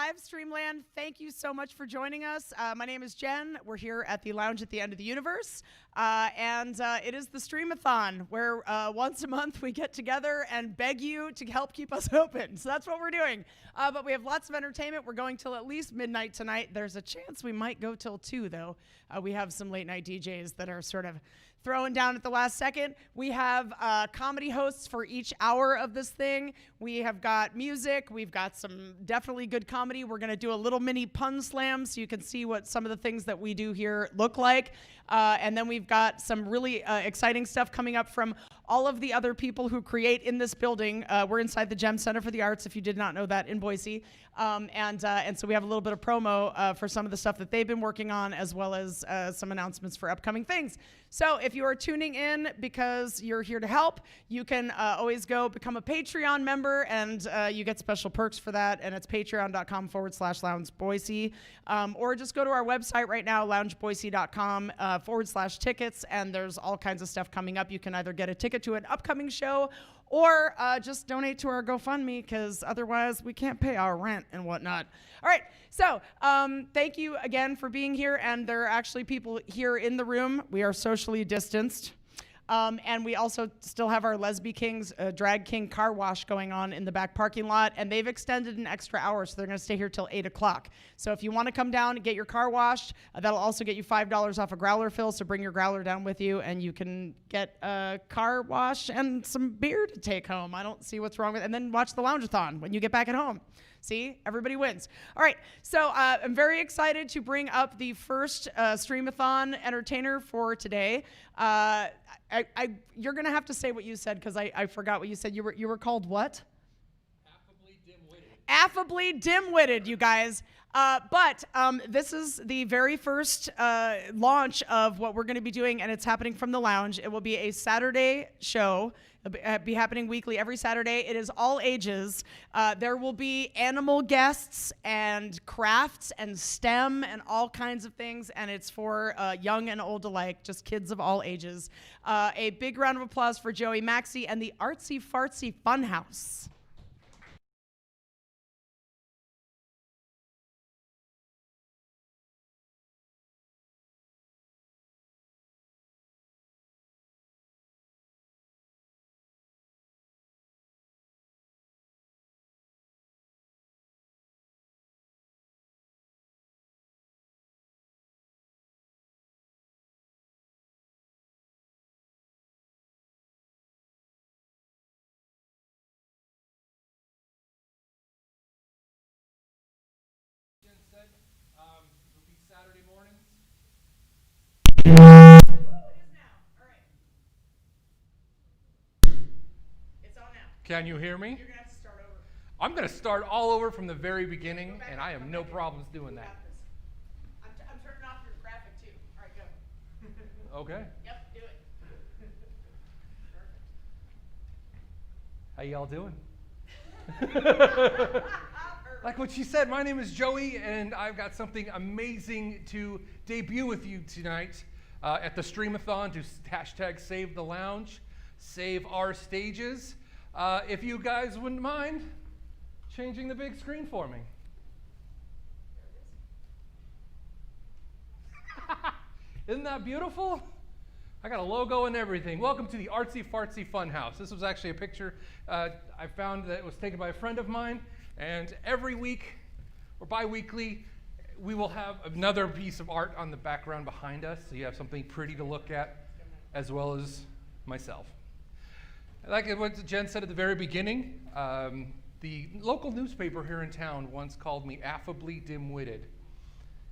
live streamland, thank you so much for joining us. My name is Jen. We're here at the Lounge at the End of the Universe. And it is the Stream-a-Thon, where once a month we get together and beg you to help keep us open. So that's what we're doing. But we have lots of entertainment. We're going till at least midnight tonight. There's a chance we might go till 2, though. We have some late night DJs that are sort of throwing down at the last second. We have comedy hosts for each hour of this thing. We have got music. We've got some definitely good comedy. We're going to do a little mini pun slam so you can see what some of the things that we do here look like. And then we've got some really exciting stuff coming up from all of the other people who create in this building. We're inside the GEM Center for the Arts, if you did not know that, in Boise. And so we have a little bit of promo for some of the stuff that they've been working on, as well as some announcements for upcoming things. So if you are tuning in because you're here to help, you can always go become a Patreon member, and you get special perks for that. And it's patreon.com/loungeboise. Or just go to our website right now, loungeboise.com/tickets, and there's all kinds of stuff coming up. You can either get a ticket to an upcoming show or just donate to our GoFundMe, because otherwise we can't pay our rent and whatnot. All right, so thank you again for being here, and there are actually people here in the room. We are socially distanced. And we also still have our Lesbi Kings Drag King car wash going on in the back parking lot, and they've extended an extra hour, so they're going to stay here till 8 o'clock. So if you want to come down and get your car washed, that'll also get you $5 off a growler fill, so bring your growler down with you, and you can get a car wash and some beer to take home. I don't see what's wrong with it. And then watch the Lounge-a-Thon when you get back at home. See, everybody wins. All right, so I'm very excited to bring up the first Stream-a-Thon entertainer for today. You're gonna have to say what you said, because I forgot what you said. You were called what? Affably dim-witted. Affably dim-witted, you guys. But this is the very first launch of what we're going to be doing, and it's happening from the Lounge. It will be a Saturday show. It'll be happening weekly every Saturday. It is all ages. There will be animal guests and crafts and STEM and all kinds of things, and it's for young and old alike, just kids of all ages. A big round of applause for Joey Maxey and the Artsy Fartsy Funhouse. It'll be Saturday mornings. It is now. All right. It's on now. Can you hear me? You're gonna have to start over. I'm going to start all over from the very beginning, and I have no problems doing that. I'm turning off your graphic too. All right, go. Okay. Yep, do it. How y'all doing? Like what she said, my name is Joey, and I've got something amazing to debut with you tonight at the Stream-a-Thon to hashtag Save the Lounge, save our stages. If you guys wouldn't mind changing the big screen for me. Isn't that beautiful? I got a logo and everything. Welcome to the Artsy Fartsy Funhouse. This was actually a picture I found that was taken by a friend of mine. And every week, or bi-weekly, we will have another piece of art on the background behind us, so you have something pretty to look at, as well as myself. Like what Jen said at the very beginning, the local newspaper here in town once called me affably dim-witted.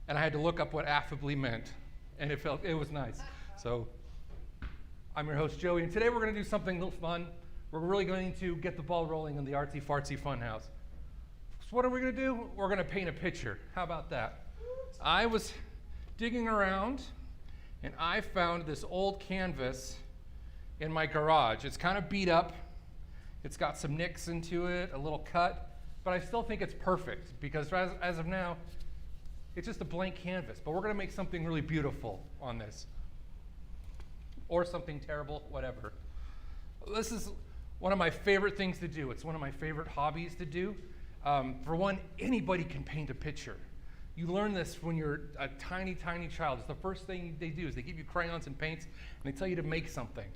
And I had to look up what affably meant, and it was nice. So I'm your host, Joey, and today we're going to do something a little fun. We're really going to get the ball rolling in the Artsy Fartsy Funhouse. So what are we going to do? We're going to paint a picture. How about that? I was digging around, and I found this old canvas in my garage. It's kind of beat up. It's got some nicks into it, a little cut, but I still think it's perfect because as of now, it's just a blank canvas. But we're going to make something really beautiful on this, or something terrible, whatever. This is one of my favorite things to do. It's one of my favorite hobbies to do. For one, anybody can paint a picture. You learn this when you're a tiny, tiny child. It's the first thing they do is they give you crayons and paints, and they tell you to make something.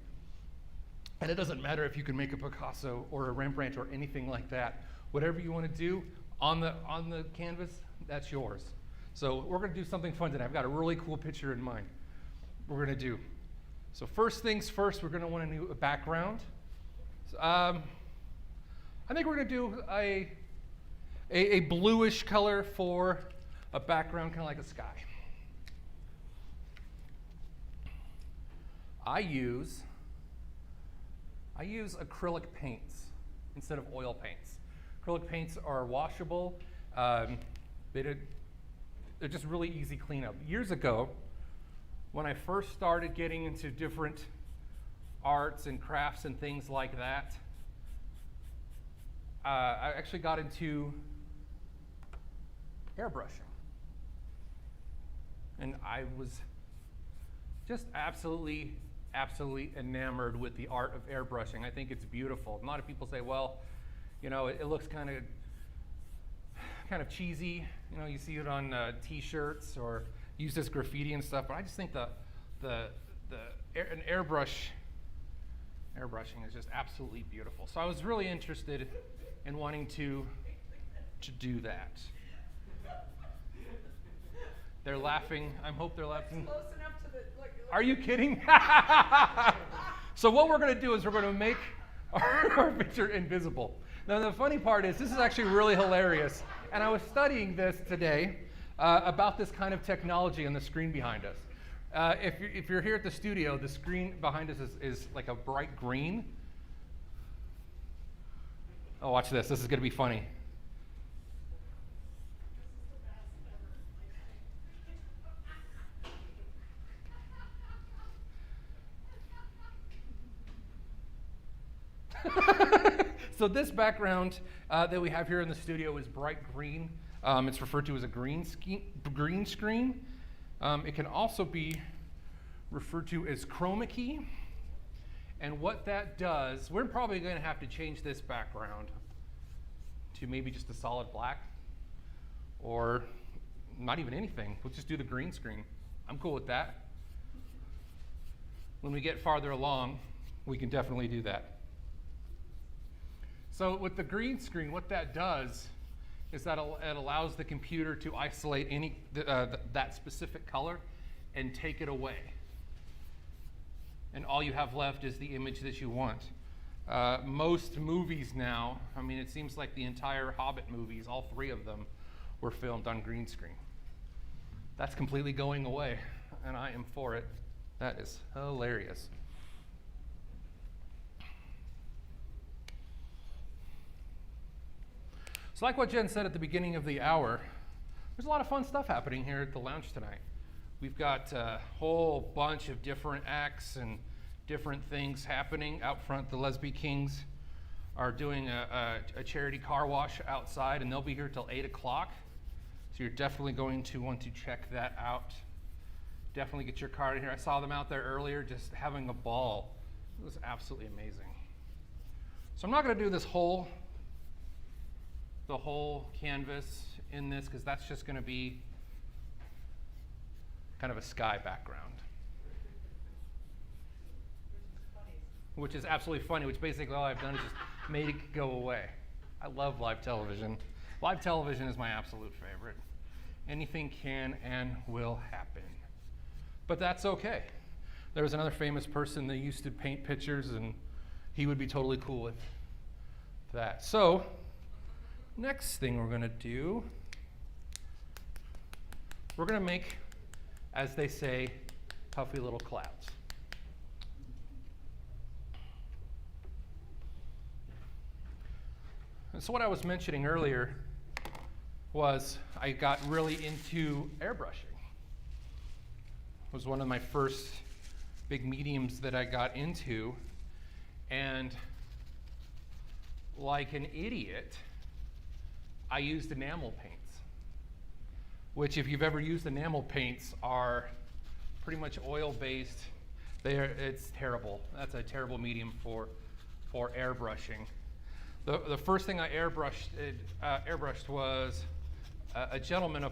And it doesn't matter if you can make a Picasso or a Rembrandt or anything like that. Whatever you want to do on the canvas, that's yours. So we're going to do something fun today. I've got a really cool picture in mind we're going to do. So first things first, we're going to want to do a background. So, I think we're going to do a bluish color for a background, kind of like a sky. I use acrylic paints instead of oil paints. Acrylic paints are washable. They're just really easy cleanup. Years ago, when I first started getting into different arts and crafts and things like that, I actually got into airbrushing. And I was just absolutely enamored with the art of airbrushing. I think it's beautiful. A lot of people say, well, you know, it looks kind of cheesy. You know, you see it on T-shirts or used as graffiti and stuff. But I just think airbrushing is just absolutely beautiful. So I was really interested in wanting to do that. They're laughing. I hope they're laughing. Close enough to the. Are you kidding? So what we're going to do is we're going to make our picture invisible. Now the funny part is this is actually really hilarious. And I was studying this today about this kind of technology on the screen behind us. If you're here at the studio, the screen behind us is like a bright green. Oh, watch this. This is going to be funny. So this background that we have here in the studio is bright green. It's referred to as a green screen. It can also be referred to as chroma key. And what that does, we're probably going to have to change this background to maybe just a solid black or not even anything. We'll just do the green screen. I'm cool with that. When we get farther along, we can definitely do that. So with the green screen, what that does is that it allows the computer to isolate that specific color and take it away. And all you have left is the image that you want. Most movies now, I mean, it seems like the entire Hobbit movies, all 3 of them, were filmed on green screen. That's completely going away, and I am for it. That is hilarious. So like what Jen said at the beginning of the hour, there's a lot of fun stuff happening here at the lounge tonight. We've got a whole bunch of different acts and different things happening out front. The Lesbian Kings are doing a charity car wash outside, and they'll be here till 8 o'clock. So you're definitely going to want to check that out. Definitely get your car in here. I saw them out there earlier just having a ball. It was absolutely amazing. So I'm not going to do the whole canvas in this because that's just going to be kind of a sky background. Which is absolutely funny, which basically all I've done is just made it go away. I love live television. Live television is my absolute favorite. Anything can and will happen. But that's okay. There was another famous person that used to paint pictures, and he would be totally cool with that. So, next thing we're going to do, we're going to make, as they say, puffy little clouds. And so what I was mentioning earlier was I got really into airbrushing. It was one of my first big mediums that I got into, and like an idiot, I used enamel paints, which if you've ever used enamel paints are pretty much oil-based. It's terrible. That's a terrible medium for airbrushing. The first thing I airbrushed was a gentleman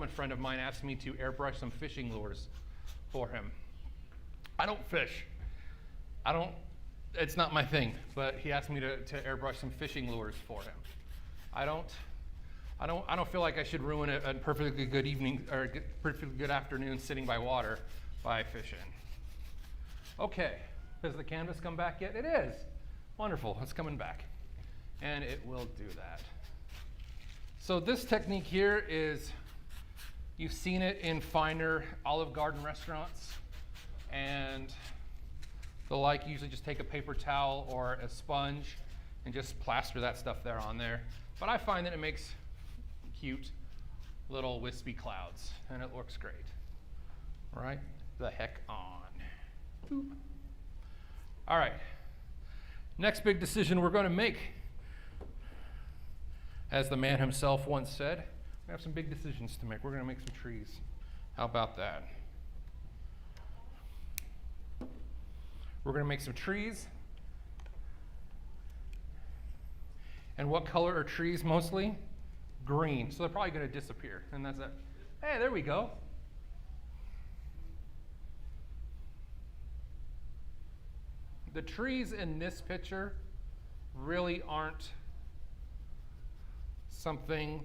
friend of mine asked me to airbrush some fishing lures for him. I don't fish. It's not my thing, but he asked me to airbrush some fishing lures for him. I don't feel like I should ruin a perfectly good evening or perfectly good afternoon sitting by water by fishing. Okay, has the canvas come back yet? It is. Wonderful, it's coming back. And it will do that. So this technique here is, you've seen it in finer Olive Garden restaurants and the like. Usually just take a paper towel or a sponge and just plaster that stuff there on there. But I find that it makes cute little wispy clouds and it looks great. Right the heck on. Boop. All right. Next big decision we're going to make, as the man himself once said, we have some big decisions to make. We're going to make some trees. How about that? We're going to make some trees. And what color are trees mostly? Green. So they're probably going to disappear. And that's it. Hey, there we go. The trees in this picture really aren't something,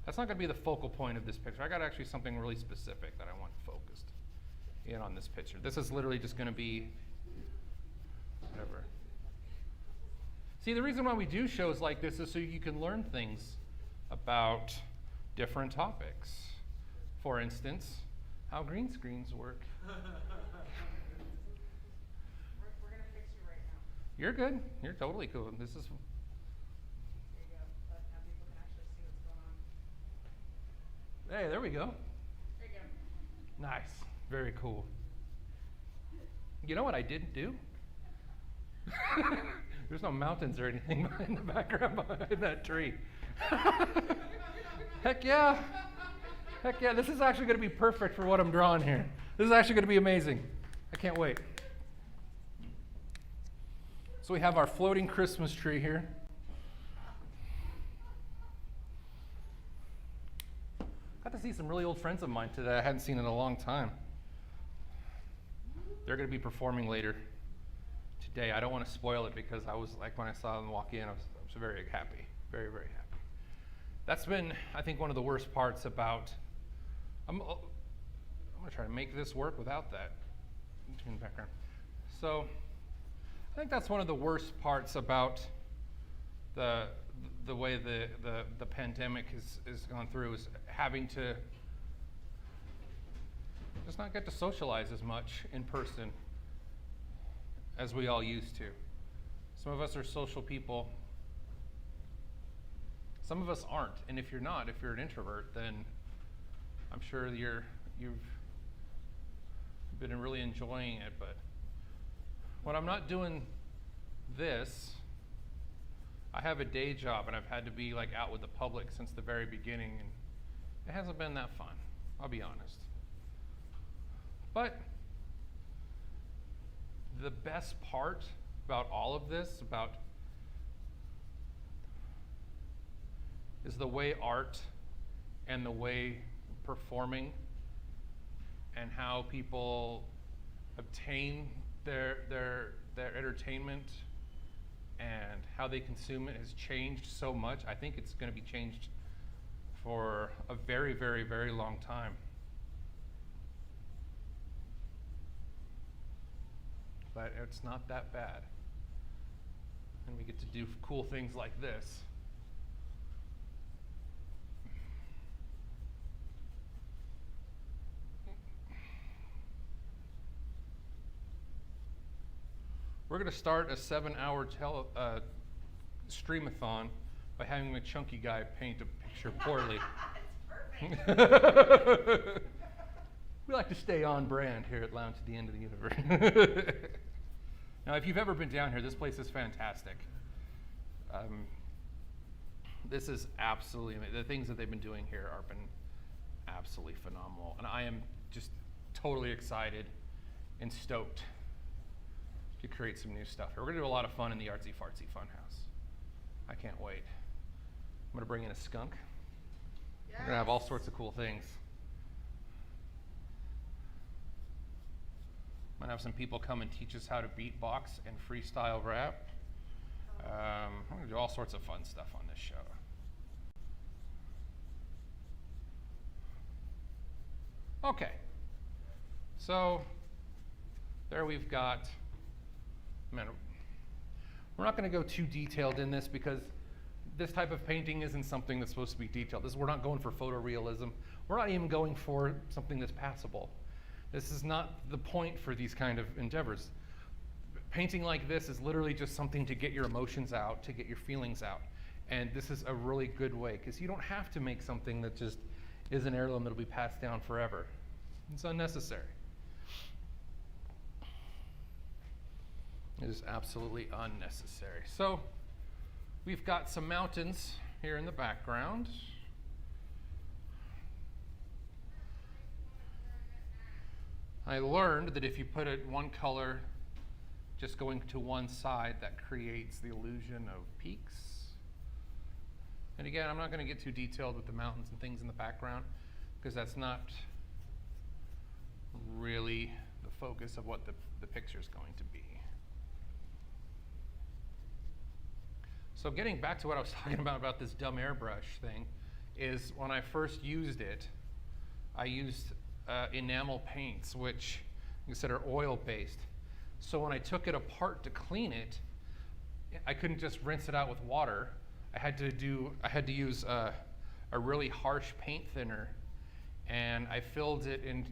that's not going to be the focal point of this picture. I got actually something really specific that I want focused in on this picture. This is literally just going to be whatever. See, the reason why we do shows like this is so you can learn things about different topics. For instance, how green screens work. You're good. You're totally cool. This is. There you go. Now people can actually see what's going on. Hey, there we go. There you go. Nice. Very cool. You know what I didn't do? There's no mountains or anything in the background behind that tree. Heck yeah. Heck yeah. This is actually going to be perfect for what I'm drawing here. This is actually going to be amazing. I can't wait. So we have our floating Christmas tree here. Got to see some really old friends of mine today I hadn't seen in a long time. They're going to be performing later today. I don't want to spoil it because I was like, when I saw them walk in, I was very happy. Very, very happy. That's been, I think, one of the worst parts about, I'm going to try to make this work without that in the background. So, I think that's one of the worst parts about the way the pandemic has gone through, is having to just not get to socialize as much in person as we all used to. Some of us are social people. Some of us aren't. And if you're not, if you're an introvert, then I'm sure you've been really enjoying it. But when I'm not doing this, I have a day job and I've had to be like out with the public since the very beginning, and it hasn't been that fun, I'll be honest. But the best part about all of this, is the way art and the way performing and how people obtain their entertainment and how they consume it has changed so much. I think it's going to be changed for a very, very, very long time. But it's not that bad. And we get to do cool things like this. We're going to start a 7-hour stream-a-thon by having a chunky guy paint a picture poorly. That's perfect. We like to stay on brand here at Lounge at the End of the Universe. Now, if you've ever been down here, this place is fantastic. This is absolutely amazing. The things that they've been doing here have been absolutely phenomenal. And I am just totally excited and stoked to create some new stuff here. We're gonna do a lot of fun in the Artsy Fartsy Funhouse. I can't wait. I'm gonna bring in a skunk. Yes. We're gonna have all sorts of cool things. I'm gonna have some people come and teach us how to beatbox and freestyle rap. I'm gonna do all sorts of fun stuff on this show. Okay, so there we've got, man, we're not going to go too detailed in this because this type of painting isn't something that's supposed to be detailed. We're not going for photorealism. We're not even going for something that's passable. This is not the point for these kind of endeavors. Painting like this is literally just something to get your emotions out, to get your feelings out. And this is a really good way because you don't have to make something that just is an heirloom that'll be passed down forever. It's unnecessary. It is absolutely unnecessary. So we've got some mountains here in the background. I learned that if you put it one color just going to one side, that creates the illusion of peaks. And again, I'm not going to get too detailed with the mountains and things in the background because that's not really the focus of what the picture is going to be. So getting back to what I was talking about this dumb airbrush thing, is when I first used it, I used enamel paints, which you consider oil-based. So when I took it apart to clean it, I couldn't just rinse it out with water. I had to use a really harsh paint thinner, and I filled it in,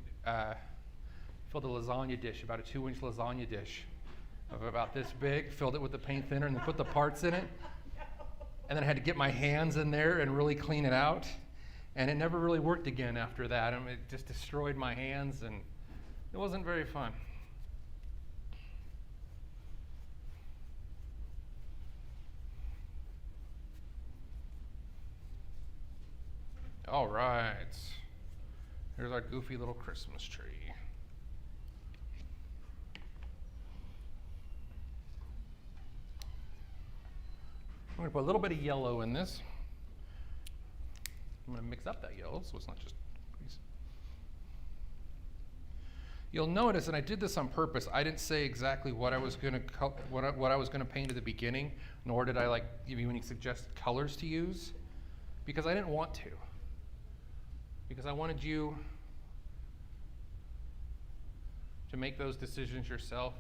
filled a lasagna dish, about a 2-inch lasagna dish of about this big, filled it with the paint thinner, and then put the parts in it. And then I had to get my hands in there and really clean it out. And it never really worked again after that. I mean, it just destroyed my hands, and it wasn't very fun. All right, here's our goofy little Christmas tree. I'm going to put a little bit of yellow in this. I'm going to mix up that yellow so it's not just grease. You'll notice, and I did this on purpose, I didn't say exactly what I was going to what I was going to paint at the beginning, nor did I give you any suggested colors to use, because I didn't want to. Because I wanted you to make those decisions yourself.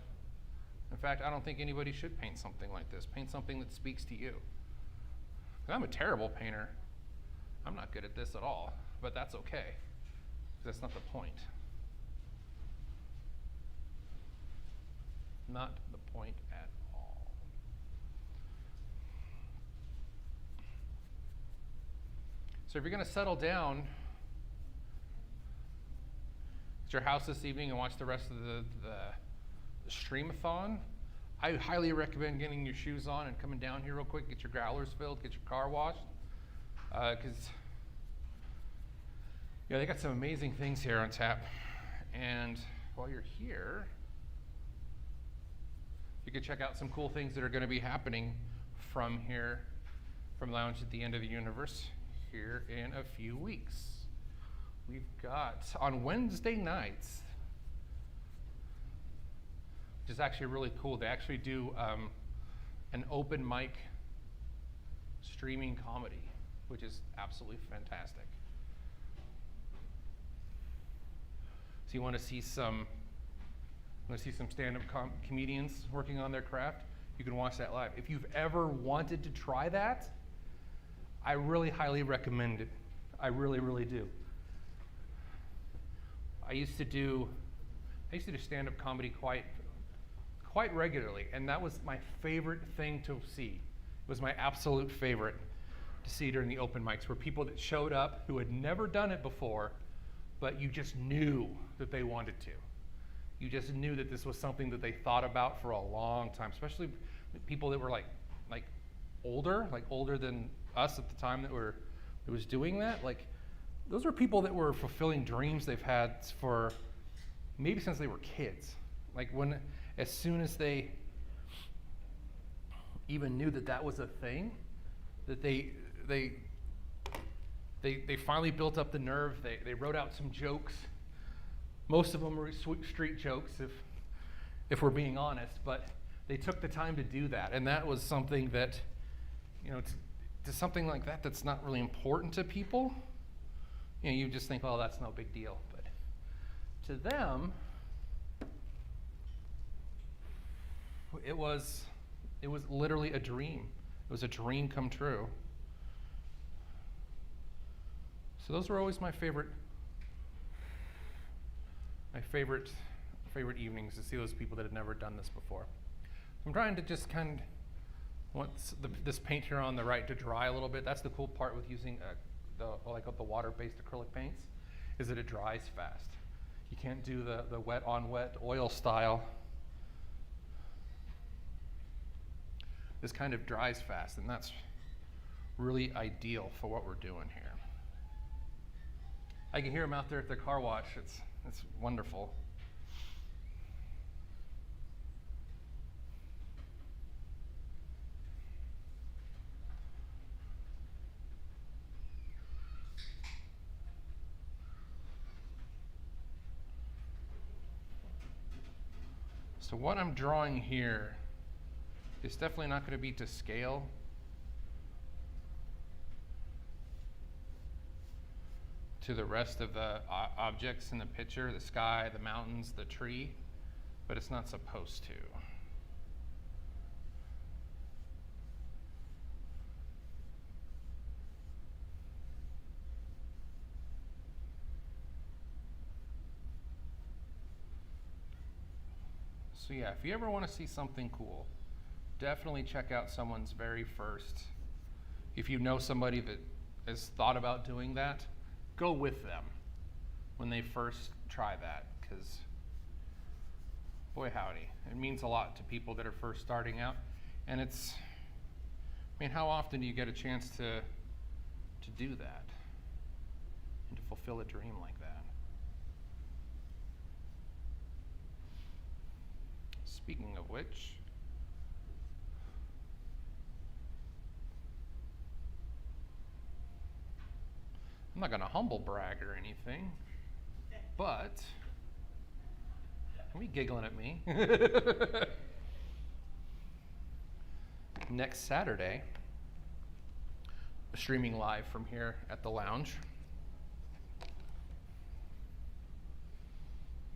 In fact, I don't think anybody should paint something like this. Paint something that speaks to you. I'm a terrible painter. I'm not good at this at all, but that's okay. That's not the point. Not the point at all. So if you're going to settle down at your house this evening and watch the rest of the Stream-a-thon, I highly recommend getting your shoes on and coming down here real quick, get your growlers filled, get your car washed, because they got some amazing things here on tap. And while you're here, you can check out some cool things that are going to be happening from here, from Lounge at the End of the Universe, here in a few weeks. We've got on Wednesday nights, which is actually really cool. They actually do an open mic streaming comedy, which is absolutely fantastic. So you want to see some stand-up comedians working on their craft, you can watch that live. If you've ever wanted to try that, I really highly recommend it. I really, really do. I used to do stand-up comedy quite regularly, and that was my favorite thing to see. It was my absolute favorite to see during the open mics, were people that showed up who had never done it before, but you just knew that they wanted to. You just knew that this was something that they thought about for a long time, especially people that were like older than us at the time that was doing that. Those were people that were fulfilling dreams they've had for maybe since they were kids. as soon as they even knew that that was a thing, that they finally built up the nerve. They wrote out some jokes. Most of them were street jokes, if we're being honest, but they took the time to do that. And that was something that, to something like that that's not really important to people, you just think, oh, that's no big deal. But to them, it was literally a dream. It was a dream come true. So those were always my favorite evenings, to see those people that had never done this before. I'm trying to just kind of want this paint here on the right to dry a little bit. That's the cool part with using the water-based acrylic paints, is that it dries fast. You can't do the wet on wet oil style. This kind of dries fast, and that's really ideal for what we're doing here. I can hear them out there at the car wash. It's wonderful. So what I'm drawing here is definitely not going to be to scale. To the rest of the objects in the picture, the sky, the mountains, the tree, but it's not supposed to. So yeah, if you ever want to see something cool, definitely check out someone's very first. If you know somebody that has thought about doing that, go with them when they first try that, because boy howdy, it means a lot to people that are first starting out. And how often do you get a chance to do that and to fulfill a dream like that? Speaking of which, I'm not going to humble brag or anything, but are we giggling at me? Next Saturday, streaming live from here at the lounge.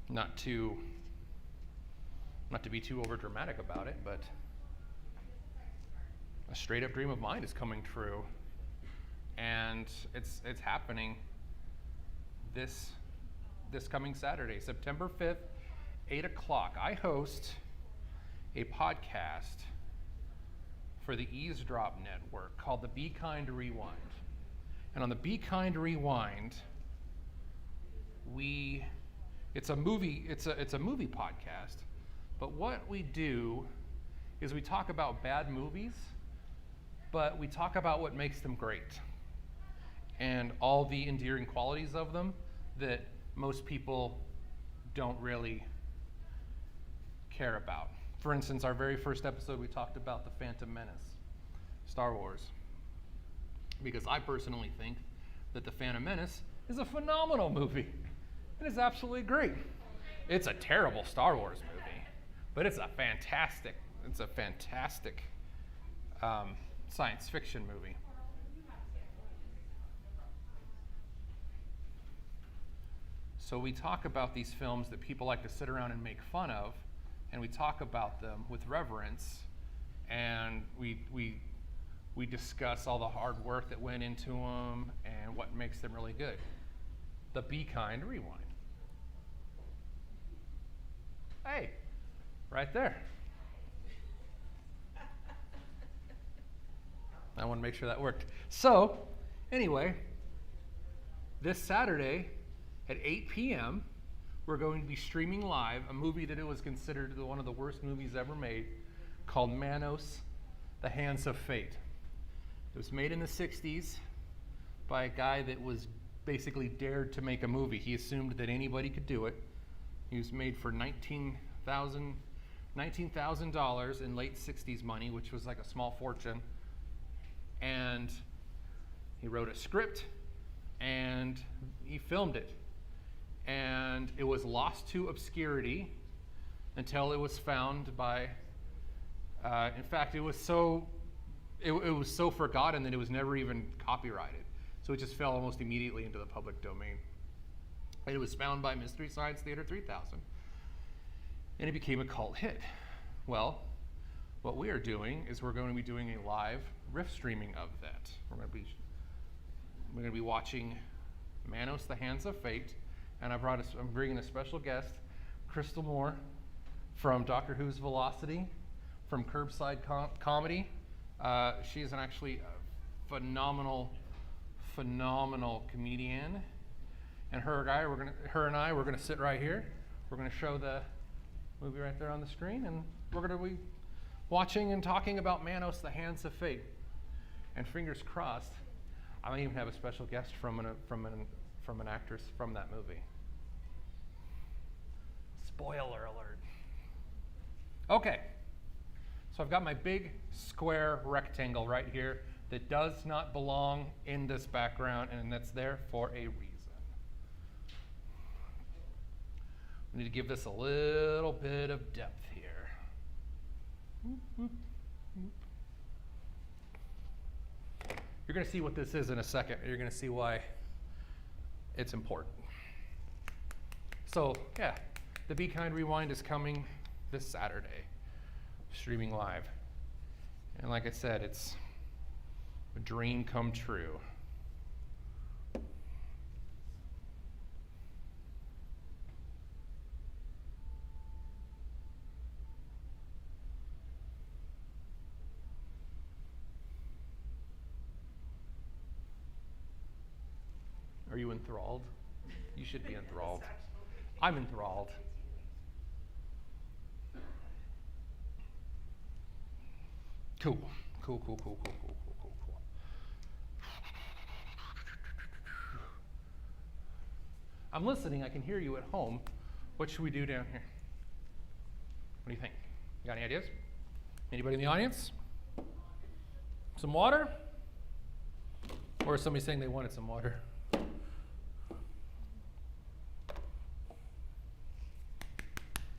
Not to be too over dramatic about it, but a straight up dream of mine is coming true. And it's happening this coming Saturday, September 5th, 8 o'clock. I host a podcast for the Eavesdrop Network called the Be Kind Rewind. And on the Be Kind Rewind, it's a movie podcast. But what we do is we talk about bad movies, but we talk about what makes them great and all the endearing qualities of them that most people don't really care about. For instance, our very first episode, we talked about The Phantom Menace, Star Wars, because I personally think that The Phantom Menace is a phenomenal movie. It is absolutely great. It's a terrible Star Wars movie, but it's a fantastic science fiction movie. So we talk about these films that people like to sit around and make fun of, and we talk about them with reverence, and we discuss all the hard work that went into them and what makes them really good. The Be Kind Rewind. Hey, right there. I want to make sure that worked. So, anyway, this Saturday at 8 p.m., we're going to be streaming live a movie that it was considered one of the worst movies ever made, called Manos, The Hands of Fate. It was made in the 60s by a guy that was basically dared to make a movie. He assumed that anybody could do it. He was made for $19,000 $19,000 in late 60s money, which was like a small fortune. And he wrote a script and he filmed it. And it was lost to obscurity until it was found by, in fact, it was so forgotten that it was never even copyrighted. So it just fell almost immediately into the public domain. And it was found by Mystery Science Theater 3000. And it became a cult hit. Well, what we are doing is we're going to be doing a live riff streaming of that. We're going to be watching Manos, the Hands of Fate, and I'm bringing a special guest, Crystal Moore, from Doctor Who's Velocity, from Curbside Comedy. She's actually a phenomenal comedian, and her and I, we're gonna sit right here. We're gonna show the movie right there on the screen, and we're gonna be watching and talking about Manos, the Hands of Fate. And fingers crossed, I might even have a special guest from an actress from that movie. Spoiler alert. Okay, so I've got my big square rectangle right here that does not belong in this background, and that's there for a reason. We need to give this a little bit of depth here. You're going to see what this is in a second. You're going to see why it's important. So, yeah, the Be Kind Rewind is coming this Saturday, streaming live. And like I said, it's a dream come true. Are you enthralled? You should be enthralled. I'm enthralled. Cool. I'm listening. I can hear you at home. What should we do down here? What do you think? You got any ideas? Anybody in the audience? Some water? Or is somebody saying they wanted some water?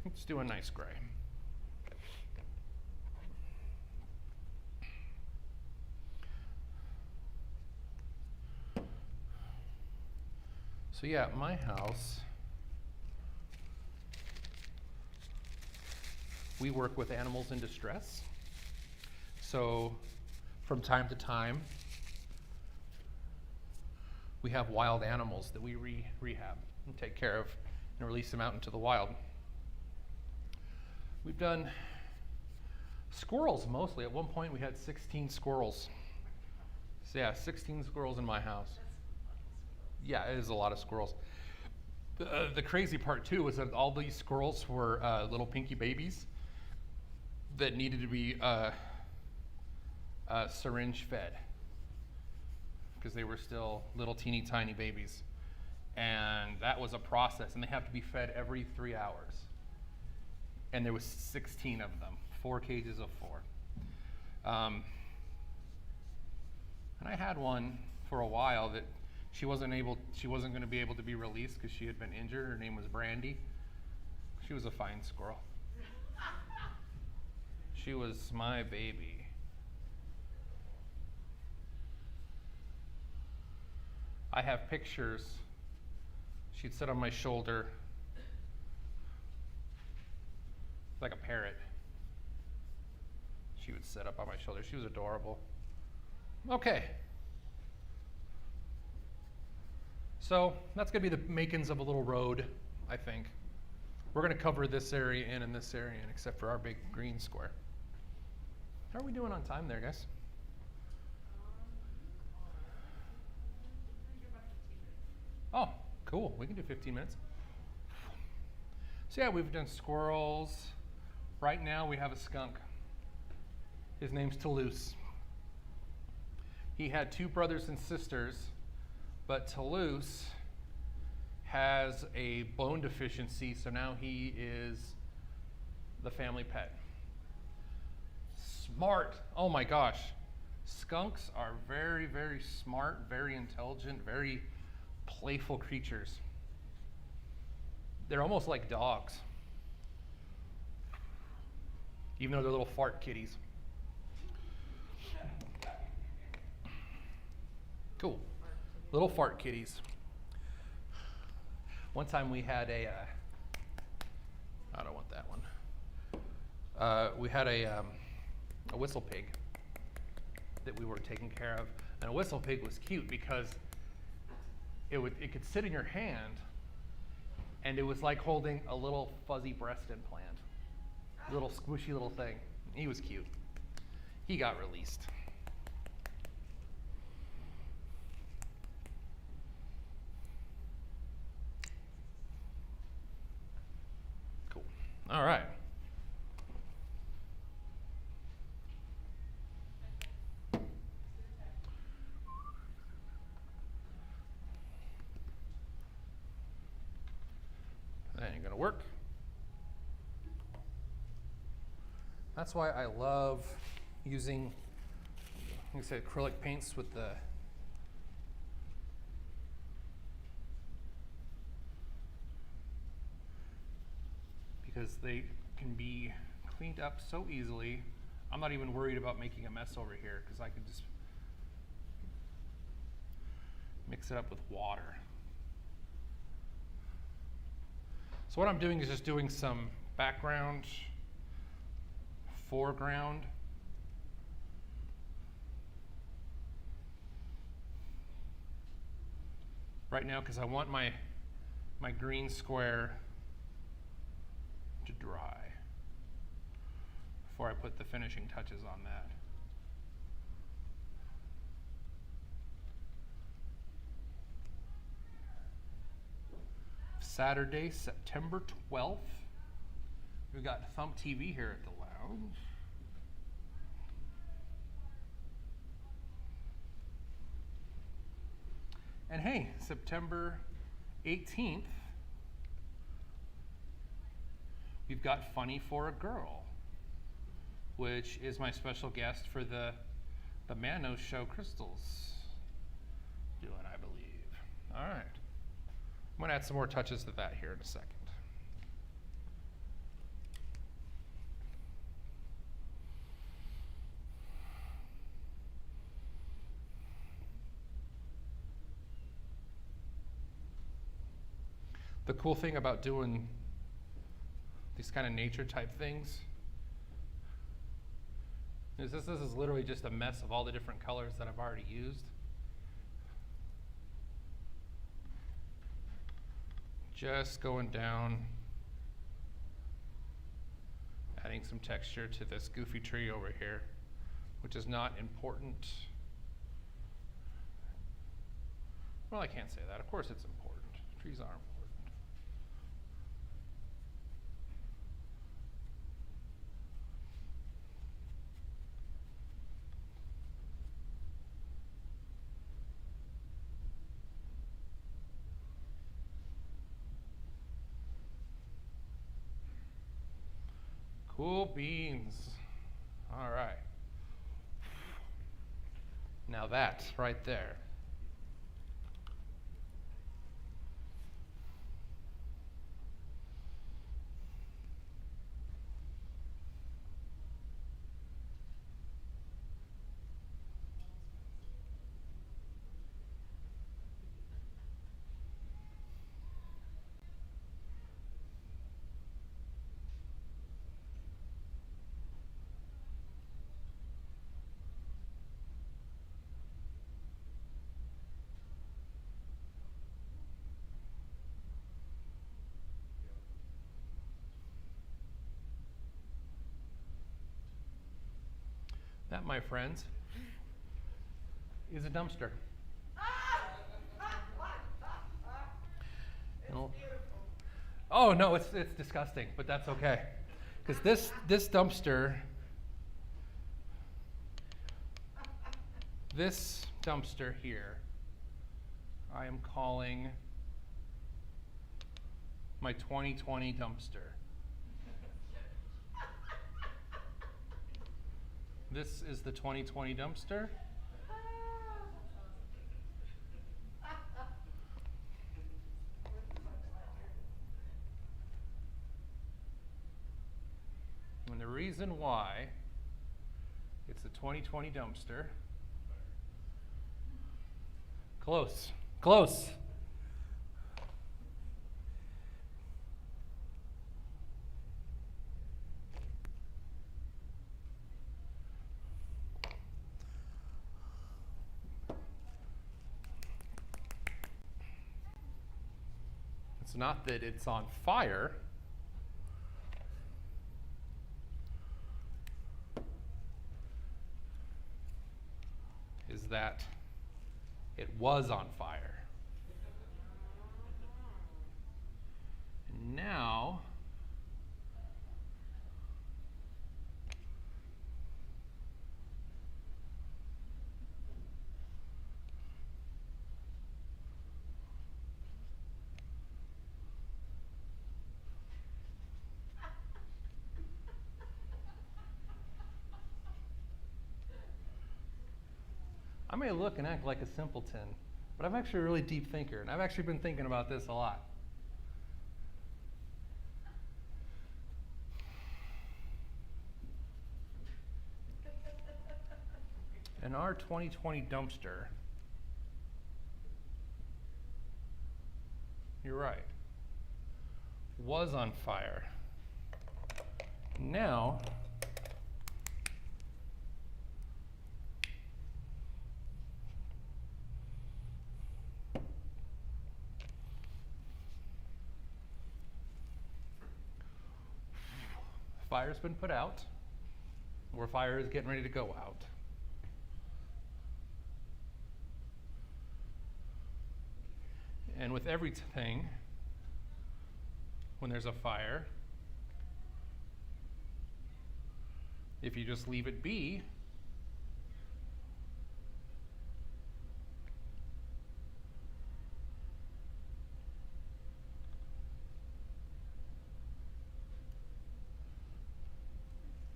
Let's do a nice gray. So yeah, at my house, we work with animals in distress. So from time to time, we have wild animals that we rehab and take care of and release them out into the wild. We've done squirrels mostly. At one point, we had 16 squirrels. So yeah, 16 squirrels in my house. Yeah, it is a lot of squirrels. The crazy part too was that all these squirrels were little pinky babies that needed to be syringe fed because they were still little teeny tiny babies. And that was a process, and they have to be fed every 3 hours. And there was 16 of them, 4 cages of 4. And I had one for a while that she wasn't going to be able to be released because she had been injured. Her name was Brandy. She was a fine squirrel. She was my baby. I have pictures. She'd sit on my shoulder like a parrot. She would sit up on my shoulder. She was adorable. Okay. So that's going to be the makings of a little road, I think. We're going to cover this area in and this area in, except for our big green square. How are we doing on time there, guys? Oh, cool. We can do 15 minutes. So yeah, we've done squirrels. Right now we have a skunk. His name's Toulouse. He had 2 brothers and sisters, but Toulouse has a bone deficiency, so now he is the family pet. Smart. Oh my gosh. Skunks are very, very smart, very intelligent, very playful creatures. They're almost like dogs, even though they're little fart kitties. Cool. Little fart kitties. One time we had I don't want that one. We had a whistle pig that we were taking care of. And a whistle pig was cute because it could sit in your hand, and it was like holding a little fuzzy breast implant. Little squishy little thing. He was cute. He got released. Cool. All right. That ain't gonna work. That's why I love using, like I said, acrylic paints with because they can be cleaned up so easily. I'm not even worried about making a mess over here because I can just mix it up with water. So what I'm doing is just doing some background, foreground. Right now, because I want my green square to dry before I put the finishing touches on that. Saturday, September 12th. We've got Thump TV here at the lounge. And hey, September 18th, we've got Funny for a Girl, which is my special guest for the Manos show Crystal's doing, I believe. All right. I'm going to add some more touches to that here in a second. The cool thing about doing these kind of nature type things is this is literally just a mess of all the different colors that I've already used. Just going down, adding some texture to this goofy tree over here, which is not important. Well, I can't say that. Of course it's important. Trees are important. Cool beans. All right. Now that right there. That, my friends, is a dumpster. Oh no, it's disgusting, but that's okay. Because this dumpster here, I am calling my 2020 dumpster. This is the 2020 dumpster. And the reason why it's the 2020 dumpster. Close. Close. It's not that it's on fire. Is that it was on fire. And now I may look and act like a simpleton, but I'm actually a really deep thinker, and I've actually been thinking about this a lot. And our 2020 dumpster, you're right, was on fire. Now, fire's been put out, or fire is getting ready to go out. And with everything, when there's a fire, if you just leave it be,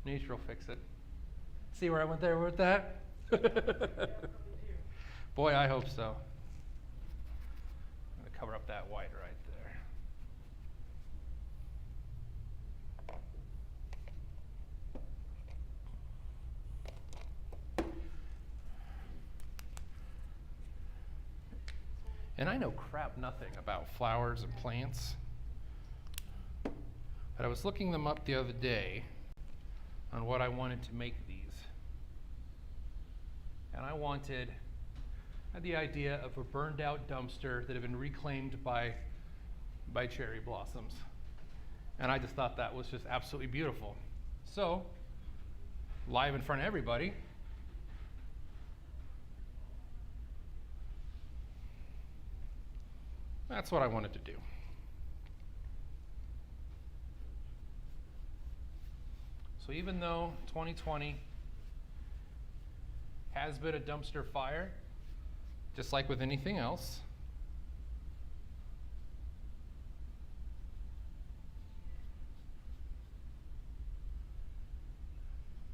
nature will fix it. See where I went there with that? Boy, I hope so. I'm going to cover up that white right there. And I know crap nothing about flowers and plants, but I was looking them up the other day on what I wanted to make these. And I had the idea of a burned out dumpster that had been reclaimed by cherry blossoms. And I just thought that was just absolutely beautiful. So, live in front of everybody, that's what I wanted to do. So even though 2020 has been a dumpster fire, just like with anything else,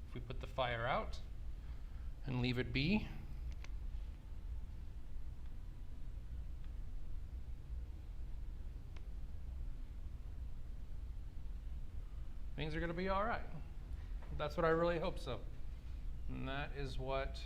if we put the fire out and leave it be, things are going to be all right. That's what I really hope so. And that is what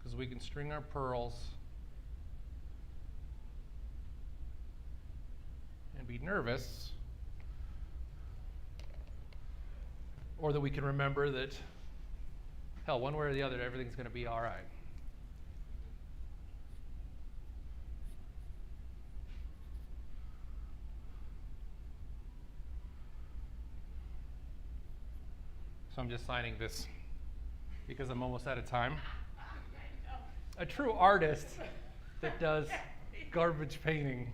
because we can string our pearls and be nervous, or that we can remember that, hell, one way or the other, everything's going to be all right. So I'm just signing this because I'm almost out of time. A true artist that does garbage painting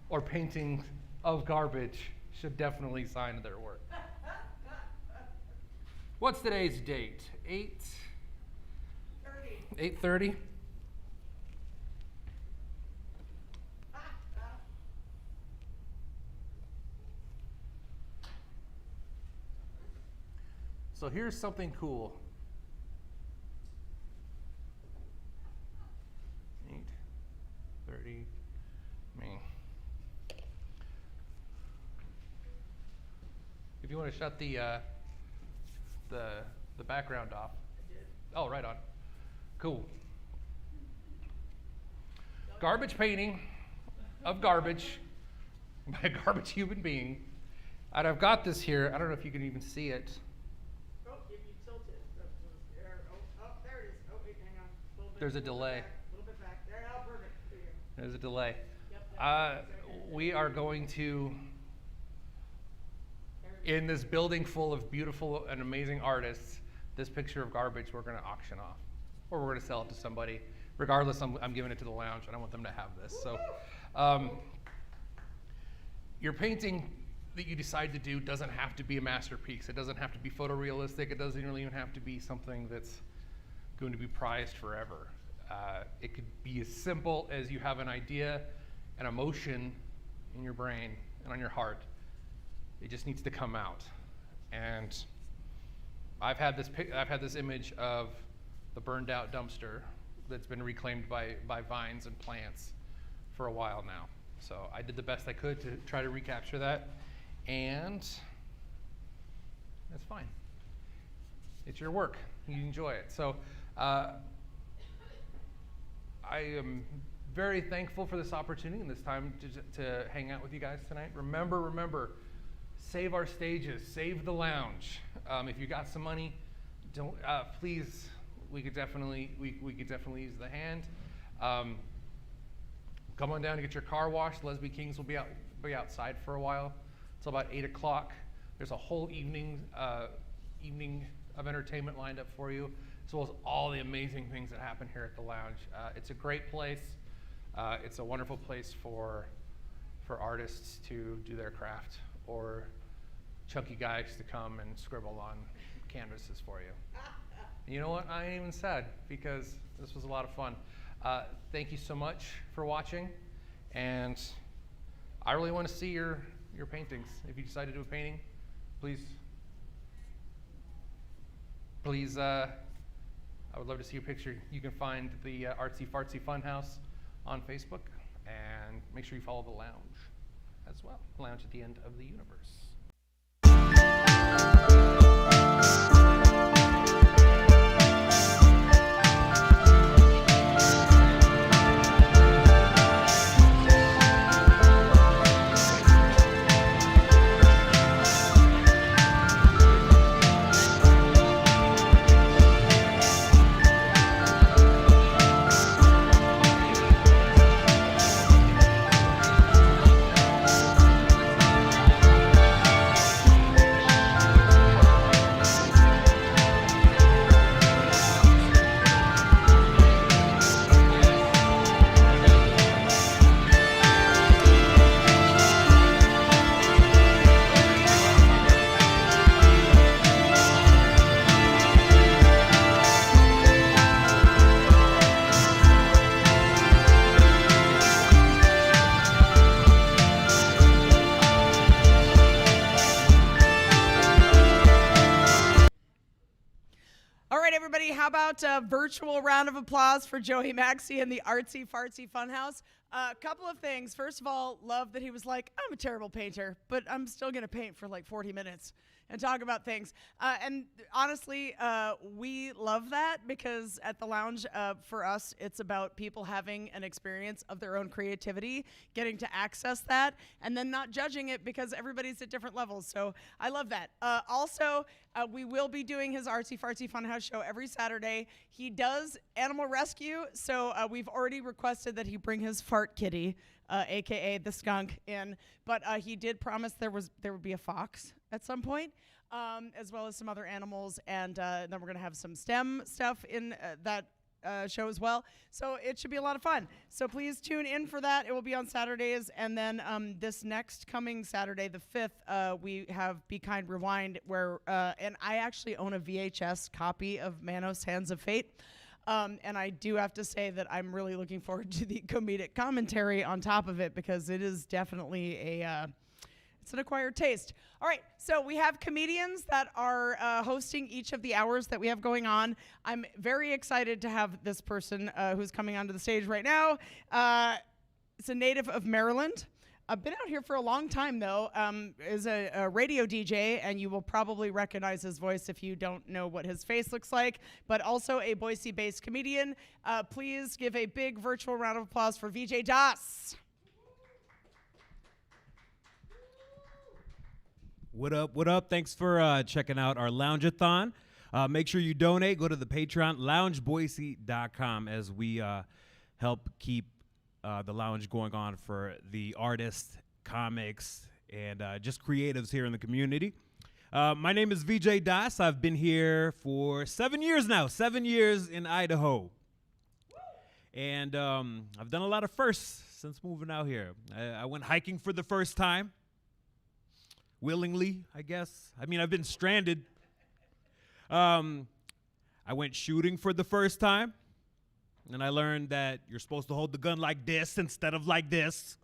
or painting of garbage should definitely sign their work. What's today's date? 8:30. So here's something cool. 8:30. Me. If you want to shut the background off. I did. Oh, right on. Cool. Garbage painting of garbage by a garbage human being. And I've got this here. I don't know if you can even see it. Oh, if you tilt it, there. Oh, there it is. Oh, wait, hang on. There's a delay. A little bit back. There, oh, perfect. There you go. There's a delay. Yep. We are going to, in this building full of beautiful and amazing artists, this picture of garbage we're going to auction off, or we're going to sell it to somebody. Regardless, I'm giving it to the lounge, and I want them to have this. So, your painting that you decide to do doesn't have to be a masterpiece. It doesn't have to be photorealistic. It doesn't really even have to be something that's going to be prized forever. It could be as simple as you have an idea, an emotion in your brain and on your heart. It just needs to come out. And I've had this image of the burned out dumpster that's been reclaimed by vines and plants for a while now. So I did the best I could to try to recapture that, and that's fine. It's your work. You enjoy it. So I am very thankful for this opportunity and this time to hang out with you guys tonight. Remember, save our stages, save the lounge. If you got some money, don't please. We could definitely use the hand. Come on down to get your car washed. Lesbian Kings will be outside for a while until about 8 o'clock. There's a whole evening of entertainment lined up for you, as well as all the amazing things that happen here at the lounge. It's a great place. It's a wonderful place for artists to do their craft, or chunky guys to come and scribble on canvases for you. And you know what? I ain't even sad, because this was a lot of fun. Thank you so much for watching, and I really want to see your paintings. If you decide to do a painting, please, I would love to see your picture. You can find the Artsy Fartsy Funhouse on Facebook, and make sure you follow the lounge as well. Lounge at the End of the Universe. How about a virtual round of applause for Joey Maxey and the Artsy Fartsy Funhouse? A couple of things. First of all, love that he was like, I'm a terrible painter, but I'm still going to paint for like 40 minutes and talk about things. And honestly, we love that, because at the lounge, for us, it's about people having an experience of their own creativity, getting to access that, and then not judging it, because everybody's at different levels. So I love that. Also, we will be doing his Artsy Fartsy Funhouse show every Saturday. He does animal rescue, so we've already requested that he bring his fart kitty, aka the skunk, in. But he did promise there would be a fox at some point, as well as some other animals, and then we're gonna have some STEM stuff in that show as well. So it should be a lot of fun. So please tune in for that. It will be on Saturdays, and then this next coming Saturday, the 5th, we have Be Kind Rewind, where and I actually own a VHS copy of Manos Hands of Fate. And I do have to say that I'm really looking forward to the comedic commentary on top of it, because it is definitely it's an acquired taste. All right, so we have comedians that are hosting each of the hours that we have going on. I'm very excited to have this person who's coming onto the stage right now. It's a native of Maryland. I've been out here for a long time, though. Is a radio DJ, and you will probably recognize his voice if you don't know what his face looks like, but also a Boise-based comedian. Please give a big virtual round of applause for VJ Das. What up, what up? Thanks for checking out our Lounge-a-Thon. Make sure you donate. Go to the Patreon, loungeboise.com, as we help keep the lounge going on for the artists, comics, and just creatives here in the community. My name is VJ Das. I've been here for 7 years now, 7 years in Idaho. And I've done a lot of firsts since moving out here. I went hiking for the first time. Willingly, I guess. I mean, I've been stranded. I went shooting for the first time, and I learned that you're supposed to hold the gun like this instead of like this.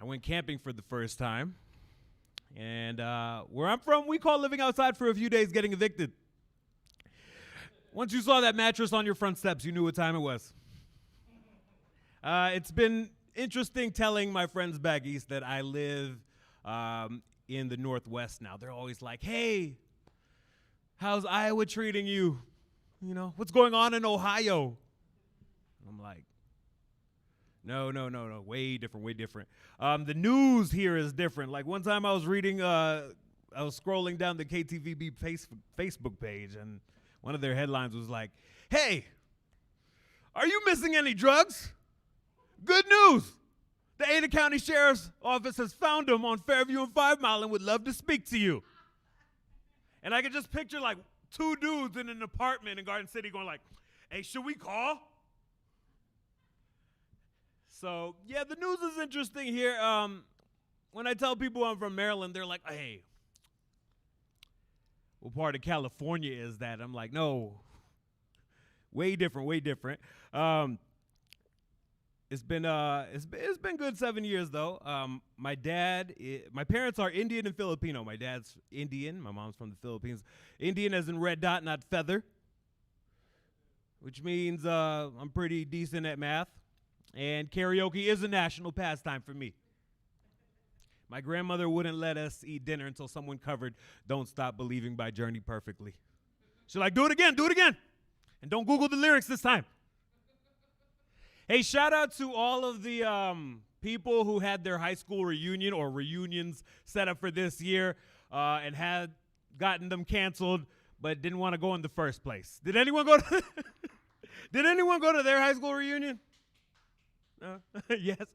I went camping for the first time, and where I'm from, we call living outside for a few days getting evicted. Once you saw that mattress on your front steps, you knew what time it was. It's been interesting telling my friends back east that I live in the Northwest now. They're always like, hey, how's Iowa treating you? You know, what's going on in Ohio? I'm like, no, way different, way different. The news here is different. Like one time I was reading, I was scrolling down the KTVB Facebook page, and one of their headlines was like, hey, are you missing any drugs? Good news! The Ada County Sheriff's Office has found him on Fairview and 5 Mile and would love to speak to you. And I could just picture like two dudes in an apartment in Garden City going like, hey, should we call? So, yeah, the news is interesting here. When I tell people I'm from Maryland, they're like, hey, what part of California is that? I'm like, no, way different, way different. It's been good 7 years though. My parents are Indian and Filipino. My dad's Indian. My mom's from the Philippines. Indian as in red dot, not feather, which means I'm pretty decent at math. And karaoke is a national pastime for me. My grandmother wouldn't let us eat dinner until someone covered "Don't Stop Believing" by Journey perfectly. She's like, do it again, and don't Google the lyrics this time. Hey, shout out to all of the people who had their high school reunion or reunions set up for this year and had gotten them canceled but didn't want to go in the first place. Did anyone go to Did anyone go to their high school reunion? No? Yes.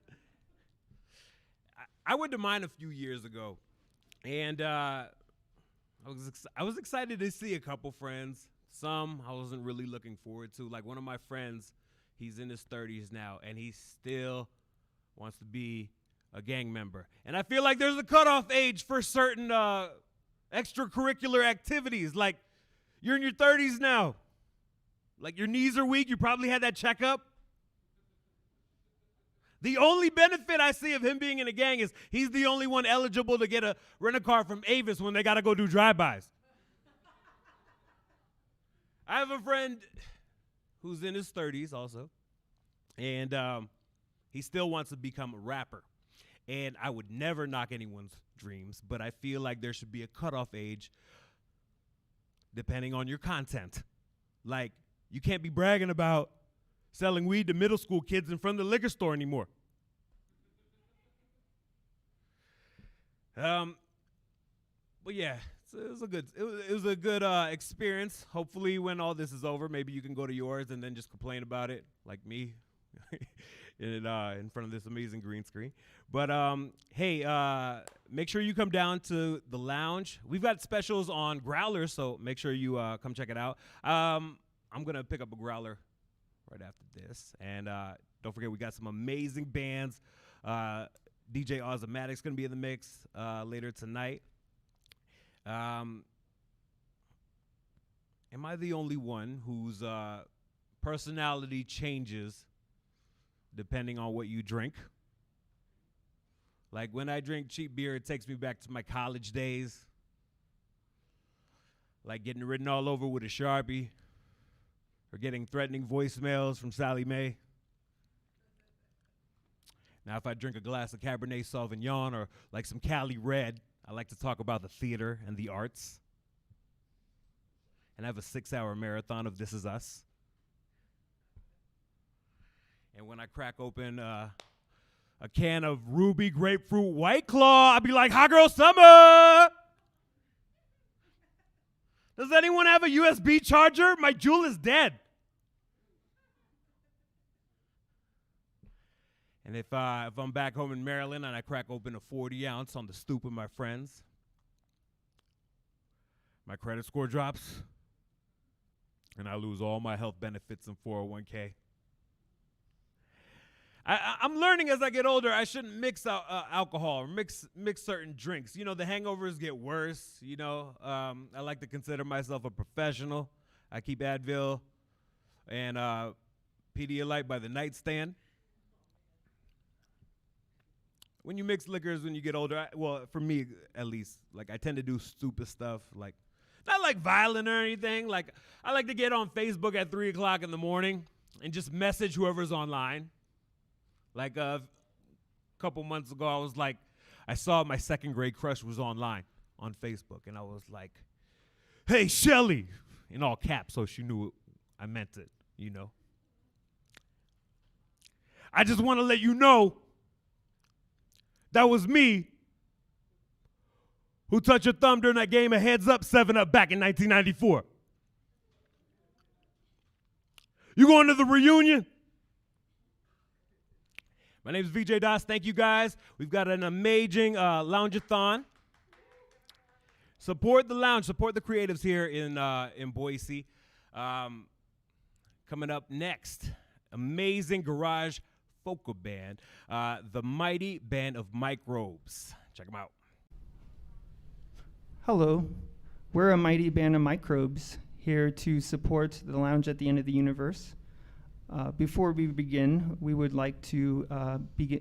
I went to mine a few years ago, and I was excited to see a couple friends. Some I wasn't really looking forward to. Like one of my friends, he's in his 30s now, and he still wants to be a gang member. And I feel like there's a cutoff age for certain extracurricular activities. Like, you're in your 30s now. Like, your knees are weak. You probably had that checkup. The only benefit I see of him being in a gang is he's the only one eligible to get a rent-a-car from Avis when they got to go do drive-bys. I have a friend who's in his 30s also, and he still wants to become a rapper. And I would never knock anyone's dreams, but I feel like there should be a cutoff age depending on your content. Like, you can't be bragging about selling weed to middle school kids in front of the liquor store anymore. But yeah, it was a good experience. Hopefully, when all this is over, maybe you can go to yours and then just complain about it, like me, in front of this amazing green screen. But hey, make sure you come down to the lounge. We've got specials on growlers, so make sure you come check it out. I'm gonna pick up a growler right after this, and don't forget we got some amazing bands. DJ Ozomatic's gonna be in the mix later tonight. am I the only one whose personality changes depending on what you drink? Like when I drink cheap beer, it takes me back to my college days. Like getting written all over with a Sharpie or getting threatening voicemails from Sally Mae. Now, if I drink a glass of Cabernet Sauvignon or like some Cali Red, I like to talk about the theater and the arts. And I have a 6-hour marathon of This Is Us. And when I crack open a can of Ruby Grapefruit White Claw, I'll be like, hot girl summer! Does anyone have a USB charger? My Juul is dead. And if I'm back home in Maryland and I crack open a 40 ounce on the stoop of my friends, my credit score drops, and I lose all my health benefits and 401k. I'm learning as I get older I shouldn't mix alcohol or mix certain drinks. You know, the hangovers get worse. You know, I like to consider myself a professional. I keep Advil and Pedialyte by the nightstand. When you mix liquors when you get older, well, for me at least, like I tend to do stupid stuff, like not like violent or anything. Like I like to get on Facebook at 3 o'clock in the morning and just message whoever's online. Like a couple months ago, I was like, I saw my second grade crush was online on Facebook, and I was like, "Hey, Shelly," in all caps, so she knew I meant it, you know. I just want to let you know that was me who touched your thumb during that game of Heads Up 7-Up back in 1994. You going to the reunion? My name is VJ Das. Thank you, guys. We've got an amazing Lounge-a-Thon. Support the lounge. Support the creatives here in Boise. Coming up next, amazing garage folk band, the Mighty Band of Microbes. Check them out. Hello. We're a mighty band of microbes here to support the lounge at the end of the universe. Before we begin, we would like to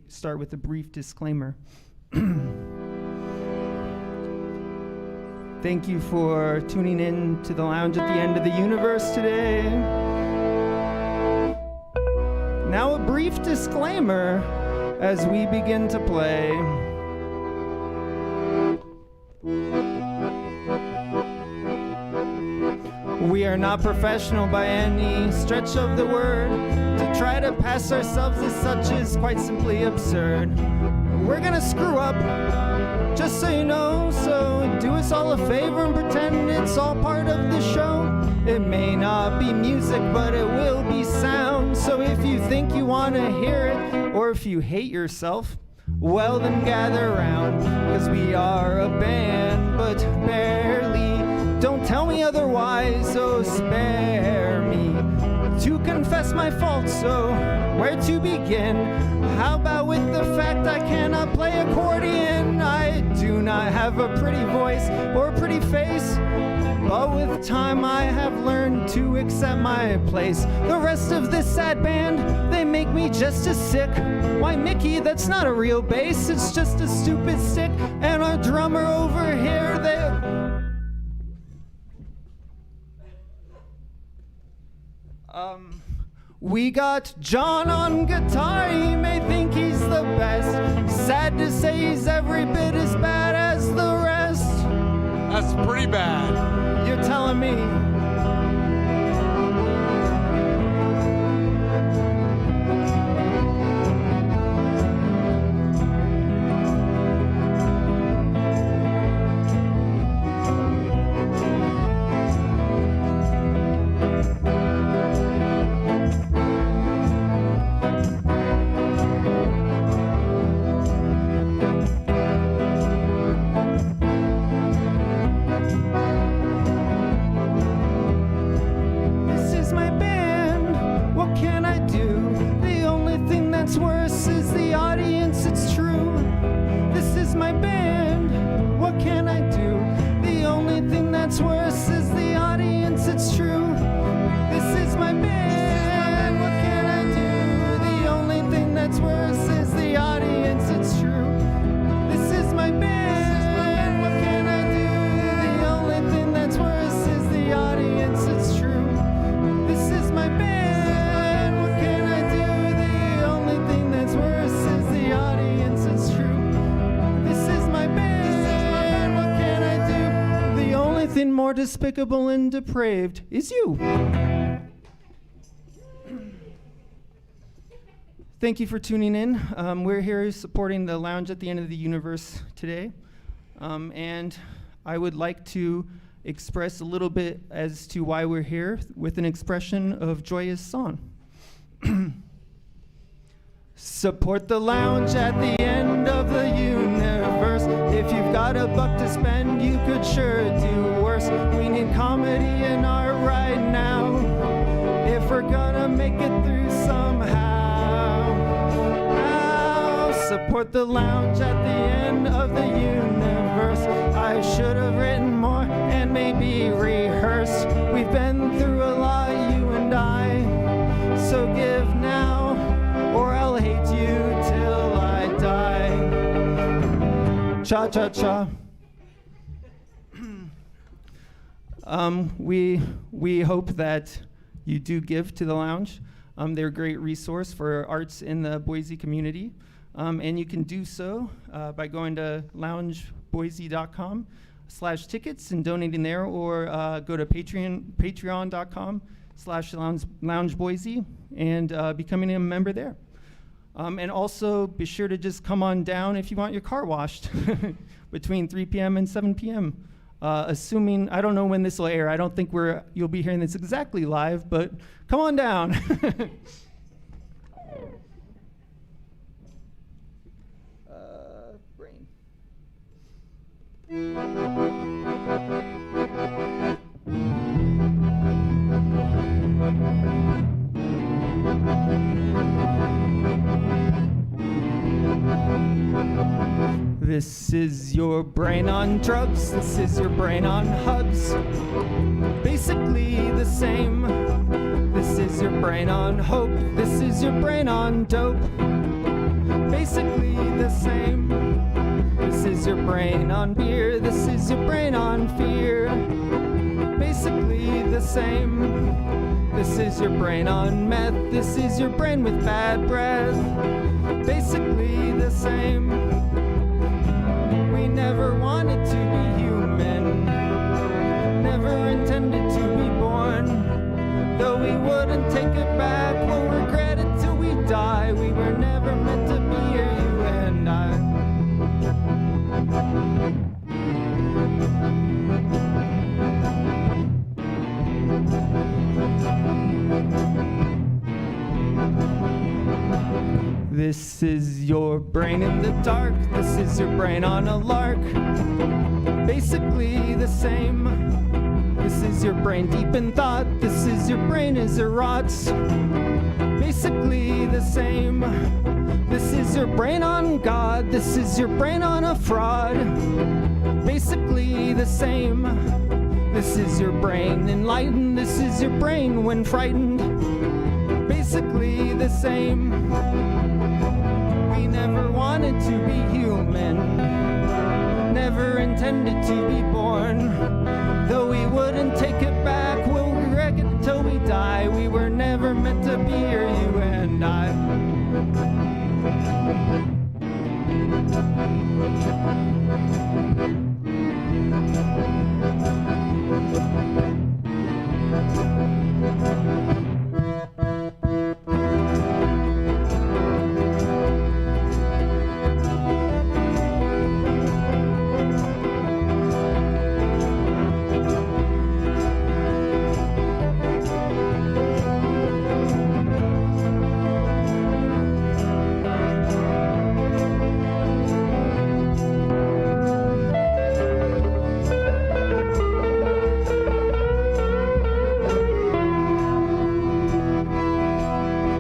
start with a brief disclaimer. Thank you for tuning in to the lounge at the end of the universe today. Now a brief disclaimer as we begin to play. We are not professional by any stretch of the word. To try to pass ourselves as such is quite simply absurd. We're gonna screw up, just so you know, so do us all a favor and pretend it's all part of the show. It may not be music, but it will be sound. So if you think you want to hear it, or if you hate yourself, well then gather round, cause we are a band, but barely. Don't tell me otherwise, oh spare me to confess my faults, so where to begin? How about with the fact I cannot play accordion? I do not have a pretty voice or a pretty face, but with time I have learned to accept my place. The rest of this sad band, they make me just as sick. Why, Mickey, that's not a real bass, it's just a stupid stick. And our drummer over here, we got John on guitar, he may think he's the best. Sad to say he's every bit as bad as the rest. That's pretty bad. You're telling me. Nothing more despicable and depraved is you. Thank you for tuning in. We're here supporting the Lounge at the End of the Universe today. And I would like to express a little bit as to why we're here with an expression of joyous song. Support the Lounge at the end of the universe. If you've got a buck to spend, you could sure do worse. We need comedy and art right now, if we're gonna make it through somehow. Now, support the Lounge at the end of the universe. I should have written more and maybe rehearsed. We've been through a lot, you and I. So give now, or I'll hate you till I die. Cha-cha-cha. We hope that you do give to the Lounge. They're a great resource for arts in the Boise community. And you can do so by going to loungeboise.com/tickets and donating there, or go to patreon.com/loungeboise and becoming a member there. And also be sure to just come on down if you want your car washed between 3 p.m. and 7 p.m. Assuming, I don't know when this will air. I don't think you'll be hearing this exactly live, but come on down. Brain. This is your brain on drugs, this is your brain on hugs. Basically the same. This is your brain on hope, this is your brain on dope. Basically the same. This is your brain on beer, this is your brain on fear. Basically the same. This is your brain on meth, this is your brain with bad breath. Basically the same. We never wanted to be human, never intended to be born. Though we wouldn't take it back, we'll regret it till we die. We were never meant to be here, you and I. This is your brain in the dark, this is your brain on a lark. Basically the same. This is your brain deep in thought, this is your brain as it rots. Basically the same. This is your brain on God, this is your brain on a fraud. Basically the same. This is your brain enlightened, this is your brain when frightened. Basically the same. We never wanted to be human, never intended to be born. Though we wouldn't take it back, we'll regret it till we die. We were never meant to be here, you and I.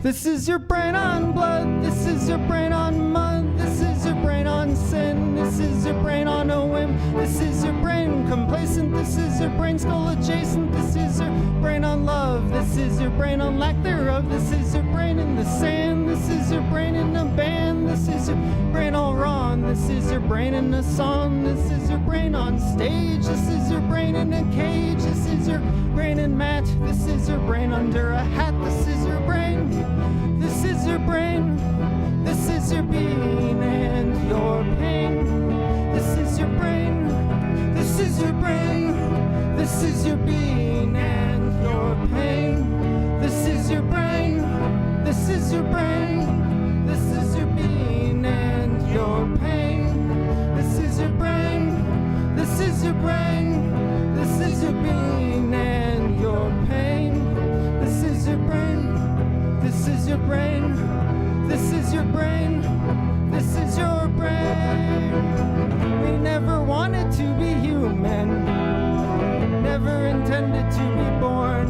This is your brain on blood, this is your brain on mud, this is your brain on sin, this is your brain on a whim, this is your brain complacent, this is your brain skull adjacent, this is your brain on love, this is your brain on lack thereof, this is your brain in the sand, this is your brain in a band, this is your brain all wrong, this is your brain in a song, this is your brain on stage, this is your brain in a cage, this is your brain in mat, this is your brain under a hat, this is your brain. This is your brain, this is your being and your pain. This is your brain, this is your brain, This is your being and your pain. This is your brain. This is your brain. This is your being and your pain. This is your brain. This is your brain. This is your being and your pain. This is your brain. This is your brain. This is your brain. This is your brain. We never wanted to be human. Never intended to be born.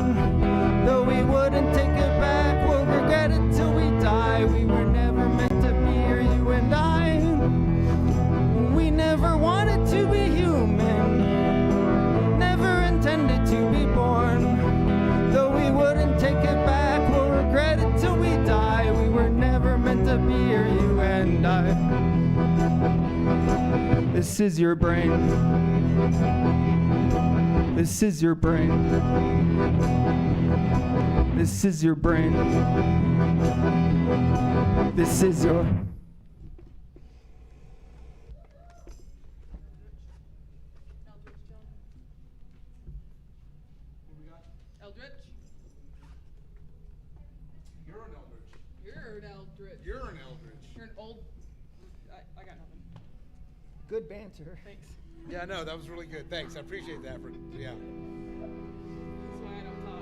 Though we wouldn't take it back, we'll regret it till we die. We were never meant to be here, you and I. We never wanted to be human. Never intended to be born. Though we wouldn't take it back, we'll regret it till we die. We were never meant to be here, you and I. This is your brain. This is your brain. This is your brain. This is your... Eldritch? You're an Eldritch. You're an Eldritch. You're an Eldritch. You're an old... I got nothing. Good banter. Thanks. Yeah, no, that was really good. Thanks. I appreciate that. Yeah. That's why I don't talk.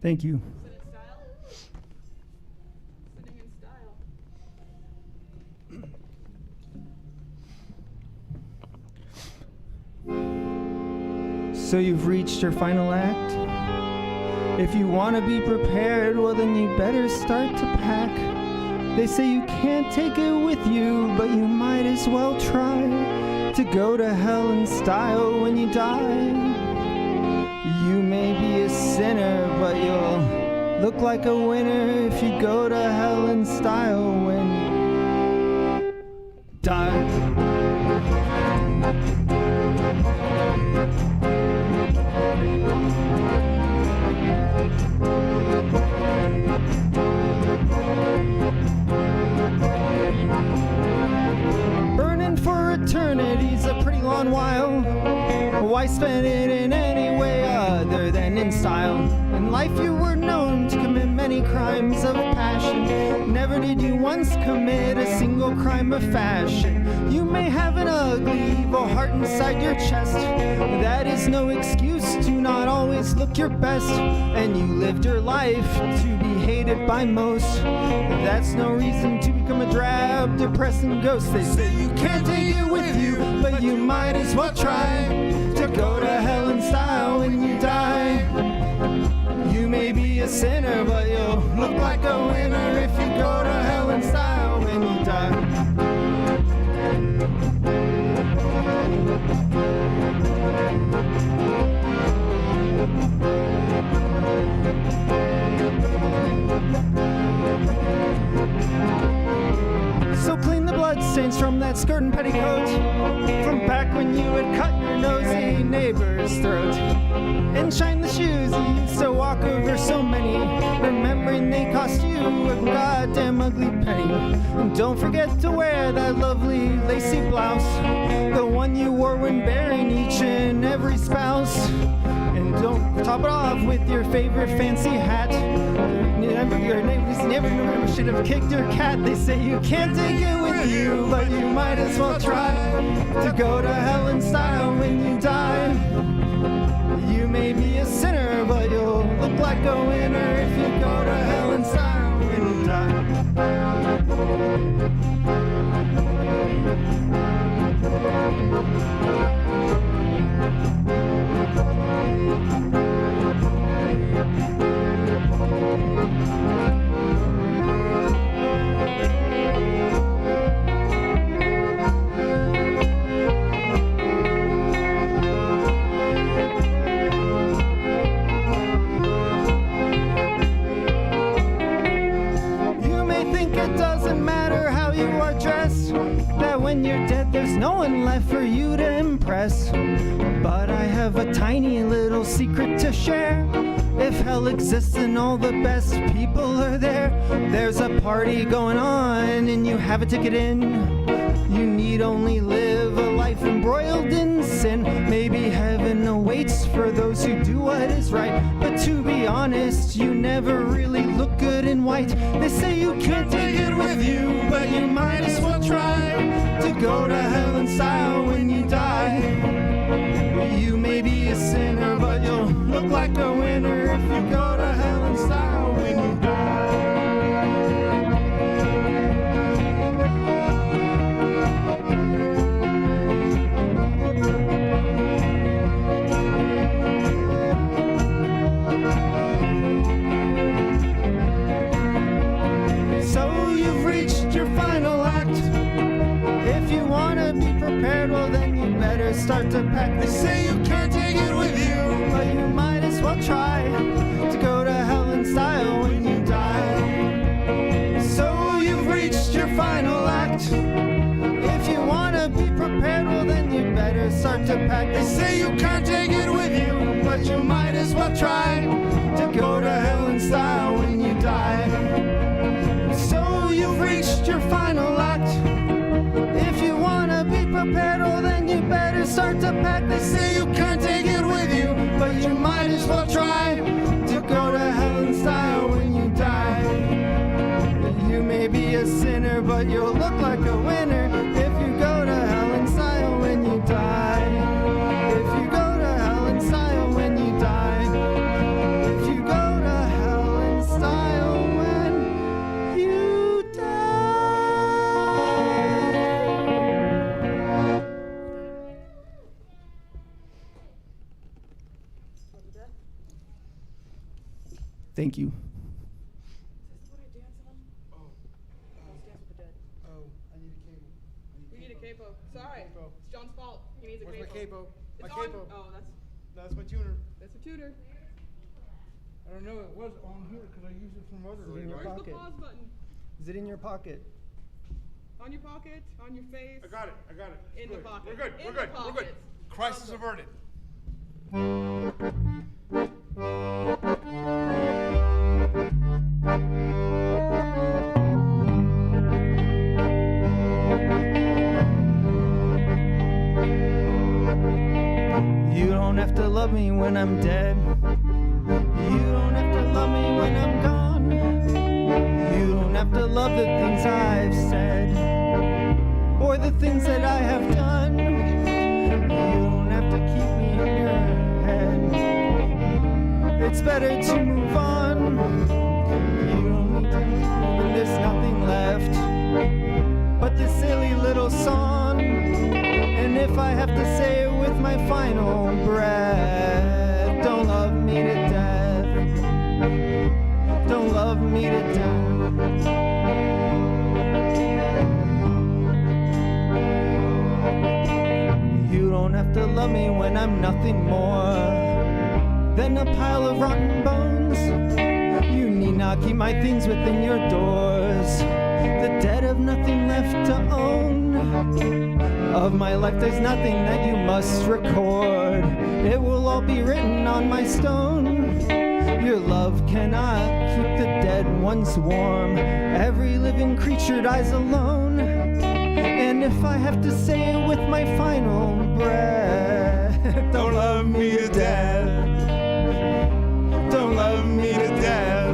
Thank you. Sit in style. Sitting in style. So you've reached your final act. If you want to be prepared, well then you better start to pack. They say you can't take it with you, but you might as well try to go to hell in style when you die. You may be a sinner, but you'll look like a winner if you go to hell in style when you die. Burning for eternity's a pretty long while. Why spend it in any way other than in style? In life you were known to commit many crimes of passion. Never did you once commit a single crime of fashion. You may have an ugly, evil heart inside your chest. That is no excuse to not always look your best. And you lived your life to be hated by most. That's no reason to become a drab, depressing ghost. They say you can't take it with you, but you might as well try to go to hell in style when you die. You may be a sinner, but you'll look like a winner if you go to hell in style when you die. So clean the bloodstains from that skirt and petticoat, from back when you had cut your nosy neighbor's throat. And shine the shoes you used to walk over so many, remembering they cost you a goddamn ugly penny. And don't forget to wear that lovely lacy blouse, the one you wore when burying each and every spouse. And don't top it off with your favorite fancy hat. Your neighbors never should have kicked your cat. They say you can't take it with you, but you might as well try to go to hell in style when you die. You may be a sinner, but you'll look like a winner if you go to hell in style when you die. When you're dead, there's no one left for you to impress. But I have a tiny little secret to share. If hell exists and all the best people are there, there's a party going on and you have a ticket in. You need only live a life embroiled in sin. Maybe heaven awaits for those who do what is right. But to be honest, you never really look good in white. They say you can't take it with you, but you might as well try to go to hell in style when you die. You may be a sinner, but you'll look like a winner if you go to hell in style when you die. So you've reached your final act. If you want to be prepared, well then you better start to pack. They say you can't take it with you, but you might as well try to go to hell in style when you die. So you've reached your final act. If you want to be prepared, well then you better start to pack. They say you can't take it with you, but you might as well try to go to hell in style when you die. So you've reached your final act. If you want to be prepared, well then you better start to pack. They say you can't take it with you, but you might as well try to go to hell in style when you die. You may be a sinner, but you'll look like a winner if you go to hell in style when you die. If you go to hell in style when you die. If you go to hell Thank you. Is this what I dance on? Let's dance with the dead. Oh, I need a cable. We need a capo. Sorry. Capo. It's John's fault. He needs a Where's my capo. capo? It's My on. capo. Oh, No, that's my tuner. that's a tutor. I don't know. It was on here because I used it from other Is it in your Where's pocket? the pause button? Is it in your pocket? On your pocket, on your face. I got it. I got it. In the pocket. We're good. In We're the good. We're good. pocket. Crisis averted. You don't have to love me when I'm dead. You don't have to love me when I'm gone. You don't have to love the things I've said or the things that I have done. You don't have to keep me in your head. It's better to move on. You don't need to leave me when there's nothing left but this silly little song. And if I have to say it with my final breath, don't love me to death. Don't love me to death. You don't have to love me when I'm nothing more than a pile of rotten bones. You need not keep my things within your doors. The dead have nothing left to own. Of my life there's nothing that you must record. It will all be written on my stone. Your love cannot keep the dead ones warm. Every living creature dies alone. And if I have to say it with my final breath, don't love me to death. Don't love me to death.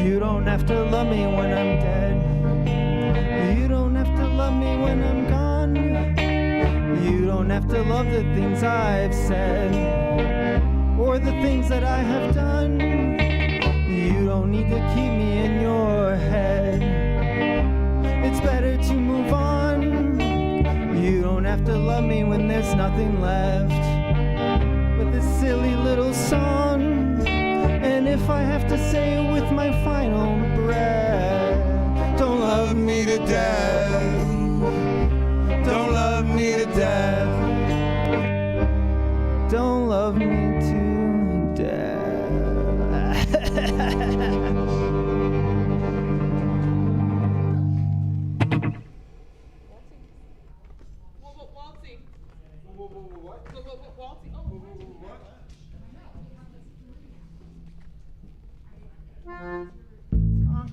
You don't have to love me when I'm dead. You don't have to love me when I'm gone. You don't have to love the things I've said or the things that I have done. You don't need to keep me in your head. It's better to move on. You don't have to love me when there's nothing left but this silly little song. And if I have to say it with my final breath, don't love me to death. Don't love me to death. Don't love me to death. Waltzy. What? Waltzy. Oh, What? all right.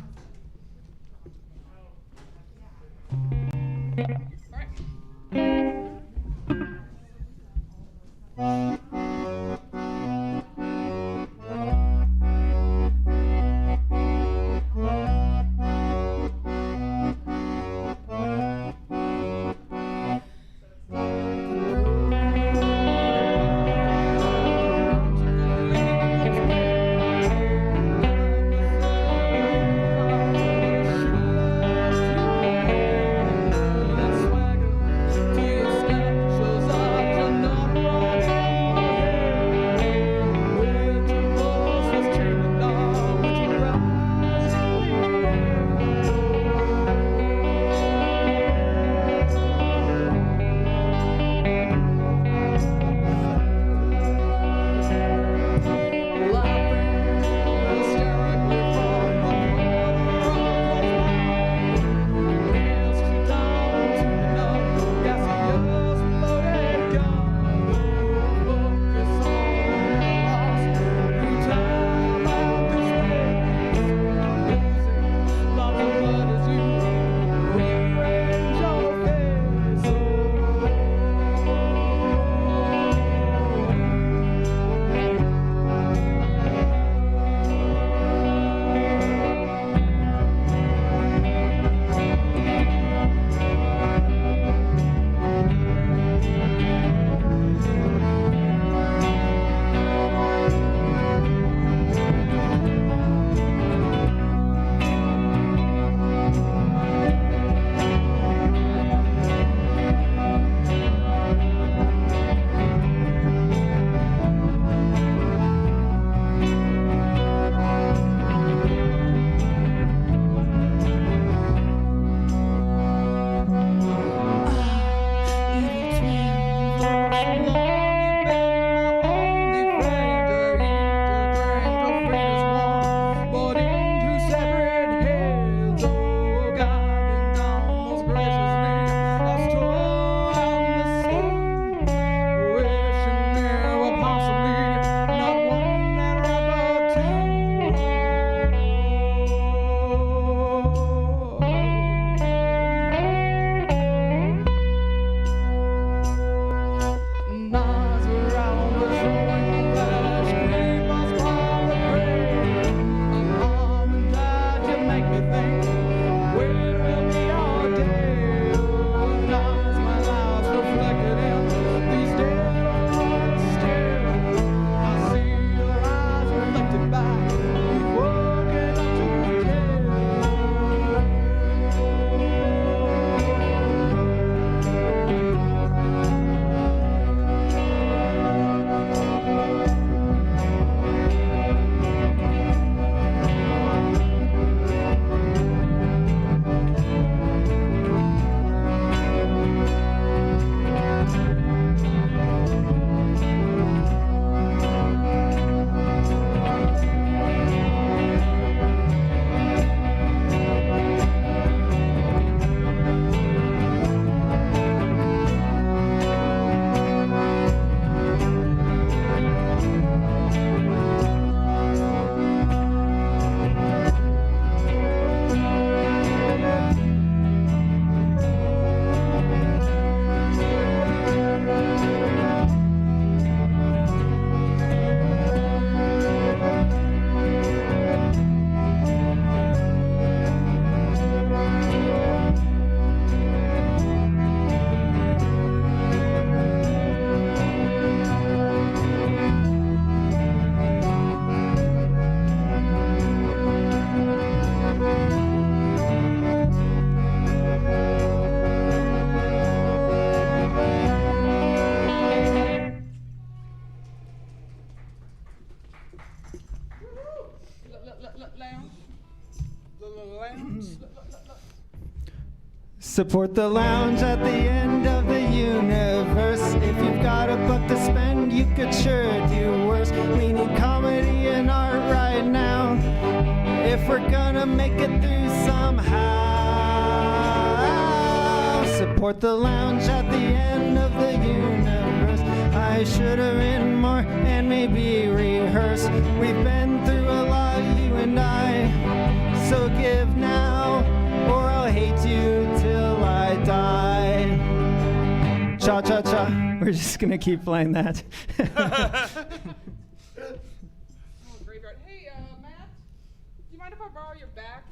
Lounge. The lounge. Support the lounge at the end of the universe. If you've got a buck to spend, you could sure do worse. We need comedy and art right now, if we're gonna make it through somehow. Support the lounge at the end of the universe. I should have written more and maybe rehearsed. We've been through a lot, you and I. So give now, or I'll hate you till I die. Cha cha cha. We're just gonna keep playing that. Oh, graveyard. Hey, Matt, do you mind if I borrow your back?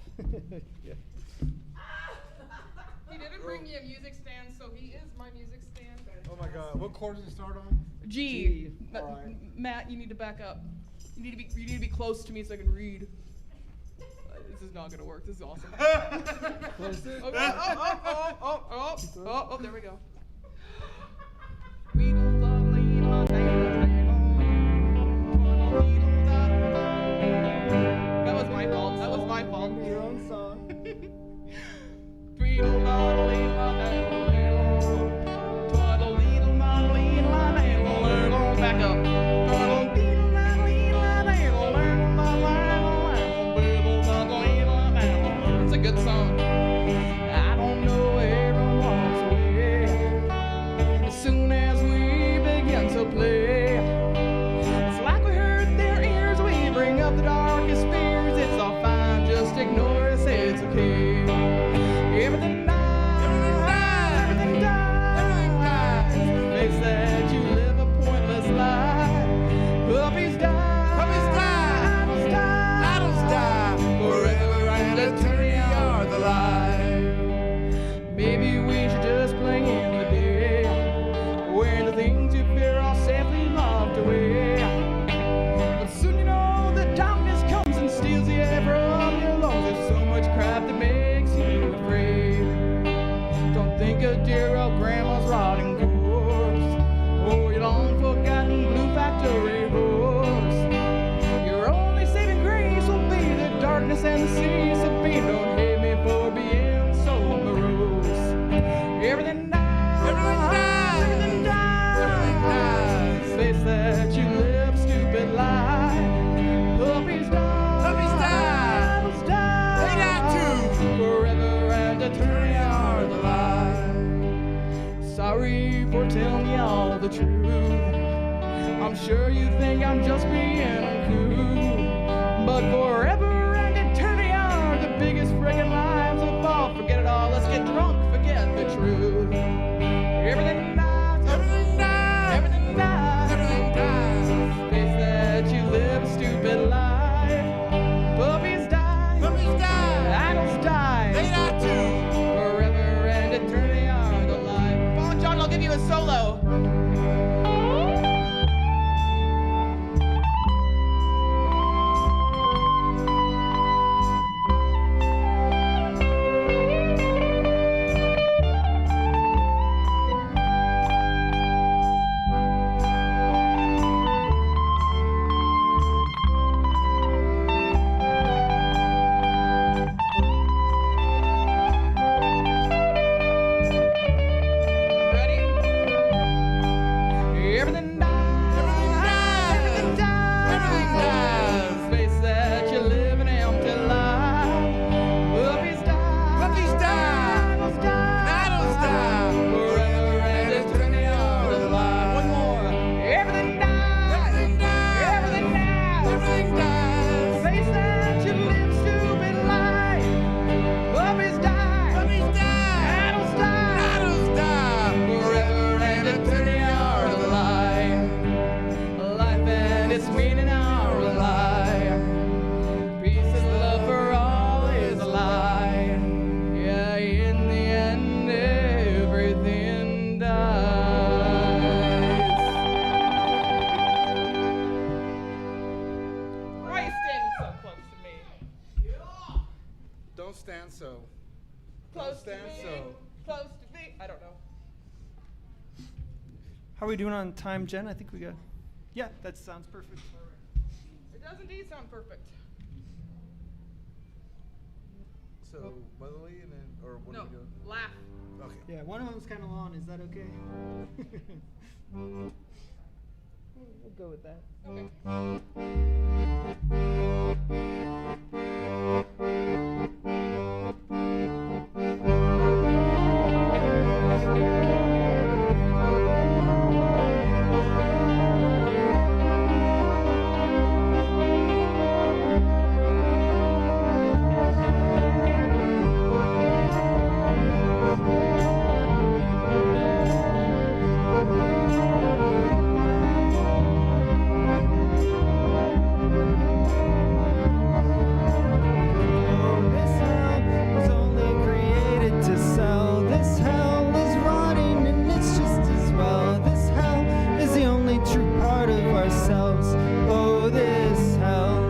He didn't bring me a music stand, so he is my music stand. Oh my God, what chord does it start on? G. Alright. Matt, you need to back up. You need to be close to me so I can read. This is not gonna work. This is awesome. Close it. Okay. Oh, there we go. That was my fault. That was my fault. Your own song. Back up. It's a good song. I don't know where it walks away. As soon as we begin to play, it's like we hurt their ears. We bring up the darkest fears. It's all fine, just ignore us. It's okay. Everything dies. Everything dies. Face that you live a pointless life. Puppies die. Puppies die. Idols die. Forever and eternity are the lie. Maybe we should just play in the day, where the things you fear are safely locked away. But soon you know the darkness comes and steals the air from your lungs. There's so much crap that makes you afraid. Don't think of dear old grandma's rotting corpse, or your long forgotten blue factory horse. Your only saving grace will be the darkness and the sea. So be, don't hate me for being so morose. Everything dies. Everything dies. Everything dies. Everything dies. Face that you live stupid life. Puppies die. Puppies die. Idols die. They die too. Forever and eternity are the lie. Sorry for telling you all the truth. I'm sure you think I'm just being cool, but forever and eternity are the biggest friggin' lies of all. Forget it all, let's get drunk, forget the truth. Everything dies, everything dies, everything dies, everything dies. Face that you live a stupid life. Puppies die, idols die, they die too. Forever and eternity are the lie. Paul John, I'll give you a solo. Ready? Everything dies. Everything dies. Everything dies. Everything dies. Face that you live an empty life. Puppies die. Puppies die. Idols die. Idols die. Forever and eternity are the lie. One more. Everything dies. Everything dies. Everything dies. Everything dies. Face that you live stupid life. Puppies die. Puppies die. Idols die. Idols die. Forever and eternity are the lie. Life and its meaning are a lie. Peace and love for all is a lie. Yeah, in the end, everything dies. Why are you standing so close to me? Don't stand so. Close to stand me. so. Close to me. I don't know. How are we doing on time, Jen? I think we got. Yeah, that sounds perfect. It does indeed sound perfect. So motherly and then, or what No, are we doing? laugh. Okay. Yeah, one of them's kind of long. Is that okay? We'll go with that. Okay. Oh, this hell was only created to sell. This hell is rotting and it's just as well. This hell is the only true part of ourselves. Oh, this hell.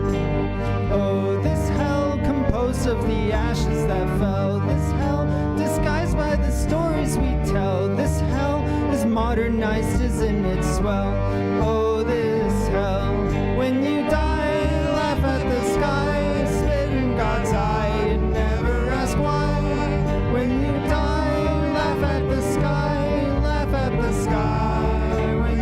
Oh, this hell composed of the ashes that fell. This hell disguised by the stories we tell. This hell is modernized, isn't it swell? Oh, this hell. When you die, laugh at the sky, spit in God's eye, and never ask why. When you die, laugh at the sky, laugh at the sky. When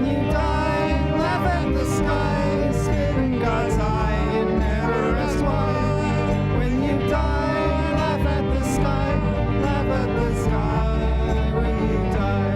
you die, laugh at the sky, spit in God's eye, and never ask why. When you die, laugh at the sky, laugh at the sky. When you die.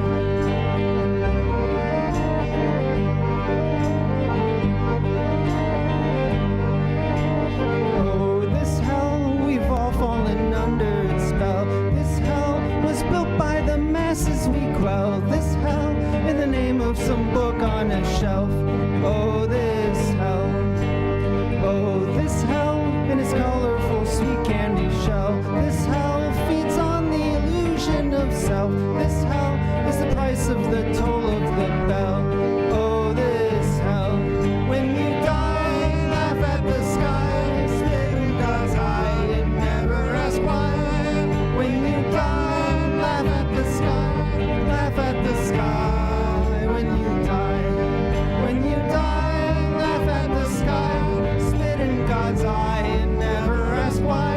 Oh, this hell, we've all fallen under its spell. This hell was built by the masses we quell. This hell, in the name of some book on a shelf. Oh, this hell. Oh, this hell, in its colorful sweet candy shell. This hell feeds on the illusion of self. This hell is the price of the toll of the bell. Oh, this hell. When you die, laugh at the sky, spit in God's eye, and never ask why. When you die, laugh at the sky, laugh at the sky. When you die, laugh at the sky, spit in God's eye, and never ask why.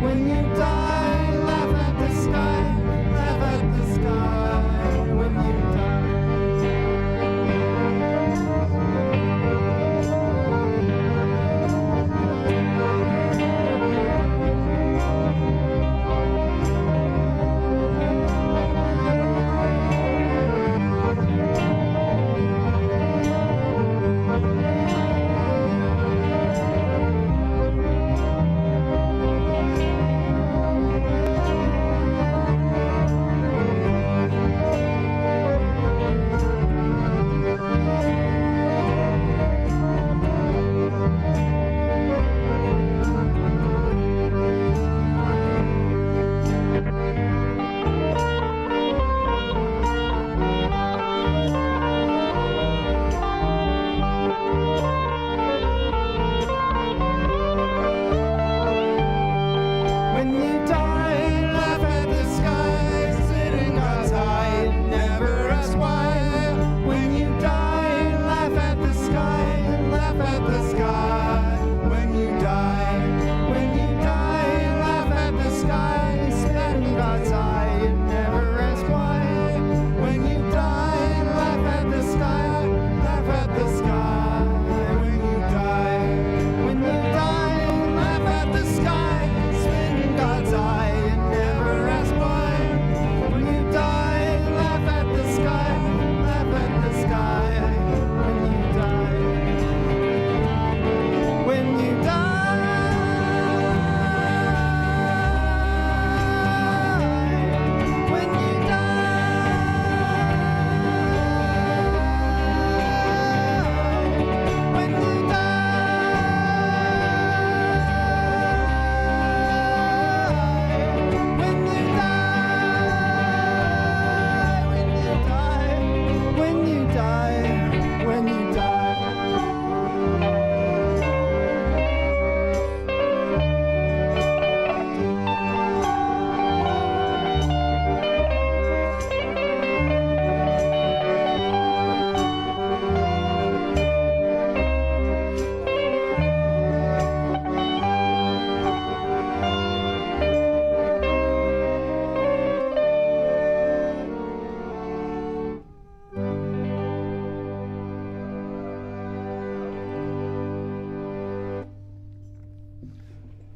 When you die, laugh at the sky, laugh at the sky. When you die.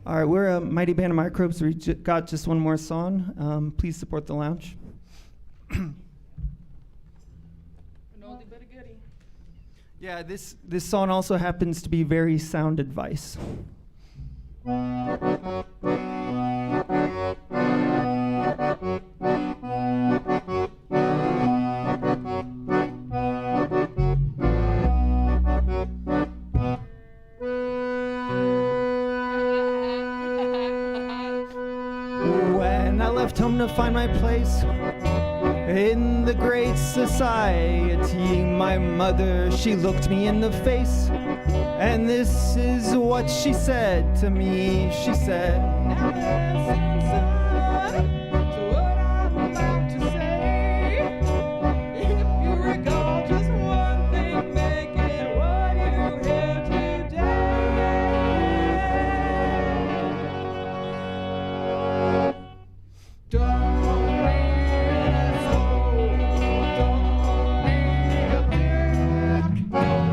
All right, we're a mighty band of microbes. We got just one more song. Please support the lounge. An oldie but a goodie. Yeah, this song also happens to be very sound advice. When I left home to find my place in the great society, my mother, she looked me in the face, and this is what she said to me. She said, Now listen, son, to what I'm about to say. If you recall just one thing, make it what you hear today. Don't be an asshole. Don't be a dick.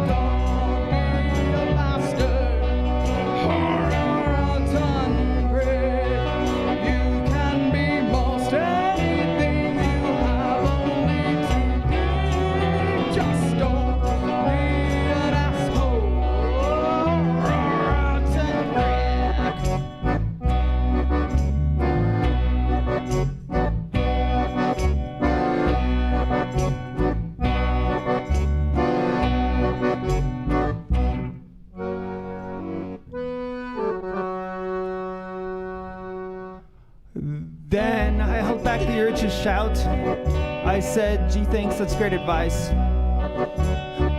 Don't be a bastard or a rotten prick. You can be most anything you have only to give. Just don't be an asshole or a rotten prick. Then I held back the urge to shout. I said, gee, thanks, that's great advice.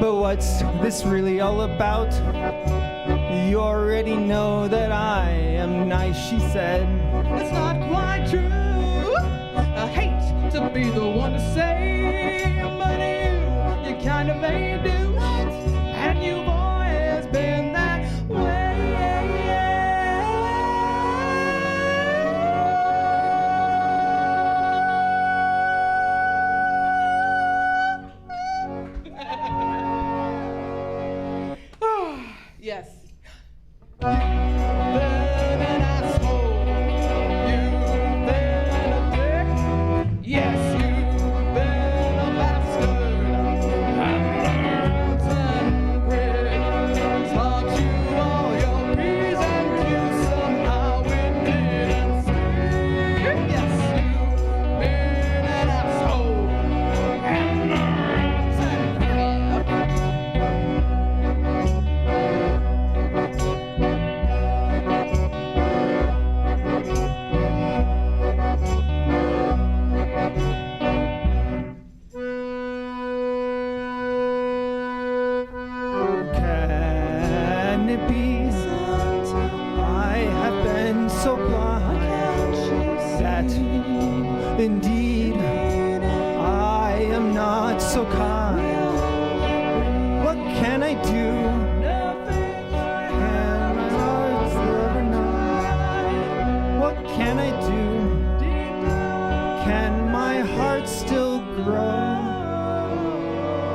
But what's this really all about? You already know that I am nice, she said. It's not quite true. I hate to be the one to say, but you kind of may do, and you've always been that way. Yes. You've been an asshole. You've been a dick. Yes, you've been a bastard. And a rotten prick. Taught you all your P's and Q's. Somehow it didn't stick. Yes, you've been an asshole. And a rotten prick. Can it be I have been so blind that indeed I am not so kind? What can I do? Can my heart ever know? What can I do? Can my heart still grow?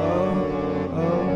Oh, oh.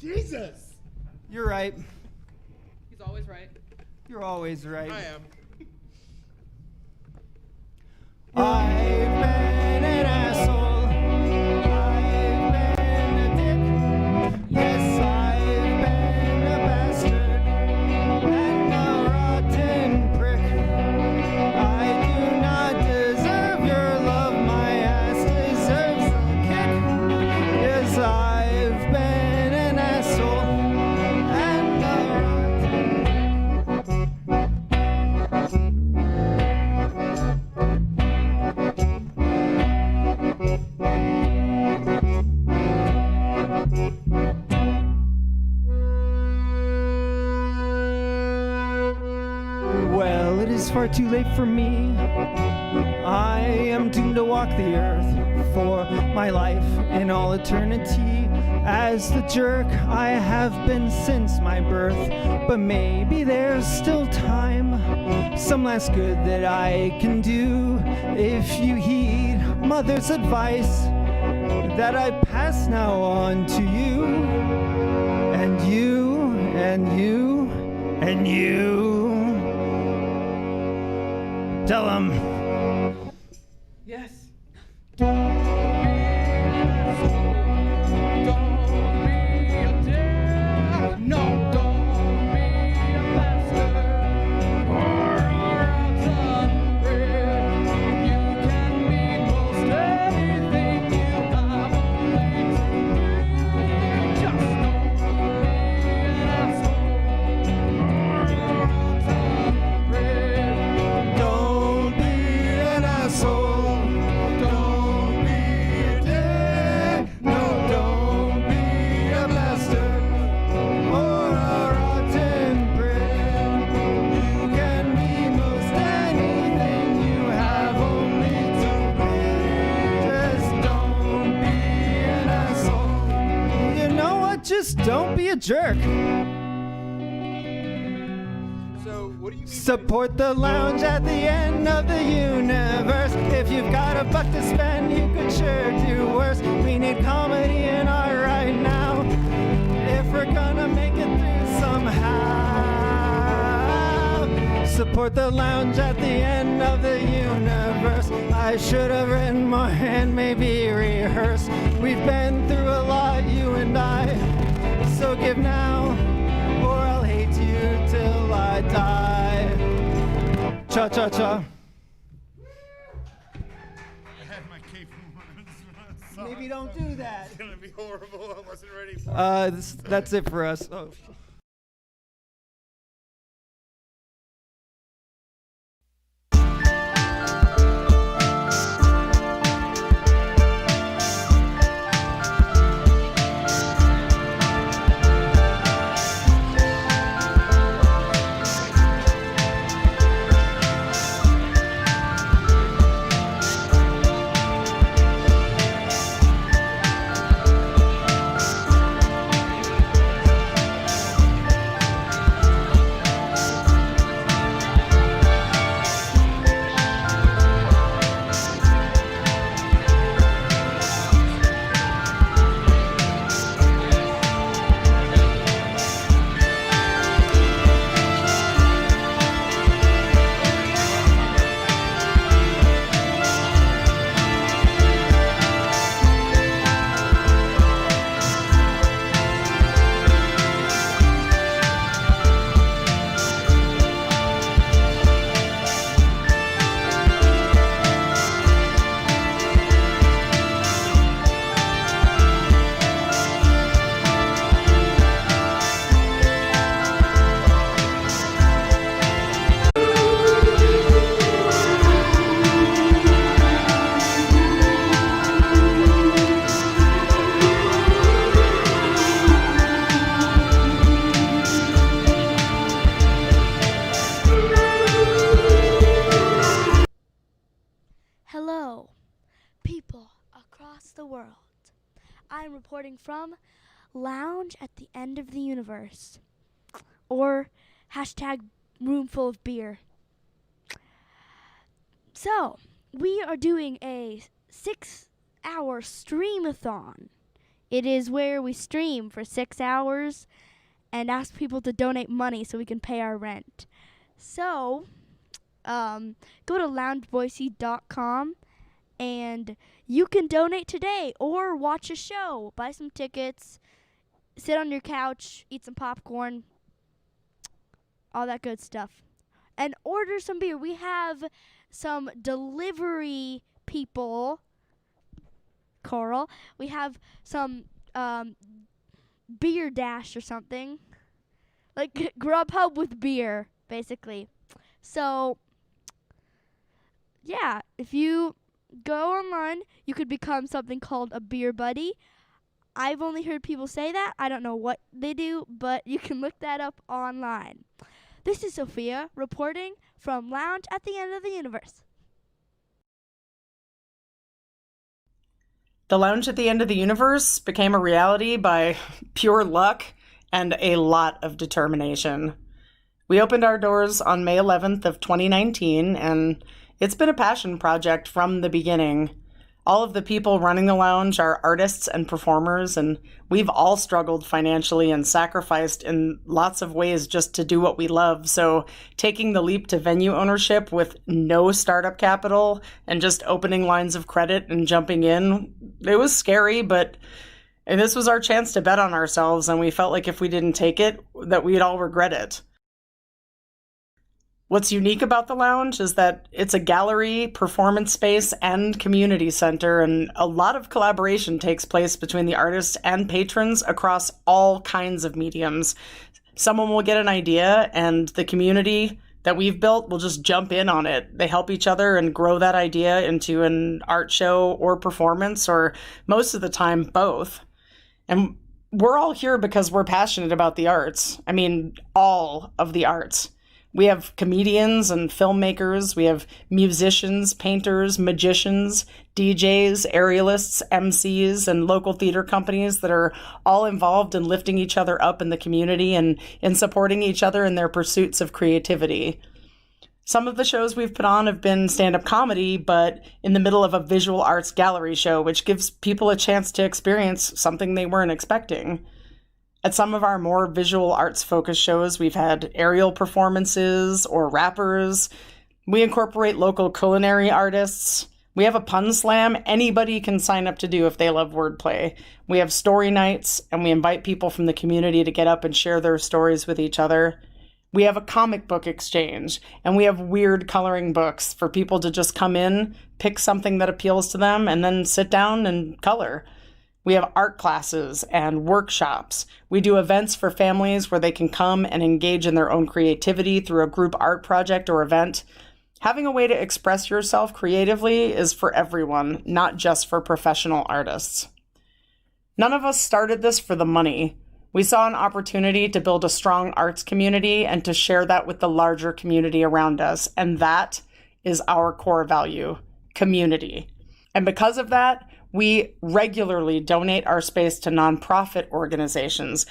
Jesus! You're right. He's always right. You're always right. I am. I've been an asshole. I've been a dick. Yes, I've been a bastard and a rotten prick. I do not deserve your love. My ass deserves a kick. Yes, I've been an asshole and a Well, it is far too late for me. I am doomed to walk the earth for my life in all eternity. As the jerk I have been since my birth, but maybe there's still time. Some last good that I can do if you heed mother's advice that I pass now on to you, and you, and you, and you. Tell him. Yes. Don't be a dick. No, don't be a bastard or a rotten prick. You can be most anything you have only to be. Just don't be an asshole or a rotten prick. Don't be an asshole. Don't be a dick. No, don't be a bastard or a rotten prick. You can be most anything you have only to be. Just don't be an asshole. You know what? Just don't be a jerk. So, what do you mean? Support the lounge at the end of the universe. If you've got a buck to spend, you could sure do worse. We need comedy in art right now, if we're gonna make it through somehow. Support the lounge at the end of the universe. I should have written more and maybe rehearsed. We've been through a lot, you and I. So give now, or I'll hate you till I die. Cha cha cha. I had my cape on. Maybe don't do that. It's gonna be horrible. I wasn't ready for it. That's it for us. Oh. Hello, people across the world. I'm reporting from Lounge at the End of the Universe, or hashtag room full of beer. So, we are doing a 6-hour stream-a-thon It is where we stream for 6 hours and ask people to donate money so we can pay our rent. So, go to loungeboise.com and you can donate today or watch a show, buy some tickets, sit on your couch, eat some popcorn, all that good stuff. And order some beer. We have some delivery people, Coral. We have some beer dash or something. Like Grubhub with beer, basically. So, yeah, if you go online, you could become something called a beer buddy. I've only heard people say that. I don't know what they do, but you can look that up online. This is Sophia reporting from Lounge at the End of the Universe. The Lounge at the End of the Universe became a reality by pure luck and a lot of determination. We opened our doors on May 11th of 2019, and it's been a passion project from the beginning. All of the people running the lounge are artists and performers, and we've all struggled financially and sacrificed in lots of ways just to do what we love. So taking the leap to venue ownership with no startup capital and just opening lines of credit and jumping in, it was scary, but this was our chance to bet on ourselves, and we felt like if we didn't take it, that we'd all regret it. What's unique about the lounge is that it's a gallery, performance space, and community center, and a lot of collaboration takes place between the artists and patrons across all kinds of mediums. Someone will get an idea, and the community that we've built will just jump in on it. They help each other and grow that idea into an art show or performance, or most of the time, both. And we're all here because we're passionate about the arts. I mean, all of the arts. We have comedians and filmmakers, we have musicians, painters, magicians, DJs, aerialists, MCs, and local theater companies that are all involved in lifting each other up in the community and in supporting each other in their pursuits of creativity. Some of the shows we've put on have been stand-up comedy, but in the middle of a visual arts gallery show, which gives people a chance to experience something they weren't expecting. At some of our more visual arts focused shows, we've had aerial performances or rappers. We incorporate local culinary artists. We have a pun slam anybody can sign up to do if they love wordplay. We have story nights, and we invite people from the community to get up and share their stories with each other. We have a comic book exchange, and we have weird coloring books for people to just come in, pick something that appeals to them, and then sit down and color. We have art classes and workshops. We do events for families where they can come and engage in their own creativity through a group art project or event. Having a way to express yourself creatively is for everyone, not just for professional artists. None of us started this for the money. We saw an opportunity to build a strong arts community and to share that with the larger community around us, and that is our core value, community. And because of that, we regularly donate our space to nonprofit organizations.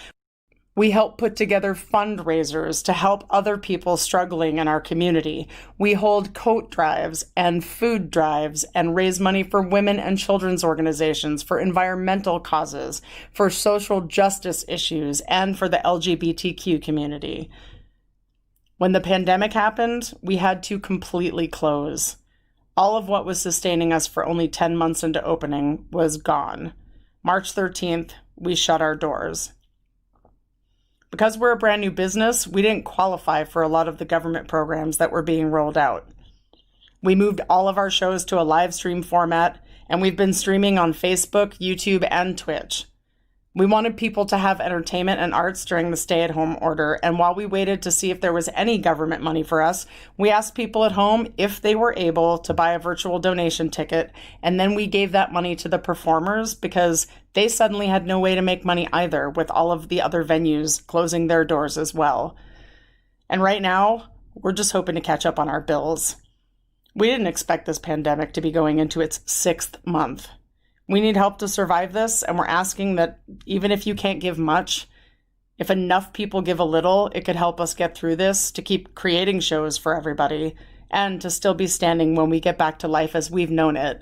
We help put together fundraisers to help other people struggling in our community. We hold coat drives and food drives and raise money for women and children's organizations, for environmental causes, for social justice issues, and for the LGBTQ community. When the pandemic happened, we had to completely close. All of what was sustaining us for only 10 months into opening was gone. March 13th, we shut our doors. Because we're a brand new business, we didn't qualify for a lot of the government programs that were being rolled out. We moved all of our shows to a live stream format, and we've been streaming on Facebook, YouTube, and Twitch. We wanted people to have entertainment and arts during the stay-at-home order, and while we waited to see if there was any government money for us, we asked people at home if they were able to buy a virtual donation ticket, and then we gave that money to the performers because they suddenly had no way to make money either, with all of the other venues closing their doors as well. And right now, we're just hoping to catch up on our bills. We didn't expect this pandemic to be going into its 6th month. We need help to survive this, and we're asking that even if you can't give much, if enough people give a little, it could help us get through this, to keep creating shows for everybody, and to still be standing when we get back to life as we've known it.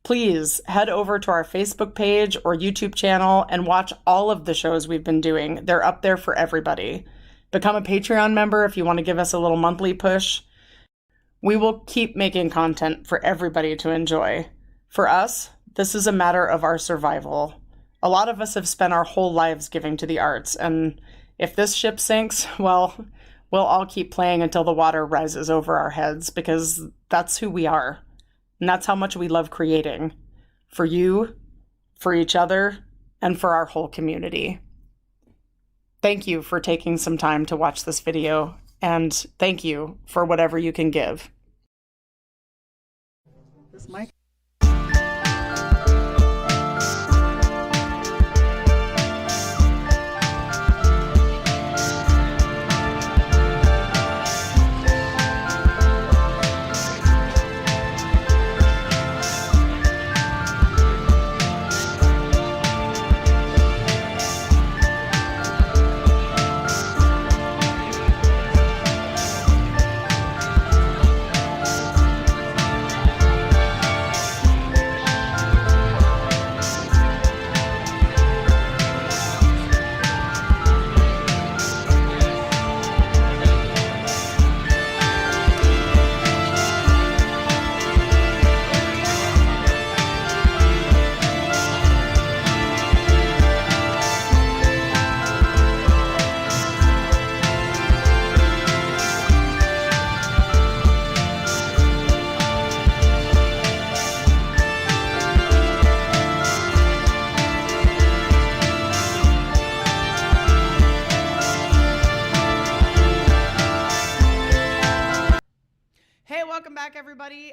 Please head over to our Facebook page or YouTube channel and watch all of the shows we've been doing. They're up there for everybody. Become a Patreon member if you want to give us a little monthly push. We will keep making content for everybody to enjoy. For us, this is a matter of our survival. A lot of us have spent our whole lives giving to the arts, and if this ship sinks, well, we'll all keep playing until the water rises over our heads, because that's who we are. And that's how much we love creating. For you, for each other, and for our whole community. Thank you for taking some time to watch this video, and thank you for whatever you can give. This mic. Welcome back, everybody.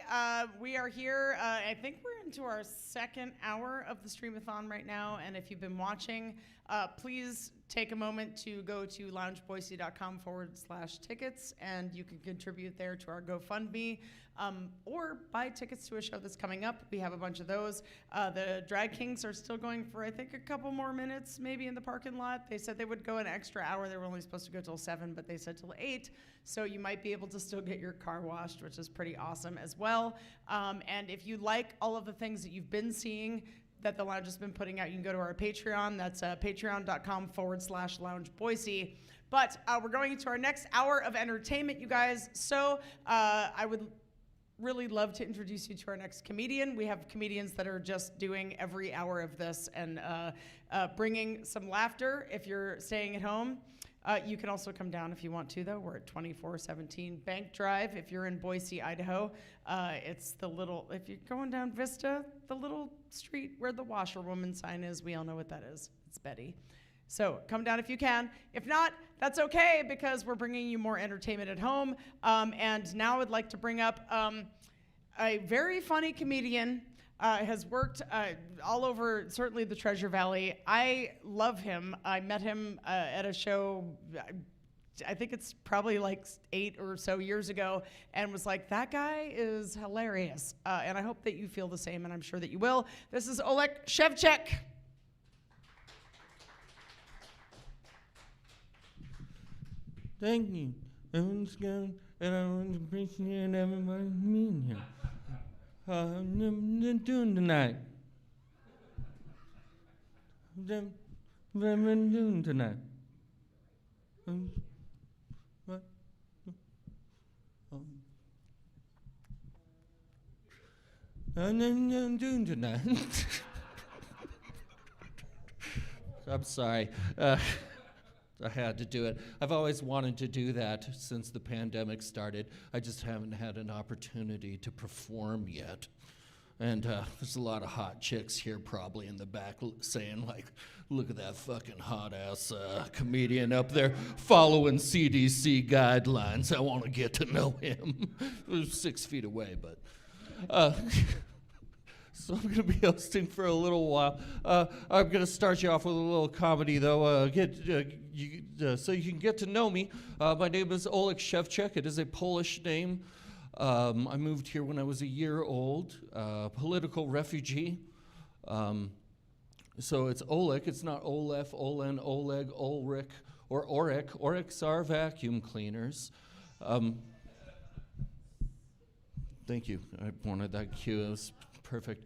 We are here. I think we're into our second hour of the Stream-a-thon right now, and if you've been watching, please take a moment to go to loungeboise.com/tickets, and you can contribute there to our GoFundMe, or buy tickets to a show that's coming up. We have a bunch of those. The Drag Kings are still going for, I think, a couple more minutes, maybe in the parking lot. They said they would go an extra hour. They were only supposed to go till 7, but they said till 8. So you might be able to still get your car washed, which is pretty awesome as well. And if you like all of the things that you've been seeing that the Lounge has been putting out, you can go to our Patreon. That's patreon.com/LoungeBoise. But we're going into our next hour of entertainment, you guys. So I would really love to introduce you to our next comedian. We have comedians that are just doing every hour of this and bringing some laughter if you're staying at home. You can also come down if you want to, though. We're at 2417 Bank Drive. If you're in Boise, Idaho, it's the little, if you're going down Vista, the little street where the washerwoman sign is. We all know what that is. It's Betty. So come down if you can. If not, that's okay, because we're bringing you more entertainment at home. And now I'd like to bring up a very funny comedian. Has worked all over, certainly the Treasure Valley. I love him. I met him at a show, I think it's probably like 8 or so years ago, and was like, that guy is hilarious. And I hope that you feel the same, and I'm sure that you will. This is Oleg Shevchuk. Thank you. Everyone's good, and I want to appreciate everybody being here. What am doing tonight? What am I doing tonight? What? I'm doing tonight. I'm sorry. I had to do it. I've always wanted to do that since the pandemic started. I just haven't had an opportunity to perform yet. And there's a lot of hot chicks here probably in the back saying, like, look at that fucking hot-ass comedian up there following CDC guidelines. I want to get to know him. He was 6 feet away, but... So I'm going to be hosting for a little while. I'm going to start you off with a little comedy, though, so you can get to know me. My name is Oleg Shevchuk. It is a Polish name. I moved here when I was a year old, political refugee. So it's Oleg. It's not Olef, Olen, Oleg, Ulrich, or Orik. Oriks are vacuum cleaners. Thank you. I wanted that cue. It was perfect.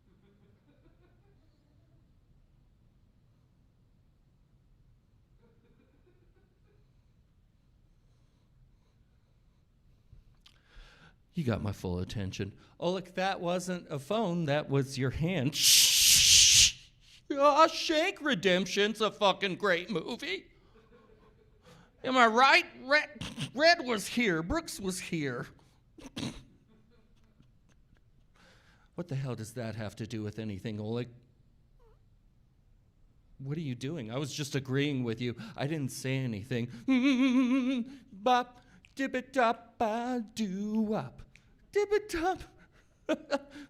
You got my full attention. Oleg, that wasn't a phone, that was your hand. Shh. Shake Redemption's a fucking great movie. Am I right? Red was here. Brooks was here. What the hell does that have to do with anything, Oleg? What are you doing? I was just agreeing with you. I didn't say anything. Bop, dip-a-dop, ba-doo-wop. Dip-a-dop.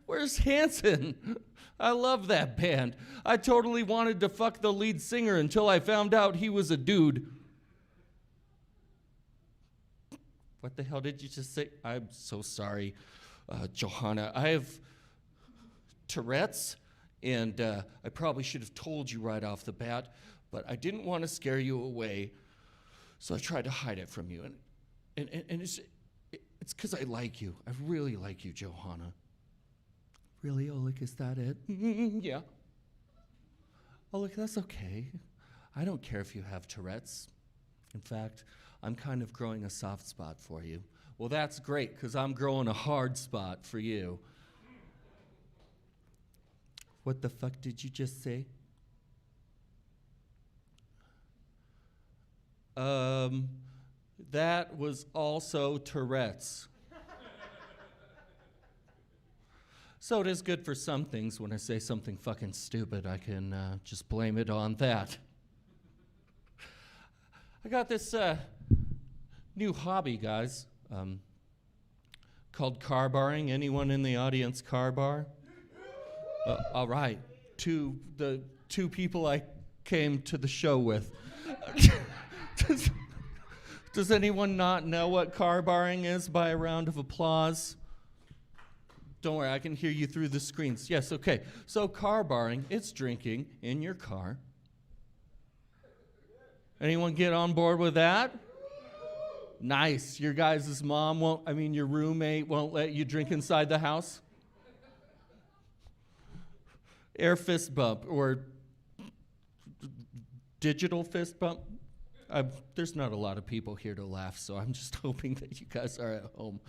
Where's Hanson? I love that band. I totally wanted to fuck the lead singer until I found out he was a dude. What the hell did you just say? I'm so sorry, Johanna. I have Tourette's, and I probably should have told you right off the bat, but I didn't want to scare you away, so I tried to hide it from you. And it's because I like you. I really like you, Johanna. Really, Oleg, is that it? Yeah. Oleg, that's okay. I don't care if you have Tourette's. In fact, I'm kind of growing a soft spot for you. Well, that's great, because I'm growing a hard spot for you. What the fuck did you just say? That was also Tourette's. So it is good for some things. When I say something fucking stupid, I can just blame it on that. I got this new hobby, guys, called car barring. Anyone in the audience car bar? All right. The two people I came to the show with. Does anyone not know what car barring is by a round of applause? Don't worry, I can hear you through the screens. Yes, okay. So car barring, it's drinking in your car. Anyone get on board with that? Nice. Your guys' mom your roommate won't let you drink inside the house? Air fist bump or digital fist bump? There's not a lot of people here to laugh, so I'm just hoping that you guys are at home.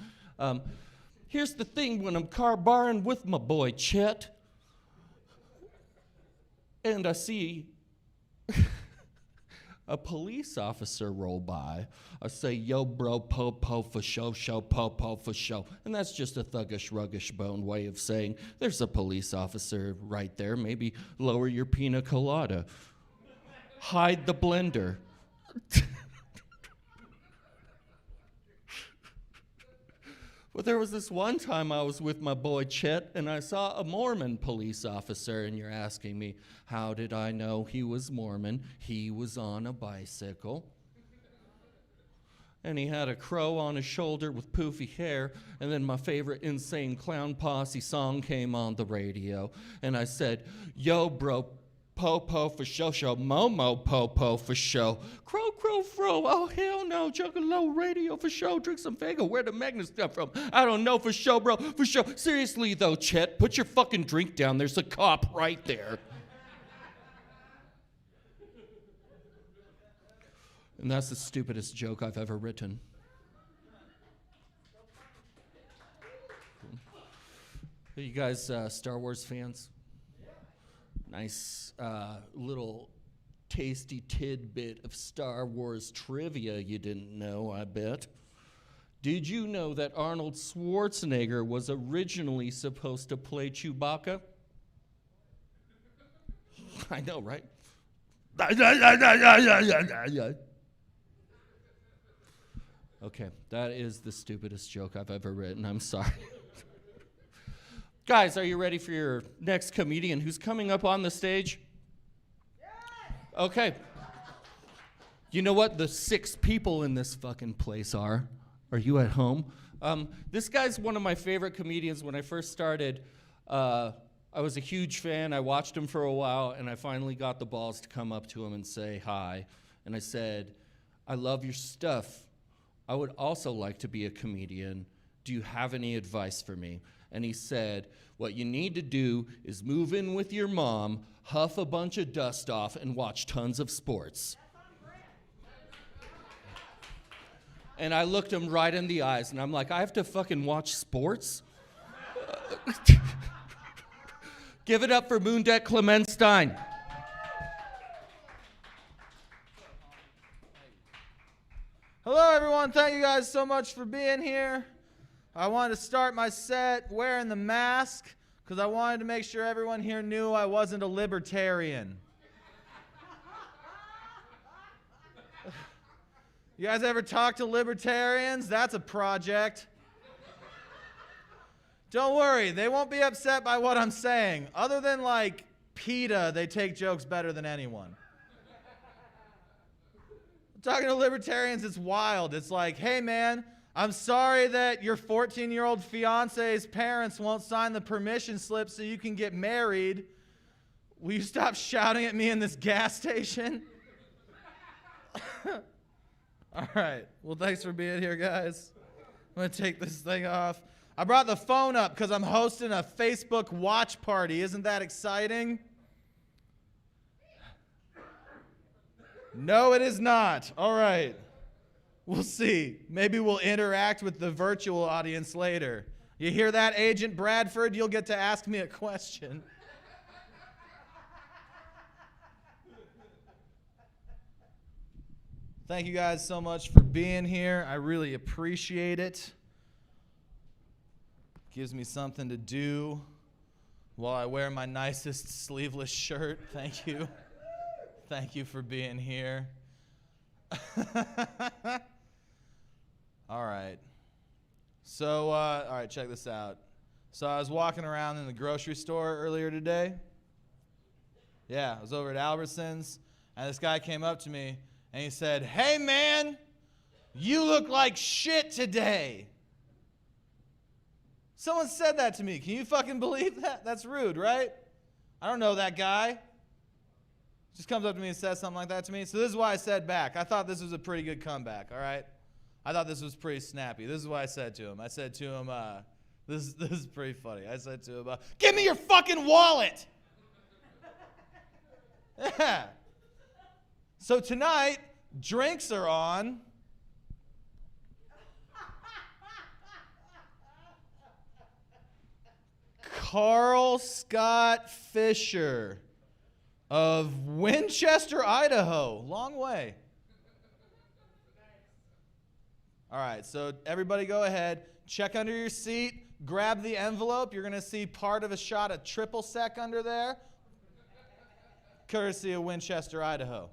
Here's the thing, when I'm car barring with my boy Chet, and I see a police officer roll by, I say, yo, bro, po for show, po for show. And that's just a thuggish, ruggish bone way of saying, there's a police officer right there. Maybe lower your pina colada. Hide the blender. Well, there was this one time I was with my boy Chet, and I saw a Mormon police officer, and you're asking me, how did I know he was Mormon? He was on a bicycle. And he had a crow on his shoulder with poofy hair, and then my favorite Insane Clown Posse song came on the radio, and I said, yo, bro, po for show, momo po for show, crow fro, oh hell no, juggalo radio for show, drink some Fago, where the magnets come from, I don't know for show, bro, for show. Seriously though, Chet, put your fucking drink down, there's a cop right there. And that's the stupidest joke I've ever written. Are you guys Star Wars fans? Nice little tasty tidbit of Star Wars trivia you didn't know, I bet. Did you know that Arnold Schwarzenegger was originally supposed to play Chewbacca? I know, right? Okay, that is the stupidest joke I've ever written. I'm sorry. Guys, are you ready for your next comedian who's coming up on the stage? Okay. You know what the 6 people in this fucking place are? Are you at home? This guy's one of my favorite comedians. When I first started, I was a huge fan. I watched him for a while, and I finally got the balls to come up to him and say hi. And I said, I love your stuff. I would also like to be a comedian. Do you have any advice for me? And he said, what you need to do is move in with your mom, huff a bunch of dust off, and watch tons of sports. And I looked him right in the eyes, and I'm like, I have to fucking watch sports? Give it up for Moondeck Clementstein. Hello, everyone. Thank you guys so much for being here. I wanted to start my set wearing the mask because I wanted to make sure everyone here knew I wasn't a libertarian. You guys ever talk to libertarians? That's a project. Don't worry, they won't be upset by what I'm saying. Other than like PETA, they take jokes better than anyone. Talking to libertarians, it's wild. It's like, hey man, I'm sorry that your 14-year-old fiance's parents won't sign the permission slip so you can get married. Will you stop shouting at me in this gas station? All right. Well, thanks for being here, guys. I'm going to take this thing off. I brought the phone up because I'm hosting a Facebook watch party. Isn't that exciting? No, it is not. All right. We'll see. Maybe we'll interact with the virtual audience later. You hear that, Agent Bradford? You'll get to ask me a question. Thank you guys so much for being here. I really appreciate it. Gives me something to do while I wear my nicest sleeveless shirt. Thank you. Thank you for being here. All right. So, all right, check this out. So I was walking around in the grocery store earlier today. Yeah, I was over at Albertsons, and this guy came up to me, and he said, "Hey, man, you look like shit today." Someone said that to me. Can you fucking believe that? That's rude, right? I don't know that guy. Just comes up to me and says something like that to me. So this is why I said back. I thought this was a pretty good comeback, all right? I thought this was pretty snappy. This is what I said to him. I said to him, this is pretty funny. I said to him, "Give me your fucking wallet!" Yeah. So tonight, drinks are on. Carl Scott Fisher of Winchester, Idaho. Long way. All right, so everybody go ahead. Check under your seat. Grab the envelope. You're going to see part of a shot of triple sec under there. Courtesy of Winchester, Idaho.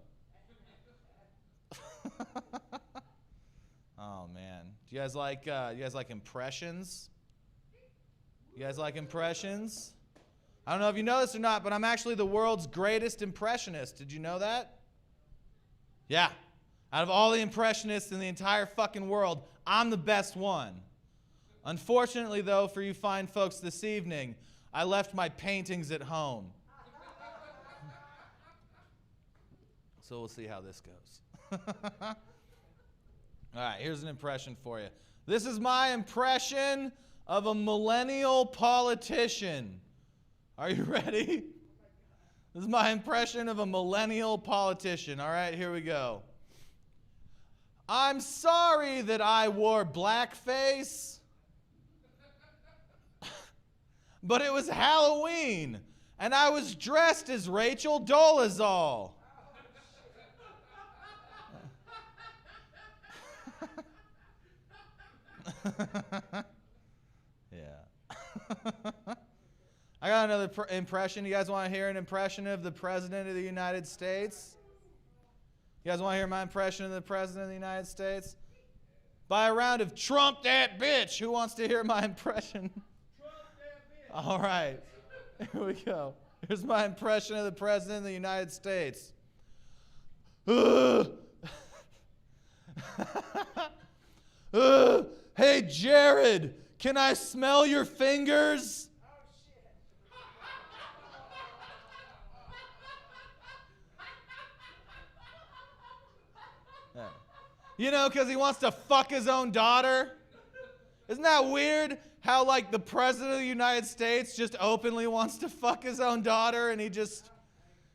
Oh, man. Do you guys like impressions? You guys like impressions? I don't know if you know this or not, but I'm actually the world's greatest impressionist. Did you know that? Yeah. Out of all the impressionists in the entire fucking world, I'm the best one. Unfortunately, though, for you fine folks this evening, I left my paintings at home. So we'll see how this goes. All right, here's an impression for you. This is my impression of a millennial politician. Are you ready? This is my impression of a millennial politician. All right, here we go. I'm sorry that I wore blackface, but it was Halloween, and I was dressed as Rachel Dolezal. Yeah. I got another impression. You guys want to hear an impression of the President of the United States? You guys want to hear my impression of the President of the United States? By a round of Trump that bitch. Who wants to hear my impression? Trump that bitch. All right. Here we go. Here's my impression of the President of the United States. Hey, Jared, can I smell your fingers? You know, because he wants to fuck his own daughter. Isn't that weird? How, like, the President of the United States just openly wants to fuck his own daughter, and he just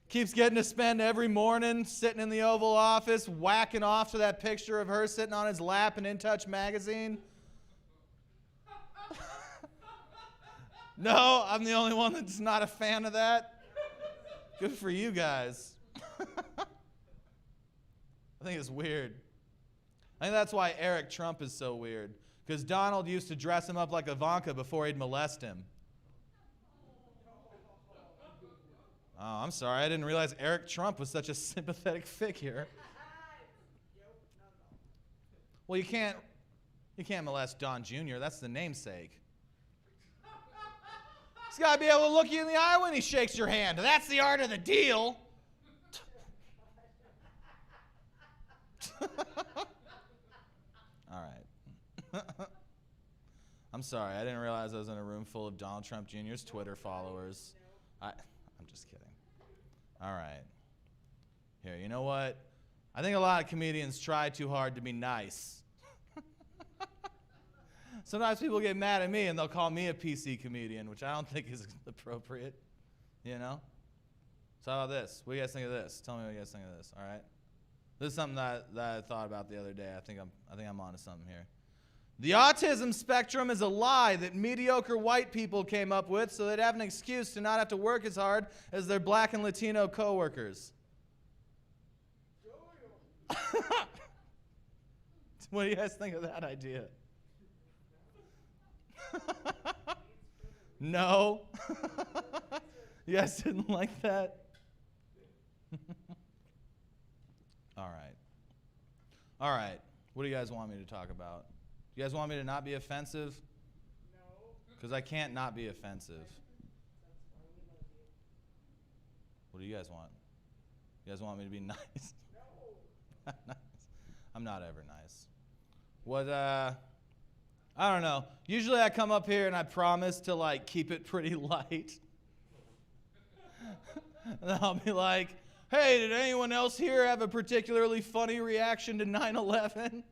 Keeps getting to spend every morning sitting in the Oval Office, whacking off to that picture of her sitting on his lap in In Touch magazine. No, I'm the only one that's not a fan of that. Good for you guys. I think it's weird. I think that's why Eric Trump is so weird. Because Donald used to dress him up like Ivanka before he'd molest him. Oh, I'm sorry. I didn't realize Eric Trump was such a sympathetic figure. Well, you can't molest Don Jr. That's the namesake. He's got to be able to look you in the eye when he shakes your hand. That's the art of the deal. All right. I'm sorry. I didn't realize I was in a room full of Donald Trump Jr.'s Twitter followers. I'm just kidding. All right. Here, you know what? I think a lot of comedians try too hard to be nice. Sometimes people get mad at me and they'll call me a PC comedian, which I don't think is appropriate, you know? So how about this? What do you guys think of this? Tell me what you guys think of this, all right? This is something that I thought about the other day. I think I'm onto something here. The autism spectrum is a lie that mediocre white people came up with so they'd have an excuse to not have to work as hard as their black and Latino coworkers. What do you guys think of that idea? No? You guys didn't like that? All right. All right. What do you guys want me to talk about? You guys want me to not be offensive? No. Because I can't not be offensive. What do you guys want? You guys want me to be nice? No. Nice. I'm not ever nice. What, I don't know. Usually I come up here and I promise to, like, keep it pretty light. And I'll be like, hey, did anyone else here have a particularly funny reaction to 9/11?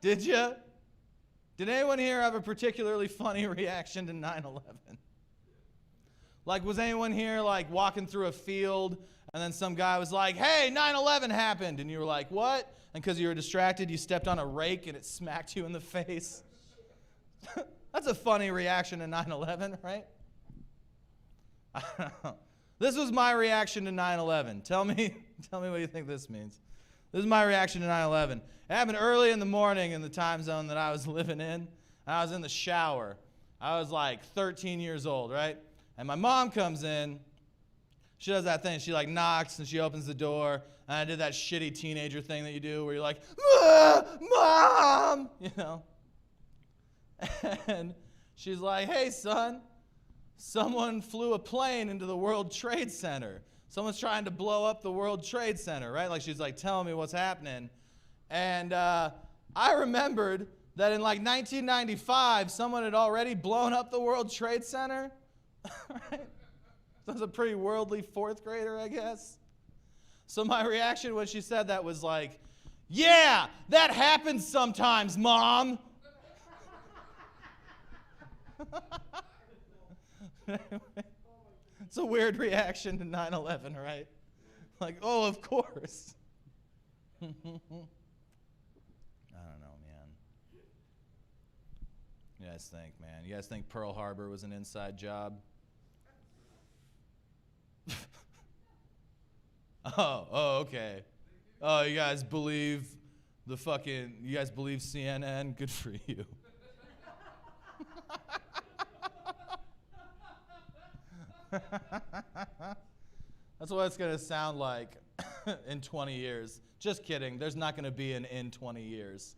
Did you? Did anyone here have a particularly funny reaction to 9/11? Like, was anyone here, like, walking through a field and then some guy was like, hey, 9/11 happened, and you were like, what? And because you were distracted, you stepped on a rake and it smacked you in the face? That's a funny reaction to 9/11, right? I don't know. This was my reaction to 9/11. Tell me what you think this means. This is my reaction to 9/11. It happened early in the morning in the time zone that I was living in. I was in the shower. I was like 13 years old, right? And my mom comes in. She does that thing. She like knocks and she opens the door. And I did that shitty teenager thing that you do where you're like, Mom! You know? And she's like, hey, son, someone flew a plane into the World Trade Center. Someone's trying to blow up the World Trade Center, right? Like she's like telling me what's happening. And I remembered that in like 1995, someone had already blown up the World Trade Center. Right? So I was a pretty worldly fourth grader, I guess. So my reaction when she said that was like, yeah, that happens sometimes, Mom. It's a weird reaction to 9/11, right? Like, oh, of course. I don't know, man. You guys think, man? You guys think Pearl Harbor was an inside job? Oh, okay. Oh, you guys believe CNN? Good for you. That's what it's going to sound like in 20 years. Just kidding. There's not going to be an in 20 years.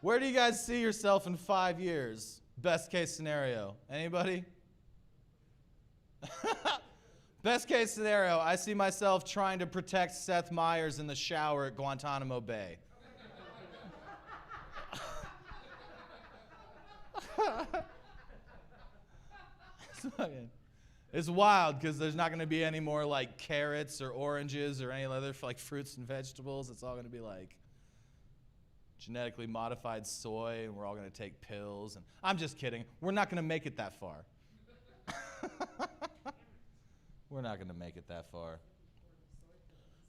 Where do you guys see yourself in 5 years? Best case scenario. Anybody? Best case scenario, I see myself trying to protect Seth Meyers in the shower at Guantanamo Bay. It's wild because there's not going to be any more like carrots or oranges or any other like fruits and vegetables. It's all going to be like genetically modified soy, and we're all going to take pills. And I'm just kidding. We're not going to make it that far. We're not going to make it that far.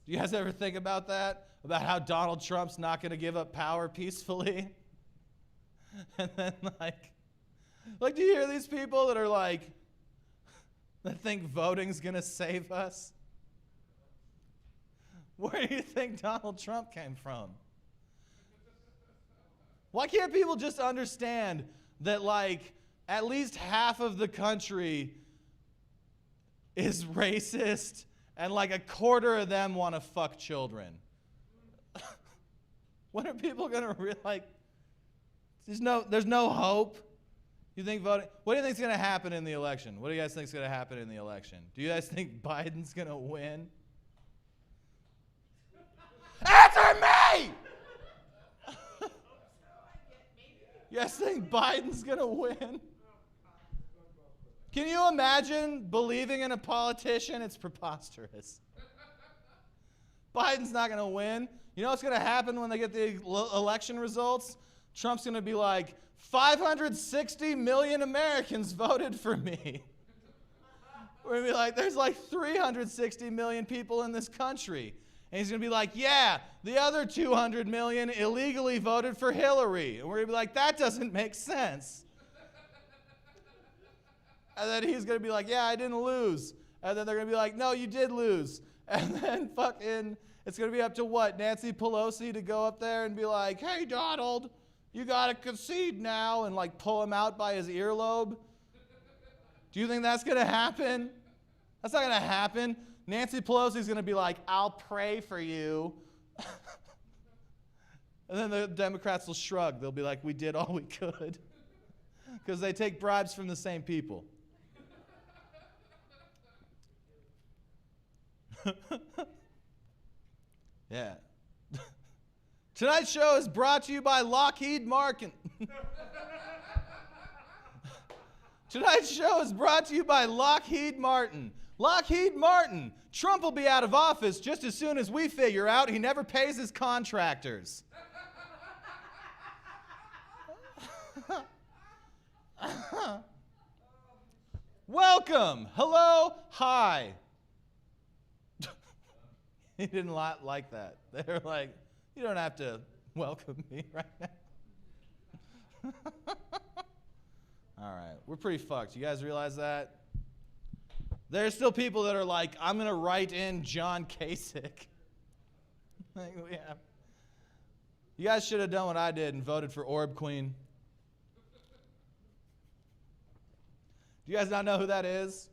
Do you guys ever think about that? About how Donald Trump's not going to give up power peacefully? And then, like, do you hear these people that are like, that think voting's going to save us? Where do you think Donald Trump came from? Why can't people just understand that, like, at least half of the country is racist and like a quarter of them want to fuck children? When are people going to realize? There's no hope. You think voting? What do you think's going to happen in the election? What do you guys think's going to happen in the election? Do you guys think Biden's going to win? Answer me! You guys think Biden's going to win? Can you imagine believing in a politician? It's preposterous. Biden's not going to win. You know what's going to happen when they get the election results? Trump's going to be like, 560 million Americans voted for me. We're going to be like, there's like 360 million people in this country. And he's going to be like, yeah, the other 200 million illegally voted for Hillary. And we're going to be like, that doesn't make sense. And then he's going to be like, yeah, I didn't lose. And then they're going to be like, no, you did lose. And then fucking, it's going to be up to what? Nancy Pelosi to go up there and be like, hey, Donald, you got to concede now, and like pull him out by his earlobe. Do you think that's going to happen? That's not going to happen. Nancy Pelosi's going to be like, I'll pray for you. And then the Democrats will shrug. They'll be like, we did all we could. Because they take bribes from the same people. Yeah. Tonight's show is brought to you by Lockheed Martin. Tonight's show is brought to you by Lockheed Martin. Lockheed Martin. Trump will be out of office just as soon as we figure out he never pays his contractors. Welcome. Hello. Hi. He didn't like that. They were like, you don't have to welcome me right now. All right. We're pretty fucked. You guys realize that? There's still people that are like, I'm going to write in John Kasich. You guys should have done what I did and voted for Orb Queen. Do you guys not know who that is?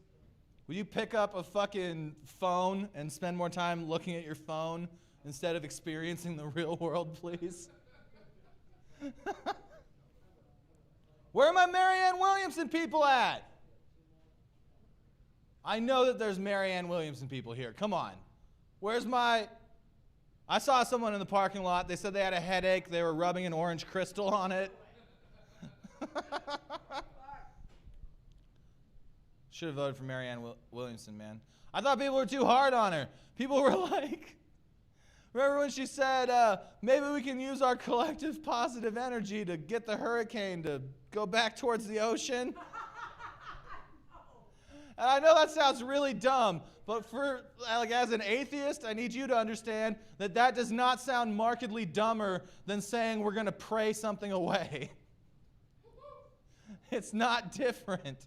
Will you pick up a fucking phone and spend more time looking at your phone instead of experiencing the real world, please? Where are my Marianne Williamson people at? I know that there's Marianne Williamson people here. Come on. Where's my... I saw someone in the parking lot. They said they had a headache. They were rubbing an orange crystal on it. Should have voted for Marianne Williamson, man. I thought people were too hard on her. People were like... Remember when she said, maybe we can use our collective positive energy to get the hurricane to go back towards the ocean? And I know that sounds really dumb, but for as an atheist, I need you to understand that that does not sound markedly dumber than saying we're going to pray something away. It's not different.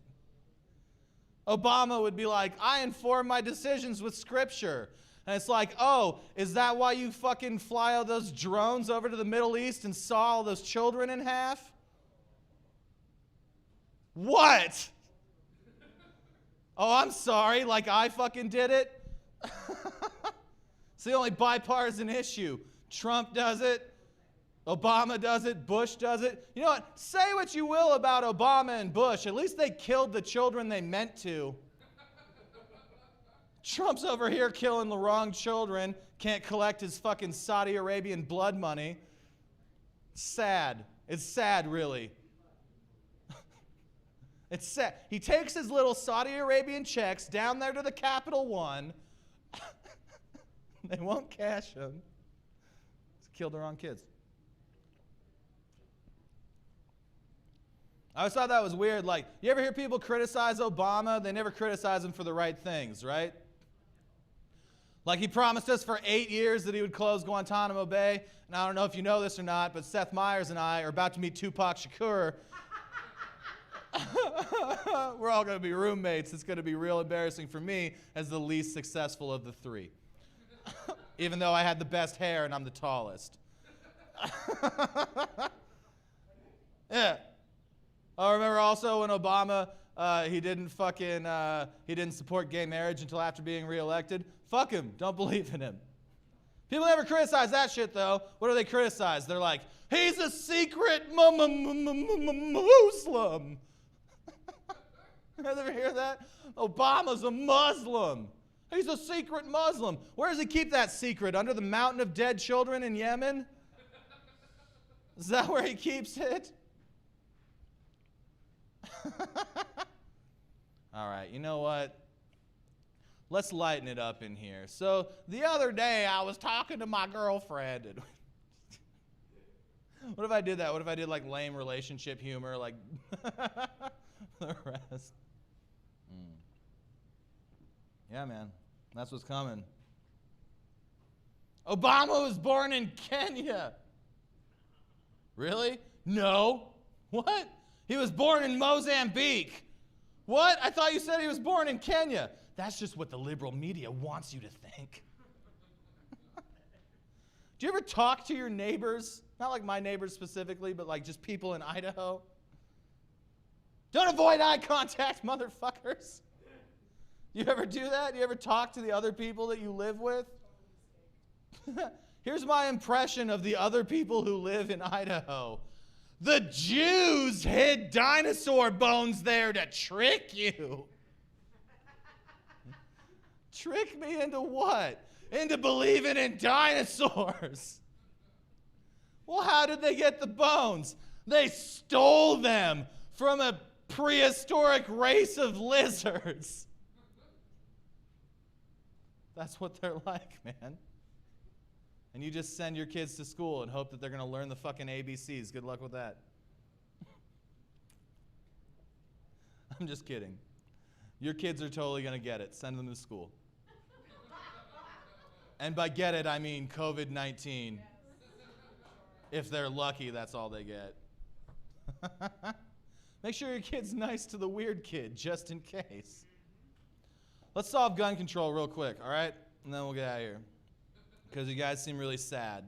Obama would be like, I inform my decisions with scripture. And it's like, oh, is that why you fucking fly all those drones over to the Middle East and saw all those children in half? What? Oh, I'm sorry, like I fucking did it? It's the only bipartisan issue. Trump does it. Obama does it. Bush does it. You know what? Say what you will about Obama and Bush. At least they killed the children they meant to. Trump's over here killing the wrong children. Can't collect his fucking Saudi Arabian blood money. It's sad. It's sad, really. It's sad. He takes his little Saudi Arabian checks down there to the Capital One. They won't cash them. He's killed the wrong kids. I always thought that was weird. Like, you ever hear people criticize Obama? They never criticize him for the right things, right? Like, he promised us for 8 years that he would close Guantanamo Bay. And I don't know if you know this or not, but Seth Meyers and I are about to meet Tupac Shakur. We're all going to be roommates. It's going to be real embarrassing for me as the least successful of the three. Even though I had the best hair and I'm the tallest. Yeah. I remember also when Obama, he didn't support gay marriage until after being reelected. Fuck him. Don't believe in him. People never criticize that shit, though. What do they criticize? They're like, he's a secret Muslim. You guys ever hear that? Obama's a Muslim. He's a secret Muslim. Where does he keep that secret? Under the mountain of dead children in Yemen? Is that where he keeps it? All right, you know what? Let's lighten it up in here. So the other day I was talking to my girlfriend. And what if I did that? What if I did like lame relationship humor, like the rest? Yeah, man, that's what's coming. Obama was born in Kenya. Really? No. What? He was born in Mozambique. What? I thought you said he was born in Kenya. That's just what the liberal media wants you to think. Do you ever talk to your neighbors? Not like my neighbors specifically, but like just people in Idaho. Don't avoid eye contact, motherfuckers. You ever do that? You ever talk to the other people that you live with? Here's my impression of the other people who live in Idaho. The Jews hid dinosaur bones there to trick you. Trick me into what? Into believing in dinosaurs. Well, how did they get the bones? They stole them from a prehistoric race of lizards. That's what they're like, man. And you just send your kids to school and hope that they're going to learn the fucking ABCs. Good luck with that. I'm just kidding. Your kids are totally going to get it. Send them to school. And by get it, I mean COVID-19. If they're lucky, that's all they get. Make sure your kid's nice to the weird kid, just in case. Let's solve gun control real quick, all right? And then we'll get out of here. Because you guys seem really sad.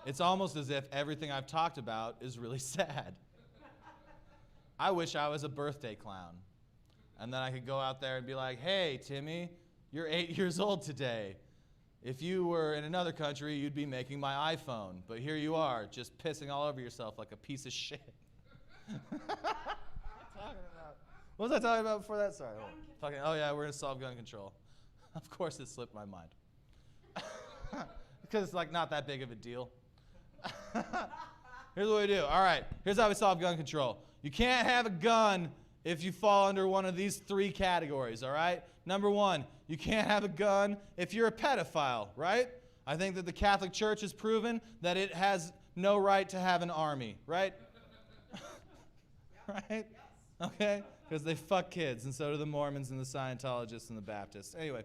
It's almost as if everything I've talked about is really sad. I wish I was a birthday clown. And then I could go out there and be like, hey, Timmy, you're 8 years old today. If you were in another country, you'd be making my iPhone. But here you are, just pissing all over yourself like a piece of shit. What was I talking about before that? Sorry. Oh, yeah, we're going to solve gun control. Of course it slipped my mind. Because it's like not that big of a deal. Here's what we do. All right, here's how we solve gun control. You can't have a gun if you fall under one of these three categories, all right? Number one, you can't have a gun if you're a pedophile, right? I think that the Catholic Church has proven that it has no right to have an army, right? Right? Okay? Because they fuck kids, and so do the Mormons and the Scientologists and the Baptists. Anyway.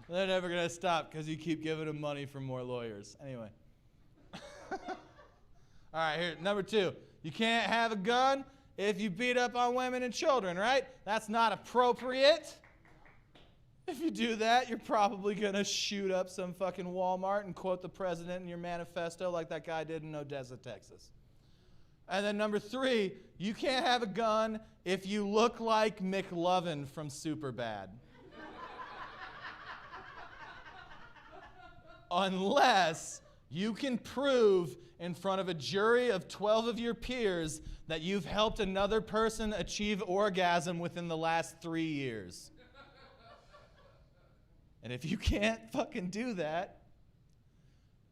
They're never going to stop because you keep giving them money for more lawyers. Anyway. All right, here, number two. You can't have a gun if you beat up on women and children, right? That's not appropriate. If you do that, you're probably going to shoot up some fucking Walmart and quote the president in your manifesto like that guy did in Odessa, Texas. And then number three, you can't have a gun if you look like McLovin from Superbad. Unless you can prove in front of a jury of 12 of your peers that you've helped another person achieve orgasm within the last 3 years. And if you can't fucking do that,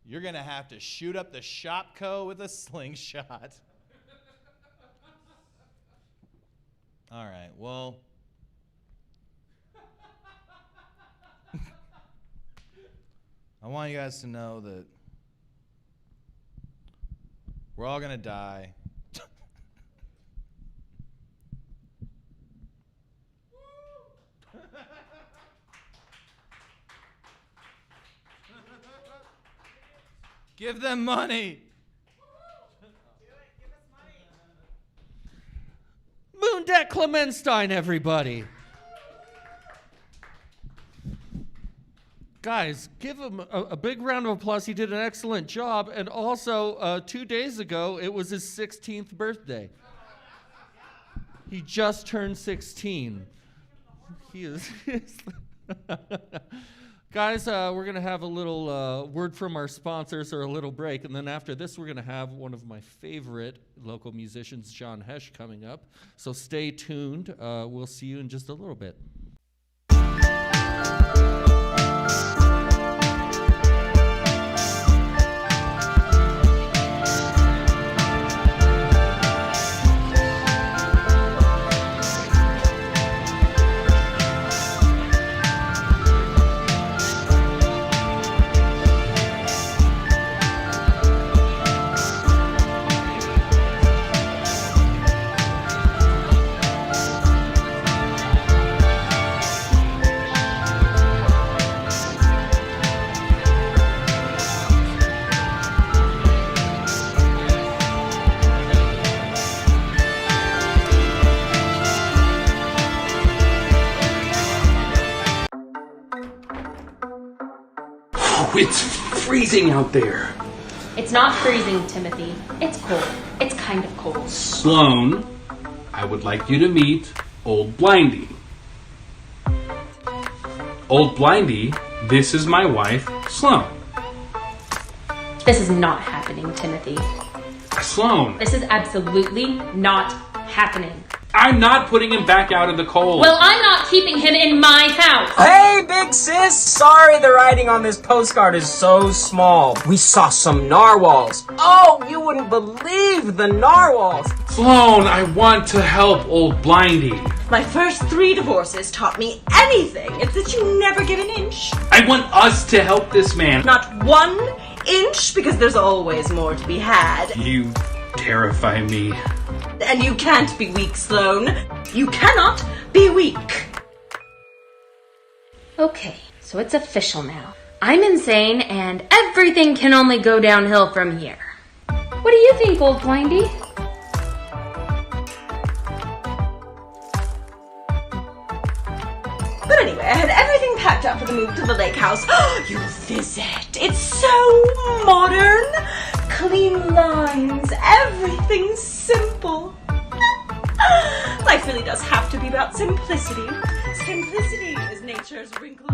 you're going to have to shoot up the Shopko with a slingshot. All right, well. I want you guys to know that We're all gonna die. Give them money. Moondeck Clemenstein, everybody. Guys, give him a big round of applause. He did an excellent job. And also, 2 days ago, it was his 16th birthday. He just turned 16. He is... Guys, we're going to have a little word from our sponsors or a little break. And then after this, we're going to have one of my favorite local musicians, John Hesh, coming up. So stay tuned. We'll see you in just a little bit. It's freezing out there. It's not freezing, Timothy. It's cold. It's kind of cold. Sloan, I would like you to meet Old Blindy. Old Blindy, this is my wife, Sloan. This is not happening, Timothy. Sloan, This is absolutely not happening. I'm not putting him back out in the cold. Well, I'm not keeping him in my house. Hey, big sis! Sorry the writing on this postcard is so small. We saw some narwhals. Oh, you wouldn't believe the narwhals. Sloan, I want to help Old Blindy. My first 3 divorces taught me anything. It's that you never give an inch. I want us to help this man. Not 1 inch, because there's always more to be had. You terrify me. And you can't be weak, Sloan. You cannot be weak. Okay, so it's official now. I'm insane, and everything can only go downhill from here. What do you think, Old Blindy? But anyway, I had everything packed up for the move to the lake house. You visit. It's so modern. Clean lines. Everything's simple. Life really does have to be about simplicity. Simplicity is nature's wrinkle.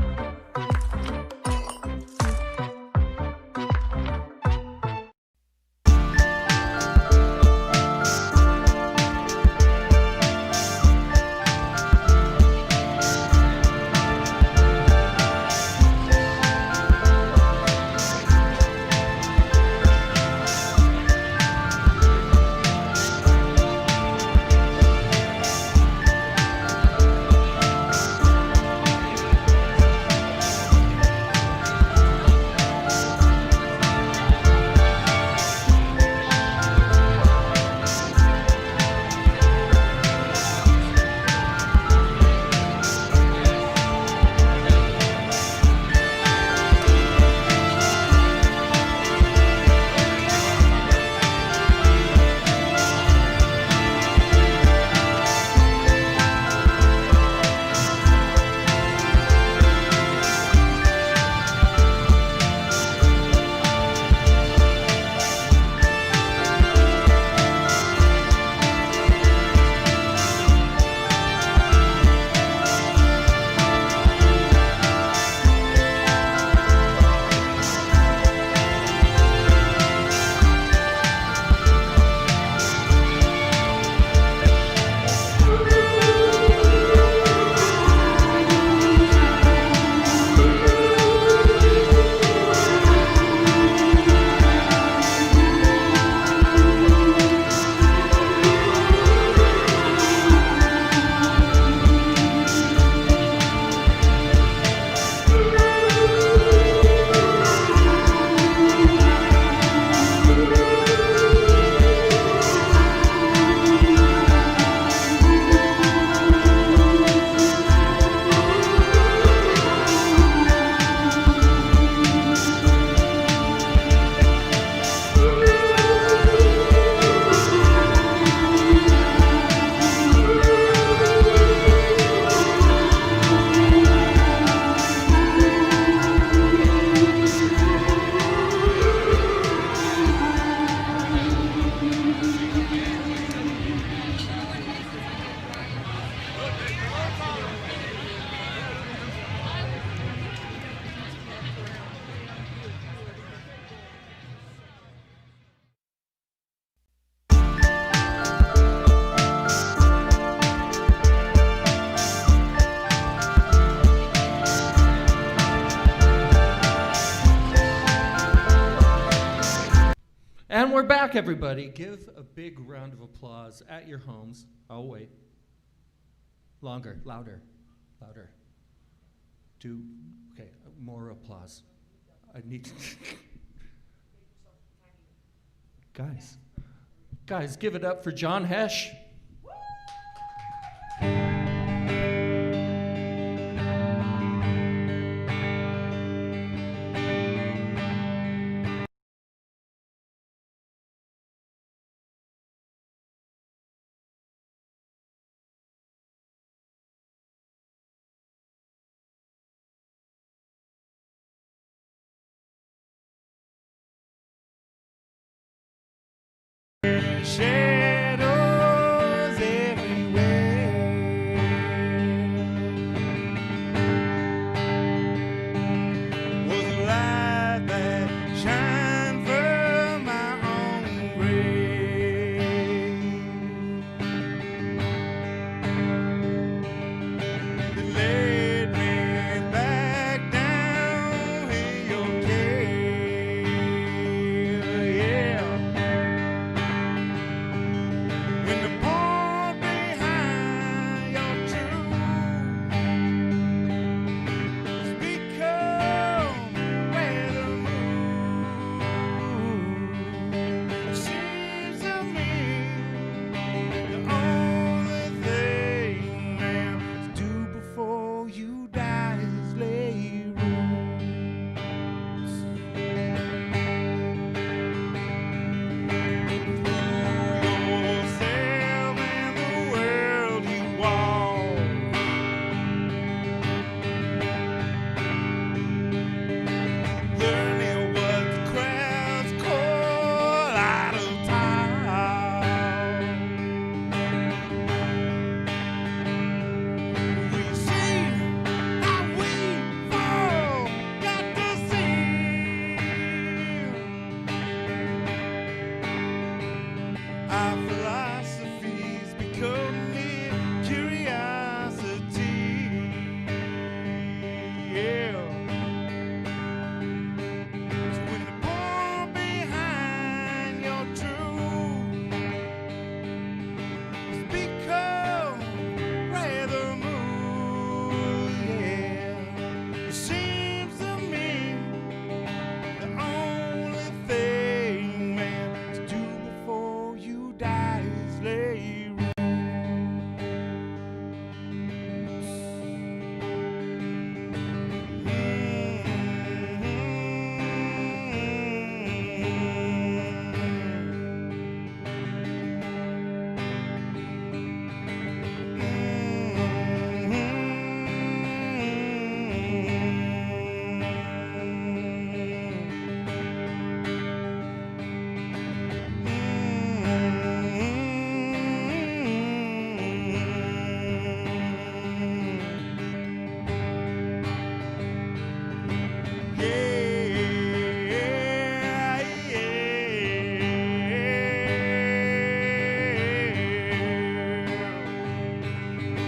And we're back, everybody. Give a big round of applause at your homes. Oh, wait. Longer, louder, louder. Okay, more applause. I need to. Guys, give it up for John Hesh. Shadows everywhere. Was a light that shined from my own grave. That laid me back down in your cave. Yeah. When the pond behind your truth has become where the moon seems to me the only thing man to do before you die is lay roots. Yourself and the world you walk. Learning what the crowds call out of town. We see how we forgot to see. Our philosophies become mere curiosity. Yeah. So when the born behind your truth has become rather moved, yeah. It seems to me the only thing, man, to do before you die is lay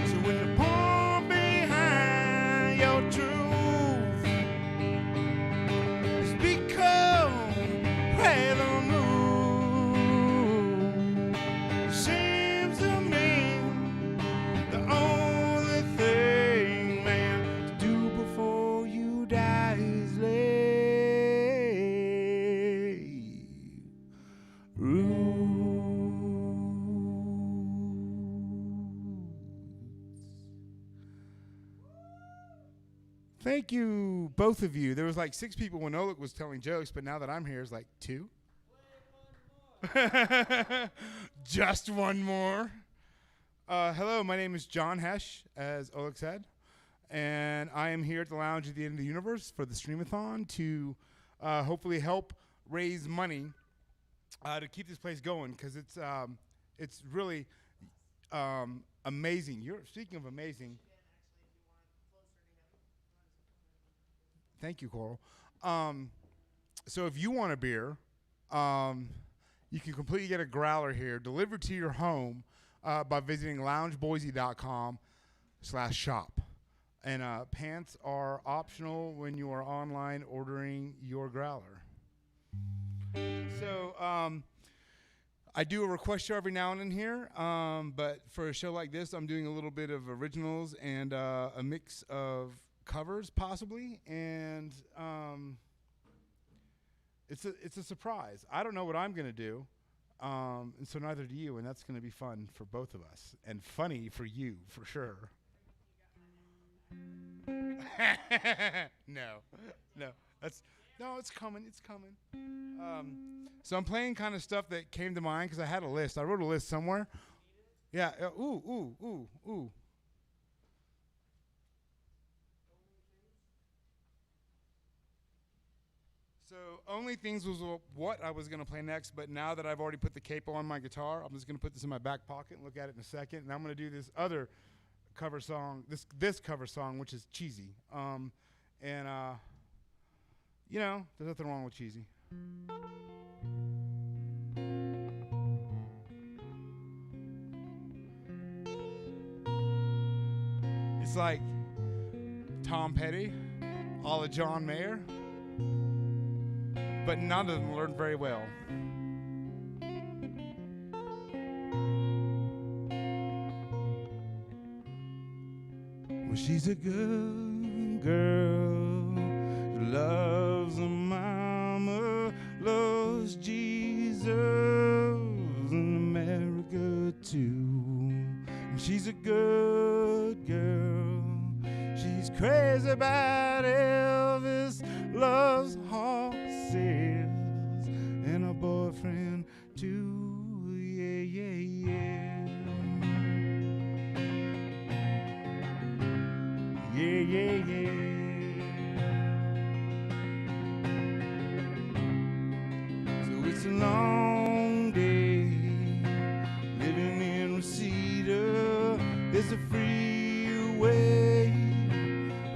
So when the born behind your truth has become rather moved, it seems to me the only thing, man, to do before you die is lay Thank you, both of you. There was like 6 people when Oleg was telling jokes, but now that I'm here, it's like 2. Just one more. Hello, my name is John Hesh, as Oleg said, and I am here at the Lounge at the End of the Universe for the Stream-a-thon to hopefully help raise money to keep this place going, because it's really amazing. Speaking of amazing. Thank you, Coral. So if you want a beer, you can completely get a growler here delivered to your home by visiting loungeboise.com/shop. And pants are optional when you are online ordering your growler. So, I do a request show every now and then here, but for a show like this, I'm doing a little bit of originals and a mix of covers, possibly, and it's a surprise. I don't know what I'm gonna do, and so neither do you, and that's gonna be fun for both of us, and funny for you, for sure. No, it's coming. So I'm playing kind of stuff that came to mind because I had a list. I wrote a list somewhere. Yeah. Ooh. So Only Things was what I was going to play next, but now that I've already put the capo on my guitar, I'm just going to put this in my back pocket and look at it in a second, and I'm going to do this other cover song, this cover song, which is cheesy. You know, there's nothing wrong with cheesy. It's like Tom Petty, a la John Mayer, but none of them learned very well. Well, she's a good girl, loves her mama, loves Jesus and America too. And she's a good girl, she's crazy about Elvis, loves horses and a boyfriend too. Yeah. So it's a long day living in Reseda. There's a freeway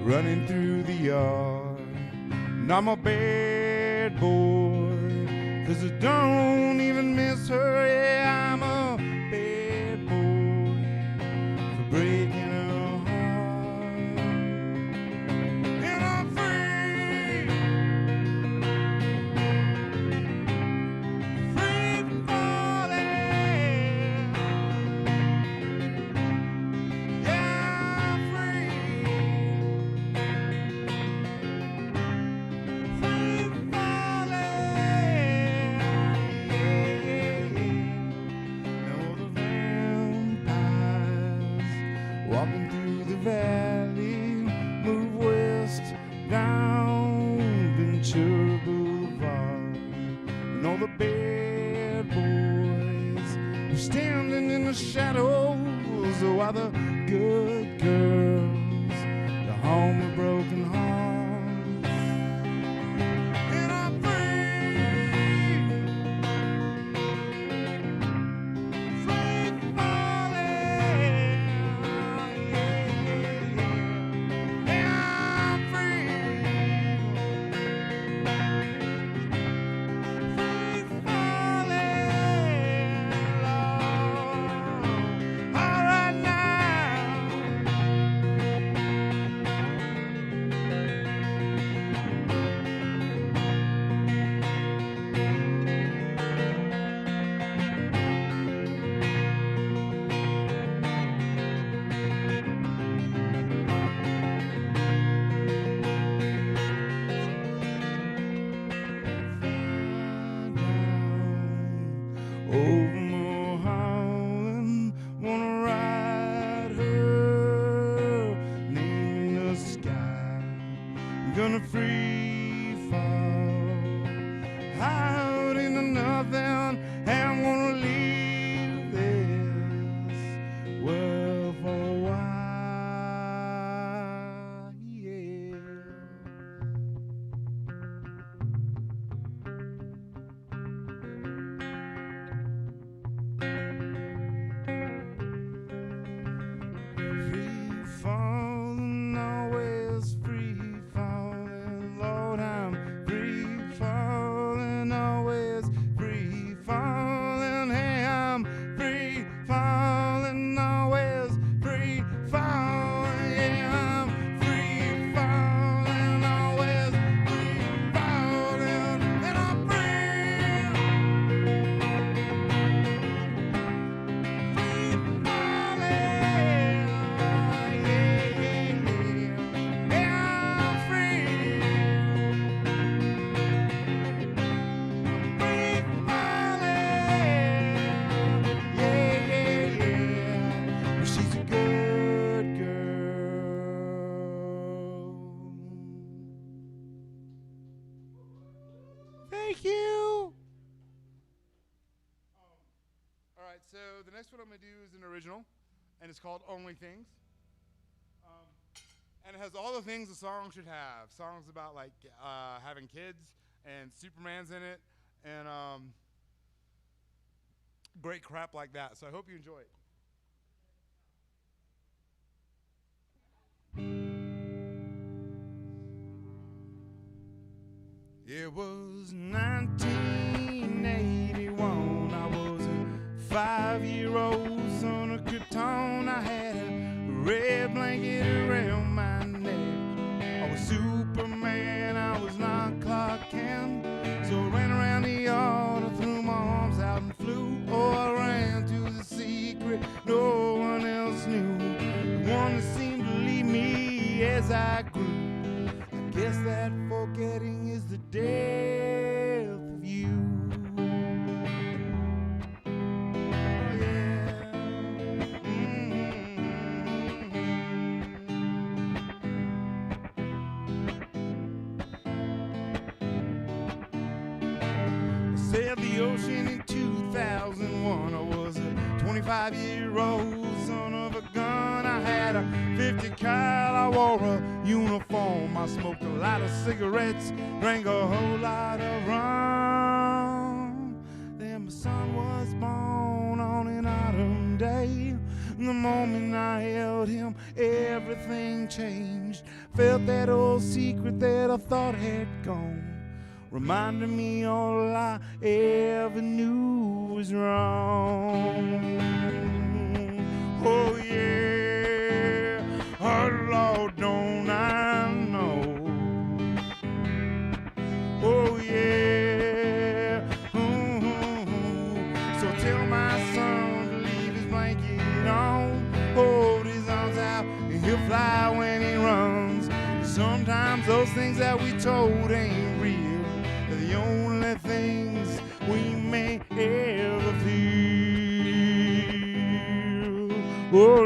running through the yard, and I'm a bad boy 'cause I don't even miss her. Yeah, I'm a bad boy for breaking her heart. And I'm free from falling. Yeah, I'm free from falling. Now all the vampires walking through the valley move west down Ventura Boulevard, and all the bad boys are standing in the shadows while the good girls go home with broken hearts. And I'm free from falling. And I'm free from falling. All right now. right, so the next one I'm going to do is an original, and it's called Only Things. And it has all the things a song should have. Songs about, like, having kids, and Superman's in it, and great crap like that. So I hope you enjoy it. It was 1981. I was a 5-year-old son of Krypton. I had a red blanket around my neck. I was Superman, I was not Clark Kent. So I ran around the yard, I threw my arms out and flew. Oh, I ran to the secret no one else knew. The one that seemed to lead me as I grew. I guess that forgetting is the death of you. Oh, yeah. I sailed the ocean in 2001. I was a 25-year-old son of a gun. I had a 50 cal. I wore a uniform. I smoked a lot of cigarettes, drank a whole lot of rum. Then my son was born on an autumn day. The moment I held him, everything changed. Felt that old secret that I thought had gone. Reminded me all I ever knew was wrong. Oh yeah, oh Lord, don't I know? Oh yeah, so tell my son to leave his blanket on, hold his arms out, and he'll fly when he runs. Sometimes those things that we told ain't real. They're the only things we may ever feel. Oh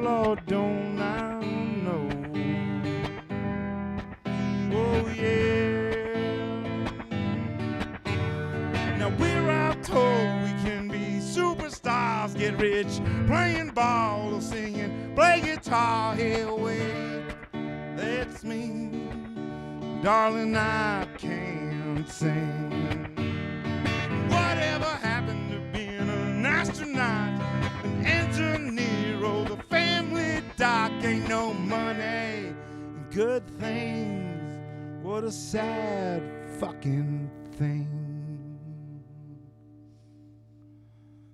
Lord, don't I know? Oh yeah. Now we're out told we can be superstars, get rich, playing ball or singing, play guitar. Hey, wait, that's me. Darling, I can't sing. Whatever happened to being an astronaut, an engineer, or the family doc? Ain't no money and good things. What a sad fucking thing.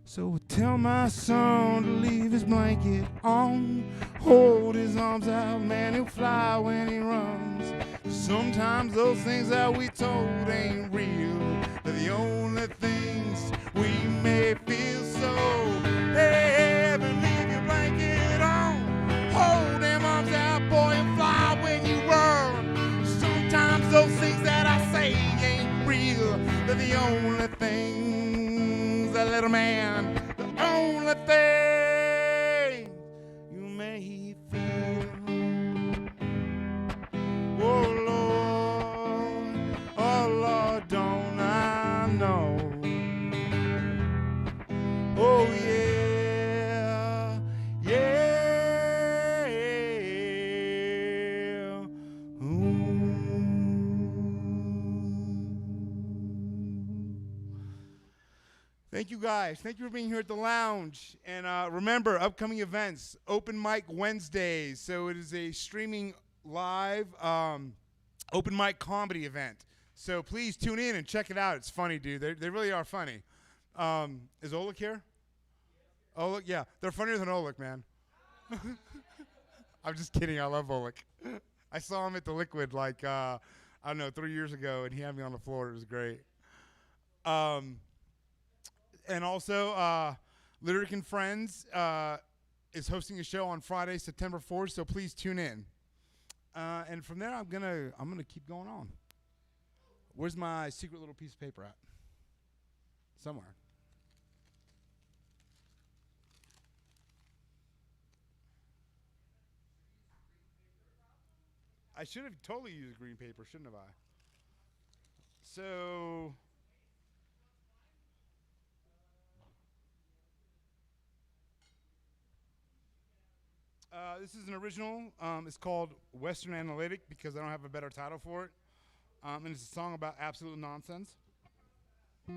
So tell my son to leave his blanket on, hold his arms out, man, he'll fly when he runs. Sometimes those things that we told ain't real. They're the only things we may feel. So, hey, leave your blanket on, hold them arms out, boy, and fly when you run. Sometimes those things that I say ain't real. They're the only things, that little man, the only thing you may feel. Oh Lord, don't I know? Oh yeah, yeah. Thank you guys. Thank you for being here at the lounge. And remember, upcoming events, Open Mic Wednesdays. So it is a streaming live open mic comedy event. So please tune in and check it out. It's funny, dude. They really are funny. Is Oleg here? Oleg, yeah. They're funnier than Oleg, man. I'm just kidding. I love Oleg. I saw him at the Liquid like, I don't know, 3 years ago, and he had me on the floor. It was great. And also, Lyric and Friends is hosting a show on Friday, September 4th, so please tune in. And from there, I'm gonna keep going on. Where's my secret little piece of paper at? Somewhere. I should have totally used green paper, shouldn't have I? So, This is an original. It's called Western Analytic because I don't have a better title for it. And it's a song about absolute nonsense. Go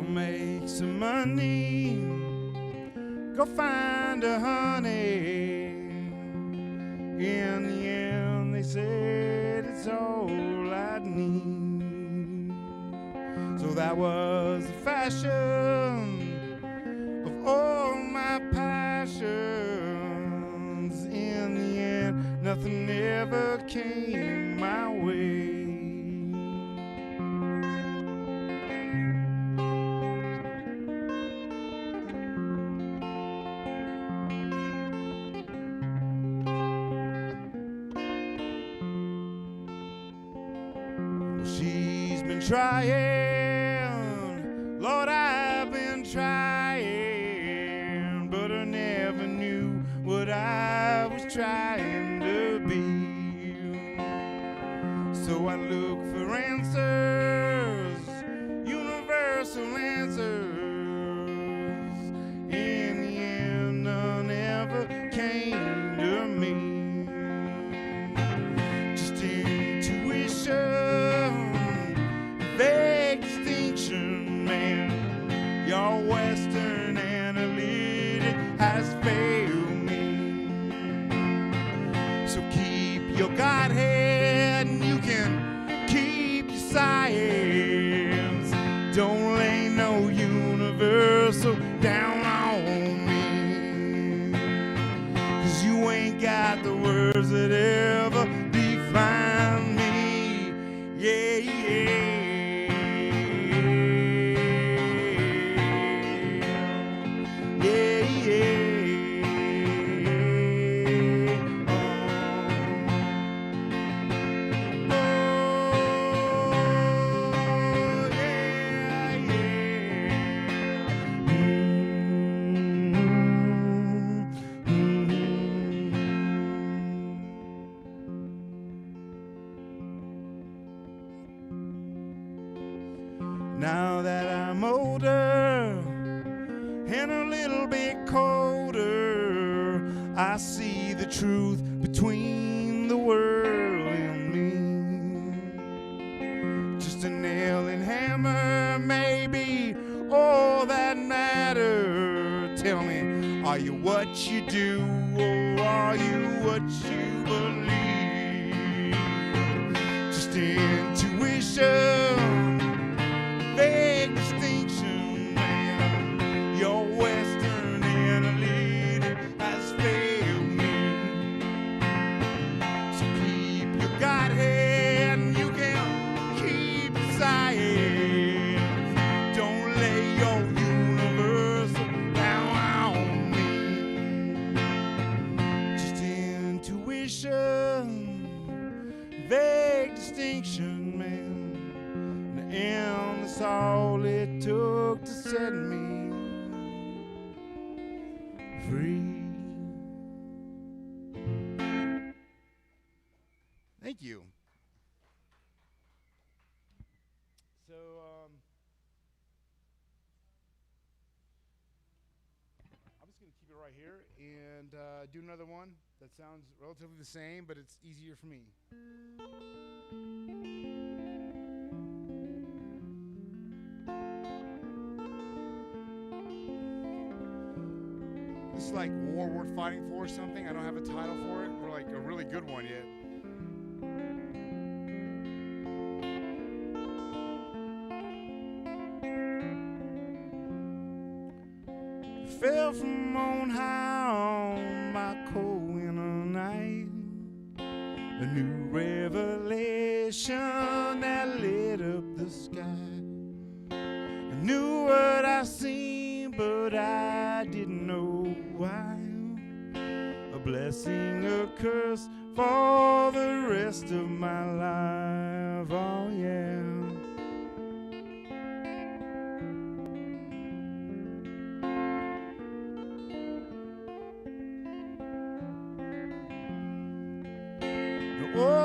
make some money. Go find a honey. In the end, they said it's all I need. So that was the fashion of all my passions. In the end, nothing ever came my way. She's been trying, Lord, I've been trying, but I never knew what I was trying to be. So I look for answers, universal answers. In the end, none ever came to me. Just intuition, vague distinction, man. Your Western analytic has failed me. So keep your Godhead and you can keep your science. Don't lay no universal down on me. 'Cause you ain't got the words that ever define me. Yeah, yeah. Now that I'm older and a little bit colder, I see the truth between the world and me. Just a nail and hammer, maybe all that matter. Tell me, are you what you do, or are you what you believe? Just intuition, vague distinction, man. Your Western analytic has failed me. So keep your Godhead and you can keep your science. Don't lay your universal down on me. Just intuition, vague distinction, man. And that's all it took to set me free. Thank you. So, I'm just going to keep it right here and do another one that sounds relatively the same, but it's easier for me. This is like war worth fighting for or something. I don't have a title for it, or like a really good one yet. You fell from on high on my cold winter night. A new revelation that lit up the sky. I knew what I seen, but I didn't know why. A blessing, a curse for the rest of my life. Oh yeah.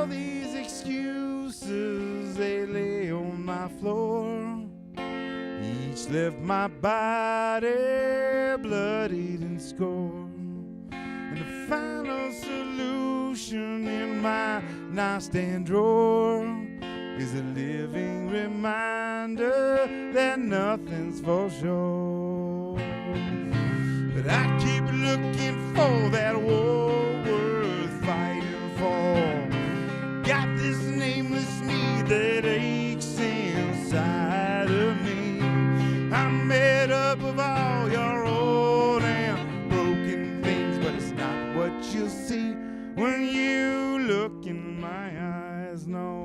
all these excuses, they lay on my floor. Each left my body bloodied and scored. And the final solution in my nightstand drawer is a living reminder that nothing's for sure. But I keep looking for that war worth fighting for. Got this nameless need that aches inside of me. I'm made up of all your old and broken things, but it's not what you see when you look in my eyes. No,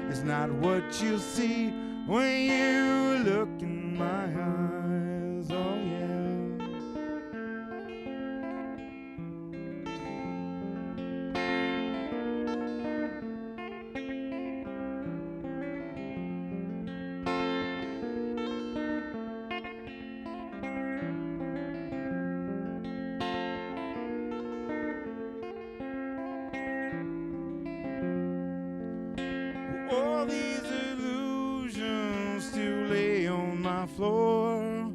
it's not what you see when you look in my eyes. Oh yeah. All these illusions still lay on my floor.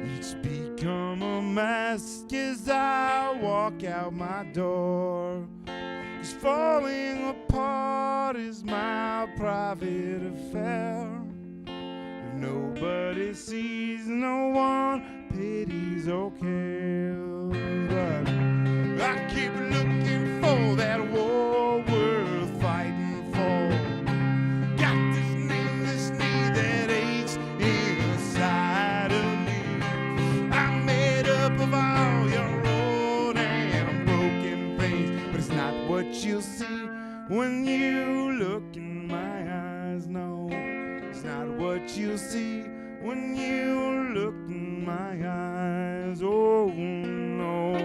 Each become a mask as I walk out my door. 'Cause falling apart is my private affair. If nobody sees, no one pities or cares. But I keep looking for that war worth fighting for. Got this nameless need that aches inside of me. I'm made up of all your old and broken things, but it's not what you see when you look in my eyes. No, it's not what you see when you look in my eyes. Oh no.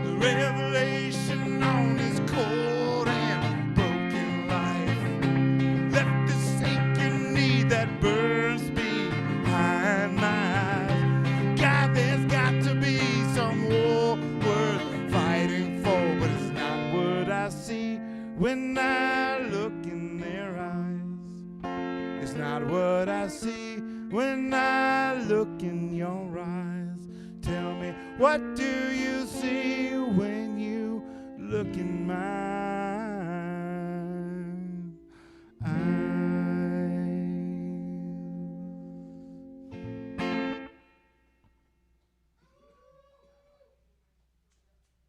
The revelation on his cold and broken life left this aching need that burns behind my eyes. God, there's got to be some war worth fighting for, but it's not what I see when I look in their eyes. It's not what I see when I look in your eyes. Tell me, what do you see when you look in my eyes?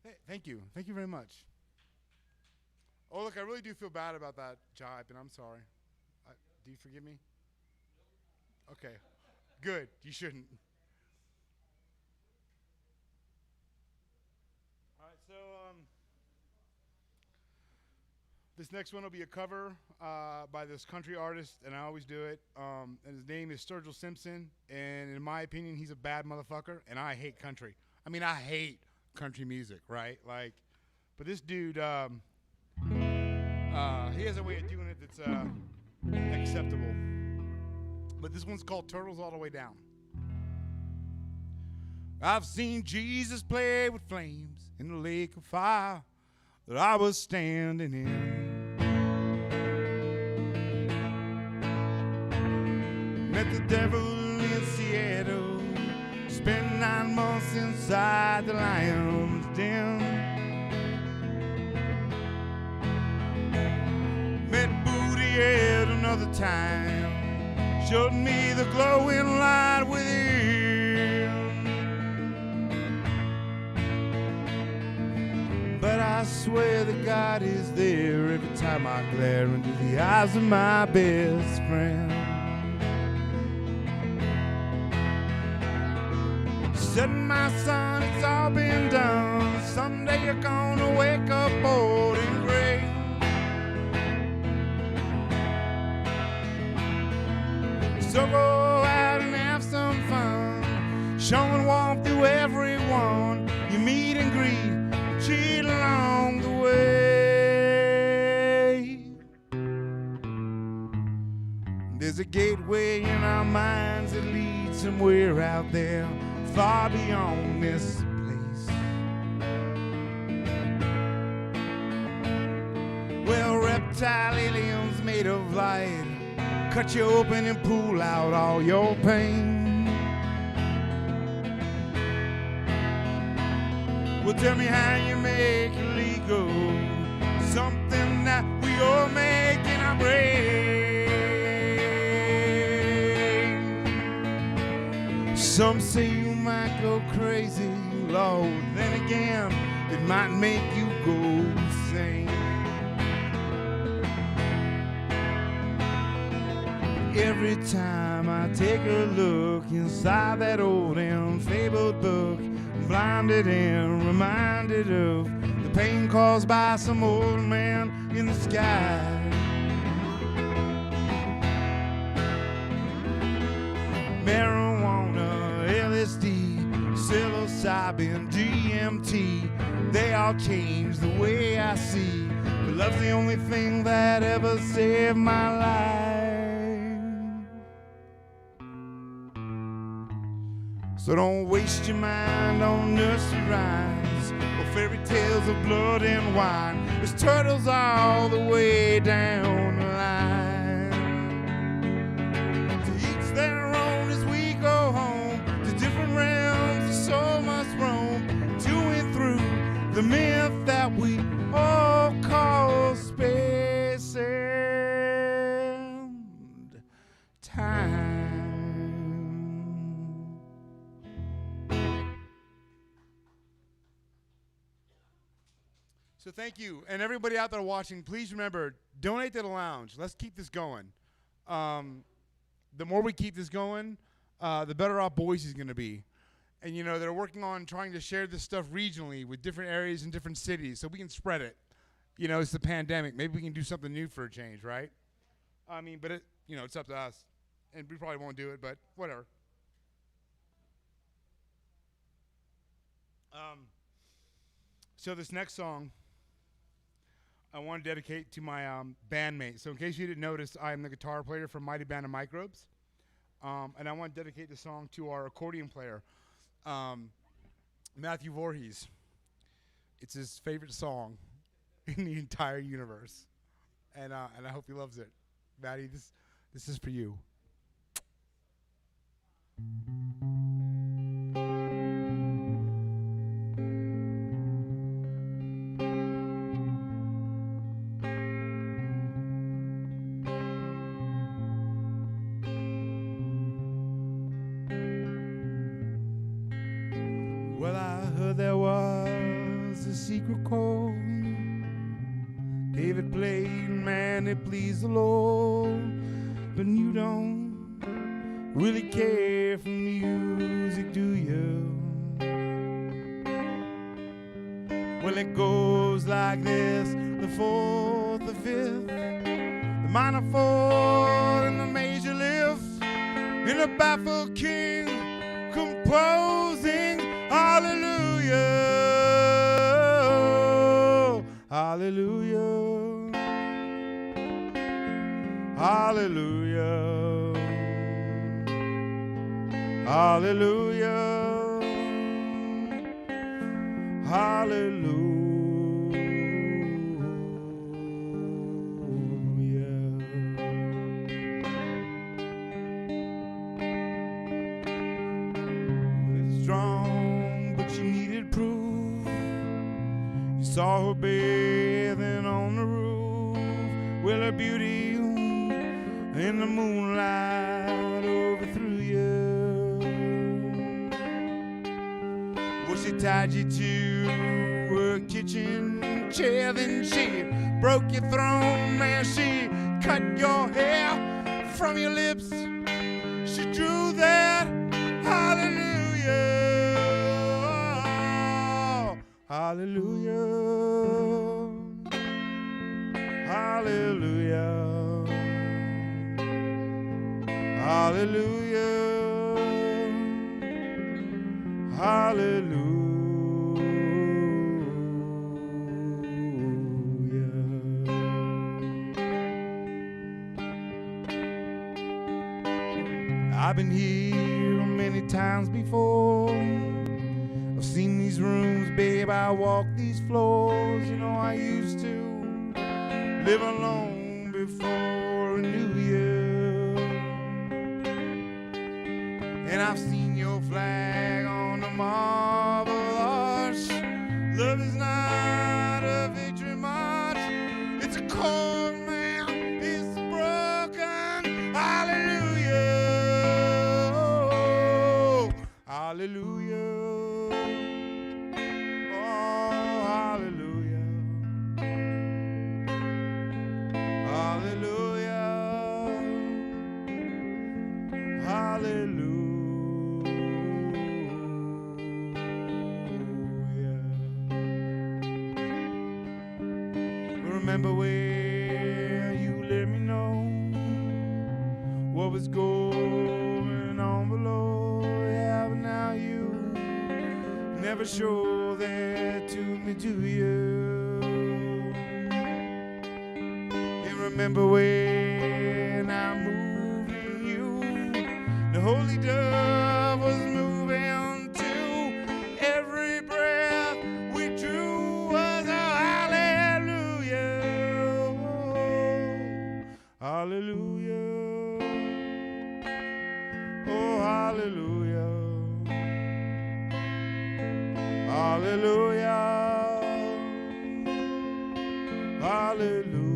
Hey, thank you. Thank you very much. Oh, look, I really do feel bad about that jibe, and I'm sorry. Do you forgive me? Okay. Good. You shouldn't. All right, so this next one will be a cover by this country artist, and I always do it. And his name is Sturgill Simpson, and in my opinion, he's a bad motherfucker, and I hate country. I mean, I hate country music, right? Like, but this dude, he has a way of doing it that's acceptable. But this one's called Turtles All the Way Down. I've seen Jesus play with flames in the lake of fire that I was standing in. Met the devil in Seattle, spent 9 months inside the lion's den. Met Booty at another time, showed me the glowing light within. But I swear that God is there every time I glare into the eyes of my best friend. Said, my son, it's all been done. Someday you're gonna wake up old and gray. So go out and have some fun, showing one There's a gateway in our minds that leads somewhere out there, far beyond this place. Well, reptile aliens made of light cut you open and pull out all your pain. Well, tell me how you make it legal, something that we all make in our brain. Some say you might go crazy, Lord, then again, it might make you go insane. Every time I take a look inside that old and fabled book, I'm blinded and reminded of the pain caused by some old man in the sky. Marijuana, LSD, psilocybin, DMT, they all change the way I see. But love's the only thing that ever saved my life. So don't waste your mind on nursery rhymes or fairy tales of blood and wine. There's turtles all the way down the line. To each their own as we go home to different realms the soul must roam, to and through the myth that we all call space and time. So thank you. And everybody out there watching, please remember, donate to the lounge. Let's keep this going. The more we keep this going, the better off Boise's going to be. And, you know, they're working on trying to share this stuff regionally with different areas and different cities so we can spread it. You know, it's the pandemic. Maybe we can do something new for a change, right? I mean, but, it's up to us. And we probably won't do it, but whatever. So this next song, I want to dedicate to my bandmate. So in case you didn't notice, I am the guitar player for Mighty Band of Microbes. And I want to dedicate the song to our accordion player, Matthew Voorhees. It's his favorite song in the entire universe. And I hope he loves it. Matty, this is for you. Well, I heard there was a secret chord David played, man, it pleased the Lord. But you don't really care for music, do you? Well, it goes like this: the fourth, the fifth, the minor fourth, and the major lift, and the baffled king composing hallelujah, hallelujah, hallelujah, hallelujah, hallelujah. Strong, but she needed proof. You saw her bathing on the roof. Well, her beauty in the moonlight overthrew you. Well, she tied you to her kitchen chair, then she broke your throne, man. She cut your hair from your lips. She drew that hallelujah. Hallelujah, hallelujah, hallelujah, hallelujah. I've been here many times before. I've seen these rooms, babe, I walk these floors. You know, I used to live alone before I knew you. And I've seen your flag on the marble arch. Love is not a victory march. It's a cold man, it's broken. Hallelujah. Hallelujah. Oh, hallelujah. Hallelujah. Hallelujah. Remember where you let me know what was going on below. Yeah, but now you never show that to me, do you? You remember when I moved in you, the holy dove was moving too. Every breath we drew was a hallelujah. Hallelujah. Oh, hallelujah. Hallelujah. Hallelujah.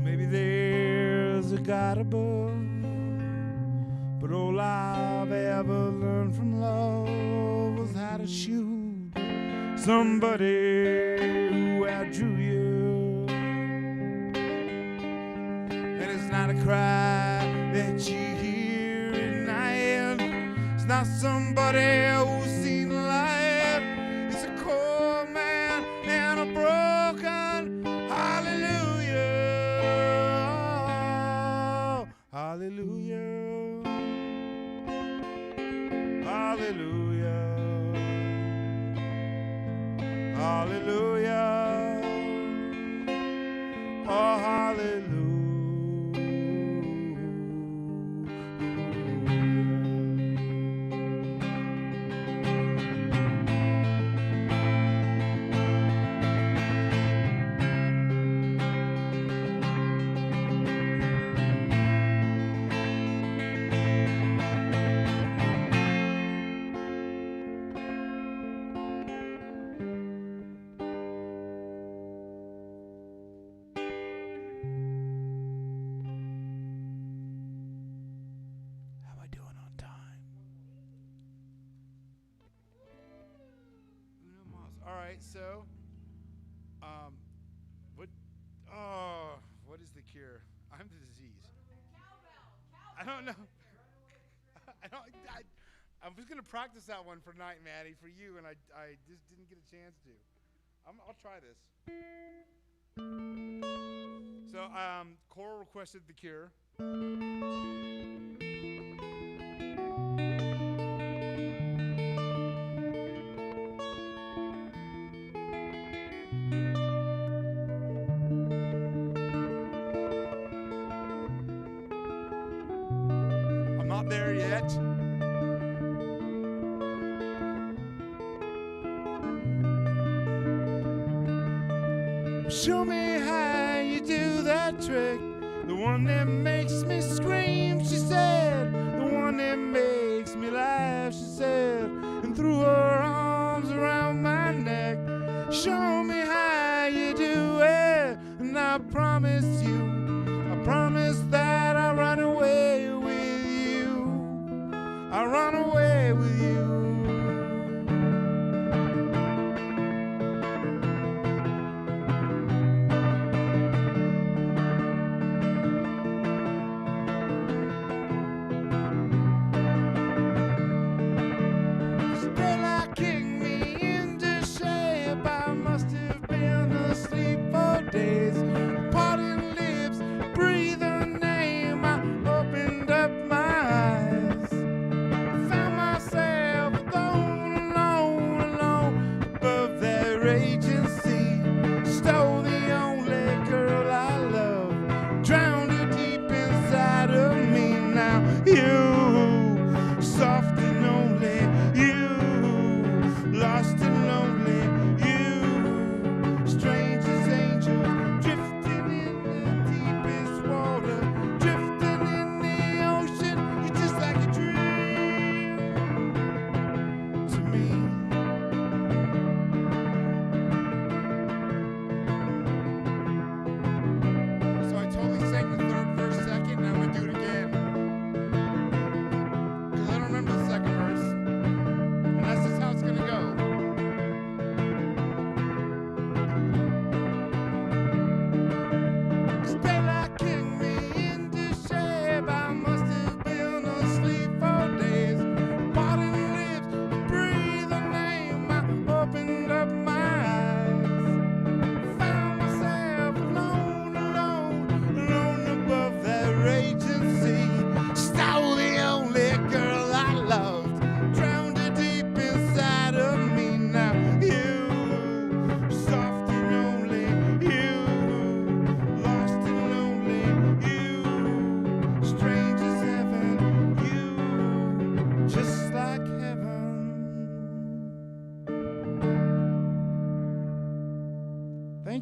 Maybe there's a God above, but all I've ever learned from love was how to shoot somebody who outdrew you. And it's not a cry that you hear at night. It's not somebody who's seen light. It's a cold man and a broken hallelujah. Hallelujah. Hallelujah. Hallelujah. Oh, hallelujah. All right, so, what is the cure? I'm the disease. I don't know. I was gonna practice that one for night, Maddie, for you, and I just didn't get a chance to. I'll try this. So, Coral requested the cure. I'm not there yet. Show me how you do that trick, the one that makes me scream, she said, the one that makes me laugh, she said, and threw her arms around my neck. Show me how you do it, and I promise that I'll run away with you. I'll run away with you.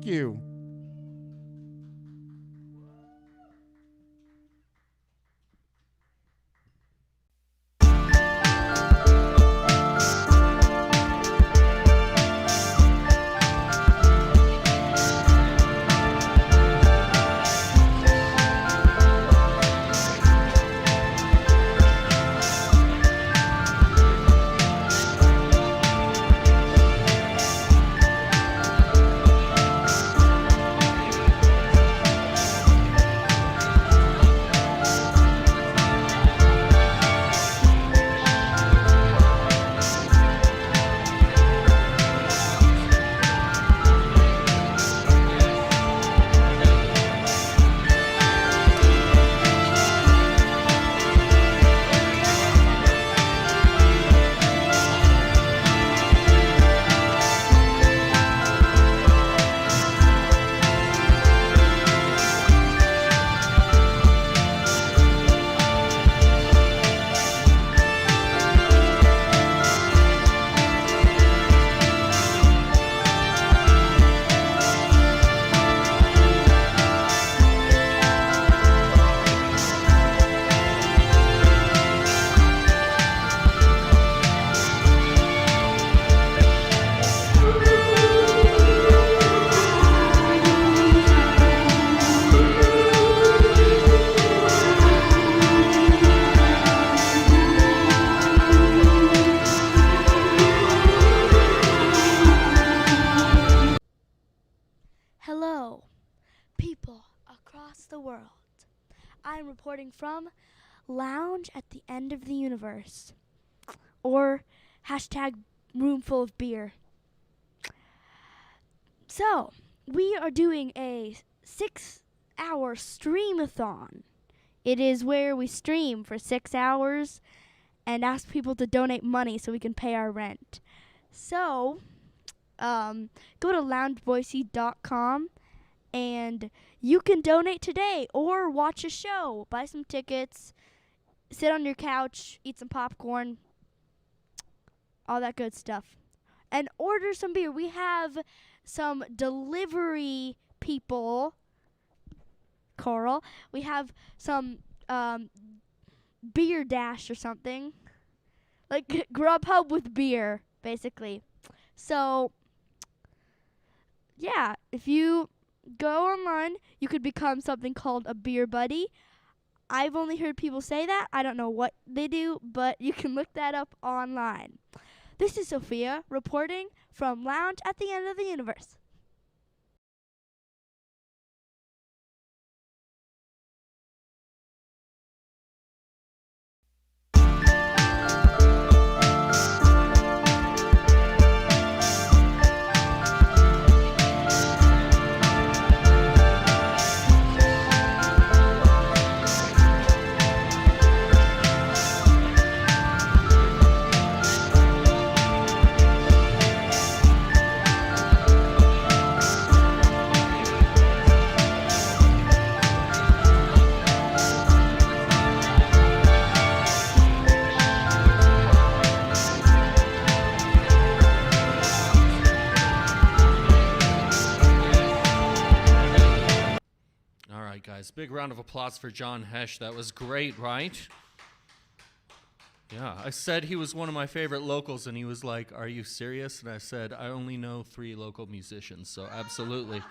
Thank you. Hello, people across the world. I'm reporting from Lounge at the End of the Universe, or hashtag room full of beer. So, we are doing a 6-hour stream-a-thon. It is where we stream for 6 hours and ask people to donate money so we can pay our rent. So, go to loungeboise.com and you can donate today or watch a show, buy some tickets, sit on your couch, eat some popcorn, all that good stuff. And order some beer. We have some delivery people, Coral. We have some beer dash or something. Like Grubhub with beer, basically. So, yeah, if you go online, you could become something called a beer buddy. I've only heard people say that. I don't know what they do, but you can look that up online. This is Sophia reporting from Lounge at the End of the Universe. Guys, big round of applause for John Hesh. That was great, right? Yeah, I said he was one of my favorite locals, and he was like, "Are you serious?" And I said, "I only know 3 local musicians, so absolutely."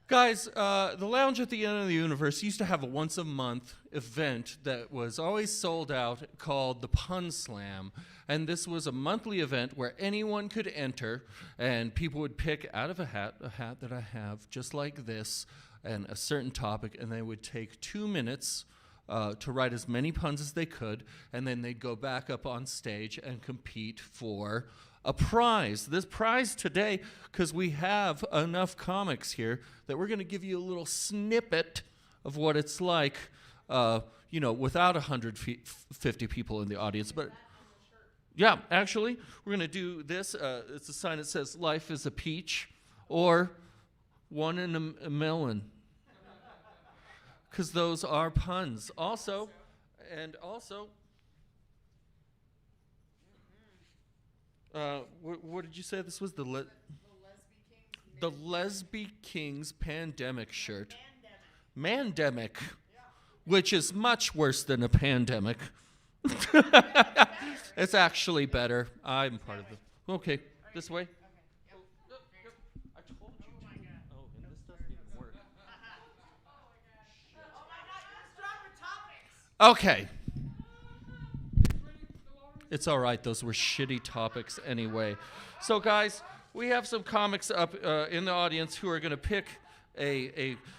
Guys, the Lounge at the End of the Universe used to have a once-a-month event that was always sold out called the Pun Slam. And this was a monthly event where anyone could enter, and people would pick out of a hat that I have, just like this, and a certain topic, and they would take 2 minutes to write as many puns as they could, and then they'd go back up on stage and compete for a prize. This prize today, because we have enough comics here, that we're going to give you a little snippet of what it's like, without 150 people in the audience. But yeah, actually, we're going to do this. It's a sign that says, "Life is a peach," or "One in a melon," because those are puns. Also, what did you say this was? The The Lesby King's pandemic shirt. Mandemic. Which is much worse than a pandemic. It's actually better. I'm part of it. Okay, this way. I told you. Oh, and this doesn't even work. Okay. It's all right. Those were shitty topics anyway. So, guys, we have some comics up in the audience who are going to pick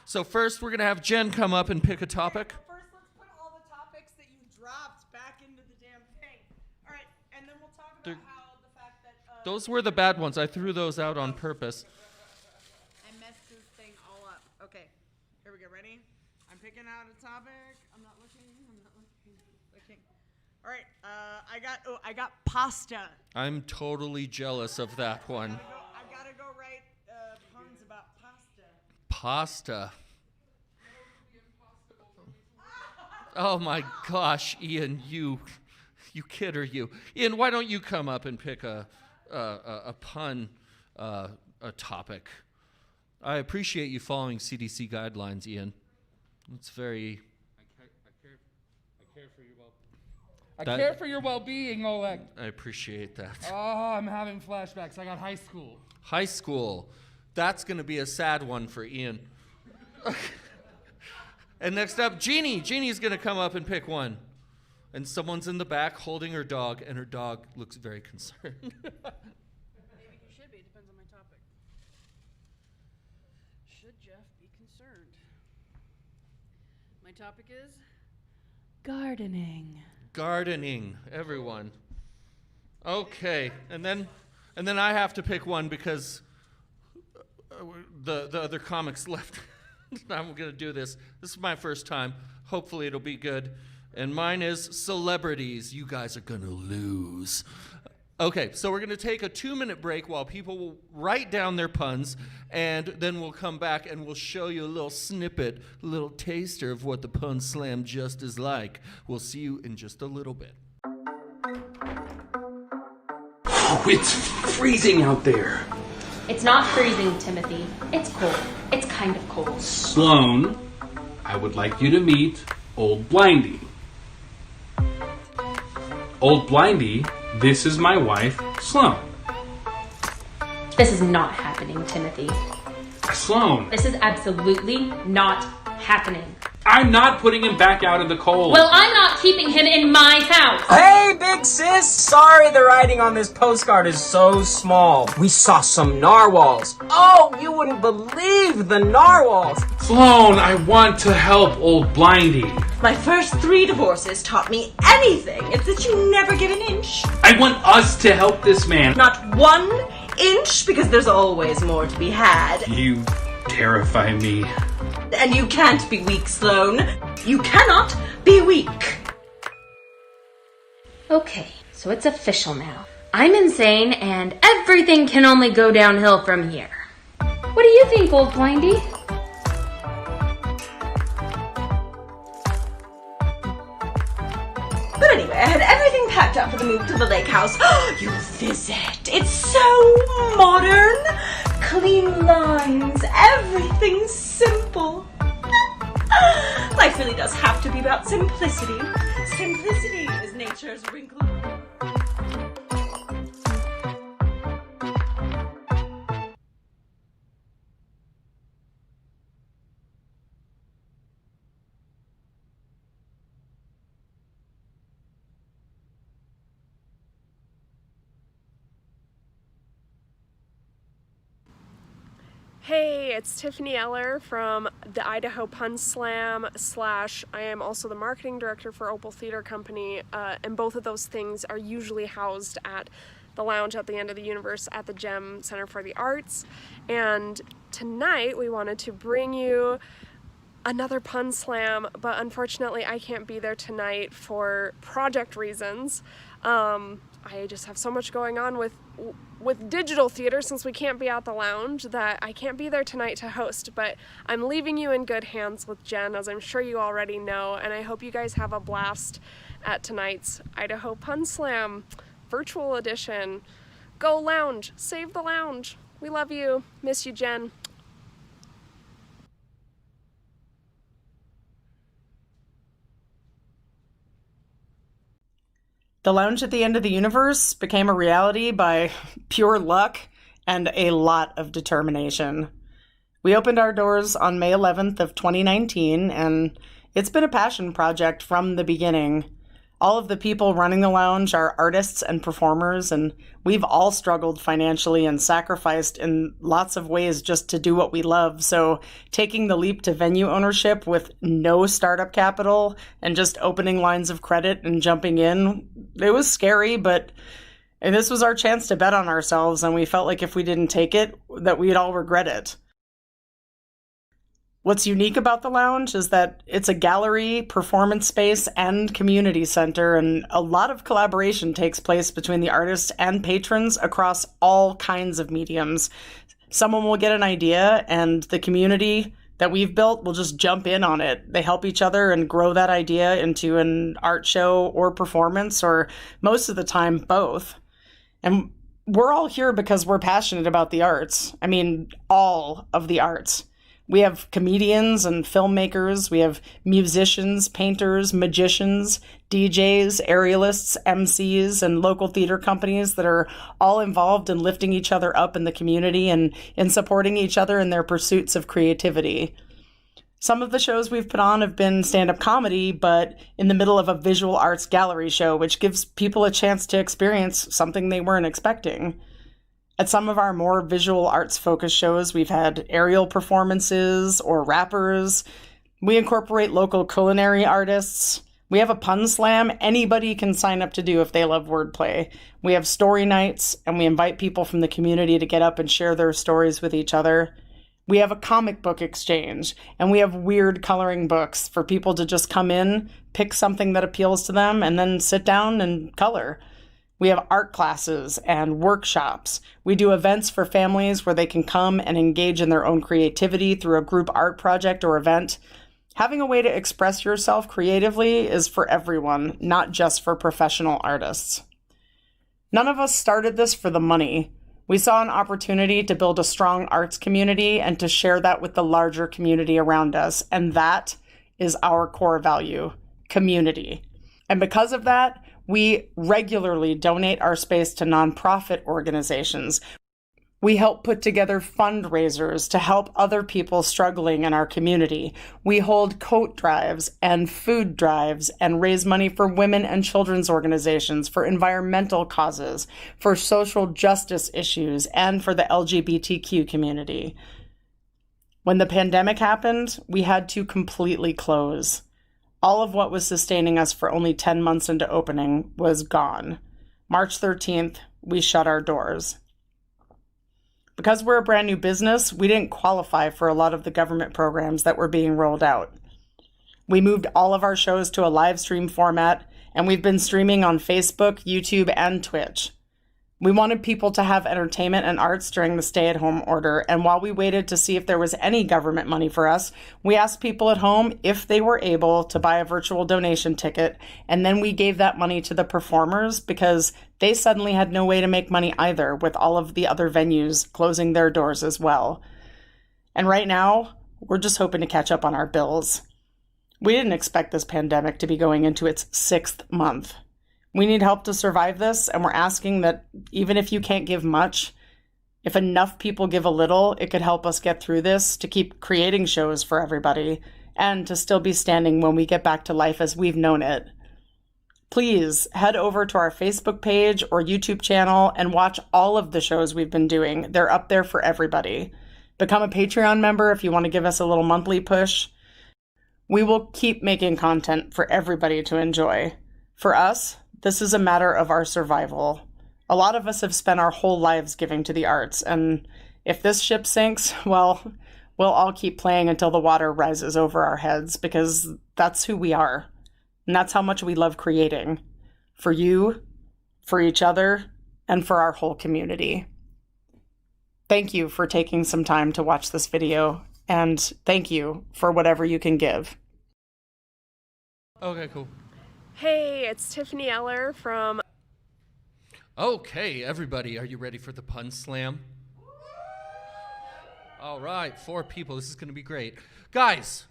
So first, we're going to have Jen come up and pick a topic. First, let's put all the topics that you dropped back into the damn thing. All right, and then we'll talk about how the fact that... Those were the bad ones. I threw those out on purpose. I messed this thing all up. Okay, here we go. Ready? I'm picking out a topic. I'm not looking. All right, I got pasta. I'm totally jealous of that one. I gotta go write puns about pasta. Pasta. Oh my gosh, Ian, you kid or you? Ian, why don't you come up and pick a pun a topic? I appreciate you following CDC guidelines, Ian. It's very... I care for your well-being, Oleg. I appreciate that. Oh, I'm having flashbacks. I got high school. High school. That's going to be a sad one for Ian. And next up, Jeannie. Jeannie's going to come up and pick one. And someone's in the back holding her dog, and her dog looks very concerned. Maybe he should be. Depends on my topic. Should Jeff be concerned? My topic is gardening. Gardening, everyone. Okay, and then I have to pick one because the other comics left. I'm going to do this. This is my first time. Hopefully it'll be good. And mine is celebrities. You guys are going to lose. Okay, so we're going to take a 2-minute break while people will write down their puns, and then we'll come back and we'll show you a little snippet, a little taster of what the Pun Slam just is like. We'll see you in just a little bit. Oh, it's freezing out there. It's not freezing, Timothy. It's cold. It's kind of cold. Sloan, I would like you to meet Old Blindy. Old Blindy, this is my wife, Sloan. This is not happening, Timothy. Sloan. This is absolutely not happening. I'm not putting him back out in the cold. Well, I'm not keeping him in my house. Hey, big sis! Sorry the writing on this postcard is so small. We saw some narwhals. Oh, you wouldn't believe the narwhals. Sloan, I want to help Old Blindy. My first 3 divorces taught me anything. It's that you never give an inch. I want us to help this man. Not 1 inch, because there's always more to be had. You terrify me. And you can't be weak, Sloan. You cannot be weak. Okay, so it's official now. I'm insane, and everything can only go downhill from here. What do you think, Old Blindy? But anyway, I had everything packed up for the move to the lake house. You visit. It's so modern. Clean lines. Everything's simple. Life really does have to be about simplicity. Simplicity is nature's wrinkle. Hey, it's Tiffany Eller from the Idaho Pun Slam / I am also the marketing director for Opal Theater Company, and both of those things are usually housed at the Lounge at the End of the Universe at the GEM Center for the Arts. And tonight we wanted to bring you another Pun Slam, but unfortunately I can't be there tonight for project reasons. I just have so much going on with digital theater since we can't be at the Lounge that I can't be there tonight to host, but I'm leaving you in good hands with Jen, as I'm sure you already know, and I hope you guys have a blast at tonight's Idaho Pun Slam virtual edition. Go Lounge, save the Lounge. We love you. Miss you, Jen. The Lounge at the End of the Universe became a reality by pure luck and a lot of determination. We opened our doors on May 11th of 2019, and it's been a passion project from the beginning. All of the people running the lounge are artists and performers, and we've all struggled financially and sacrificed in lots of ways just to do what we love. So taking the leap to venue ownership with no startup capital and just opening lines of credit and jumping in, it was scary, but this was our chance to bet on ourselves, and we felt like if we didn't take it, that we'd all regret it. What's unique about the lounge is that it's a gallery, performance space, and community center, and a lot of collaboration takes place between the artists and patrons across all kinds of mediums. Someone will get an idea, and the community that we've built will just jump in on it. They help each other and grow that idea into an art show or performance, or most of the time, both. And we're all here because we're passionate about the arts. I mean, all of the arts. We have comedians and filmmakers, we have musicians, painters, magicians, DJs, aerialists, MCs, and local theater companies that are all involved in lifting each other up in the community and in supporting each other in their pursuits of creativity. Some of the shows we've put on have been stand-up comedy, but in the middle of a visual arts gallery show, which gives people a chance to experience something they weren't expecting. At some of our more visual arts focused shows, we've had aerial performances or rappers. We incorporate local culinary artists. We have a pun slam anybody can sign up to do if they love wordplay. We have story nights, and we invite people from the community to get up and share their stories with each other. We have a comic book exchange, and we have weird coloring books for people to just come in, pick something that appeals to them, and then sit down and color. We have art classes and workshops. We do events for families where they can come and engage in their own creativity through a group art project or event. Having a way to express yourself creatively is for everyone, not just for professional artists. None of us started this for the money. We saw an opportunity to build a strong arts community and to share that with the larger community around us, and that is our core value, community. And because of that, we regularly donate our space to nonprofit organizations. We help put together fundraisers to help other people struggling in our community. We hold coat drives and food drives and raise money for women and children's organizations, for environmental causes, for social justice issues, and for the LGBTQ community. When the pandemic happened, we had to completely close. All of what was sustaining us for only 10 months into opening was gone. March 13th, we shut our doors. Because we're a brand new business, we didn't qualify for a lot of the government programs that were being rolled out. We moved all of our shows to a live stream format, and we've been streaming on Facebook, YouTube, and Twitch. We wanted people to have entertainment and arts during the stay-at-home order, and while we waited to see if there was any government money for us, we asked people at home if they were able to buy a virtual donation ticket, and then we gave that money to the performers because they suddenly had no way to make money either, with all of the other venues closing their doors as well. And right now, we're just hoping to catch up on our bills. We didn't expect this pandemic to be going into its 6th month. We need help to survive this, and we're asking that even if you can't give much, if enough people give a little, it could help us get through this, to keep creating shows for everybody, and to still be standing when we get back to life as we've known it. Please head over to our Facebook page or YouTube channel and watch all of the shows we've been doing. They're up there for everybody. Become a Patreon member if you want to give us a little monthly push. We will keep making content for everybody to enjoy. For us, this is a matter of our survival. A lot of us have spent our whole lives giving to the arts, and if this ship sinks, well, we'll all keep playing until the water rises over our heads, because that's who we are, and that's how much we love creating. For you, for each other, and for our whole community. Thank you for taking some time to watch this video, and thank you for whatever you can give. Okay, cool. Hey, it's Tiffany Eller from... Okay, everybody, are you ready for the pun slam? All right, 4 people. This is going to be great. Guys,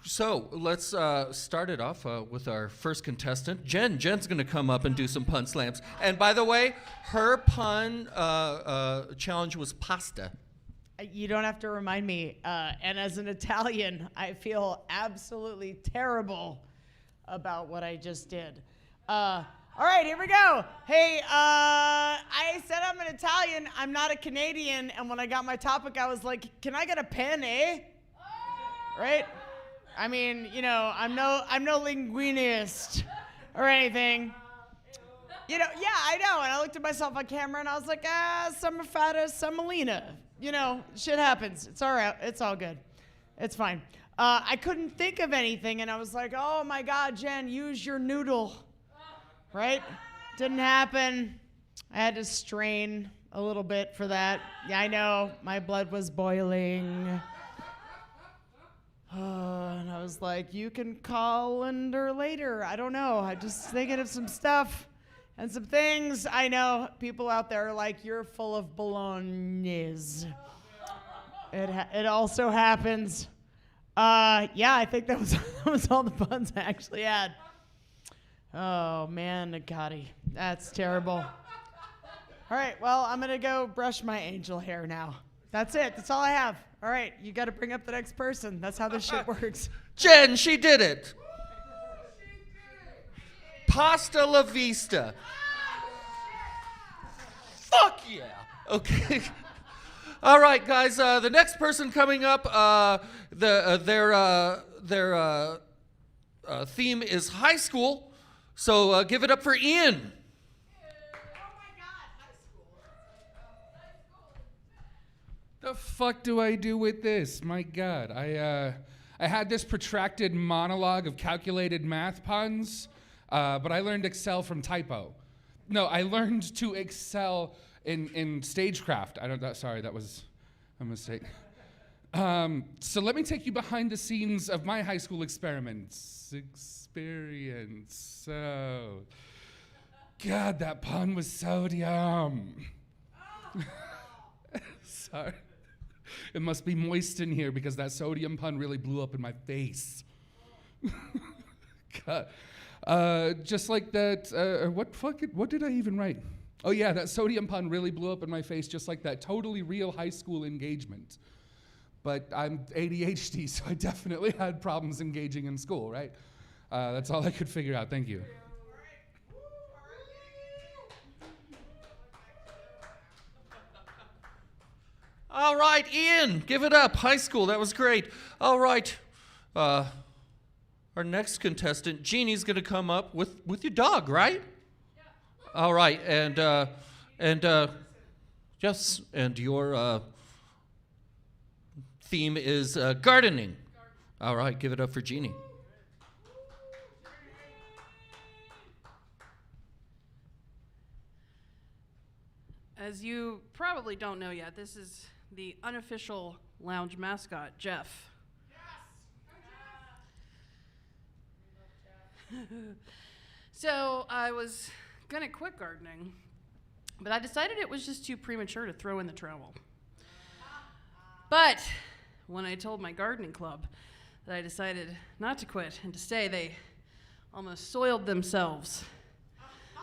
so let's start it off with our first contestant. Jen's going to come up and do some pun slams. And by the way, her pun challenge was pasta. You don't have to remind me. And as an Italian, I feel absolutely terrible about what I just did. All right, here we go. Hey, I said I'm an Italian. I'm not a Canadian. And when I got my topic, I was like, can I get a pen, eh? Right? I mean, you know, I'm no linguist or anything. You know, yeah, I know. And I looked at myself on camera and I was like, some are fatter, some are leaner. You know, shit happens. It's all right. It's all good. It's fine. I couldn't think of anything, and I was like, oh, my God, Jen, use your noodle. Right? Didn't happen. I had to strain a little bit for that. Yeah, I know. My blood was boiling. And I was like, you can call her later. I don't know. I just thinking of some stuff. And some things. I know people out there are like, you're full of baloney. It also happens. Yeah, I think that was all the puns I actually had. Oh, man, Nagati. That's terrible. All right, well, I'm going to go brush my angel hair now. That's it. That's all I have. All right, you got to bring up the next person. That's how this shit works. Jen, she did it. Pasta la vista. Fuck yeah. Okay. All right, guys. The next person coming up, their theme is high school. So give it up for Ian. The fuck do I do with this? My God, I had this protracted monologue of calculated math puns. But I learned Excel from typo. No, I learned to excel in stagecraft. Sorry, that was a mistake. So let me take you behind the scenes of my high school experience. So, God, that pun was sodium. Sorry. It must be moist in here because that sodium pun really blew up in my face. God. Just like that, what did I even write? Oh yeah, that sodium pun really blew up in my face, just like that totally real high school engagement. But I'm ADHD, so I definitely had problems engaging in school, right? That's all I could figure out. Thank you. All right, Ian, give it up. High school, that was great. All right. Our next contestant, Jeannie's going to come up with your dog, right? Yeah. All right, and yes, and your theme is gardening. All right, give it up for Jeannie. As you probably don't know yet, this is the unofficial lounge mascot, Jeff. So I was gonna quit gardening, but I decided it was just too premature to throw in the trowel. But when I told my gardening club that I decided not to quit and to stay, they almost soiled themselves.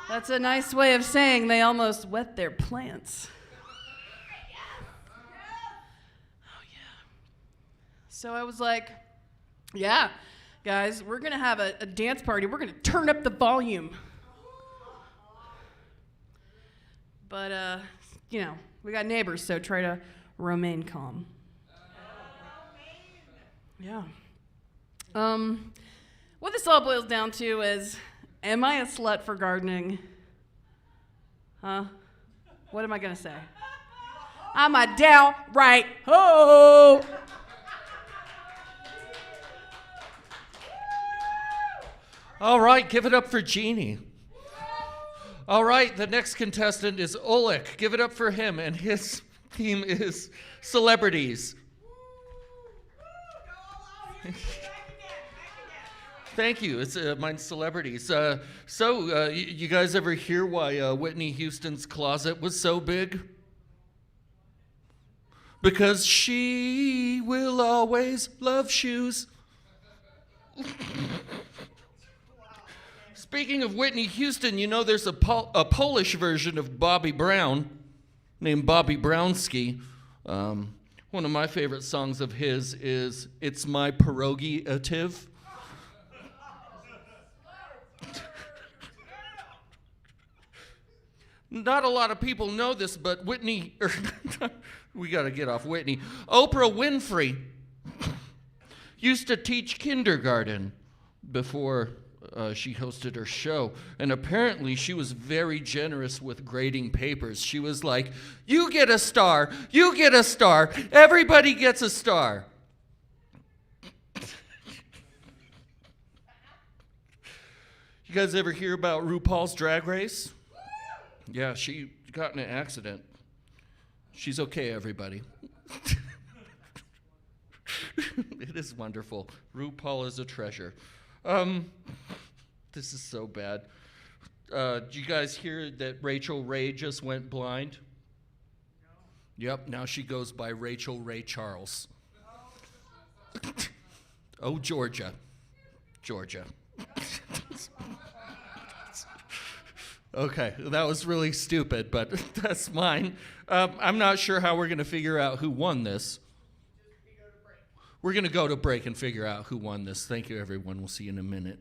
That's a nice way of saying they almost wet their plants. Oh yeah. So I was like, yeah, guys, we're gonna have a dance party. We're gonna turn up the volume. But you know, we got neighbors, so try to remain calm. Yeah. What this all boils down to is, am I a slut for gardening? Huh? What am I gonna say? I'm a downright hoe. All right, give it up for Jeannie. All right, the next contestant is Oleg. Give it up for him, and his theme is celebrities. Thank you. It's mine's celebrities. So, you guys ever hear why Whitney Houston's closet was so big? because she will always love shoes. Speaking of Whitney Houston, you know there's a Polish version of Bobby Brown named Bobby Brownski. One of my favorite songs of his is It's My Pierogi-ative. Not a lot of people know this, but Whitney, we got to get off Whitney. Oprah Winfrey used to teach kindergarten before she hosted her show. And apparently she was very generous with grading papers. She was like, you get a star, you get a star, everybody gets a star. You guys ever hear about RuPaul's Drag Race? Yeah, she got in an accident. She's okay, everybody. It is wonderful. RuPaul is a treasure. This is so bad. Did you guys hear that Rachel Ray just went blind? No. Yep, now she goes by Rachel Ray Charles. Oh, Georgia. Georgia. Okay, that was really stupid, but that's mine. I'm not sure how we're going to figure out who won this. We're going to go to break and figure out who won this. Thank you, everyone. We'll see you in a minute.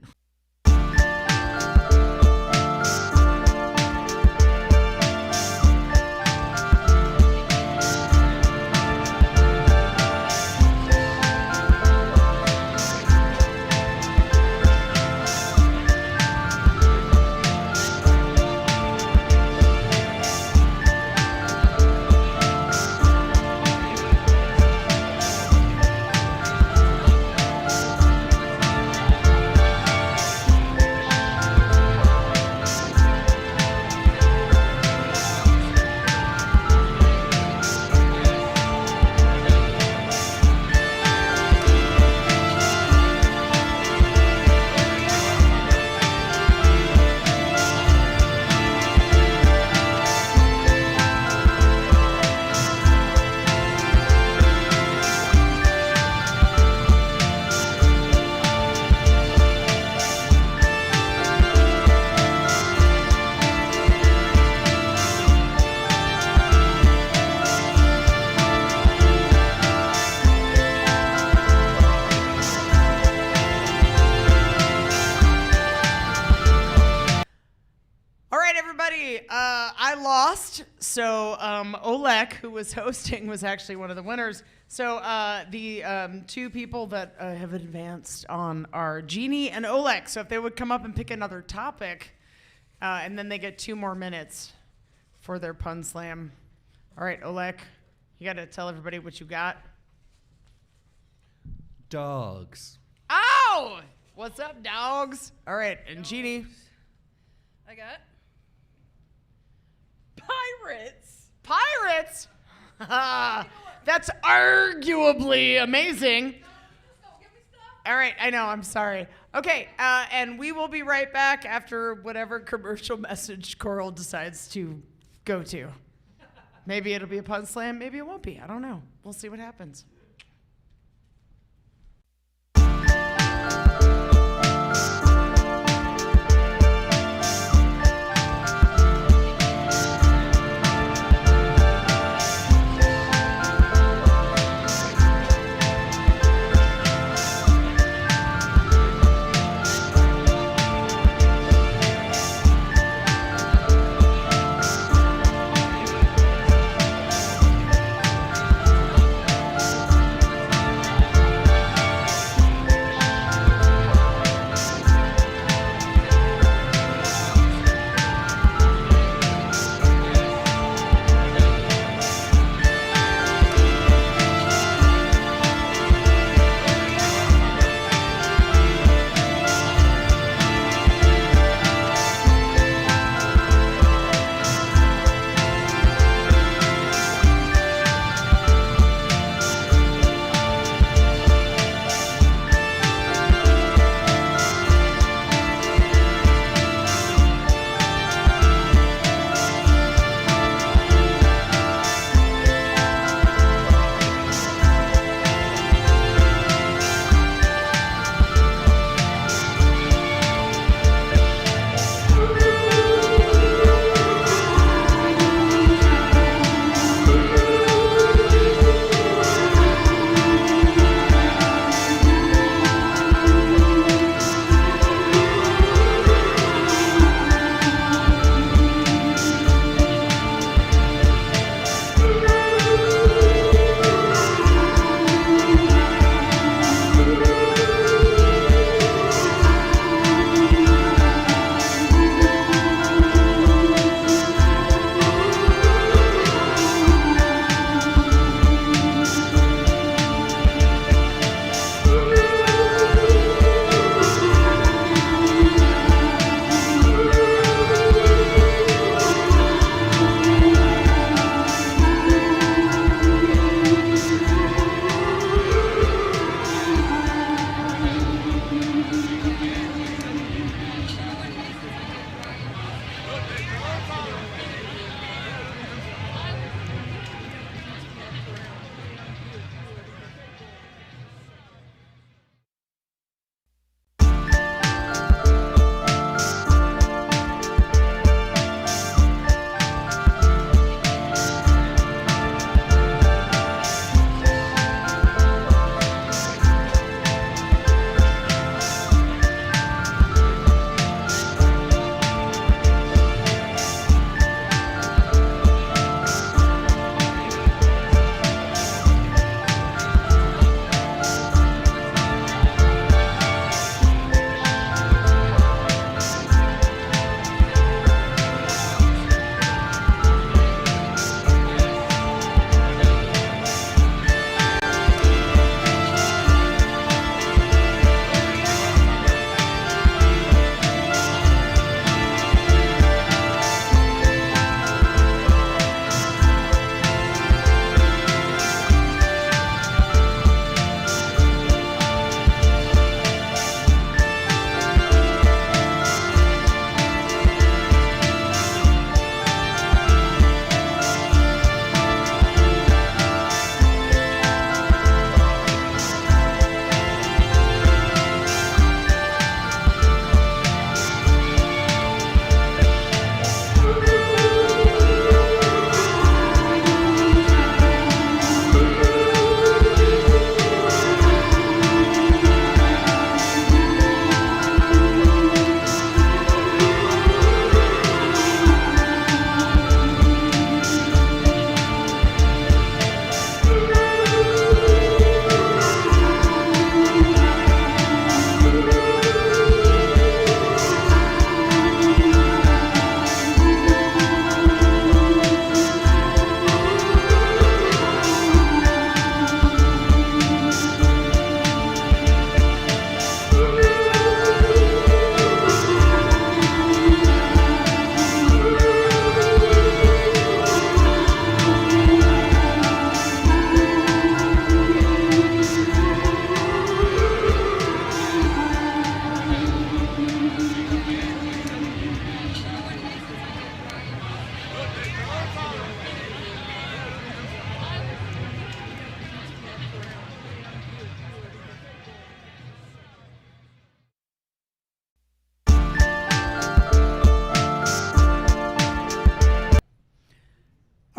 I lost, so Oleg, who was hosting, was actually one of the winners. So the two people that have advanced on are Jeannie and Oleg. So if they would come up and pick another topic, and then they get 2 more minutes for their pun slam. All right, Oleg, you got to tell everybody what you got. Dogs. Oh! What's up, dogs? All right, and Jeannie. I got Pirates. Pirates? That's arguably amazing. All right, I know, I'm sorry. Okay, and we will be right back after whatever commercial message Coral decides to go to. Maybe it'll be a pun slam, maybe it won't be. I don't know. We'll see what happens.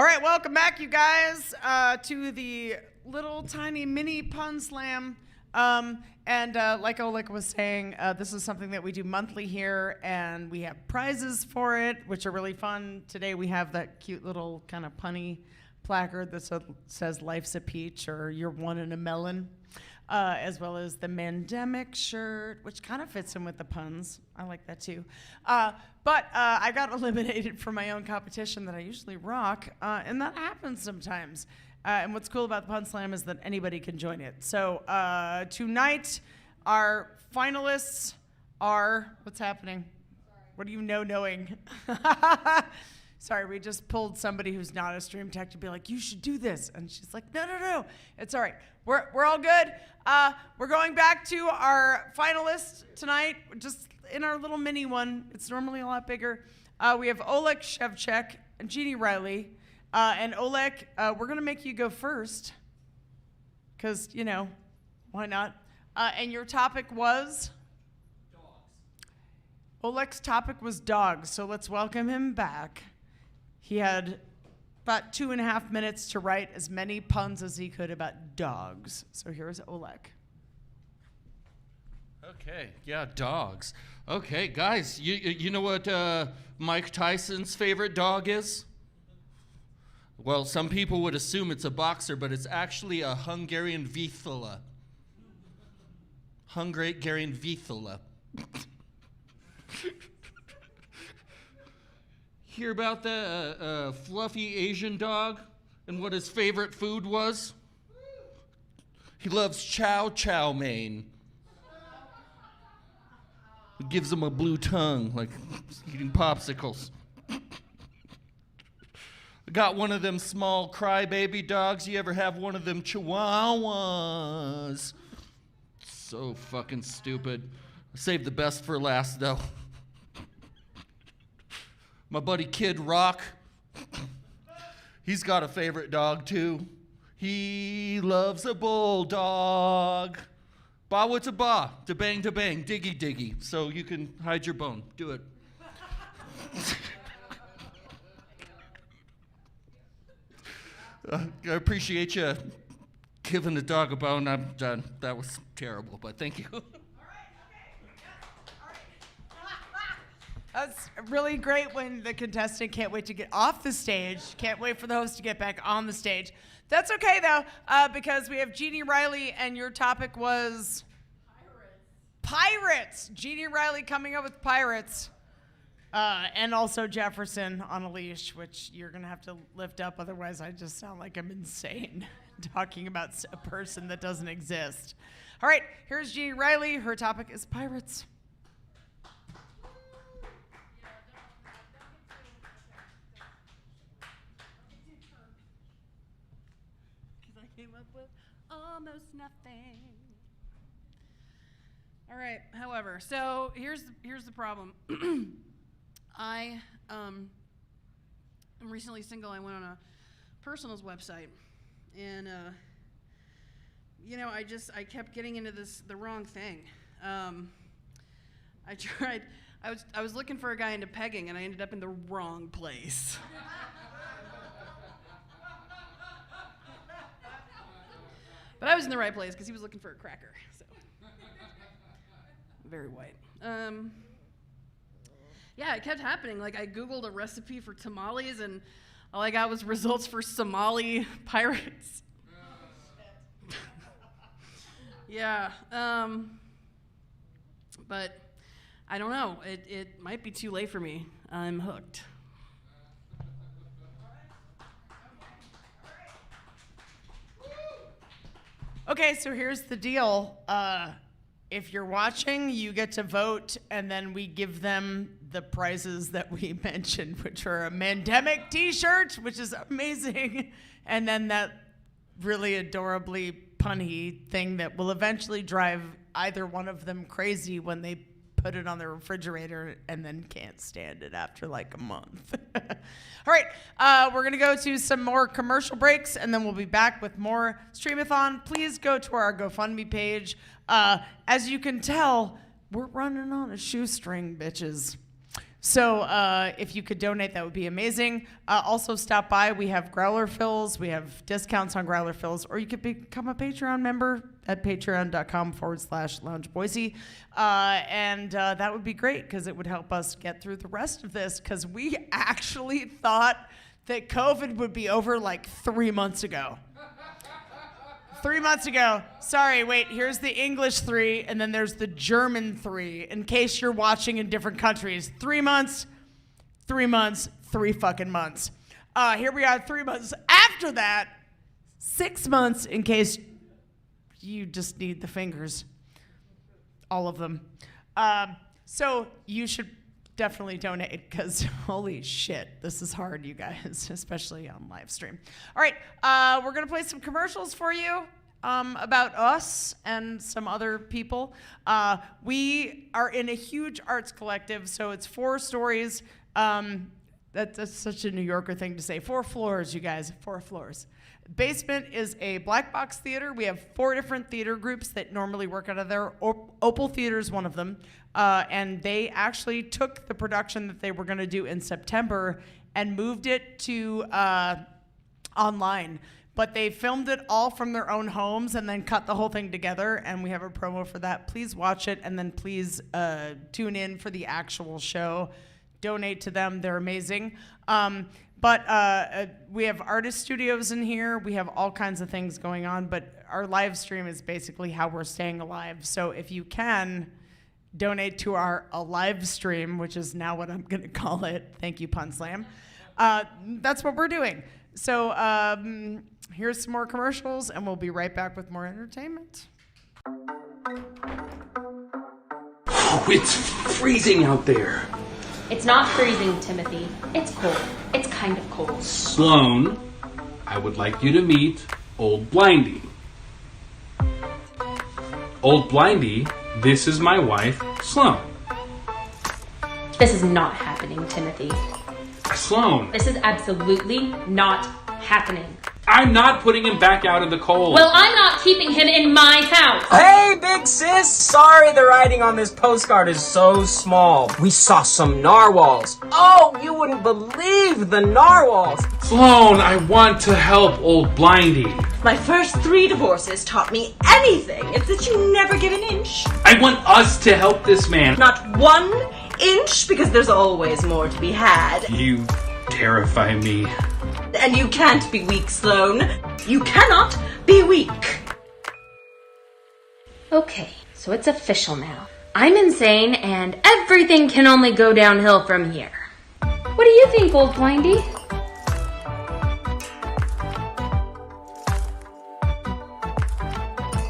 All right, welcome back, you guys, to the little tiny mini pun slam. And like Oleg was saying, this is something that we do monthly here, and we have prizes for it, which are really fun. Today we have that cute little kind of punny placard that says "Life's a Peach" or "You're one in a melon," as well as the Mandemic shirt, which kind of fits in with the puns. I like that too. But I got eliminated from my own competition that I usually rock, and that happens sometimes. And what's cool about the Pun Slam is that anybody can join it. So tonight, our finalists are, what's happening? What do you know knowing? Sorry, we just pulled somebody who's not a stream tech to be like, you should do this. And she's like, no. It's all right. We're all good. We're going back to our finalists tonight, just in our little mini one. It's normally a lot bigger. We have Oleg Shevchek and Jeannie Riley. And Oleg, we're going to make you go first. Because, why not? And your topic was? Dogs. Oleg's topic was dogs, so let's welcome him back. He had about 2.5 minutes to write as many puns as he could about dogs. So here's Oleg. Okay, yeah, dogs. Okay, guys, you know what Mike Tyson's favorite dog is? Well, some people would assume it's a boxer, but it's actually a Hungarian Vizsla. Hungarian Vizsla. Hear about the fluffy Asian dog and what his favorite food was? He loves chow mein. It gives him a blue tongue, like eating popsicles. Got one of them small crybaby dogs. You ever have one of them chihuahuas? So fucking stupid. I saved the best for last, though. My buddy Kid Rock, he's got a favorite dog, too. He loves a bulldog. Ba what's a ba, da bang, diggy diggy. So you can hide your bone. Do it. I appreciate you giving the dog a bone. I'm done. That was terrible, but thank you. That's really great when the contestant can't wait to get off the stage, can't wait for the host to get back on the stage. That's okay, though, because we have Jeannie Riley, and your topic was? Pirates. Jeannie Riley coming up with pirates. And also Jefferson on a leash, which you're going to have to lift up, otherwise I just sound like I'm insane talking about a person that doesn't exist. All right, here's Jeannie Riley. Her topic is pirates. Because I came up with almost nothing. All right, however, so here's the problem. I am recently single. I went on a personals website, and I kept getting into the wrong thing. I was looking for a guy into pegging, and I ended up in the wrong place. But I was in the right place because he was looking for a cracker. So very white. Yeah, it kept happening. Like, I Googled a recipe for tamales, and all I got was results for Somali pirates. Yeah, but I don't know. It might be too late for me. I'm hooked. Okay, so here's the deal. If you're watching, you get to vote, and then we give them the prizes that we mentioned, which are a Mandemic t-shirt, which is amazing, and then that really adorably punny thing that will eventually drive either one of them crazy when they put it on the refrigerator and then can't stand it after like a month. All right, we're going to go to some more commercial breaks, and then we'll be back with more Stream-a-thon. Please go to our GoFundMe page. As you can tell, we're running on a shoestring, bitches. So if you could donate, that would be amazing. Also stop by. We have growler fills. We have discounts on growler fills, or you could become a Patreon member at patreon.com/loungeboise. And that would be great because it would help us get through the rest of this, because we actually thought that COVID would be over like 3 months ago. 3 months ago. Sorry, wait, here's the English 3, and then there's the German 3, in case you're watching in different countries. 3 months, 3 months, 3 fucking months. Here we are 3 months after that, 6 months in case you just need the fingers. All of them. So you should definitely donate, because holy shit, this is hard, you guys, especially on live stream. All right, we're gonna play some commercials for you about us and some other people. We are in a huge arts collective, so it's 4 stories. That's such a New Yorker thing to say. 4 floors, you guys, 4 floors. Basement is a black box theater. We have 4 different theater groups that normally work out of there. Opal Theater is one of them. And they actually took the production that they were going to do in September and moved it to online. But they filmed it all from their own homes and then cut the whole thing together. And we have a promo for that. Please watch it, and then please tune in for the actual show. Donate to them. They're amazing. But we have artist studios in here. We have all kinds of things going on. But our live stream is basically how we're staying alive. So if you can, donate to our live stream, which is now what I'm going to call it. Thank you, Pun Slam. That's what we're doing. So here's some more commercials, and we'll be right back with more entertainment. Oh, it's freezing out there. It's not freezing, Timothy. It's cold. It's kind of cold. Sloan, I would like you to meet Old Blindy. Old Blindy, this is my wife, Sloan. This is not happening, Timothy. Sloan. This is absolutely not happening. I'm not putting him back out in the cold. Well, I'm not keeping him in my house. Hey, big sis! Sorry the writing on this postcard is so small. We saw some narwhals. Oh, you wouldn't believe the narwhals. Sloan, I want to help Old Blindy. My first 3 divorces taught me anything. It's that you never give an inch. I want us to help this man. Not 1 inch, because there's always more to be had. You terrify me. And you can't be weak, Sloan. You cannot be weak. Okay, so it's official now. I'm insane, and everything can only go downhill from here. What do you think, Old Blindy?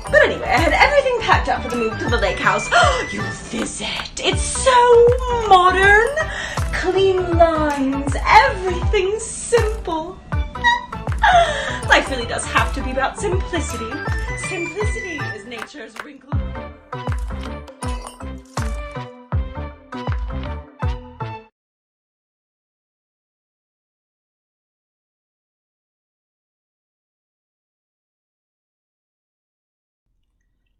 But anyway, I had everything packed up for the move to the lake house. You visit. It's so modern. Clean lines. Everything's simple. Life really does have to be about simplicity. Simplicity is nature's wrinkle.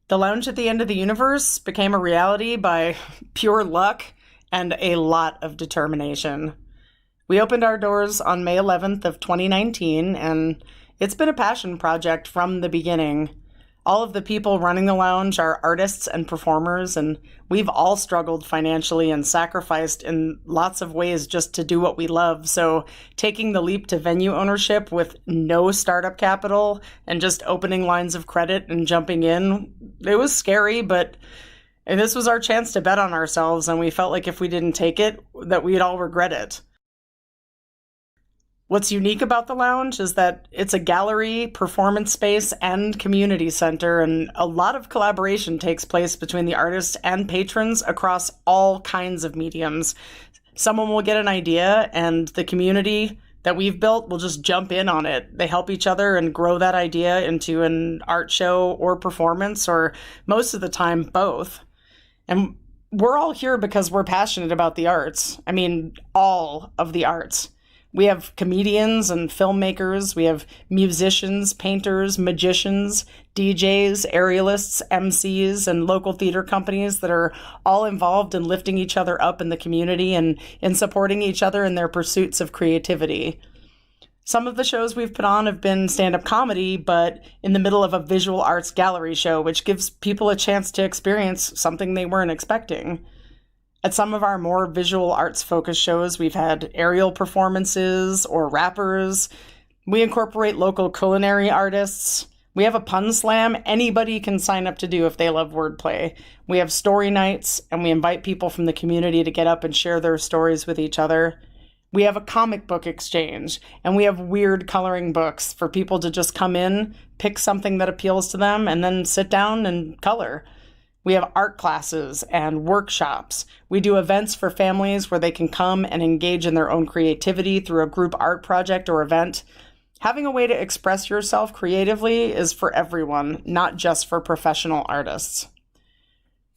The Lounge at the End of the Universe became a reality by pure luck and a lot of determination. We opened our doors on May 11th of 2019, and it's been a passion project from the beginning. All of the people running the lounge are artists and performers, and we've all struggled financially and sacrificed in lots of ways just to do what we love. So taking the leap to venue ownership with no startup capital and just opening lines of credit and jumping in, it was scary, but this was our chance to bet on ourselves, and we felt like if we didn't take it, that we'd all regret it. What's unique about the lounge is that it's a gallery, performance space, and community center, and a lot of collaboration takes place between the artists and patrons across all kinds of mediums. Someone will get an idea, and the community that we've built will just jump in on it. They help each other and grow that idea into an art show or performance, or most of the time, both. And we're all here because we're passionate about the arts. I mean, all of the arts. We have comedians and filmmakers, we have musicians, painters, magicians, DJs, aerialists, MCs, and local theater companies that are all involved in lifting each other up in the community and in supporting each other in their pursuits of creativity. Some of the shows we've put on have been stand-up comedy, but in the middle of a visual arts gallery show, which gives people a chance to experience something they weren't expecting. At some of our more visual arts-focused shows, we've had aerial performances or rappers. We incorporate local culinary artists. We have a pun slam anybody can sign up to do if they love wordplay. We have story nights, and we invite people from the community to get up and share their stories with each other. We have a comic book exchange, and we have weird coloring books for people to just come in, pick something that appeals to them, and then sit down and color. We have art classes and workshops. We do events for families where they can come and engage in their own creativity through a group art project or event. Having a way to express yourself creatively is for everyone, not just for professional artists.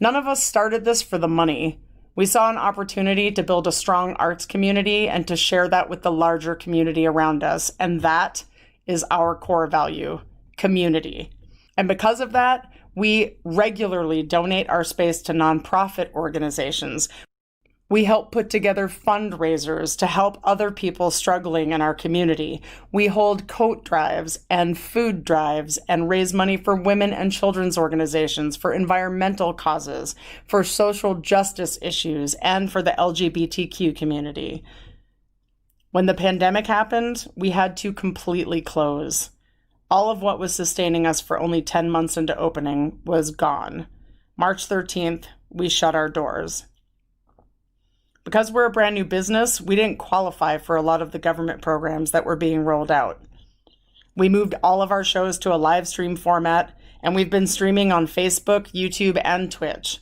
None of us started this for the money. We saw an opportunity to build a strong arts community and to share that with the larger community around us, and that is our core value, community. And because of that, we regularly donate our space to nonprofit organizations. We help put together fundraisers to help other people struggling in our community. We hold coat drives and food drives and raise money for women and children's organizations, for environmental causes, for social justice issues, and for the LGBTQ community. When the pandemic happened, we had to completely close. All of what was sustaining us for only 10 months into opening was gone. March 13th, we shut our doors. Because we're a brand new business, we didn't qualify for a lot of the government programs that were being rolled out. We moved all of our shows to a live stream format, and we've been streaming on Facebook, YouTube, and Twitch.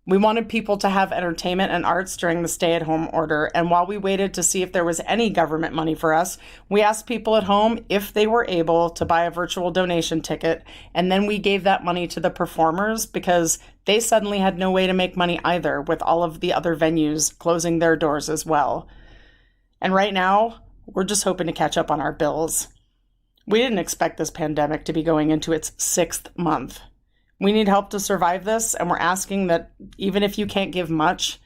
We wanted people to have entertainment and arts during the stay-at-home order, and while we waited to see if there was any government money for us, we asked people at home if they were able to buy a virtual donation ticket, and then we gave that money to the performers because they suddenly had no way to make money either, with all of the other venues closing their doors as well. And right now, we're just hoping to catch up on our bills. We didn't expect this pandemic to be going into its 6th month. We need help to survive this, and we're asking that even if you can't give much,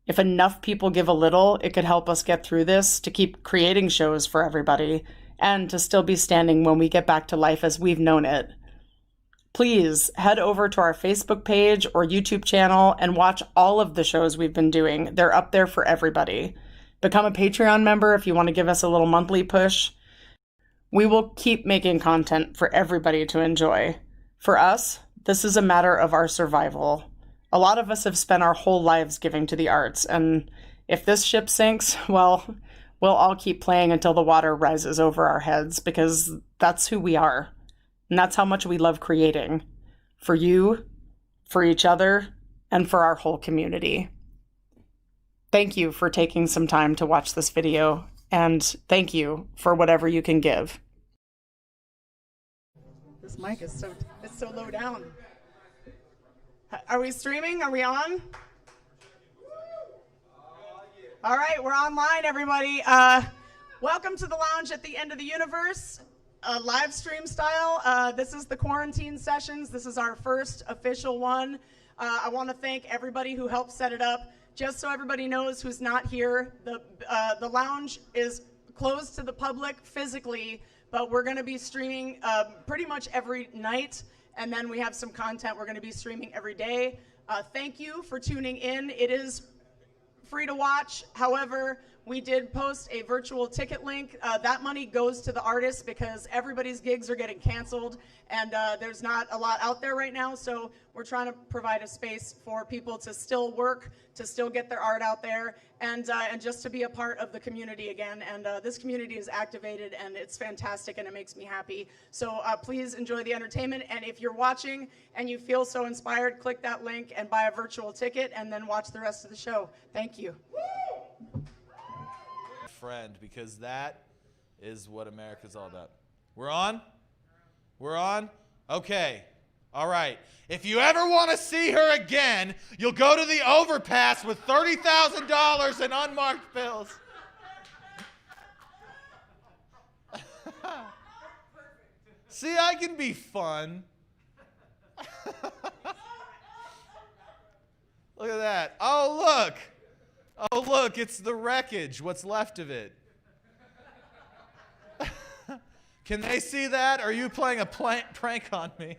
if enough people give a little, it could help us get through this, to keep creating shows for everybody, and to still be standing when we get back to life as we've known it. Please head over to our Facebook page or YouTube channel and watch all of the shows we've been doing. They're up there for everybody. Become a Patreon member if you want to give us a little monthly push. We will keep making content for everybody to enjoy. For us, this is a matter of our survival. A lot of us have spent our whole lives giving to the arts, and if this ship sinks, well, we'll all keep playing until the water rises over our heads, because that's who we are. And that's how much we love creating. For you, for each other, and for our whole community. Thank you for taking some time to watch this video, and thank you for whatever you can give. This mic is so low down. Are we streaming? Are we on? All right, we're online, everybody. Welcome to the Lounge at the End of the Universe, live stream style. This is the quarantine sessions. This is our first official one. I want to thank everybody who helped set it up. Just so everybody knows who's not here, the Lounge is closed to the public physically, but we're going to be streaming pretty much every night, and then we have some content we're going to be streaming every day. Thank you for tuning in. It is free to watch. However, we did post a virtual ticket link. That money goes to the artists because everybody's gigs are getting canceled, and there's not a lot out there right now, so we're trying to provide a space for people to still work, to still get their art out there, and just to be a part of the community again. And this community is activated, and it's fantastic, and it makes me happy. So please enjoy the entertainment, and if you're watching and you feel so inspired, click that link and buy a virtual ticket, and then watch the rest of the show. Thank you. Friend, because that is what America's all about. We're on? We're on? Okay. All right. If you ever want to see her again, you'll go to the overpass with $30,000 in unmarked bills. See, I can be fun. Look at that. Oh, look. Oh, look, it's the wreckage, what's left of it. Can they see that? Or are you playing a prank on me?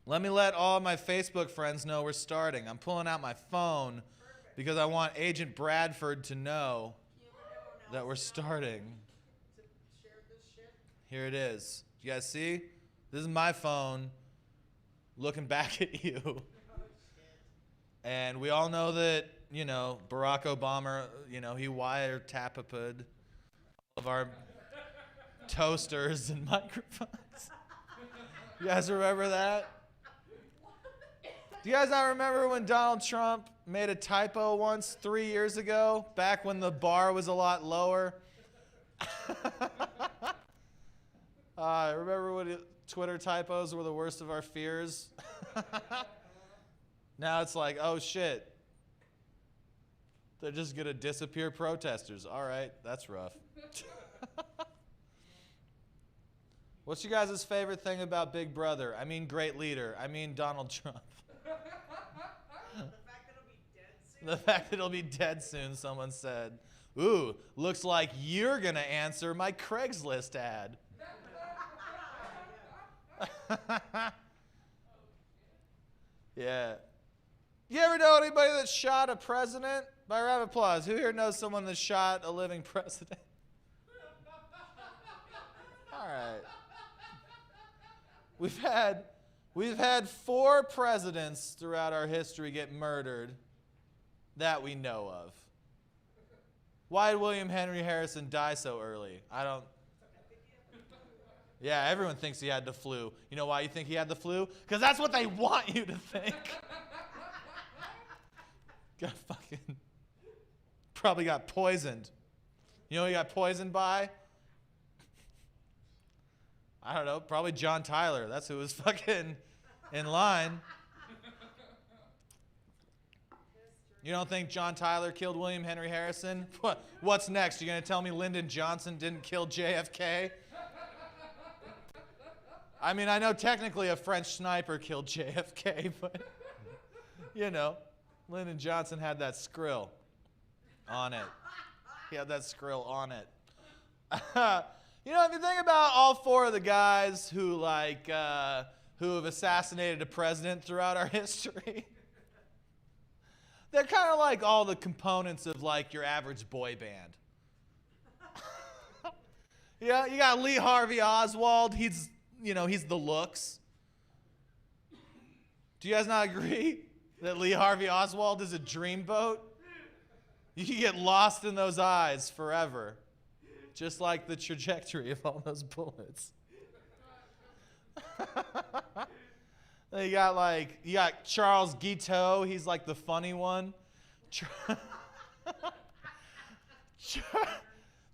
Let me let all my Facebook friends know we're starting. I'm pulling out my phone because I want Agent Bradford to know that we're starting. Here it is. You guys see? This is my phone looking back at you. And we all know that, Barack Obama, he wiretapped all of our toasters and microphones. You guys remember that? Do you guys not remember when Donald Trump made a typo once 3 years ago, back when the bar was a lot lower? Remember when Twitter typos were the worst of our fears? Now it's like, oh shit. They're just going to disappear protesters. All right, that's rough. What's you guys' favorite thing about Big Brother? I mean, great leader. I mean, Donald Trump. The fact that it'll be dead soon, someone said. Ooh, looks like you're going to answer my Craigslist ad. Yeah. You ever know anybody that shot a president? By round of applause. Who here knows someone that shot a living president? All right. We've had 4 presidents throughout our history get murdered that we know of. Why did William Henry Harrison die so early? Yeah, everyone thinks he had the flu. You know why you think he had the flu? Because that's what they want you to think. Probably got poisoned. You know who he got poisoned by? I don't know, probably John Tyler. That's who was fucking in line. You don't think John Tyler killed William Henry Harrison? What's next? You gonna tell me Lyndon Johnson didn't kill JFK? I mean, I know technically a French sniper killed JFK, but Lyndon Johnson had that skrill on it. He had that skrill on it. If you think about all 4 of the guys who have assassinated a president throughout our history, they're kind of like all the components of your average boy band. Yeah, you got Lee Harvey Oswald. He's the looks. Do you guys not agree that Lee Harvey Oswald is a dreamboat? You can get lost in those eyes forever. Just like the trajectory of all those bullets. Then you got Charles Guiteau. He's like the funny one.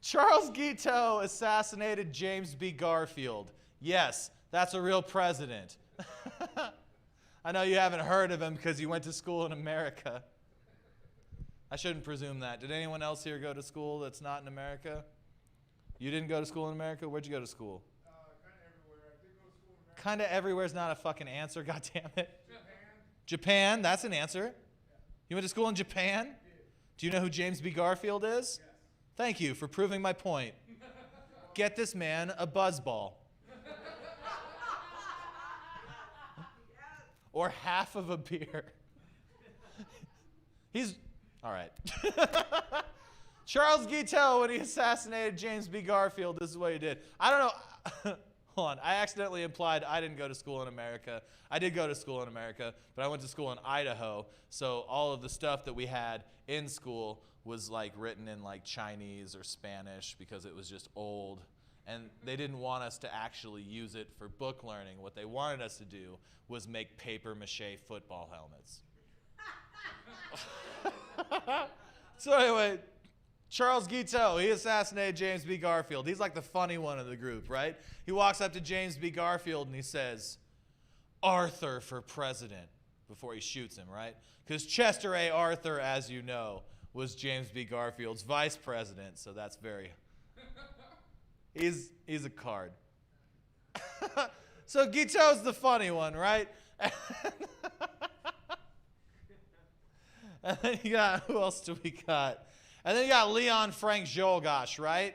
Charles Guiteau assassinated James B. Garfield. Yes, that's a real president. I know you haven't heard of him because you went to school in America. I shouldn't presume that. Did anyone else here go to school that's not in America? You didn't go to school in America? Where'd you go to school? Kind of everywhere. I did go to school in America. Kind of everywhere is not a fucking answer, goddammit. Japan, that's an answer. Yeah. You went to school in Japan? Yeah. Do you know who James B. Garfield is? Yes. Thank you for proving my point. Get this man a buzzball. Or half of a beer. All right. Charles Guiteau, when he assassinated James B. Garfield, this is what he did. I don't know. Hold on. I accidentally implied I didn't go to school in America. I did go to school in America, but I went to school in Idaho. So all of the stuff that we had in school was written in Chinese or Spanish because it was just old. And they didn't want us to actually use it for book learning. What they wanted us to do was make paper mache football helmets. So anyway, Charles Guiteau, he assassinated James B. Garfield. He's like the funny one of the group, right? He walks up to James B. Garfield and he says, "Arthur for president," before he shoots him, right? Because Chester A. Arthur, as you know, was James B. Garfield's vice president, so that's very... He's a card. So Guiteau's the funny one, right? And then you got, who else do we got? And then you got Leon Frank Jolgosh, right?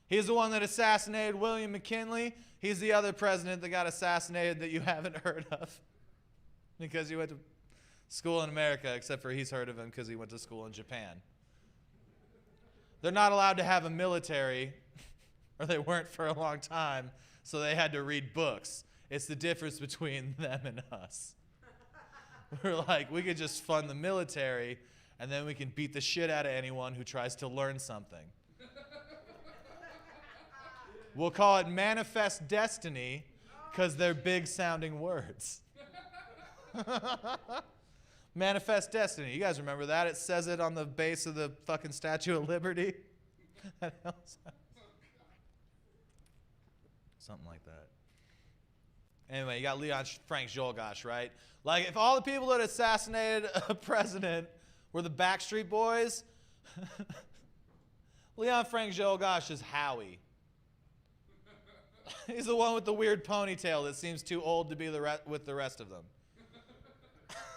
He's the one that assassinated William McKinley. He's the other president that got assassinated that you haven't heard of because he went to school in America, except for he's heard of him because he went to school in Japan. They're not allowed to have a military, or they weren't for a long time, so they had to read books. It's the difference between them and us. We're like, we could just fund the military, and then we can beat the shit out of anyone who tries to learn something. We'll call it Manifest Destiny, because they're big-sounding words. Manifest Destiny. You guys remember that? It says it on the base of the fucking Statue of Liberty. Something like that. Anyway, you got Leon Frank Jolgosh, right? Like, if all the people that assassinated a president were the Backstreet Boys, Leon Frank Jolgosh is Howie. He's the one with the weird ponytail that seems too old to be with the rest of them.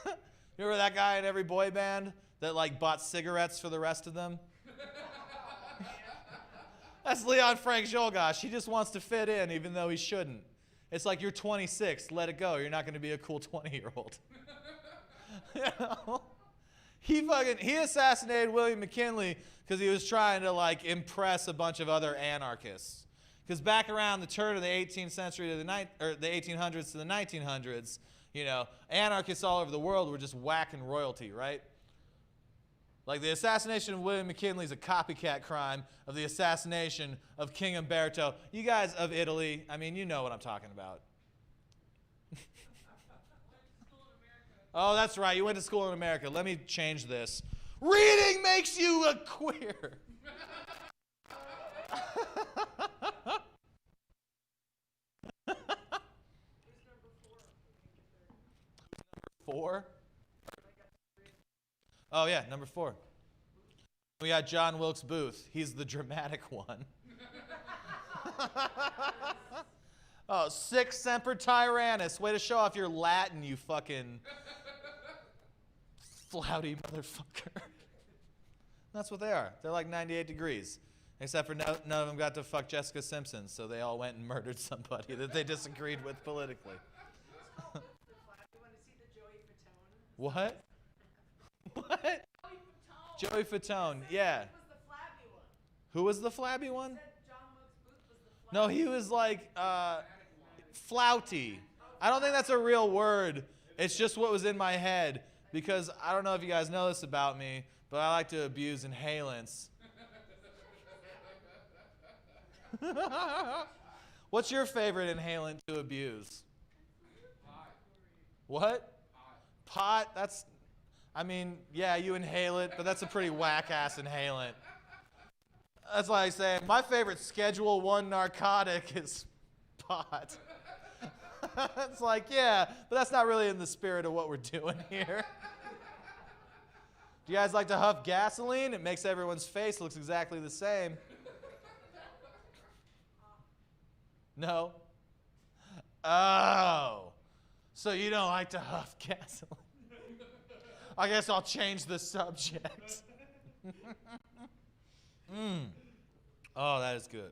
You remember that guy in every boy band that like bought cigarettes for the rest of them? That's Leon Frank Jolgosh. He just wants to fit in even though he shouldn't. It's like, you're 26, let it go. You're not going to be a cool 20-year-old. You know? He assassinated William McKinley because he was trying to like impress a bunch of other anarchists. Because back around the turn of the 18th century to the 1800s to the 1900s, you know, anarchists all over the world were just whacking royalty, right? Like, the assassination of William McKinley is a copycat crime of the assassination of King Umberto. You guys of Italy, I mean, you know what I'm talking about. Oh, that's right. You went to school in America. Let me change this. Reading makes you a queer. Four? Oh, yeah, number 4. We got John Wilkes Booth. He's the dramatic one. Oh, Sic Semper Tyrannis. Way to show off your Latin, you fucking flouty motherfucker. That's what they are. They're like 98 degrees. Except for none of them got to fuck Jessica Simpson, so they all went and murdered somebody that they disagreed with politically. What? What? Joey Fatone, yeah. Who was the flabby one? No, he was like flouty. I don't think that's a real word. It's just what was in my head because I don't know if you guys know this about me, but I like to abuse inhalants. What's your favorite inhalant to abuse? What? Pot? That's, I mean, yeah, you inhale it, but that's a pretty whack-ass inhalant. That's like saying, my favorite Schedule 1 narcotic is pot. It's like, yeah, but that's not really in the spirit of what we're doing here. Do you guys like to huff gasoline? It makes everyone's face looks exactly the same. No? Oh. So you don't like to huff gasoline. I guess I'll change the subject. Oh, that is good.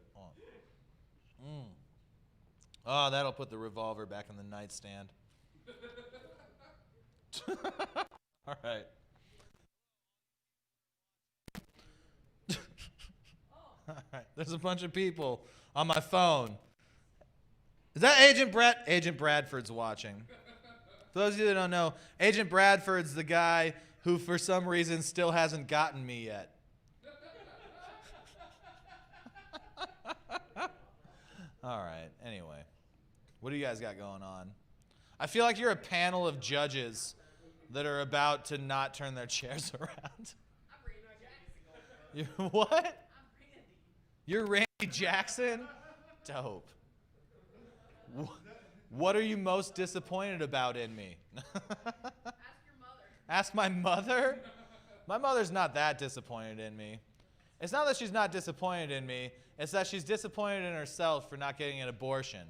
Oh, that'll put the revolver back in the nightstand. All right. All right. There's a bunch of people on my phone. Is that Agent Brad? Agent Bradford's watching. For those of you that don't know, Agent Bradford's the guy who, for some reason, still hasn't gotten me yet. All right. Anyway, what do you guys got going on? I feel like you're a panel of judges that are about to not turn their chairs around. You're what? You're Randy Jackson? Dope. What are you most disappointed about in me? Ask my mother? My mother's not that disappointed in me. It's not that she's not disappointed in me. It's that she's disappointed in herself for not getting an abortion.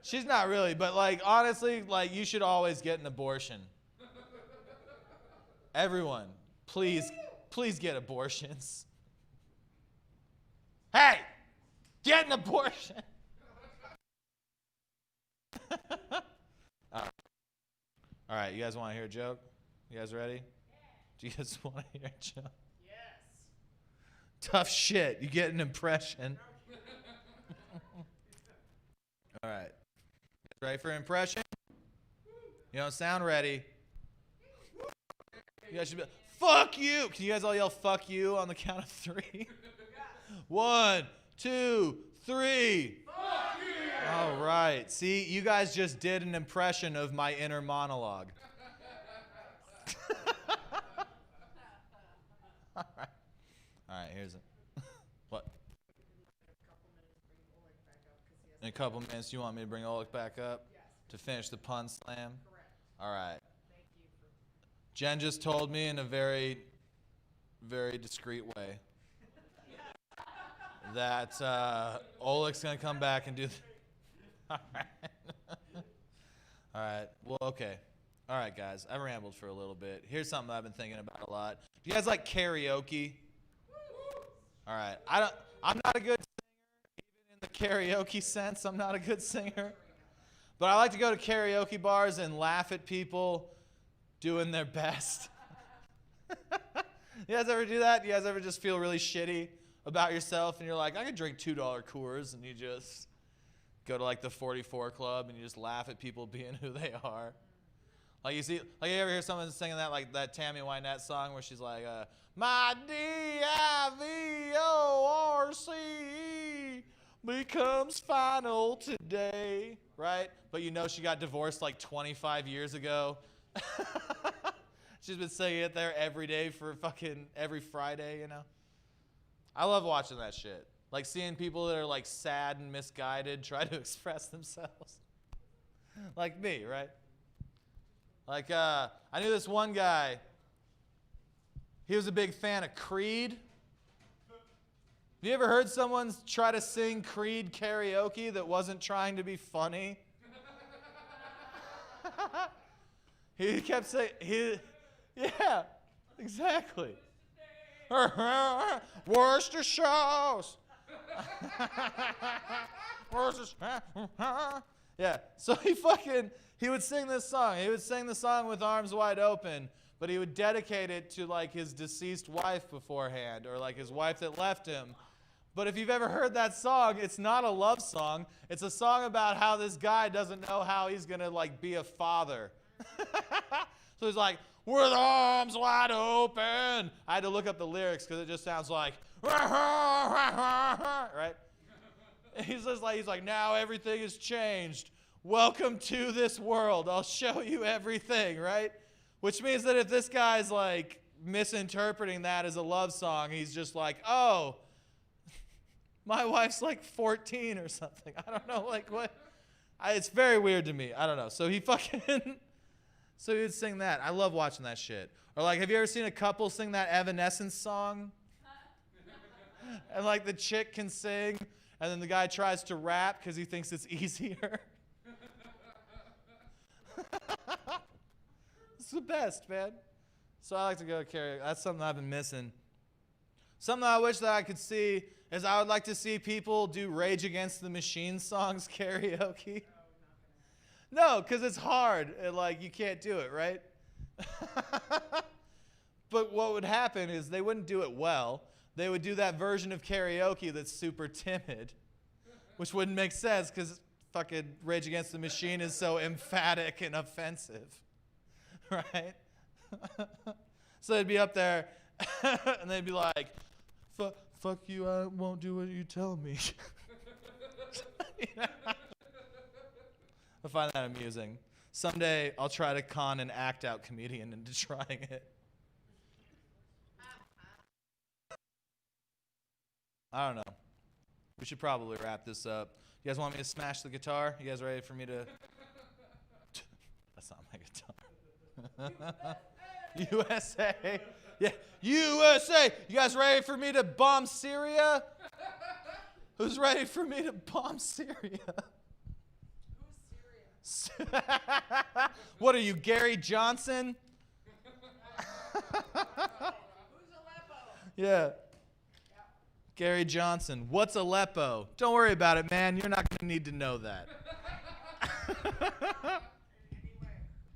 She's not really, but like honestly, like you should always get an abortion. Everyone, please get abortions. Hey, get an abortion. All right, you guys want to hear a joke? You guys ready? Do you guys want to hear a joke? Yes. Tough shit. You get an impression. All right. Ready for an impression? You don't sound ready. You guys should be fuck you. Can you guys all yell fuck you on the count of 3? 1, 2, 3. Fuck you! All right. See, you guys just did an impression of my inner monologue. All right. All right, here's it. What? In a couple minutes, you want me to bring Oleg back up? Yes. To finish the pun slam? Correct. All right. Thank you for... Jen just told me in a very, very discreet way that Oleg's going to come back and do... All right. All right. Well, okay. All right, guys. I rambled for a little bit. Here's something I've been thinking about a lot. Do you guys like karaoke? All right. I'm not a good singer, even in the karaoke sense. I'm not a good singer. But I like to go to karaoke bars and laugh at people doing their best. You guys ever do that? You guys ever just feel really shitty about yourself and you're like, I could drink $2 Coors, and you just go to like the 44 Club and you just laugh at people being who they are? Like you see, like you ever hear someone singing that, like that Tammy Wynette song where she's like, my DIVORCE becomes final today, right? But you know she got divorced like 25 years ago. She's been singing it there every day for fucking every Friday, you know? I love watching that shit. Like seeing people that are like sad and misguided try to express themselves. Like me, right? Like, I knew this one guy. He was a big fan of Creed. Have you ever heard someone try to sing Creed karaoke that wasn't trying to be funny? He kept saying, yeah, exactly. Worcester shows. Yeah, so he would sing this song. He would sing the song with arms wide open, but he would dedicate it to like his deceased wife beforehand, or like his wife that left him. But if you've ever heard that song, it's not a love song. It's a song about how this guy doesn't know how he's going to like be a father. So he's like, with arms wide open. I had to look up the lyrics because it just sounds like, right? He's like, now everything has changed. Welcome to this world. I'll show you everything, right? Which means that if this guy's like misinterpreting that as a love song, he's just like, oh, my wife's like 14 or something. I don't know, like what? It's very weird to me. I don't know. So he would sing that. I love watching that shit. Or like, have you ever seen a couple sing that Evanescence song? And like the chick can sing, and then the guy tries to rap because he thinks it's easier. It's the best, man. So I like to go to karaoke. That's something I've been missing. Something I wish that I could see is I would like to see people do Rage Against the Machine songs karaoke. No, because it's hard. And, like, you can't do it, right? But what would happen is they wouldn't do it well. They would do that version of karaoke that's super timid, which wouldn't make sense because fucking Rage Against the Machine is so emphatic and offensive, right? So they'd be up there, and they'd be like, fuck you, I won't do what you tell me. I find that amusing. Someday I'll try to con an act-out comedian into trying it. I don't know. We should probably wrap this up. You guys want me to smash the guitar? You guys ready for me to... That's not my guitar. USA. Yeah, USA. You guys ready for me to bomb Syria? Who's ready for me to bomb Syria? Who's What are you, Gary Johnson? Yeah. Gary Johnson. What's Aleppo? Don't worry about it, man. You're not going to need to know that.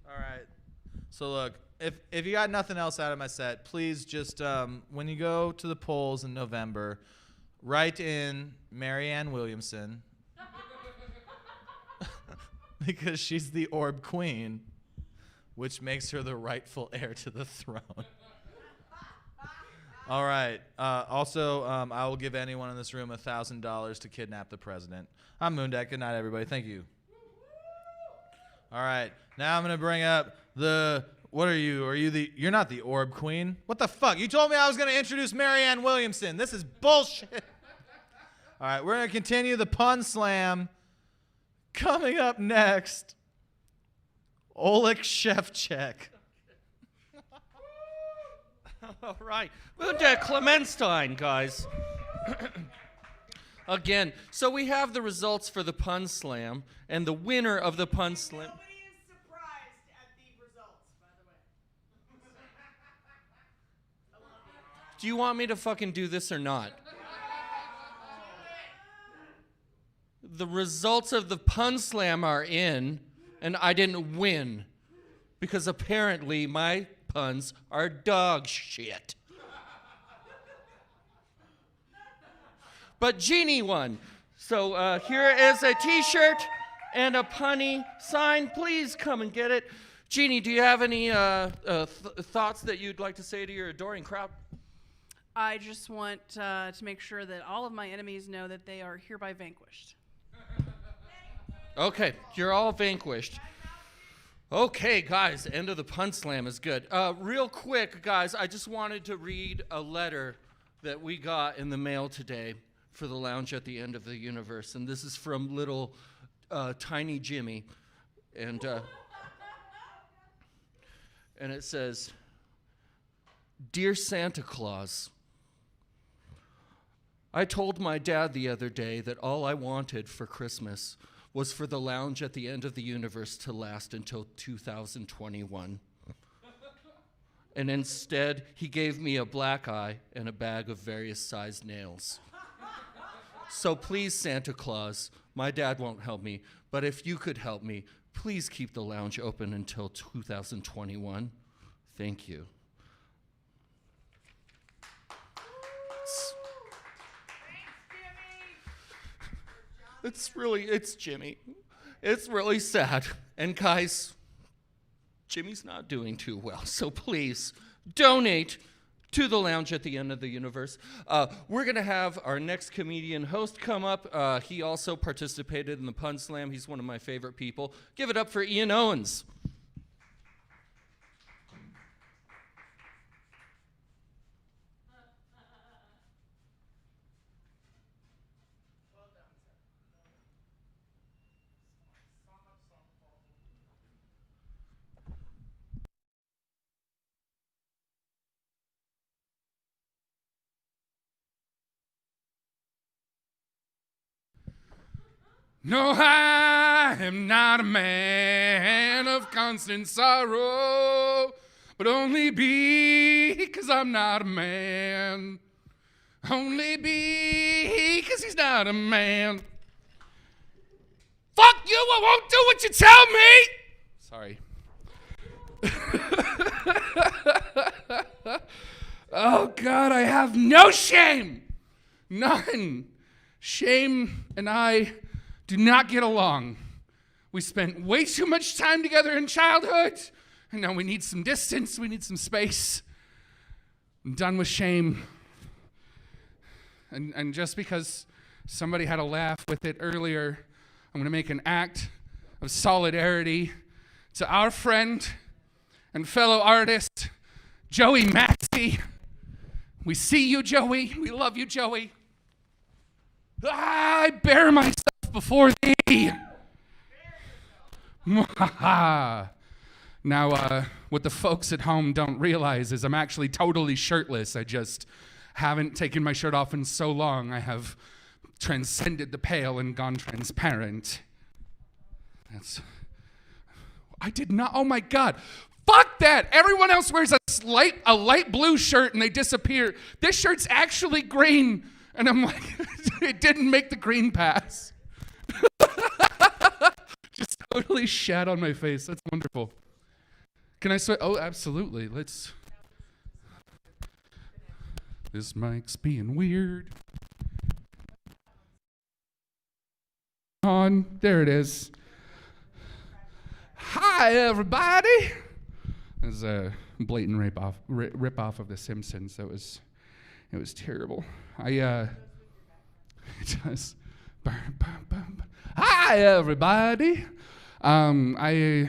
All right. So look, if you got nothing else out of my set, please just, when you go to the polls in November, write in Marianne Williamson. Because she's the Orb Queen, which makes her the rightful heir to the throne. All right. Also, I will give anyone in this room $1,000 to kidnap the president. I'm Moondeck. Good night, everybody. Thank you. All right. Now I'm going to bring up the... What are you? You're not the Orb Queen. What the fuck? You told me I was going to introduce Marianne Williamson. This is bullshit. All right. We're going to continue the pun slam. Coming up next, Oleg Shevchuk. All right. Moondeck Clemenstein, guys. Again, so we have the results for the pun slam, and the winner of the pun slam. Nobody is surprised at the results, by the way. Do you want me to fucking do this or not? The results of the pun slam are in, and I didn't win because apparently my puns are dog shit. But Jeannie won. So here is a t-shirt and a punny sign. Please come and get it. Jeannie, do you have any thoughts that you'd like to say to your adoring crowd? I just want to make sure that all of my enemies know that they are hereby vanquished. Okay, you're all vanquished. Okay, guys, end of the pun slam is good. Real quick, guys, I just wanted to read a letter that we got in the mail today for the Lounge at the End of the Universe. And this is from little tiny Jimmy. And it says, Dear Santa Claus, I told my dad the other day that all I wanted for Christmas was for the Lounge at the End of the Universe to last until 2021. And instead, he gave me a black eye and a bag of various sized nails. So please, Santa Claus, my dad won't help me, but if you could help me, please keep the Lounge open until 2021. Thank you. It's Jimmy. It's really sad. And guys, Jimmy's not doing too well. So please donate to the Lounge at the End of the Universe. We're going to have our next comedian host come up. He also participated in the Pun Slam. He's one of my favorite people. Give it up for Ian Owens. No, I am not a man of constant sorrow, but only because I'm not a man. Only because he's not a man. Fuck you, I won't do what you tell me! Sorry. Oh, God, I have no shame. None. Shame and I do not get along. We spent way too much time together in childhood, and now we need some distance, we need some space. I'm done with shame. And just because somebody had a laugh with it earlier, I'm going to make an act of solidarity to our friend and fellow artist, Joey Maxey. We see you, Joey. We love you, Joey. I bear myself before thee. Now, what the folks at home don't realize is I'm actually totally shirtless. I just haven't taken my shirt off in so long. I have transcended the pale and gone transparent. That's I did not. Oh my God. Fuck that. Everyone else wears a light blue shirt and they disappear. This shirt's actually green. And I'm like, it didn't make the green pass. Just totally shat on my face. That's wonderful. Can I sweat? Oh, absolutely. Let's. This mic's being weird. On. There it is. Hi, everybody. There's a blatant rip off of The Simpsons. It was terrible. It does. Hi, everybody. I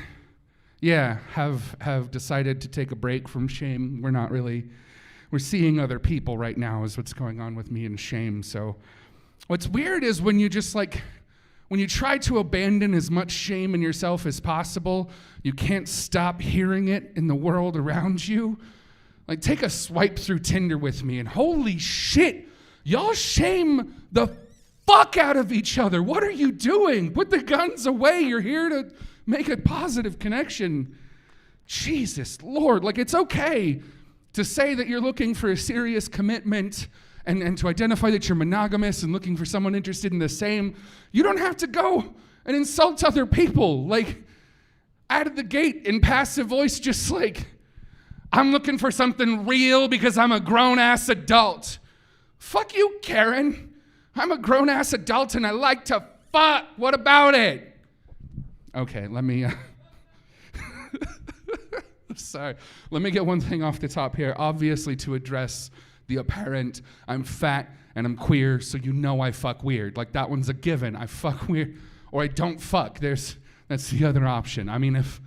have decided to take a break from shame. We're seeing other people right now is what's going on with me and shame. So what's weird is when you try to abandon as much shame in yourself as possible, you can't stop hearing it in the world around you. Like, take a swipe through Tinder with me, and holy shit, y'all shame the fuck out of each other. What are you doing? Put the guns away. You're here to make a positive connection. Jesus Lord, like, it's okay to say that you're looking for a serious commitment and to identify that you're monogamous and looking for someone interested in the same. You don't have to go and insult other people. Like, out of the gate in passive voice, just like, I'm looking for something real because I'm a grown-ass adult. Fuck you, Karen. I'm a grown-ass adult and I like to fuck. What about it? Okay, let me... Sorry. Let me get one thing off the top here. Obviously, to address the apparent, I'm fat and I'm queer, so you know I fuck weird. Like, that one's a given. I fuck weird, or I don't fuck. That's the other option. I mean, if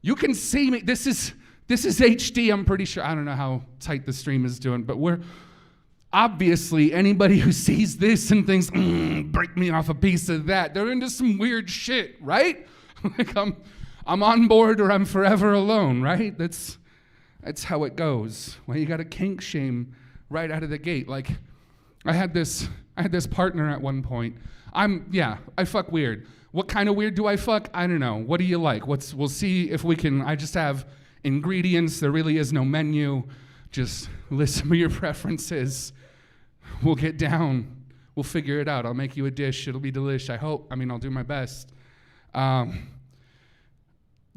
you can see me, this is HD, I'm pretty sure. I don't know how tight the stream is doing, but we're obviously, anybody who sees this and thinks, break me off a piece of that, they're into some weird shit, right? Like, I'm on board or I'm forever alone, right? That's how it goes. Well, you got to kink shame right out of the gate. Like, I had this partner at one point. I fuck weird. What kind of weird do I fuck? I don't know. What do you like? We'll see if we can. I just have ingredients. There really is no menu. Just list some of your preferences. We'll get down. We'll figure it out. I'll make you a dish. It'll be delish, I hope. I mean, I'll do my best.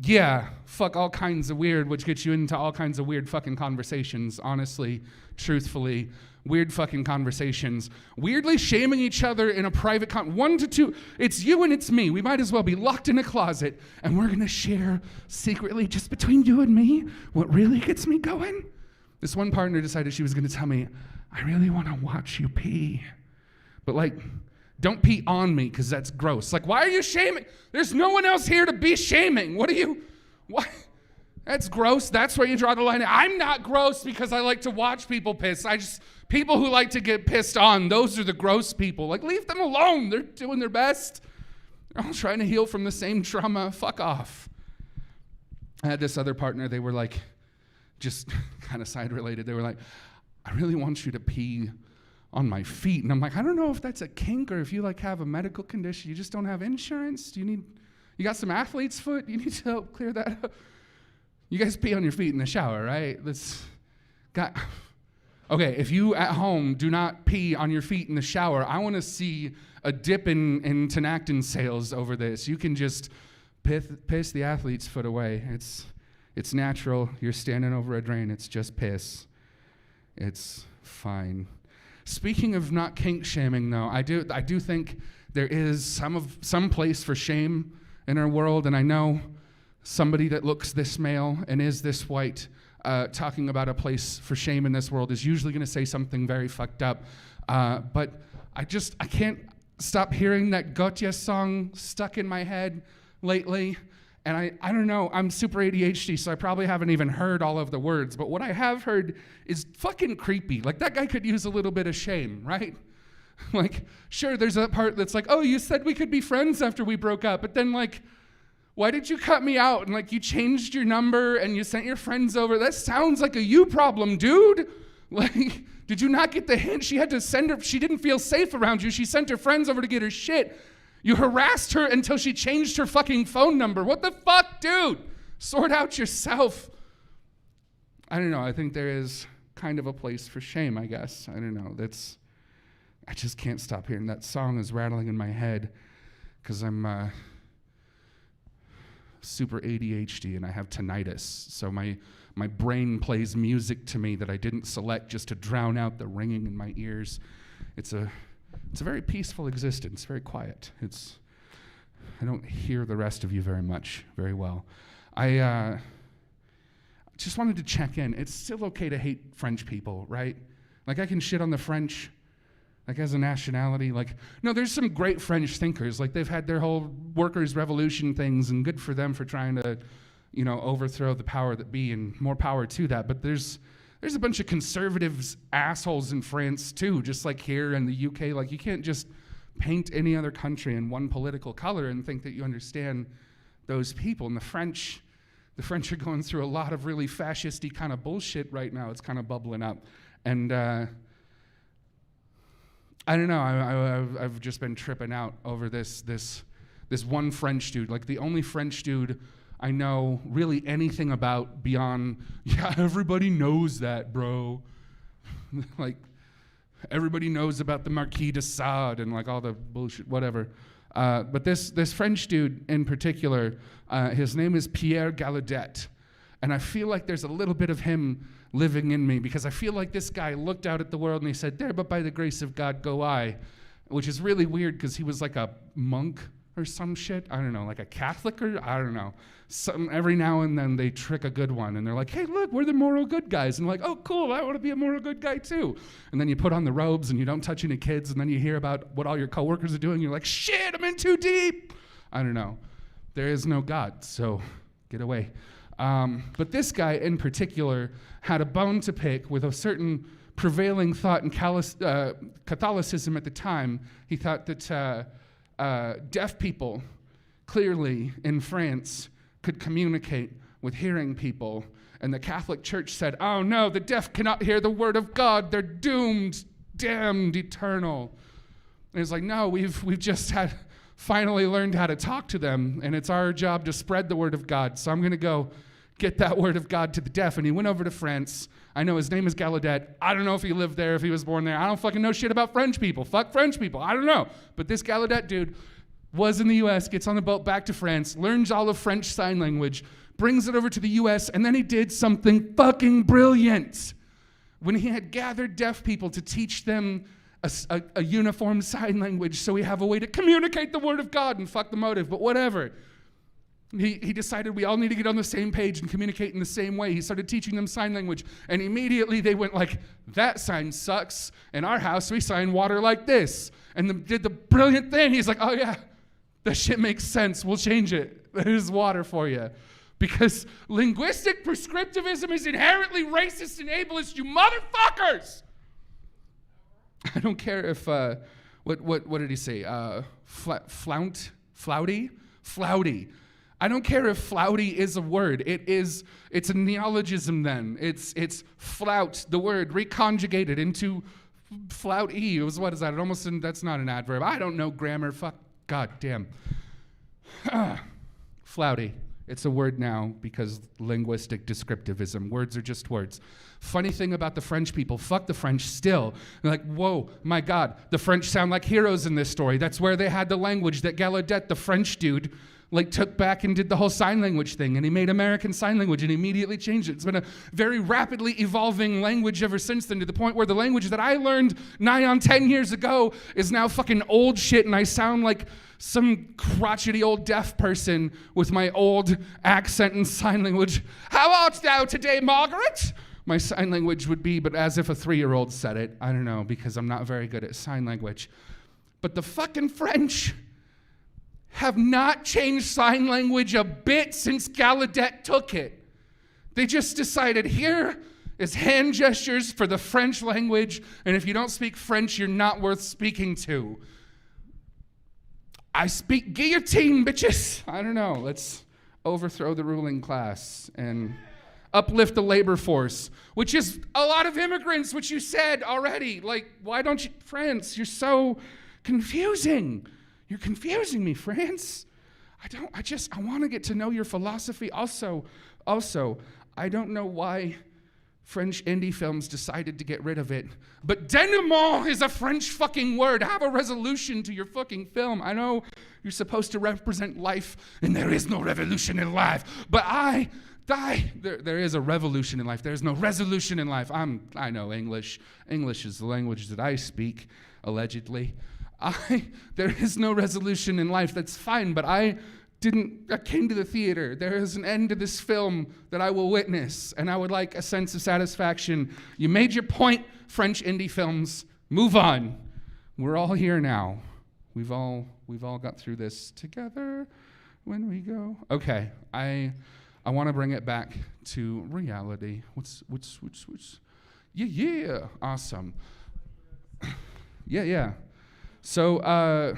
Yeah, fuck all kinds of weird, which gets you into all kinds of weird fucking conversations, honestly, truthfully. Weird fucking conversations. Weirdly shaming each other in a private 1 to 2. It's you and it's me. We might as well be locked in a closet, and we're gonna share secretly, just between you and me, what really gets me going. This one partner decided she was gonna tell me, I really wanna watch you pee. But like, don't pee on me, because that's gross. Like, why are you shaming? There's no one else here to be shaming. What? That's gross. That's where you draw the line. I'm not gross because I like to watch people piss. People who like to get pissed on, those are the gross people. Like, leave them alone. They're doing their best. They're all trying to heal from the same trauma. Fuck off. I had this other partner. They were like, just kind of side related. They were like, I really want you to pee on my feet. And I'm like, I don't know if that's a kink or if you like have a medical condition. You just don't have insurance. You got some athlete's foot? You need to help clear that up. You guys pee on your feet in the shower, right? Okay, if you at home do not pee on your feet in the shower, I want to see a dip in Tenactin sales over this. You can just piss the athlete's foot away. It's natural. You're standing over a drain. It's just piss. It's fine. Speaking of not kink shaming, though, I do think there is some place for shame in our world, and I know somebody that looks this male and is this white talking about a place for shame in this world is usually going to say something very fucked up. But I can't stop hearing that Gotye song stuck in my head lately. And I don't know, I'm super ADHD, so I probably haven't even heard all of the words. But what I have heard is fucking creepy. Like, that guy could use a little bit of shame, right? Like, sure, there's a part that's like, oh, you said we could be friends after we broke up. But then, like, why did you cut me out? And, like, you changed your number and you sent your friends over. That sounds like a you problem, dude. Like, did you not get the hint? She had to send her, she didn't feel safe around you. She sent her friends over to get her shit. You harassed her until she changed her fucking phone number. What the fuck, dude? Sort out yourself. I don't know. I think there is kind of a place for shame, I guess. I don't know. I just can't stop hearing that song is rattling in my head because I'm super ADHD and I have tinnitus. So my brain plays music to me that I didn't select just to drown out the ringing in my ears. It's a very peaceful existence, very quiet. I don't hear the rest of you very well. I just wanted to check in. It's still okay to hate French people, right? Like, I can shit on the French, like, as a nationality. Like, no, there's some great French thinkers. Like, they've had their whole workers' revolution things, and good for them for trying to, overthrow the power that be, and more power to that. But there's a bunch of conservatives, assholes in France, too, just like here in the UK. Like, you can't just paint any other country in one political color and think that you understand those people. And the French are going through a lot of really fascist-y kind of bullshit right now. It's kind of bubbling up. And I don't know, I've just been tripping out over this one French dude, like the only French dude I know really anything about beyond, yeah, everybody knows that, bro. Like, everybody knows about the Marquis de Sade and like all the bullshit, whatever. But this French dude in particular, his name is Pierre Gallaudet. And I feel like there's a little bit of him living in me, because I feel like this guy looked out at the world and he said, "There, but by the grace of God go I," which is really weird because he was like a monk or some shit. I don't know, like a Catholic or I don't know. Every now and then they trick a good one and they're like, "Hey, look, we're the moral good guys." And I'm like, "Oh, cool, I want to be a moral good guy too." And then you put on the robes and you don't touch any kids, and then you hear about what all your coworkers are doing. And you're like, "Shit, I'm in too deep." I don't know. There is no God, so get away. But this guy in particular had a bone to pick with a certain prevailing thought in Catholicism at the time. He thought that deaf people, clearly in France, could communicate with hearing people. And the Catholic Church said, "Oh no, the deaf cannot hear the word of God. They're doomed, damned, eternal." And it's like, no, we've just finally learned how to talk to them, and it's our job to spread the word of God. So I'm going to go get that word of God to the deaf. And he went over to France. I know his name is Gallaudet. I don't know if he lived there, if he was born there. I don't fucking know shit about French people. Fuck French people. I don't know. But this Gallaudet dude was in the US, gets on the boat back to France, learns all of French Sign Language, brings it over to the US, and then he did something fucking brilliant. When he had gathered deaf people to teach them a uniform sign language so we have a way to communicate the word of God, and fuck the motive, but whatever. He decided we all need to get on the same page and communicate in the same way. He started teaching them sign language, and immediately they went like, "That sign sucks. In our house, we sign water like this." And did the brilliant thing. He's like, "Oh yeah, that shit makes sense. We'll change it. There's water for you." Because linguistic prescriptivism is inherently racist and ableist, you motherfuckers! I don't care if, what did he say? Flouty. I don't care if flouty is a word. It's a neologism then. It's flout, the word, reconjugated into flouty. What is that? That's not an adverb. I don't know grammar. Fuck, god damn. Flouty. It's a word now because linguistic descriptivism. Words are just words. Funny thing about the French people, fuck the French still. They're like, whoa, my God, the French sound like heroes in this story. That's where they had the language that Gallaudet, the French dude, took back and did the whole sign language thing, and he made American Sign Language and immediately changed it. It's been a very rapidly evolving language ever since then, to the point where the language that I learned nigh on 10 years ago is now fucking old shit, and I sound like some crotchety old deaf person with my old accent and sign language. "How art thou today, Margaret?" My sign language would be, but as if a 3-year-old said it. I don't know, because I'm not very good at sign language. But the fucking French have not changed sign language a bit since Gallaudet took it. They just decided, here is hand gestures for the French language, and if you don't speak French, you're not worth speaking to. I speak guillotine, bitches. I don't know. Let's overthrow the ruling class and uplift the labor force, which is a lot of immigrants, which you said already. Like, why don't you, France, you're so confusing. You're confusing me, France. I want to get to know your philosophy. Also, I don't know why French indie films decided to get rid of it. But denouement is a French fucking word. Have a resolution to your fucking film. I know you're supposed to represent life, and there is no revolution in life. But there is a revolution in life. There's no resolution in life. I know English. English is the language that I speak, allegedly. There is no resolution in life. That's fine, but I came to the theater. There is an end to this film that I will witness, and I would like a sense of satisfaction. You made your point, French indie films. Move on. We're all here now. We've all got through this together when we go. Okay, I want to bring it back to reality. What's yeah, awesome. Yeah. So,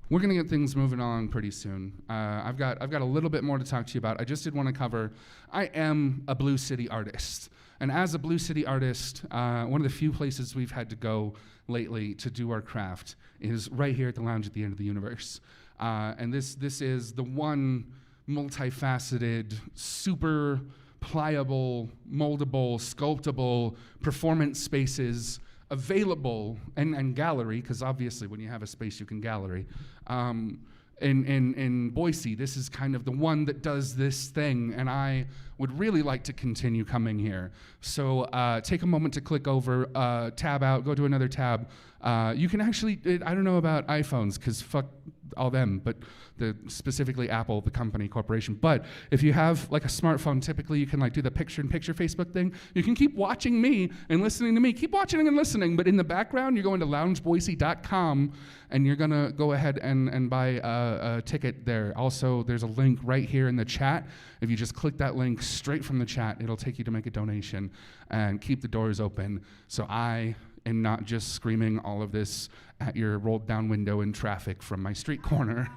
we're gonna get things moving on pretty soon. I've got a little bit more to talk to you about. I just did want to cover, I am a Blue City artist. And as a Blue City artist, one of the few places we've had to go lately to do our craft is right here at the Lounge at the End of the Universe. And this is the one multifaceted, super pliable, moldable, sculptable performance spaces available, and gallery, because obviously when you have a space you can gallery. In Boise, this is kind of the one that does this thing, and I would really like to continue coming here. So take a moment to click over, tab out, go to another tab. You can actually, I don't know about iPhones, because fuck all them, but specifically Apple, the company, corporation. But if you have like a smartphone, typically you can like do the picture-in-picture Facebook thing. You can keep watching me and listening to me. Keep watching and listening, but in the background, you're going to loungeboise.com, and you're gonna go ahead and buy a ticket there. Also, there's a link right here in the chat. If you just click that link straight from the chat, it'll take you to make a donation and keep the doors open. So I am not just screaming all of this at your rolled down window in traffic from my street corner,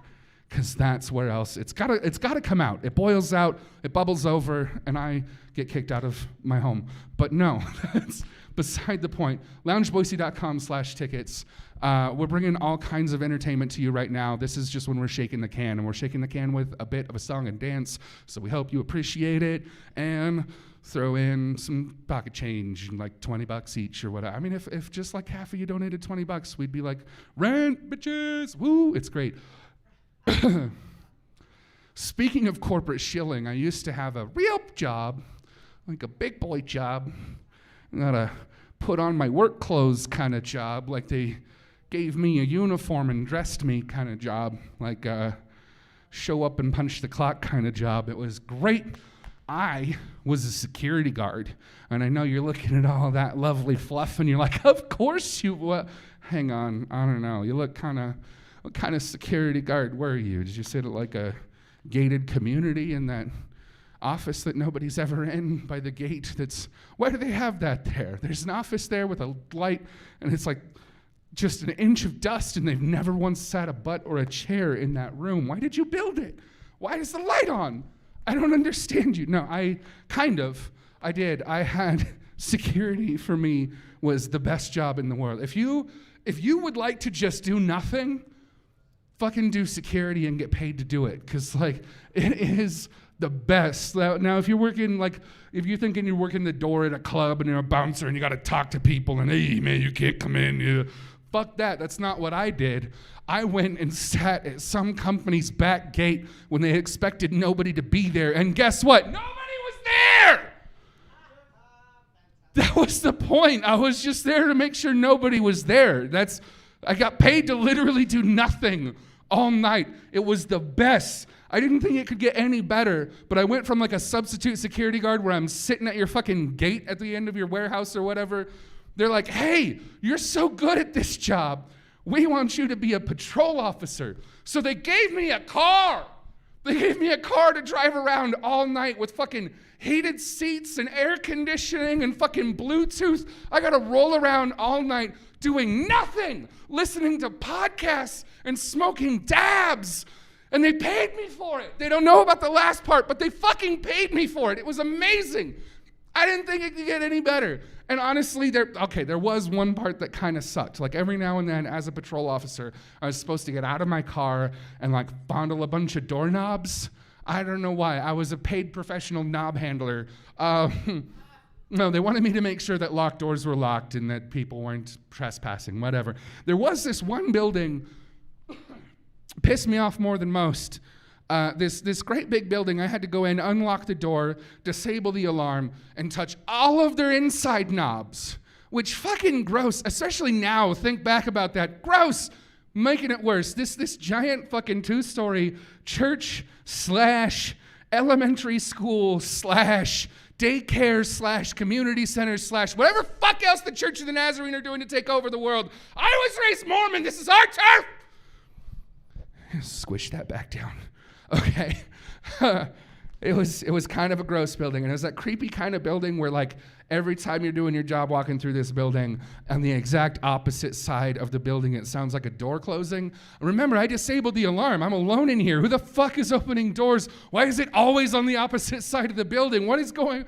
because that's where else it's gotta come out. It boils out, it bubbles over, and I get kicked out of my home. But no, that's beside the point. Loungeboise.com/tickets. We're bringing all kinds of entertainment to you right now. This is just when we're shaking the can, and we're shaking the can with a bit of a song and dance, so we hope you appreciate it, and throw in some pocket change, like $20 each or whatever. I mean, if just like half of you donated $20, we'd be like, rent, bitches, woo, it's great. Speaking of corporate shilling, I used to have a real job, like a big boy job, not a put on my work clothes kind of job, like they gave me a uniform and dressed me kind of job, like a show up and punch the clock kind of job. It was great. I was a security guard, and I know you're looking at all that lovely fluff, and you're like, of course you, hang on, I don't know, you look what kind of security guard were you? Did you sit at like a gated community in that office that nobody's ever in by the gate? Why do they have that there? There's an office there with a light, and it's like just an inch of dust, and they've never once sat a butt or a chair in that room. Why did you build it? Why is the light on? I don't understand you. No, I did. I had security for me was the best job in the world. If you would like to just do nothing, fucking do security and get paid to do it, because like it is the best. Now, if you're working if you're thinking you're working the door at a club and you're a bouncer and you got to talk to people and hey man, you can't come in. Fuck that. That's not what I did. I went and sat at some company's back gate when they expected nobody to be there, and guess what? Nobody was there! That was the point. I was just there to make sure nobody was there. I got paid to literally do nothing all night. It was the best. I didn't think it could get any better, but I went from like a substitute security guard where I'm sitting at your fucking gate at the end of your warehouse or whatever. They're like, hey, you're so good at this job. We want you to be a patrol officer. So they gave me a car. They gave me a car to drive around all night with fucking heated seats and air conditioning and fucking Bluetooth. I got to roll around all night doing nothing, listening to podcasts and smoking dabs. And they paid me for it. They don't know about the last part, but they fucking paid me for it. It was amazing. I didn't think it could get any better. And honestly, there was one part that kind of sucked. Like every now and then, as a patrol officer, I was supposed to get out of my car and like fondle a bunch of doorknobs. I don't know why. I was a paid professional knob handler. No, they wanted me to make sure that locked doors were locked and that people weren't trespassing, whatever. There was this one building, pissed me off more than most. This great big building, I had to go in, unlock the door, disable the alarm, and touch all of their inside knobs, which fucking gross, especially now, think back about that, gross, making it worse. This giant fucking 2-story church / elementary school / daycare / community center / whatever fuck else the Church of the Nazarene are doing to take over the world. I was raised Mormon, this is our turf! Squish that back down. Okay. It was kind of a gross building, and it was that creepy kind of building where like every time you're doing your job walking through this building, on the exact opposite side of the building, it sounds like a door closing. Remember, I disabled the alarm. I'm alone in here. Who the fuck is opening doors? Why is it always on the opposite side of the building? What is going?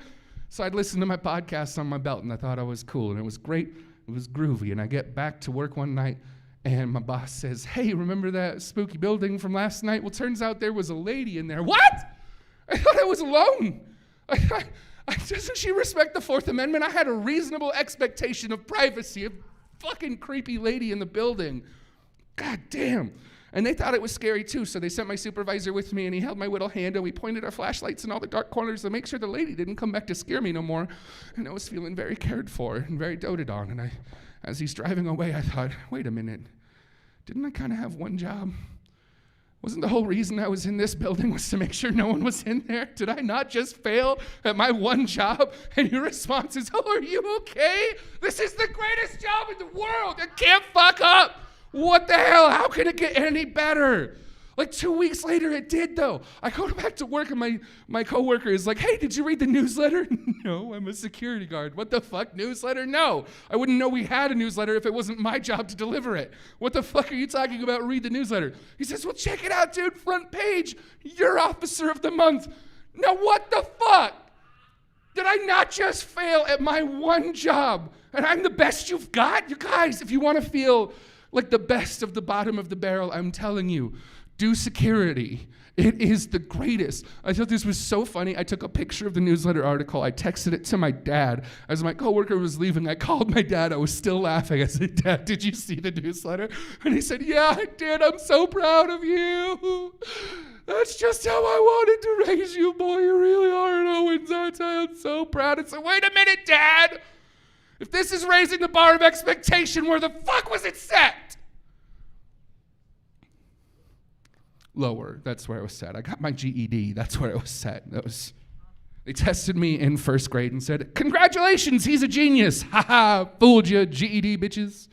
So I'd listen to my podcast on my belt, and I thought I was cool, and it was great. It was groovy, and I get back to work one night, and my boss says, hey, remember that spooky building from last night? Well, turns out there was a lady in there. What? I thought I was alone. Doesn't she respect the Fourth Amendment? I had a reasonable expectation of privacy. A fucking creepy lady in the building. God damn. And they thought it was scary too, so they sent my supervisor with me, and he held my little hand, and we pointed our flashlights in all the dark corners to make sure the lady didn't come back to scare me no more. And I was feeling very cared for and very doted on. And as he's driving away, I thought, wait a minute, didn't I kind of have one job? Wasn't the whole reason I was in this building was to make sure no one was in there? Did I not just fail at my one job? And your response is, oh, are you okay? This is the greatest job in the world. It can't fuck up. What the hell? How can it get any better? Like 2 weeks later, it did, though. I go back to work, and my coworker is like, hey, did you read the newsletter? No, I'm a security guard. What the fuck, newsletter? No. I wouldn't know we had a newsletter if it wasn't my job to deliver it. What the fuck are you talking about, read the newsletter? He says, well, check it out, dude, front page. You're Officer of the Month. Now, what the fuck? Did I not just fail at my one job? And I'm the best you've got? You guys, if you want to feel like the best of the bottom of the barrel, I'm telling you, do security. It is the greatest. I thought this was so funny. I took a picture of the newsletter article. I texted it to my dad. As my coworker was leaving, I called my dad. I was still laughing. I said, Dad, did you see the newsletter? And he said, yeah, I did. I'm so proud of you. That's just how I wanted to raise you, boy. You really are an Owens. I'm so proud. I said, wait a minute, Dad. If this is raising the bar of expectation, where the fuck was it set? Lower. That's where it was set. I got my GED. That's where it was set. They tested me in first grade and said, congratulations, he's a genius. Ha ha, fooled you, GED bitches.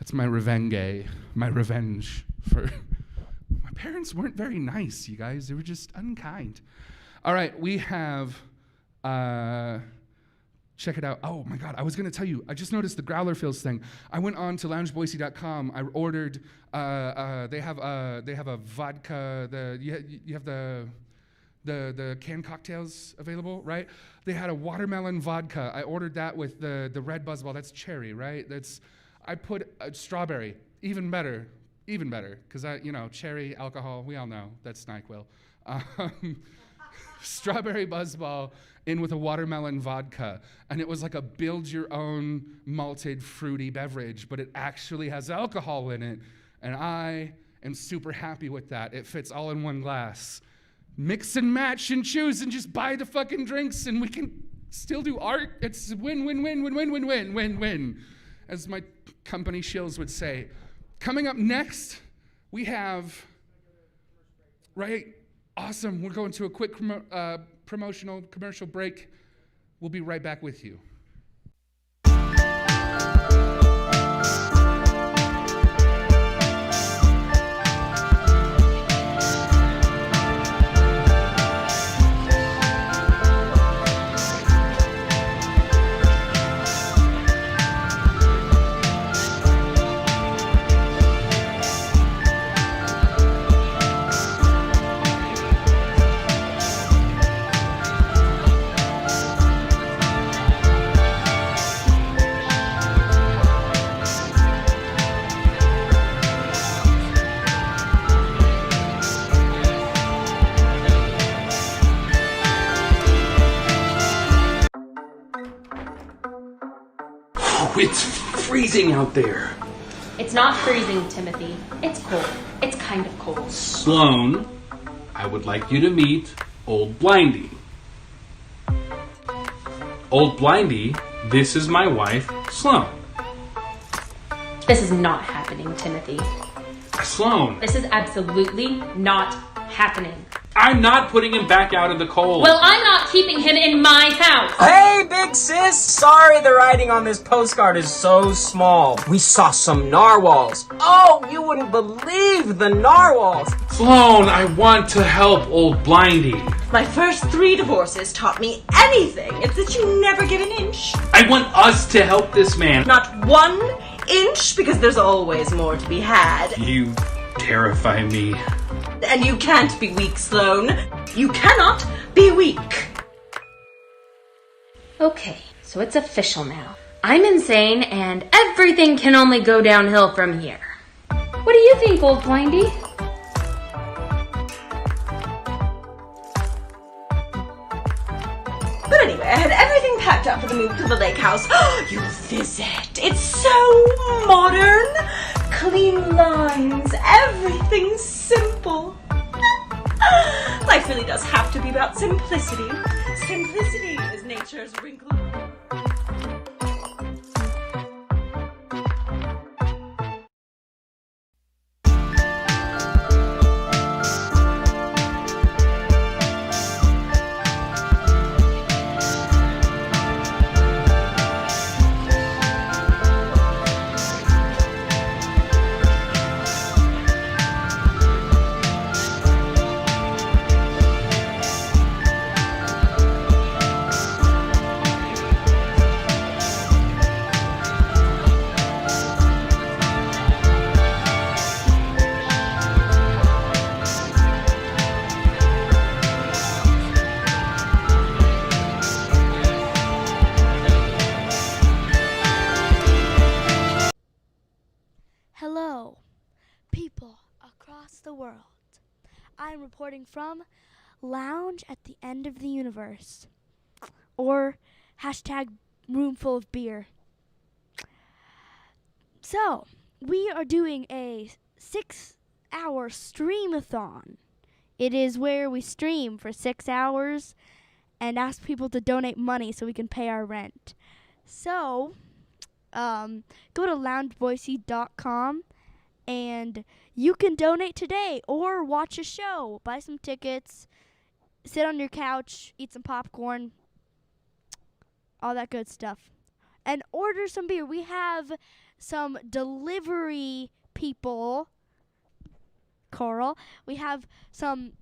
That's my revenge. My revenge for... My parents weren't very nice, you guys. They were just unkind. All right, we have... Check it out. Oh my God, I was gonna tell you, I just noticed the growler fills thing. I went on to loungeboise.com. I ordered, they have a vodka, you have the canned cocktails available, right? They had a watermelon vodka. I ordered that with the red buzzball. That's cherry, right? I put strawberry, even better, because cherry, alcohol, we all know, that's NyQuil. Strawberry buzzball in with a watermelon vodka, and it was like a build-your-own malted fruity beverage, but it actually has alcohol in it, and I am super happy with that. It fits all in one glass. Mix and match and choose and just buy the fucking drinks, and we can still do art. It's win, win, win, win, win, win, win, win, win, as my company shills would say. Coming up next, we have, right? Awesome. We're going to a quick promotional commercial break. We'll be right back with you. Oh, it's freezing out there. It's not freezing, Timothy. It's cold. It's kind of cold. Sloan, I would like you to meet Old Blindy. Old Blindy, this is my wife, Sloan. This is not happening, Timothy. Sloan, This is absolutely not happening. I'm not putting him back out in the cold. Well, I'm not keeping him in my house. Hey, big sis! Sorry the writing on this postcard is so small. We saw some narwhals. Oh, you wouldn't believe the narwhals. Sloan, I want to help Old Blindy. My first 3 divorces taught me anything. It's that you never give an inch. I want us to help this man. Not 1 inch, because there's always more to be had. You terrify me. And you can't be weak, Sloan. You cannot be weak. Okay, so it's official now. I'm insane, and everything can only go downhill from here. What do you think, Old Blindy? But anyway, I had everything packed up for the move to the lake house. You visit. It's so modern. Clean lines. Everything's simple. Life really does have to be about simplicity. Simplicity is nature's wrinkle. Hello, people across the world. I'm reporting from Lounge at the End of the Universe, or hashtag room full of beer. So, we are doing a 6-hour stream-a-thon. It is where we stream for 6 hours and ask people to donate money so we can pay our rent. So, go to loungeboise.com and you can donate today or watch a show, buy some tickets, sit on your couch, eat some popcorn, all that good stuff, and order some beer. We have some delivery people, Coral. We have some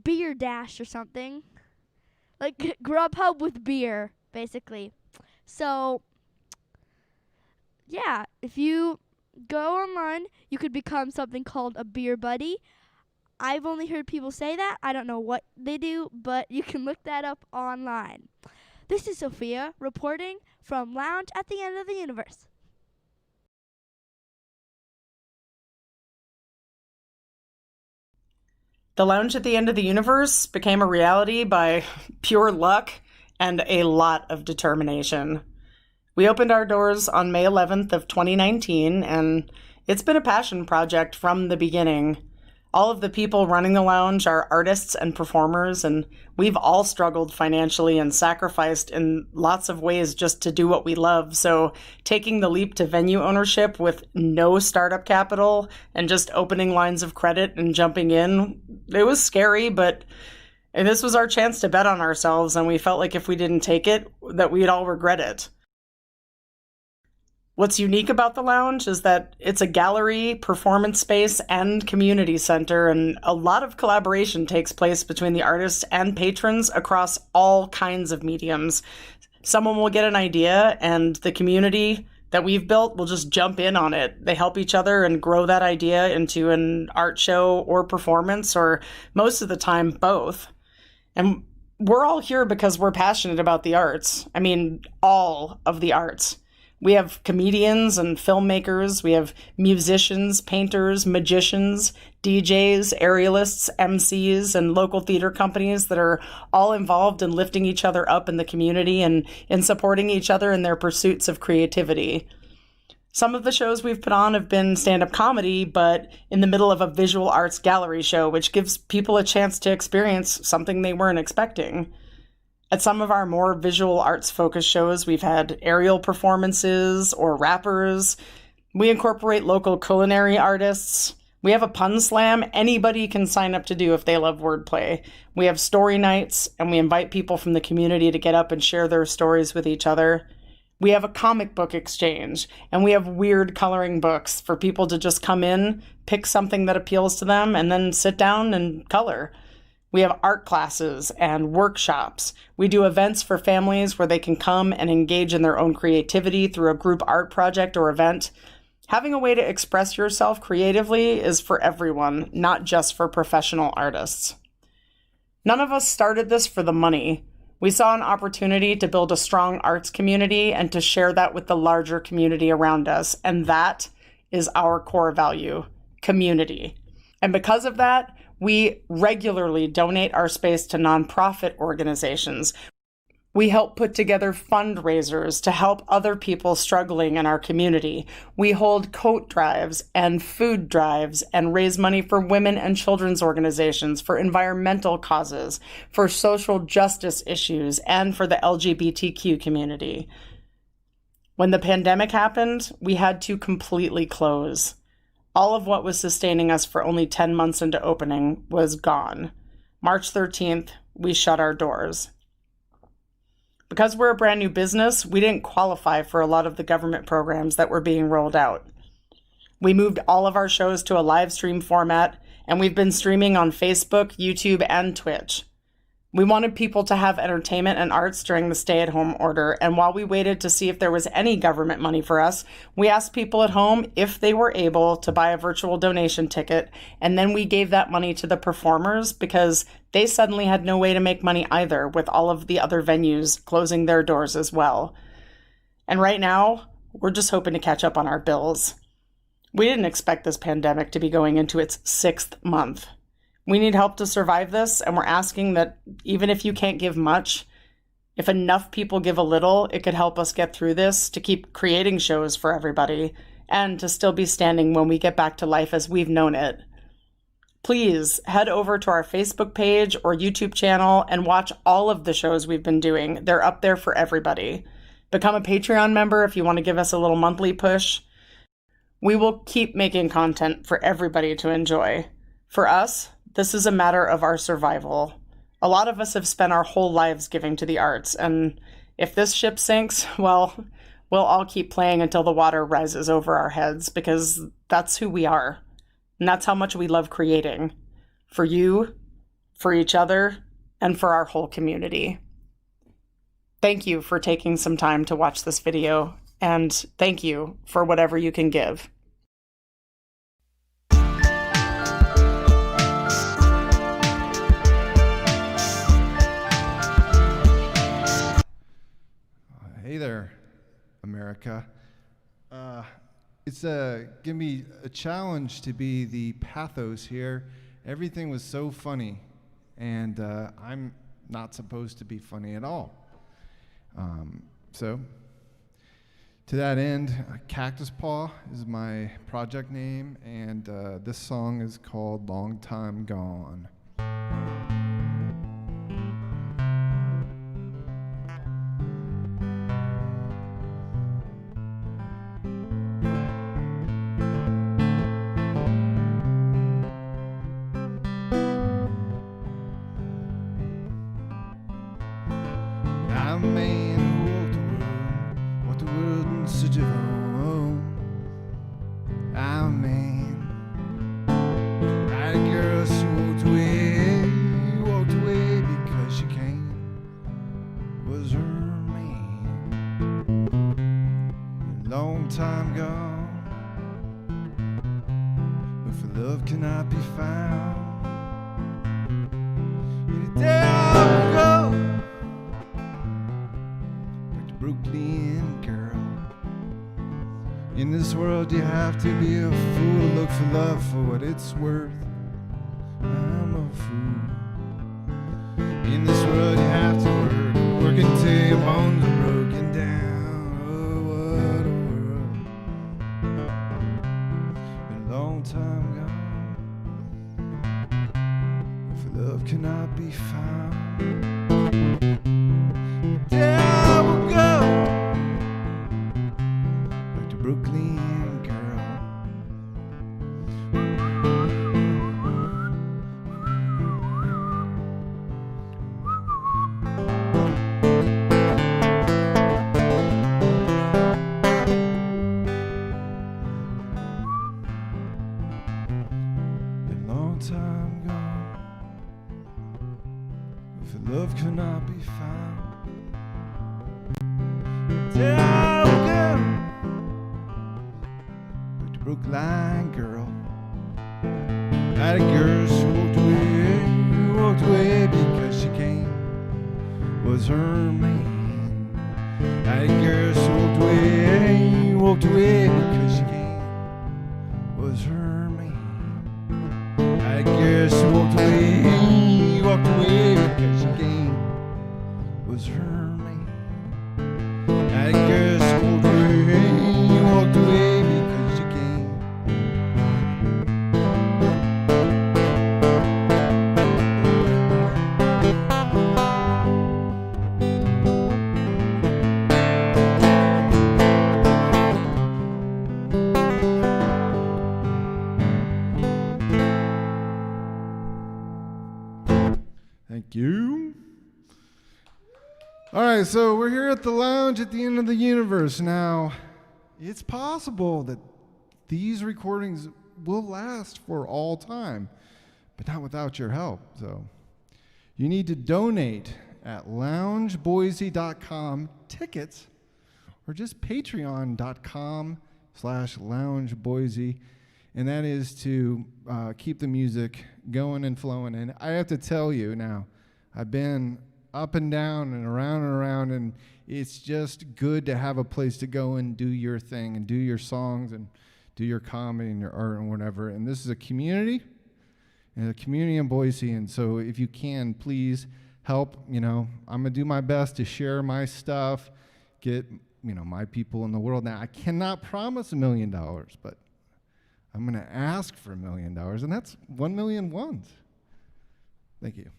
beer dash or something, like Grubhub with beer, basically. So, yeah, if you go online, you could become something called a beer buddy. I've only heard people say that. I don't know what they do, but you can look that up online. This is Sophia reporting from Lounge at the End of the Universe. The Lounge at the End of the Universe became a reality by pure luck and a lot of determination. We opened our doors on May 11th of 2019, and it's been a passion project from the beginning. All of the people running the lounge are artists and performers, and we've all struggled financially and sacrificed in lots of ways just to do what we love. So taking the leap to venue ownership with no startup capital and just opening lines of credit and jumping in, it was scary, but this was our chance to bet on ourselves, and we felt like if we didn't take it, that we'd all regret it. What's unique about the lounge is that it's a gallery, performance space, and community center, and a lot of collaboration takes place between the artists and patrons across all kinds of mediums. Someone will get an idea, and the community that we've built will just jump in on it. They help each other and grow that idea into an art show or performance, or most of the time, both. And we're all here because we're passionate about the arts. I mean, all of the arts. We have comedians and filmmakers. We have musicians, painters, magicians, DJs, aerialists, MCs, and local theater companies that are all involved in lifting each other up in the community and in supporting each other in their pursuits of creativity. Some of the shows we've put on have been stand-up comedy, but in the middle of a visual arts gallery show, which gives people a chance to experience something they weren't expecting. At some of our more visual arts focused shows, we've had aerial performances or rappers. We incorporate local culinary artists. We have a pun slam anybody can sign up to do if they love wordplay. We have story nights, and we invite people from the community to get up and share their stories with each other. We have a comic book exchange, and we have weird coloring books for people to just come in, pick something that appeals to them, and then sit down and color. We have art classes and workshops. We do events for families where they can come and engage in their own creativity through a group art project or event. Having a way to express yourself creatively is for everyone, not just for professional artists. None of us started this for the money. We saw an opportunity to build a strong arts community and to share that with the larger community around us, and that is our core value, community. And because of that, we regularly donate our space to nonprofit organizations. We help put together fundraisers to help other people struggling in our community. We hold coat drives and food drives and raise money for women and children's organizations, for environmental causes, for social justice issues, and for the LGBTQ community. When the pandemic happened, we had to completely close. All of what was sustaining us for only 10 months into opening was gone. March 13th, we shut our doors. Because we're a brand new business, we didn't qualify for a lot of the government programs that were being rolled out. We moved all of our shows to a live stream format, and we've been streaming on Facebook, YouTube, and Twitch. We wanted people to have entertainment and arts during the stay-at-home order, and while we waited to see if there was any government money for us, we asked people at home if they were able to buy a virtual donation ticket, and then we gave that money to the performers because they suddenly had no way to make money either, with all of the other venues closing their doors as well. And right now, we're just hoping to catch up on our bills. We didn't expect this pandemic to be going into its 6th month. We need help to survive this, and we're asking that even if you can't give much, if enough people give a little, it could help us get through this, to keep creating shows for everybody, and to still be standing when we get back to life as we've known it. Please head over to our Facebook page or YouTube channel and watch all of the shows we've been doing. They're up there for everybody. Become a Patreon member if you want to give us a little monthly push. We will keep making content for everybody to enjoy. For us, this is a matter of our survival. A lot of us have spent our whole lives giving to the arts, and if this ship sinks, well, we'll all keep playing until the water rises over our heads, because that's who we are. And that's how much we love creating. For you, for each other, and for our whole community. Thank you for taking some time to watch this video, and thank you for whatever you can give. Hey there, America. It's give me a challenge to be the pathos here. Everything was so funny, and I'm not supposed to be funny at all. So, to that end, Cactus Paw is my project name, and this song is called Long Time Gone. Brooklyn girl, In this world you have to be a fool to look for love for what it's worth. I'm a fool. In this world you have to work until your bones are broken down. Oh, what a world. Been a long time gone. If love cannot be found, there we'll go. Back to Brooklyn, girl. Been a long time gone. If love cannot be found, there we go. Back to Brookline, girl. That girl, she walked away because she came, was her man. That girl, she walked away because she came, was her man. That girl, she walked away because she came, was her man. That girl, she walked away because she came. Thank you. All right, so we're here at the lounge at the end of the universe. Now, it's possible that these recordings will last for all time, but not without your help. So you need to donate at loungeboise.com tickets or just patreon.com/loungeboise. And that is to keep the music going and flowing. And I have to tell you now, I've been up and down and around, and it's just good to have a place to go and do your thing and do your songs and do your comedy and your art and whatever. And this is a community, and a community in Boise. And so if you can, please help. You know, I'm going to do my best to share my stuff, get, you know, my people in the world. Now, I cannot promise $1 million, but I'm going to ask for $1 million, and that's 1 million ones. Thank you.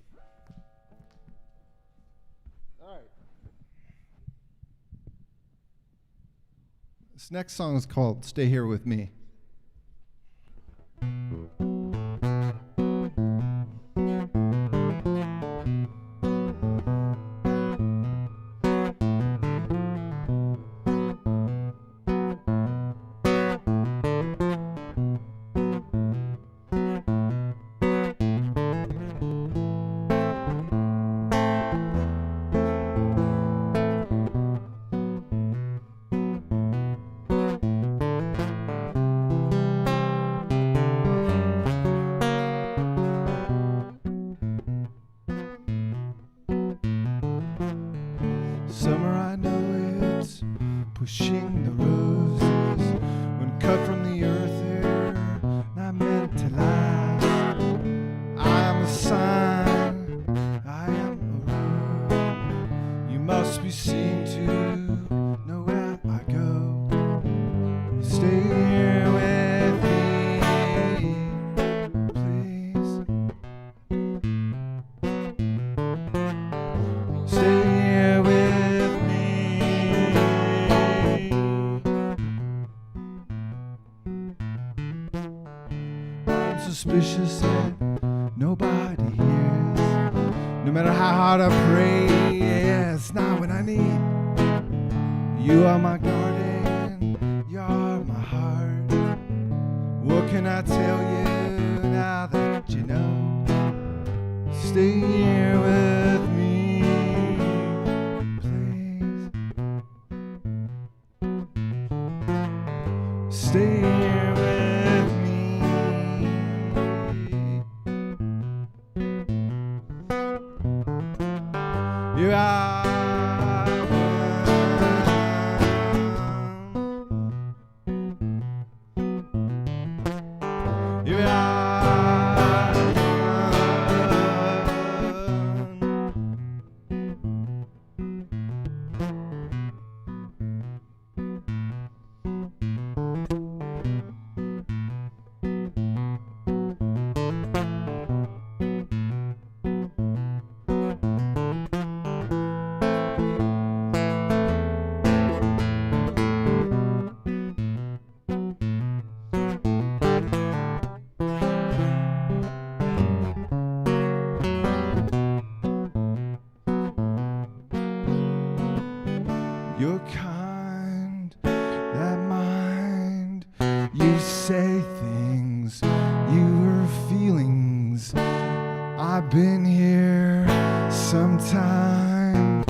All right. This next song is called Stay Here With Me. Summer, I know it's pushing the roses when cut from the earth here, not meant to last. I am a sign, I am a road. You must be seen to know where I go. Stay here with me, please. Stay here with suspicious that nobody hears. No matter how hard I pray, yeah, it's not what I need. You are my garden, you are my heart. What can I tell you now that you know? Stay here with me, please. Stay here with me. You are one. Your kind, that mind. You say things, your feelings. I've been here sometime,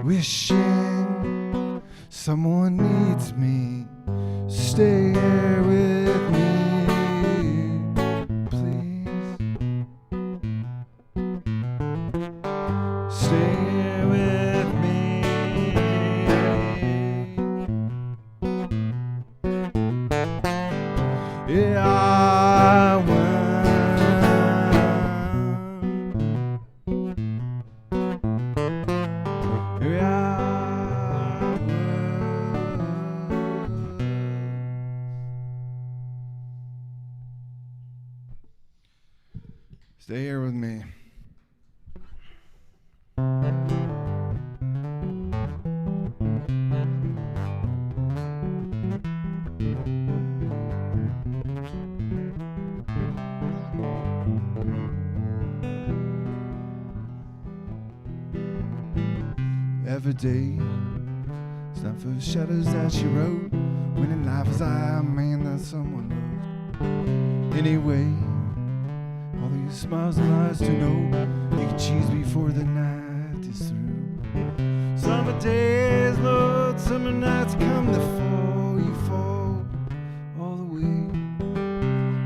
wishing someone needs me. Stay here with me, please. Stay here with me. Yeah, I stay here with me. Every day, it's not for the shadows that she wrote. When in life was I a man that someone loved. Anyway, all these smiles and lies to know you can choose before the night is through. Summer days, Lord, summer nights come to fall. You fall all the way.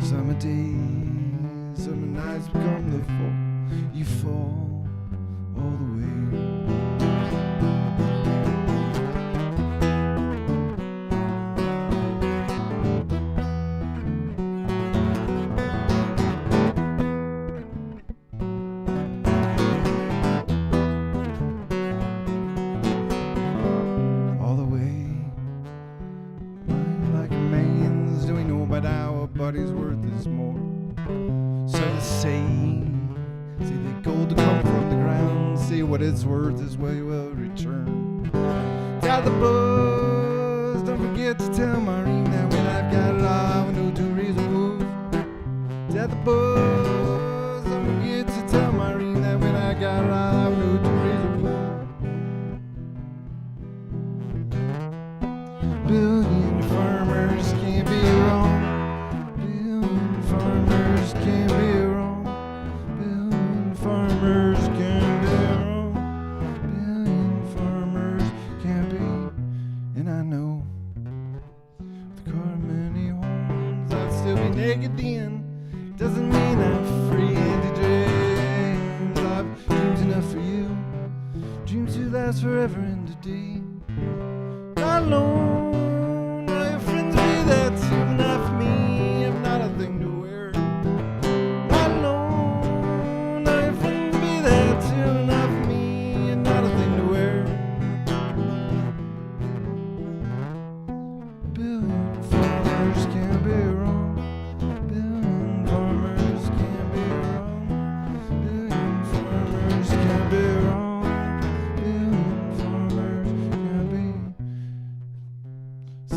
Summer days, summer nights become the fall. You fall all the way. Buddy's worth is more. So they say the gold to come from the ground. See what it's worth is what you will return. Tell the buzz, don't forget to tell Maureen that when I've got it all, I know two reasons move. Tell the buzz, don't forget to tell Maureen that when I got it all, I know two reasons move. Billion farmers can't be wrong. Farmers can be wrong. Billion farmers can be wrong. Billion farmers can be. And I know with the car many homes, I'd still be naked then. Doesn't mean I'm free to dreams. I've dreams enough for you. Dreams to last forever and today. Not alone. All your friends be there too. Not for me. I'm not a thing to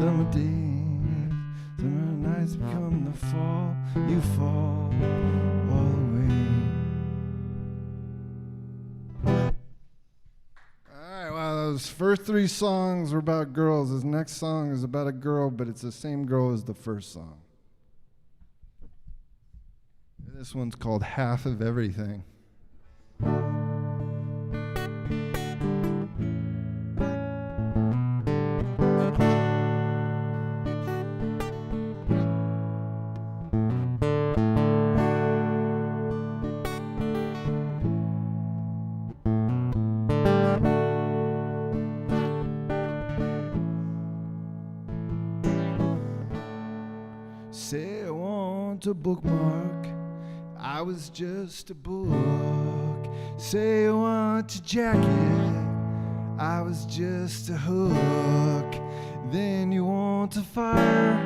summer days, summer nights become the fall. You fall all the way. All right, well, those first three songs were about girls. This next song is about a girl, but it's the same girl as the first song. This one's called Half of Everything. Say I want a bookmark, I was just a book. Say I want your jacket, I was just a hook. Then you want a fire,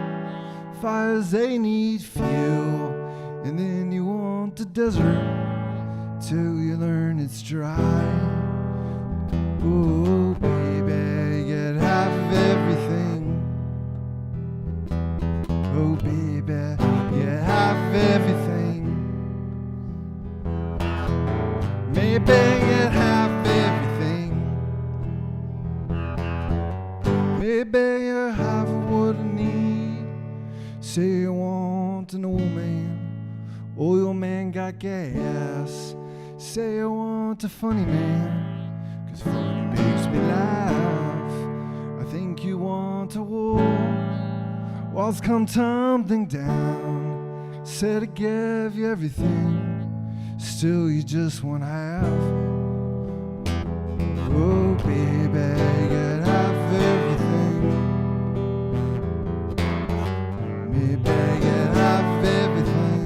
fires they need fuel. And then you want the desert, till you learn it's dry. Oh baby, you get half of everything. Oh baby, you have everything. Maybe you have everything. Maybe you have what I need. Say you want an old man. Oil man got gas. Say you want a funny man, 'cause funny makes me laugh. I think you want a war. Walls come tumbling down. Said I gave you everything, still you just want half. Oh baby, you can have everything. Maybe you can have everything.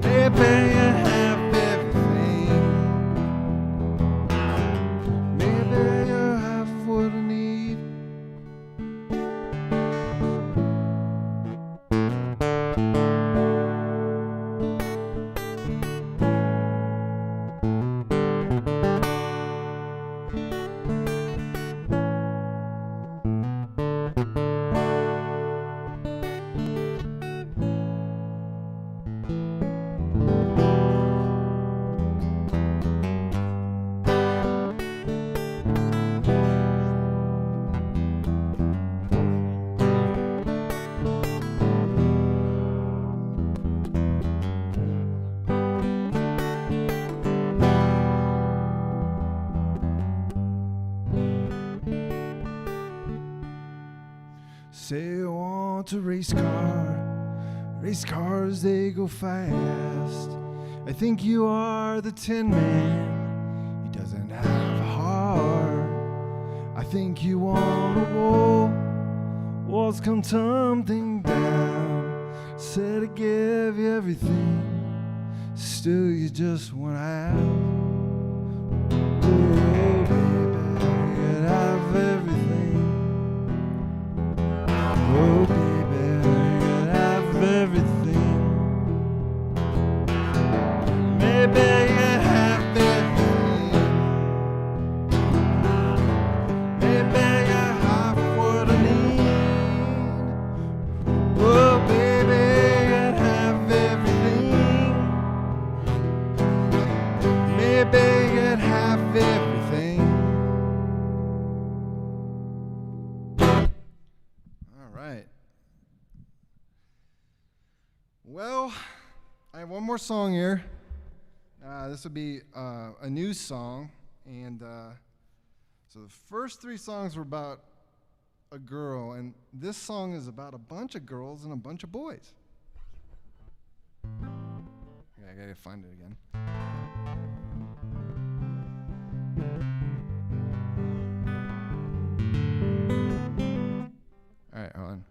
Maybe you have everything. Maybe you have what I need. Say you want a race car. Race cars, they go fast. I think you are the Tin Man. He doesn't have a heart. I think you want a wall. Walls come tumbling down. Said I give you everything, still you just want half. Oh, baby, you can have everything. Oh, baby, you can have everything. Maybe you can have everything. Maybe you have what I need. Oh, baby, you can have everything. Maybe you can have everything. All right. Well, I have one more song here. This would be a new song, and so the first three songs were about a girl, and this song is about a bunch of girls and a bunch of boys. Okay, I gotta find it again. All right, hold on.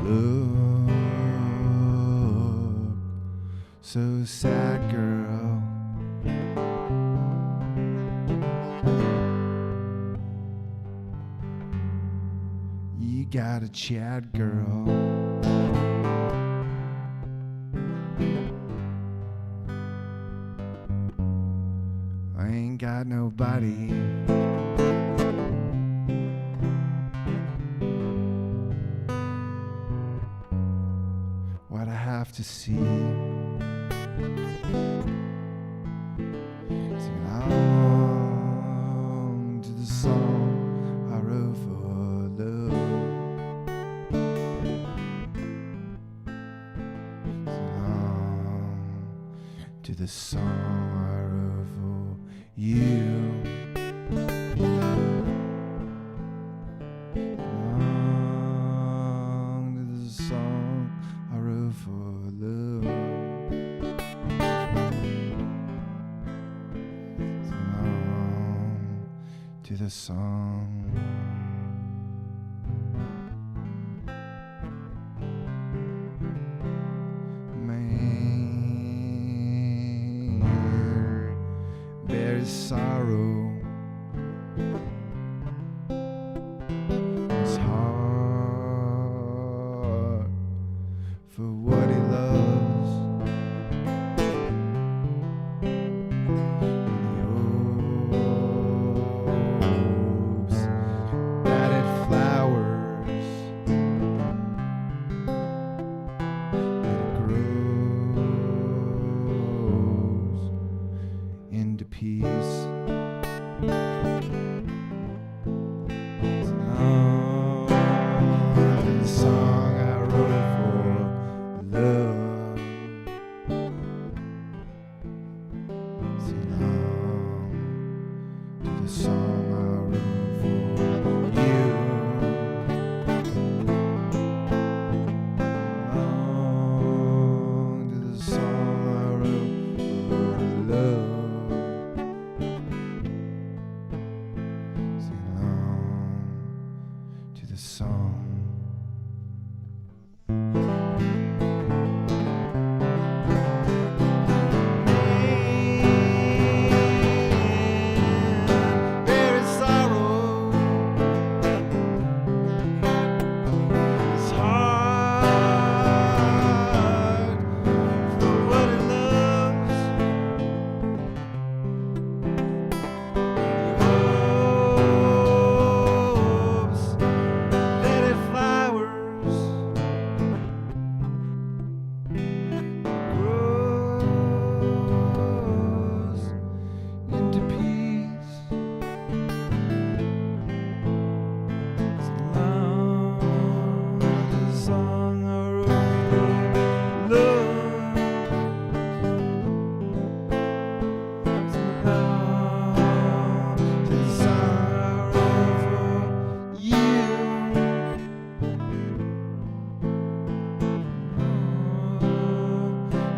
Look so sad, girl. You got a chat, girl. I ain't got nobody. What I have to see. Sing along to the song I wrote for love. Sing along to the song I wrote for you. To the song. is sorrow. His heart for what he loves. He hopes that it flowers, that it grows into peace. The song I wrote for love. Sing along to the song I wrote for you. Along to the song I wrote for love. Sing along to the song. There is sorrow. His heart for what it loves. He hopes that it flowers, grows into peace. It's long, the song I wrote for love. It's long, the song I wrote for you.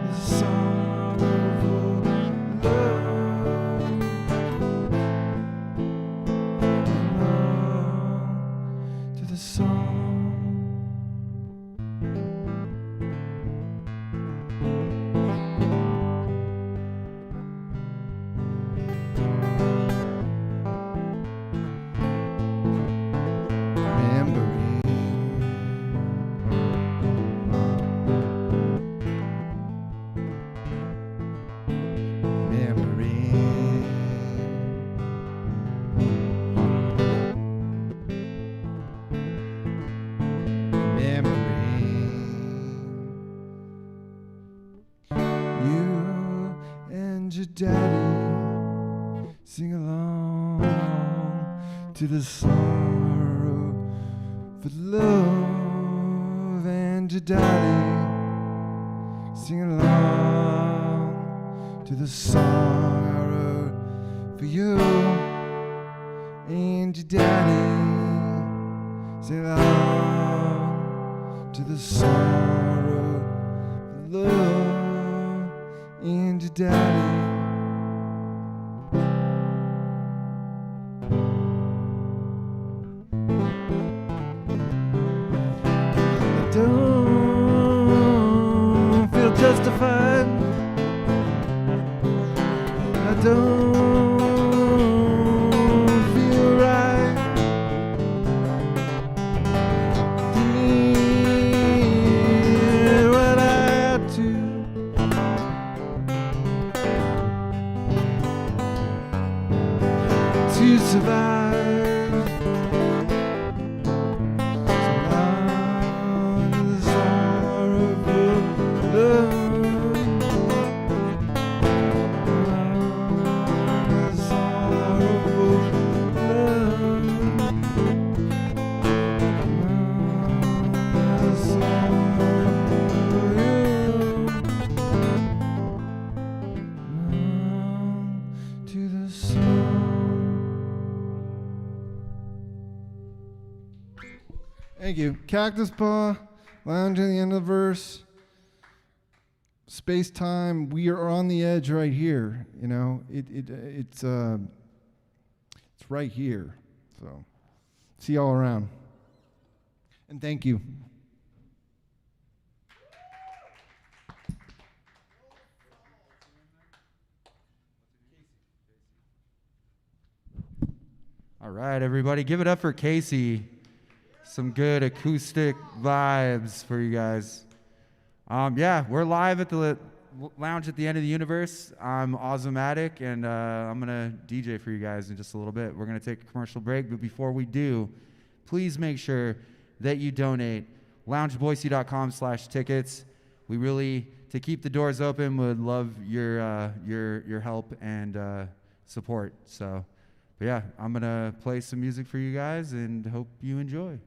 The song I wrote for love. To the song. You and your daddy sing along to the song I wrote for love, and your daddy sing along to the song I wrote for you, and your daddy sing along to the song I wrote for love, and your daddy. I don't feel justified. I don't feel right. Did what I had to. To survive. Thank you. Cactus Paw, Lounge at the end of the verse. Space time, we are on the edge right here. You know, it's right here. So, see y'all around. And thank you. All right, everybody, give it up for Casey. Some good acoustic vibes for you guys. Yeah, we're live at the Lounge at the End of the Universe. I'm Ozomatic, and I'm going to DJ for you guys in just a little bit. We're going to take a commercial break, but before we do, please make sure that you donate. loungeboise.com/tickets. We really, to keep the doors open, would love your help and support. So, but yeah, I'm going to play some music for you guys and hope you enjoy.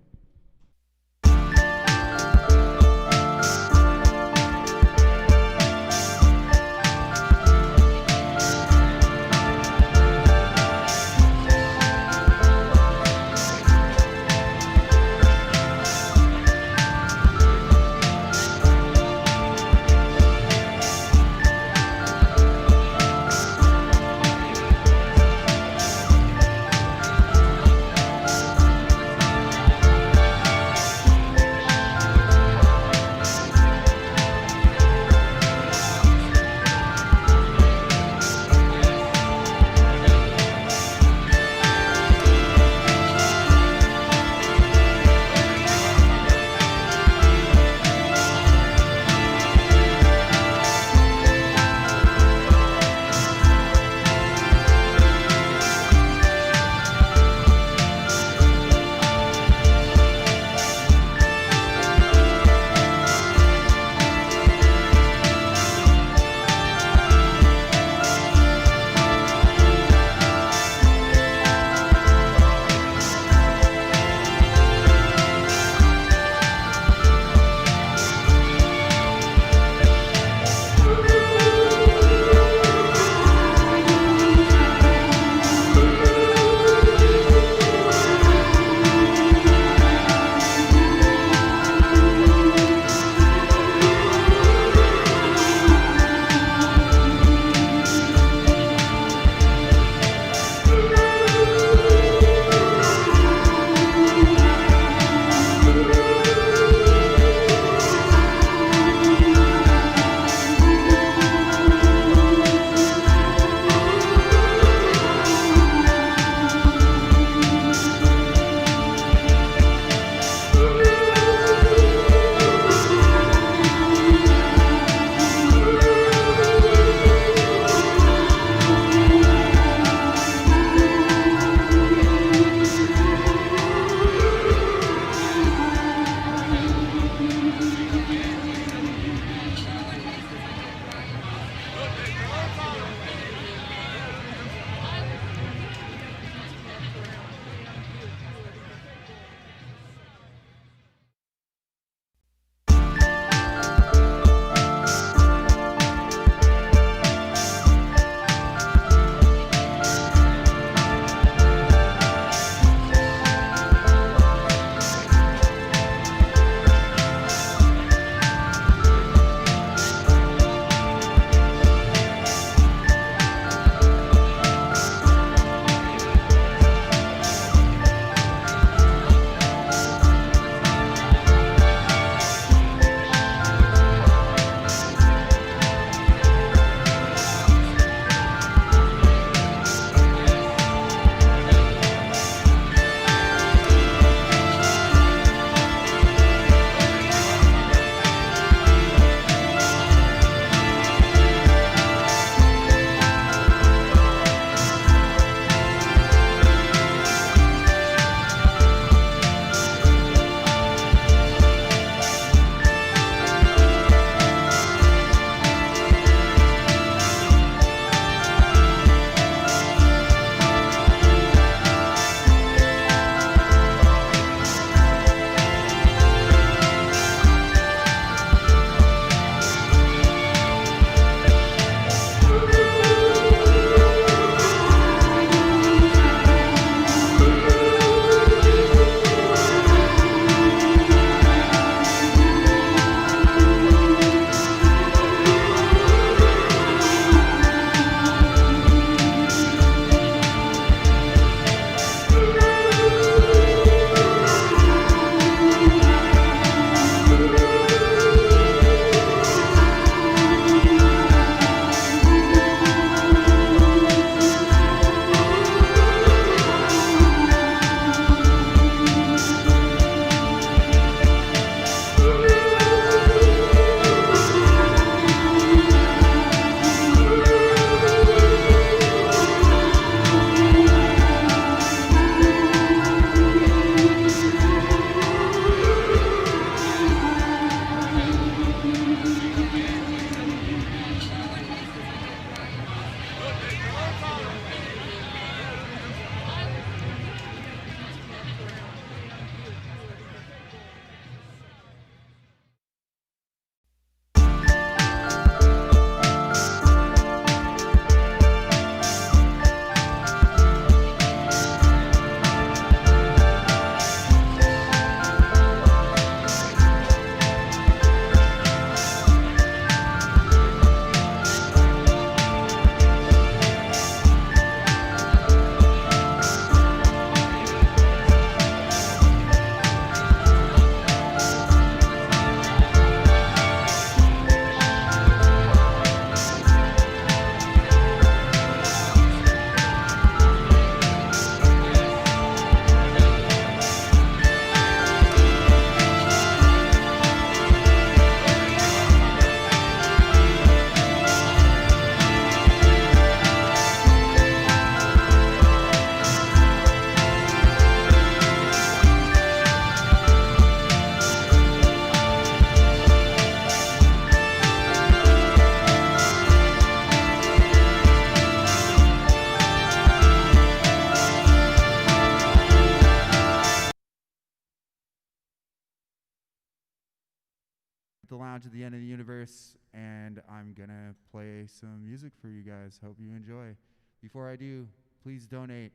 the Lounge at the End of the Universe, and I'm gonna play some music for you guys. Hope you enjoy. Before I do, please donate.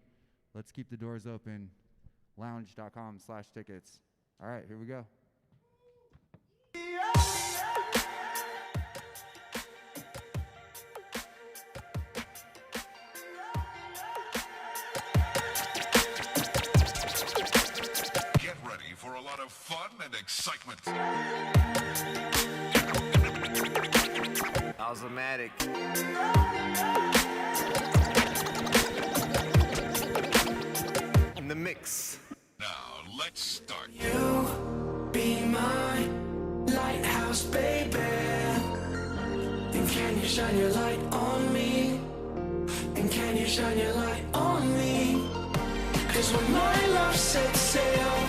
Let's keep the doors open. Lounge.com/tickets. All right, here we go. Get ready for a lot of fun and excitement. Osmomatic. In the mix. Now, let's start. You be my lighthouse, baby. And can you shine your light on me? And can you shine your light on me? 'Cause when my love sets sail,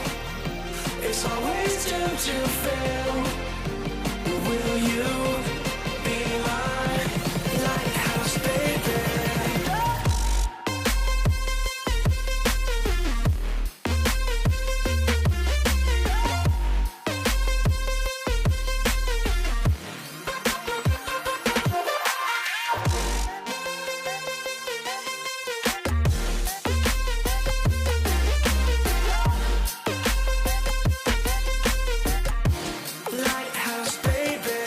it's always doomed to fail. Will you be my lighthouse, baby? Lighthouse, baby.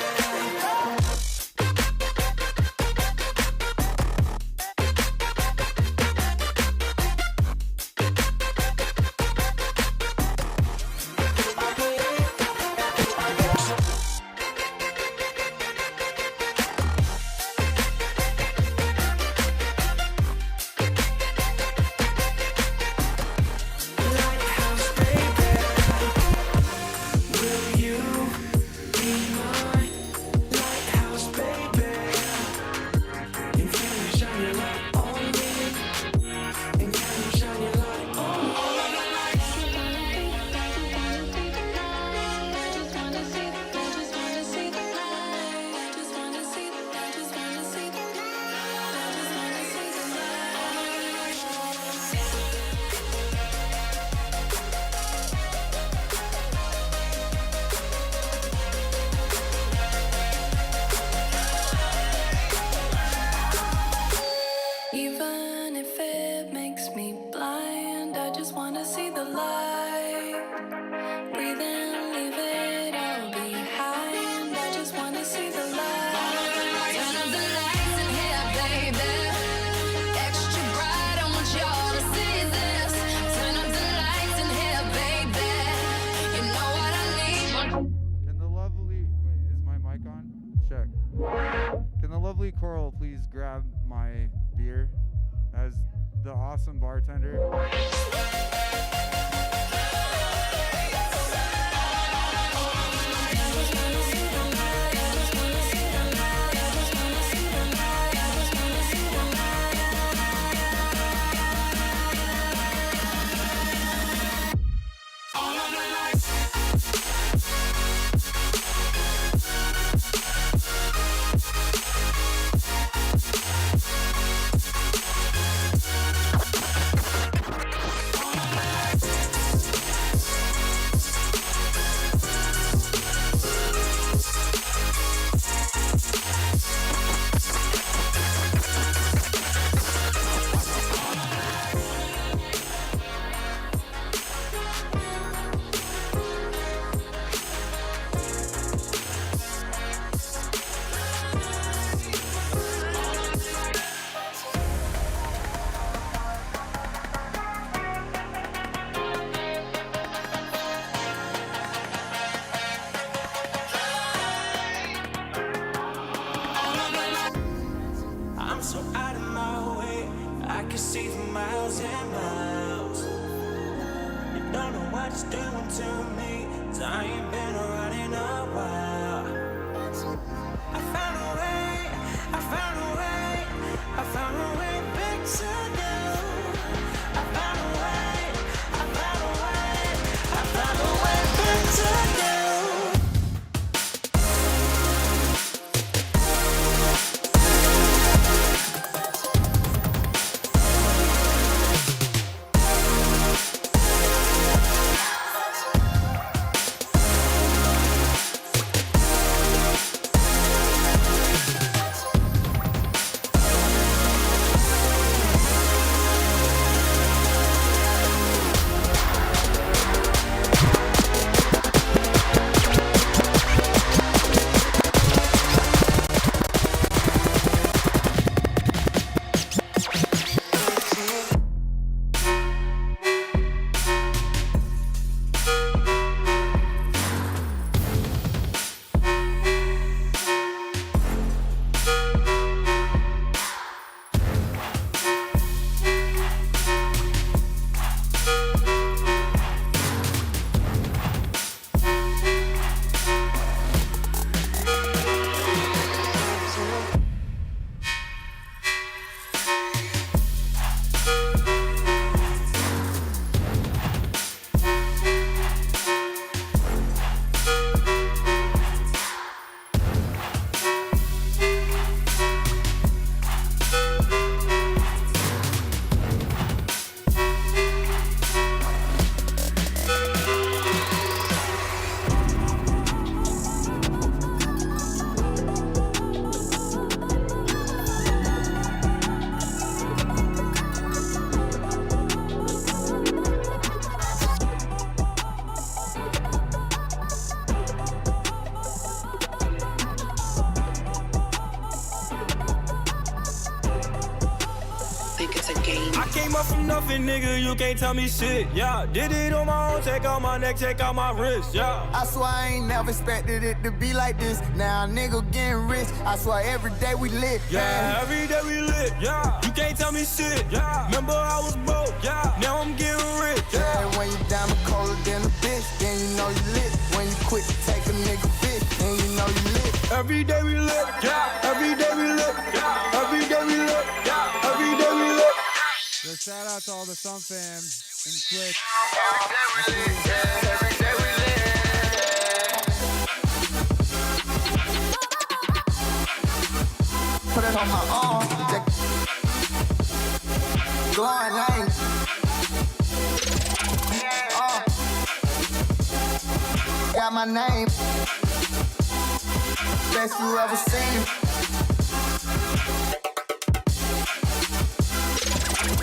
Lighthouse, baby. Will you be my lighthouse, baby? And can you shine your light on me? And can you shine your light on me? All of the lights. Even if it makes me blind, I just wanna see the light. Breathe in, leave it all behind. I just wanna see the light. Turn up the lights in here, baby. Extra bright, I want y'all to see this. Turn up the lights in here, baby. You know what I need. Can the lovely wait, is my mic on? Check. Can the lovely Coral please grab my beer as the awesome bartender? All of the lights. I'm so out of my way, I can see for miles and miles. You don't know what it's doing to me, 'cause I ain't been around in a while. I found a way, I found a way, I found a way back to you. I found a way, I found a way, I found a way back to you. came up from nothing, nigga, you can't tell me shit, yeah. Did it on my own, check out my neck, check out my wrist, yeah. I swear I ain't never expected it to be like this. Now a nigga getting rich, I swear every day we lit. Yeah, every day we lit, yeah. You can't tell me shit, yeah. Remember I was broke, yeah. Now I'm getting rich, yeah. When you diamond colder than a bitch, then you know you lit. When you quit to take a nigga bitch, then you know you lit. Every day we lit, yeah. Every day we lit, yeah. Every day we lit, yeah. Every day we lit. So shout out to all the Sun fams and Twitch. Every day we lit, yeah. Every day we lit. Put it on my arm, glowing lane. Got my name, best you ever seen.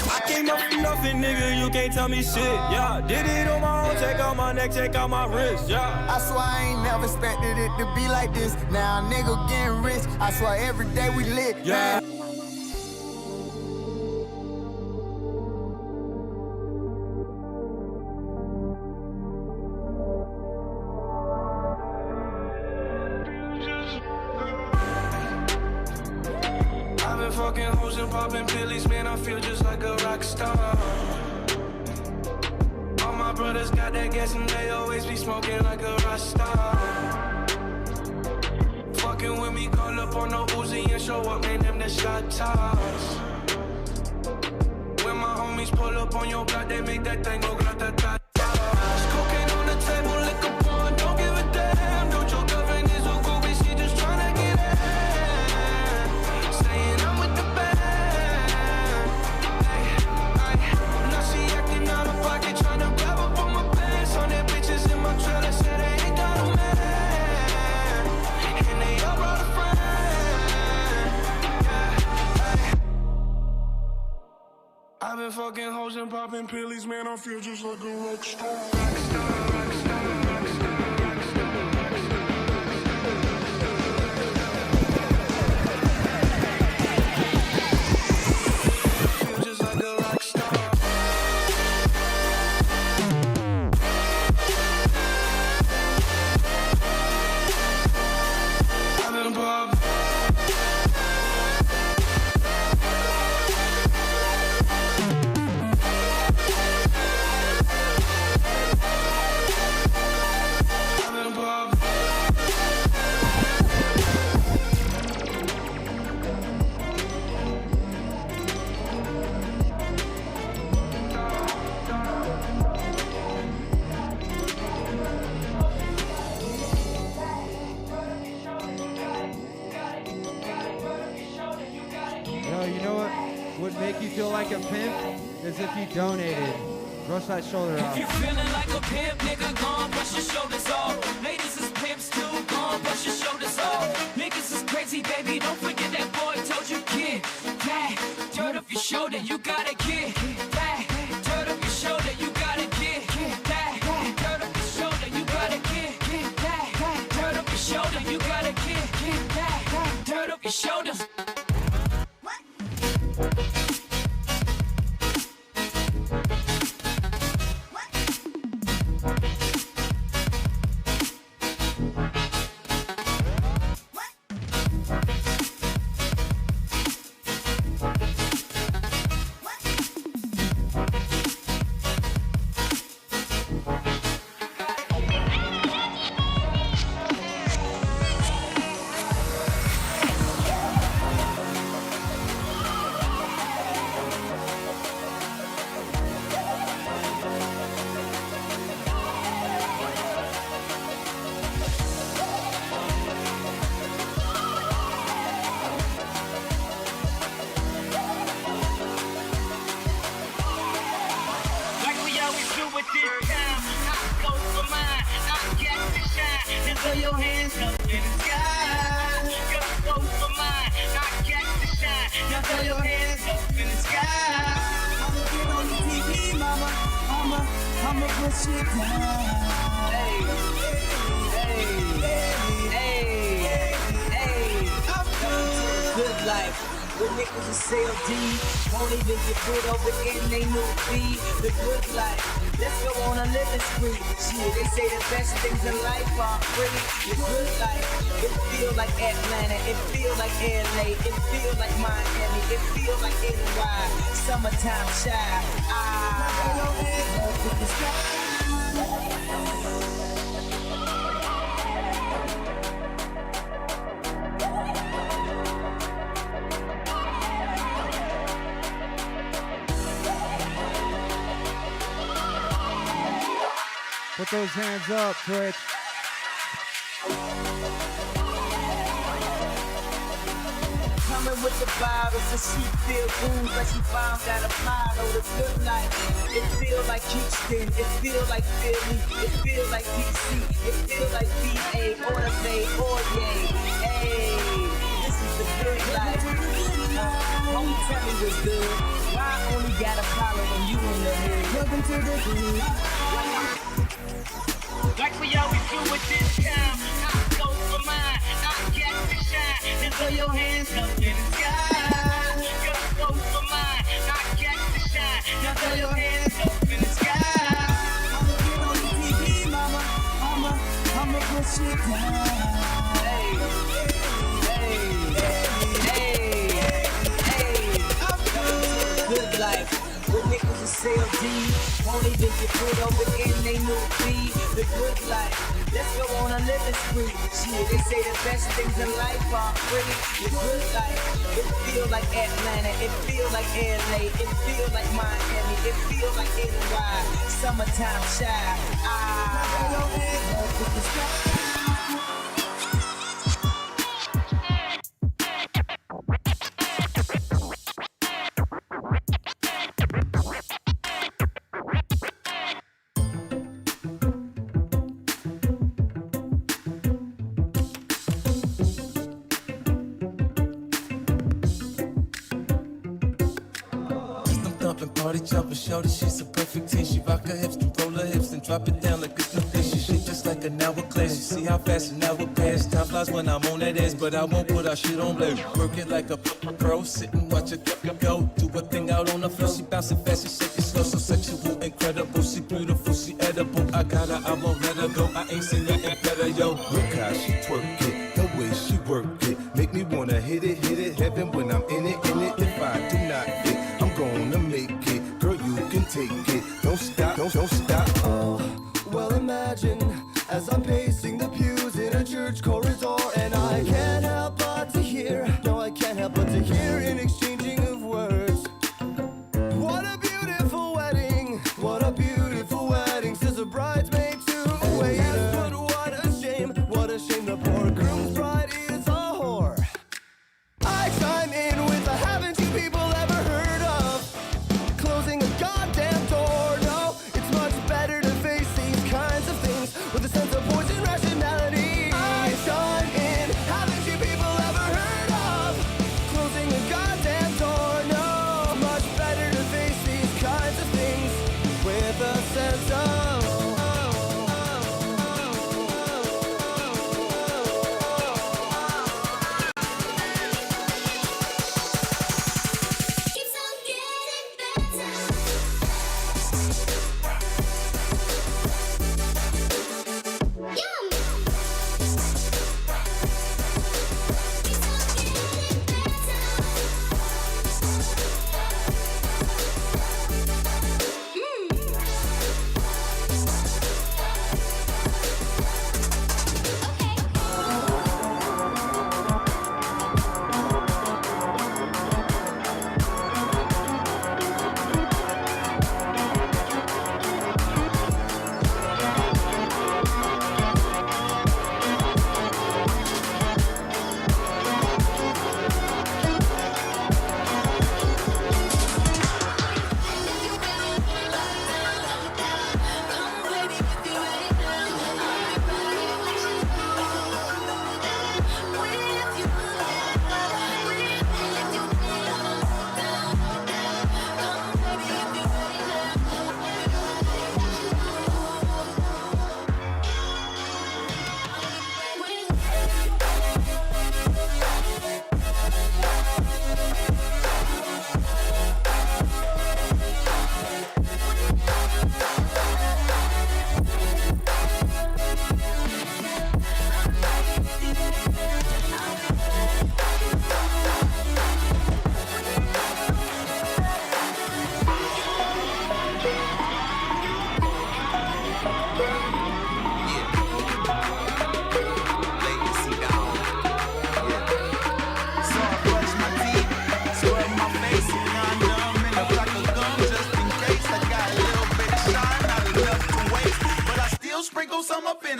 I came up from nothing, nigga, you can't tell me shit, yeah. Did it on my own, check out my neck, check out my wrist, yeah. I swear I ain't never expected it to be like this. Now a nigga getting rich, I swear every day we lit, yeah. Fucking hoes and popping pillies, man, I feel just like a rock star. All my brothers got that gas and they always be smoking like a rock star. Fucking with me, call up on no Uzi and show up, man, them the shot toss. When my homies pull up on your block, they make that thing go grata-ta-ta. Cocaine on the table, liquor porn, don't give a damn. Don't your girlfriend is a groupie, she just tryna get in. Saying I'm with the band. Now she acting out of pocket, tryna grab up on my pants. On their bitches in my trailer, said they ain't got a man. And they all brought a friend. I've been fucking hoes and popping pillies, man, I feel just like a rock star. Is if you donated. Brush that shoulder off. If you feeling like a pimp, nigga, gon' brush your shoulders off. Ladies is pimps too, gon' brush your shoulders off. Niggas is crazy, baby, don't forget that boy told you, kid. That, dirt off your shoulder, you gotta get. That, dirt off your shoulder, you gotta get. That, dirt off your shoulder, you gotta get. That, dirt off your shoulder, you gotta get. That, dirt off your shoulders. But niggas will sell D, won't even get put over in they new feed. The good life, let's go on a living spree. Shit, they say the best things in life are free. The good life, it feel like Atlanta, it feel like LA, it feel like Miami, it feel like NY. Summertime shy. Put those hands up, Twitch. Coming with the bottles, and she feel booze like she found out a bottle. The good life, it feel like Houston, it feel like Philly, it feel like DC, it feel like VA, or the Bay, or yay. Hey, this is the good life. Homie, tell me what's good. Why I only got a problem when you in the hood? Welcome to the hood. Like we always do at this time, I go for mine, I get to shine, and throw your hands up in the sky. Girl, go for mine, I get to shine, now throw your hands up in the sky. I'ma get on the TV, mama, I'ma push it down. Hey, I'm good life. With niggas who sell D, won't even get put over in they new feed. The good life, let's go on a living spree. Shit, they say the best things in life are free. The good life, it feel like Atlanta, it feel like LA, it feel like Miami, it feel like NY. Summertime shy. Party jumping, shorty, she's a perfect 10. She rock her hips, and roll her hips, and drop it down like it's no thing. She shake just like an hourglass. You see how fast an hour pass. Time flies when I'm on that ass, but I won't put our shit on blast. Work it like a pro, sit and watch it go. Do a thing out on the floor. She bouncing fast, she shake it slow, so sexual, incredible. She beautiful, she edible. I got her, I won't let her go. I ain't seen nothing better, yo. Look how she twerk it, the way she work it, make me wanna hit it, heaven when I'm in it. If I do not fit, I'm gonna make it. Girl, you can take it. Don't stop, don't stop. Oh, well imagine as I'm pacing the pews in a church corridor, and I can't help but to hear, no, I can't help but to hear an exchanging of words. What a beautiful wedding, says a bridesmaid to a waiter. But what a shame, the poor groom's bride is a whore. I chime in with a haven't you people ever heard of closing a goddamn door? No, it's much better to face these kinds of things with a sense of poison rationality. I chime in, haven't you people ever heard of closing a goddamn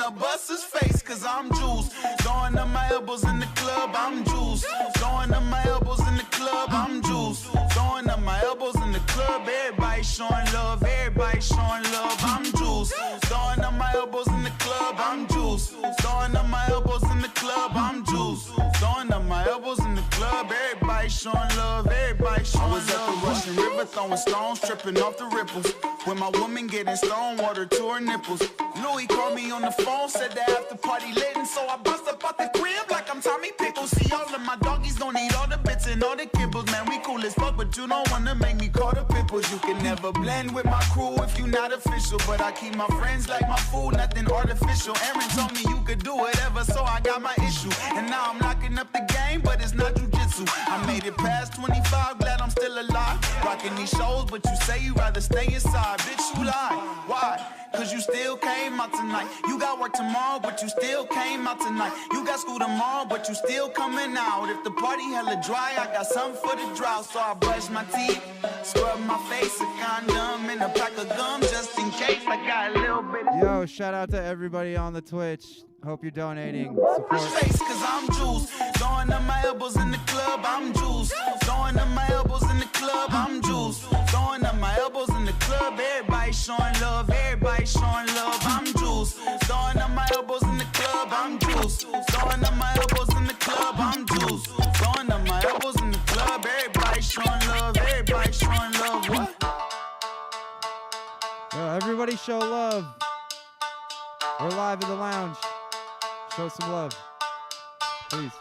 a buster's face, cause I'm juice. Throwing up my elbows in the club, I'm juice. Throwing up my elbows in the club, I'm juice. Throwing up my elbows in the club, everybody showing love, everybody showing love, I'm juice. Throwing up my elbows in the club, I'm juice. Throwing up my elbows in the club, I'm juice. Throwing up my elbows in the club, everybody showing love, everybody showing love. I was at the Russian River throwing stones, tripping off the ripples. When my woman getting stone water to her nipples. Louis called me on the phone, said the after party lit, and so I bust up out the crib like I'm Tommy Pickles. See, all of my doggies don't eat all the bits and all the kibbles. Man, we cool as fuck, but you don't wanna make me call the pimples. You can never blend with my crew if you not official, but I keep my friends like my food, nothing artificial. Aaron told me you could do whatever, so I got my issue. And now I'm locking up the game, but it's not jujitsu. I made it past 25, glad I'm still alive. Rocking these shows, but you say you rather stay inside. Bitch, you lie. Why? Cause you still came out tonight. You got work tomorrow, but you still came out tonight. You got school tomorrow, but you still coming out. If the party hella dry, I got something for the drought. So I brush my teeth, scrub my face, a condom, and a pack of gum just in case I got a little bit. Yo, shout out to everybody on the Twitch. Hope you're donating. Support. Face, cause I'm juice. Throwing up my elbows in the club, I'm juice. Throwing up my elbows in the club, I'm juice. Throwing up my elbows in the club, everybody showing love, everybody showing love, I'm juice. Throwing up my elbows in the club, I'm juice. Throwing up my elbows in the club, I'm juice. Throwing up my elbows in the club, everybody showing love, everybody showing love. What? Yo, everybody show love. We're live in the lounge. Show some love, please.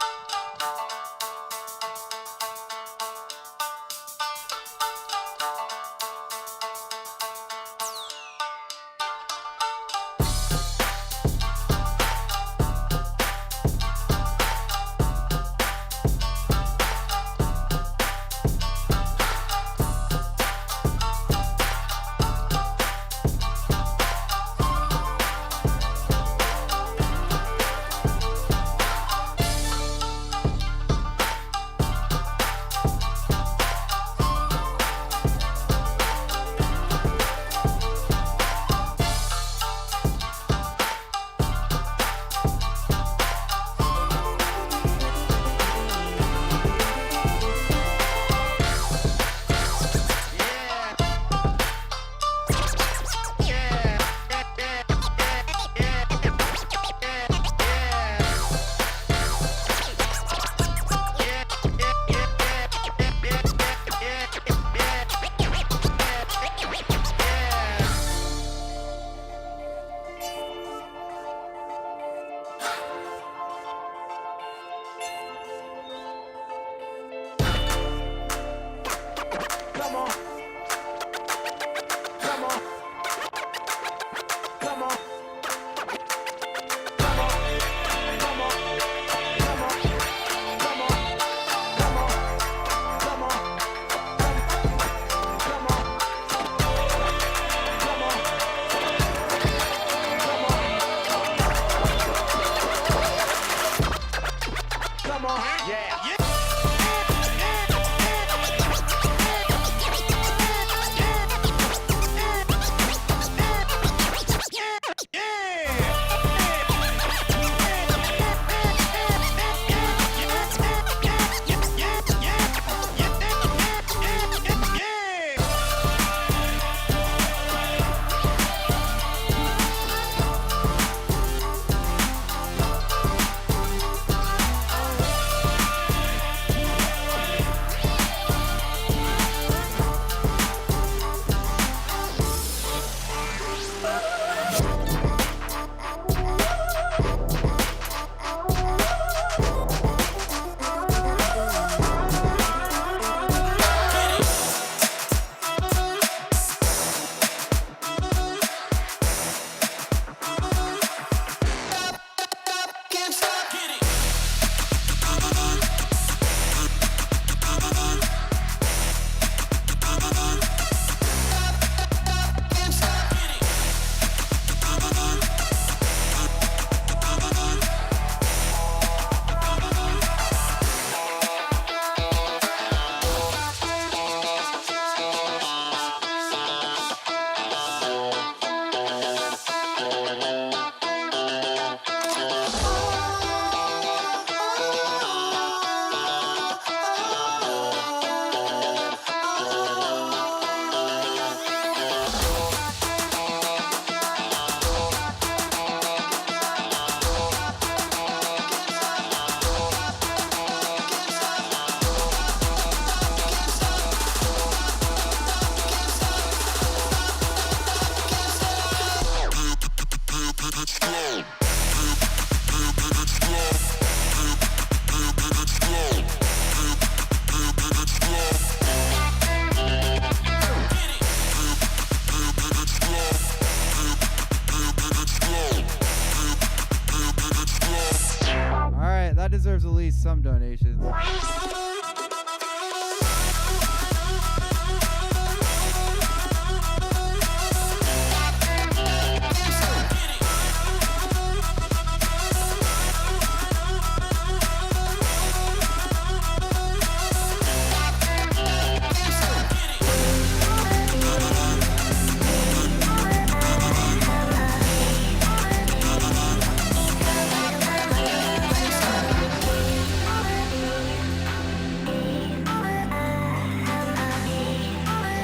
least some donations.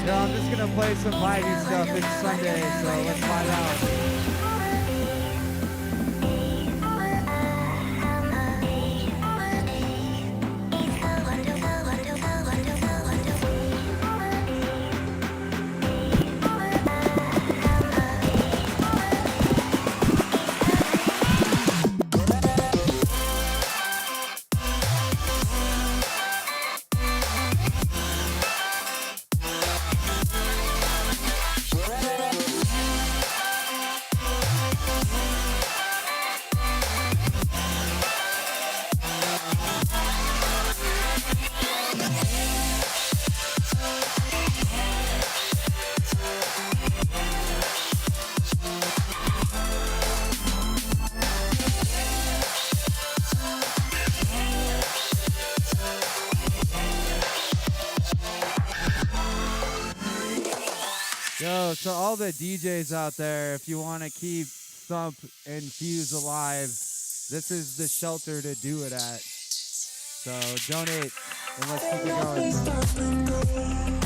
So I'm just gonna play some vibey stuff. It's Sunday, so let's find out. Yo, to all the DJs out there, if you want to keep Thump and Fuse alive, this is the shelter to do it at. So donate and let's keep it going.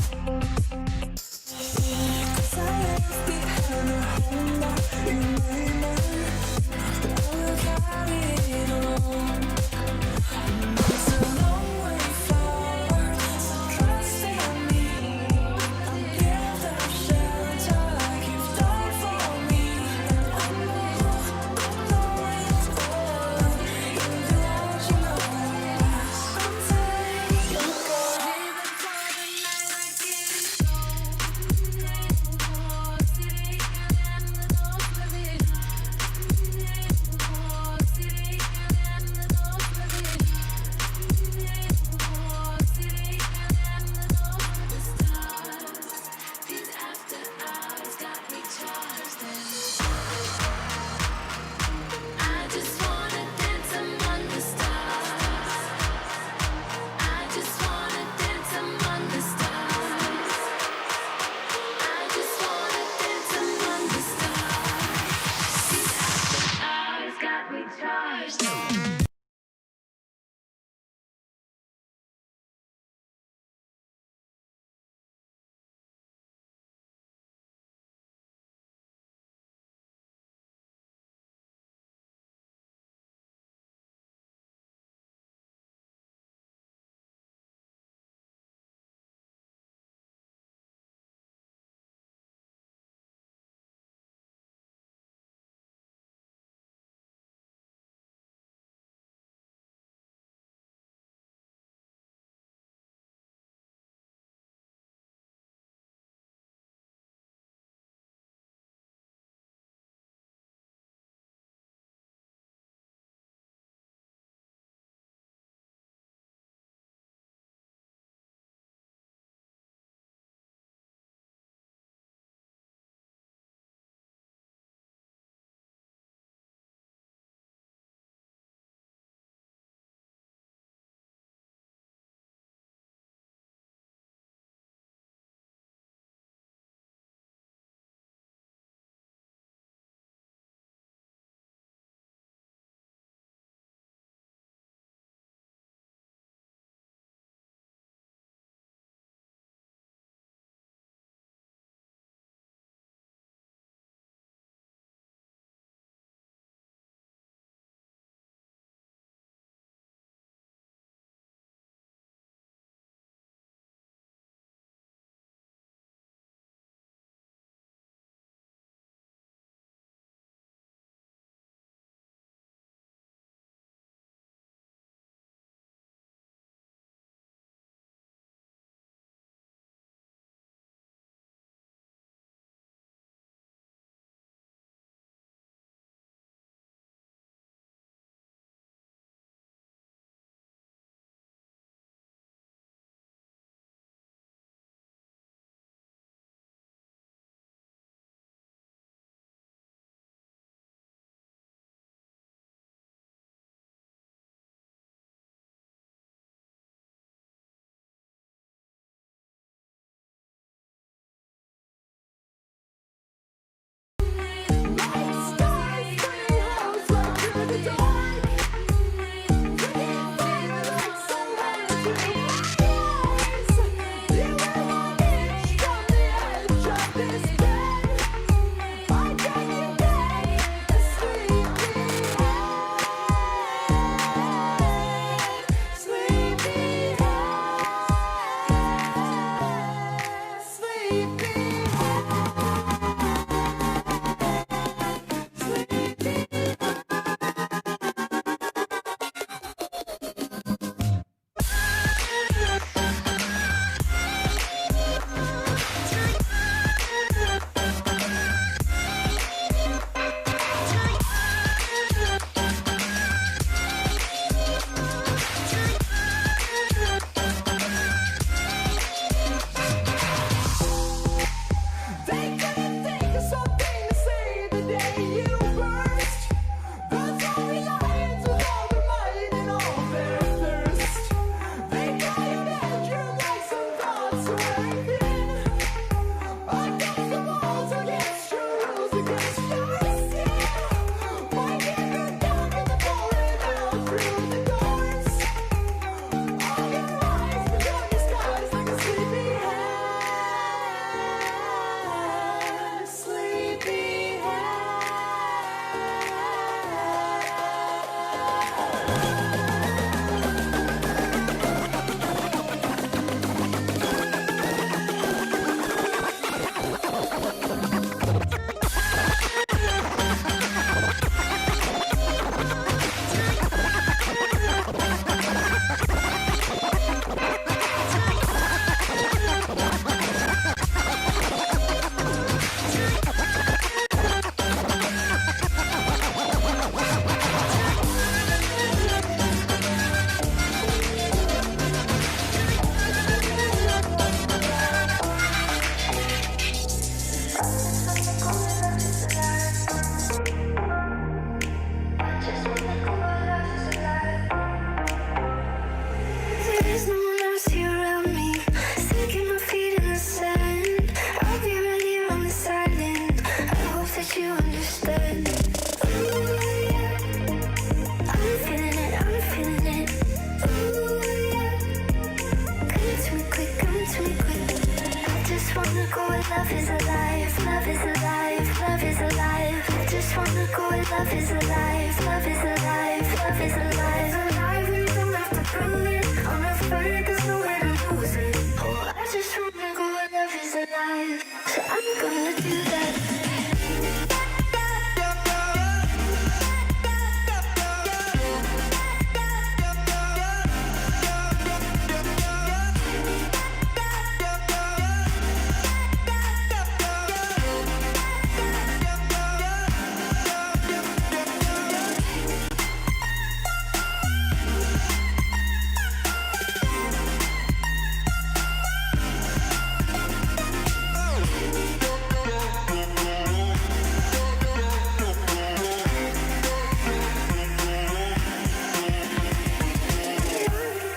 love is alive, love is alive, love is alive. I just wanna go where love is alive, love is alive, love is alive. Alive, we don't have to prove it. I'm afraid there's nowhere to lose it. Oh, I just wanna go where love is alive. So I'm gonna do that.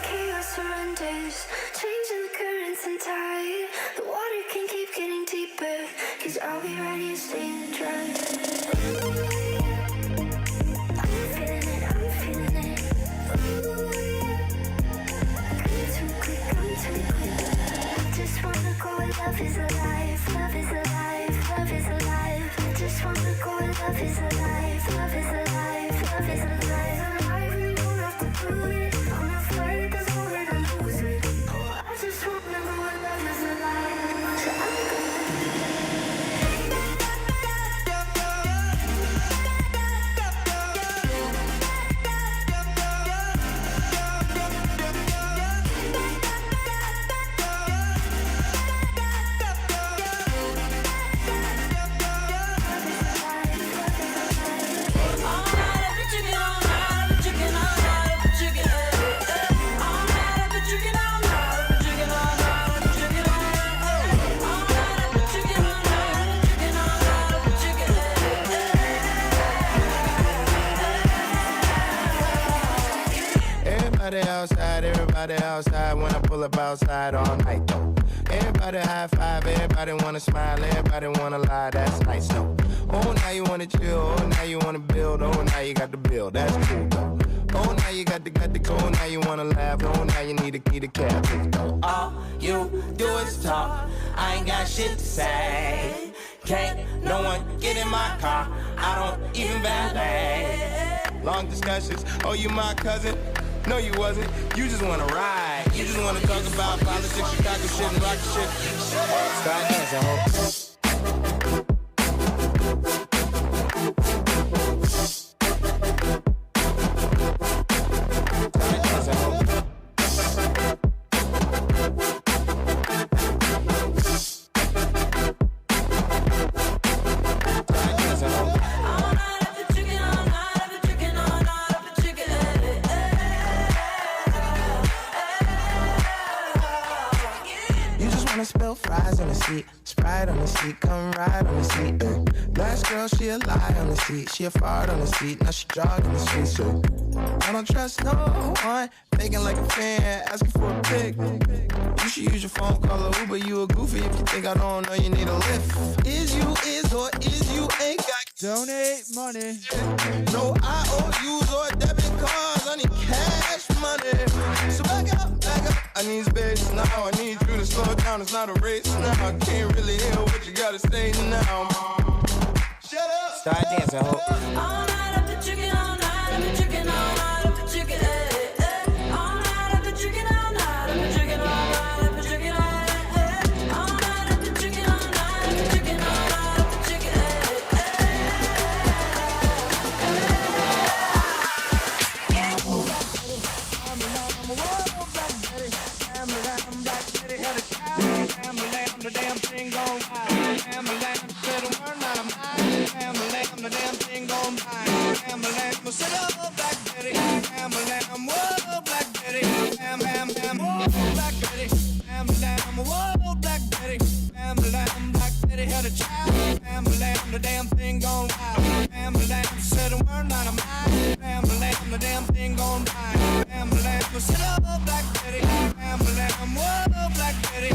Chaos surrenders, changing the currents and tide. The water can keep getting deeper, 'cause I'll be right here staying dry. I'm feeling it, I'm feeling it. Ooh, yeah. Coming too quick, coming too quick. I just wanna go where love is alive, love is alive, love is alive. I just wanna go where love is alive, love is alive, love is alive. Alive, we don't have to prove it. I'm afraid there's nowhere to lose it. Oh, I just wanna go where love is alive. So I'm Everybody outside when I pull up outside all night though. Everybody high five, everybody wanna smile, everybody wanna lie, that's nice though. Oh, now you wanna chill, oh, now you wanna build, oh, now you got the bill, that's cool though. Oh, now you got the oh, now you wanna laugh, oh, now you need a cab. All you do is talk, I ain't got shit to say. Can't no one get in my car, I don't even valet. Long discussions, oh, you my cousin? No, you wasn't. You just wanna ride. You just wanna talk about politics, Chicago shit, and rock shit. Start dancing, ho. Fries on the seat, Sprite on the seat, come ride on the seat. Last girl, she a lie on the seat, she a fart on the seat, now she jogging the streets. So I don't trust no one, faking like a fan, asking for a pic. You should use your phone, call a Uber, you a goofy if you think I don't know you need a lift. Is you is or is you ain't got donate money. No IOUs or debit cards, I need cash money. So back up, I need space now, I need you to slow down, it's not a race now. I can't really hear what you gotta say now. Shut up. Start dancing, ho. All night I've been drinking, all night I've been drinking, all night I've been drinking, all night I've been drinking, all night I've been drinking, all night I've been drinking, all night I've been drinking, all night I've been drinking, all night I've been drinking, the damn thing gon' ride. Ambulance, said a word, not a mind. Ambulance, the damn thing gon' ride. Ambulance, sit up, Black Betty. Ambulance, whoa, Black Betty. Whoa, Black Betty. Ambulance, whoa, Black Betty. Ambulance, Black Betty had a child. Ambulance, the damn thing gon' ride. Ambulance, said a word, not a mind. Ambulance, the damn thing gon' ride. Ambulance, sit up, Black Betty. Ambulance, whoa, Black Betty.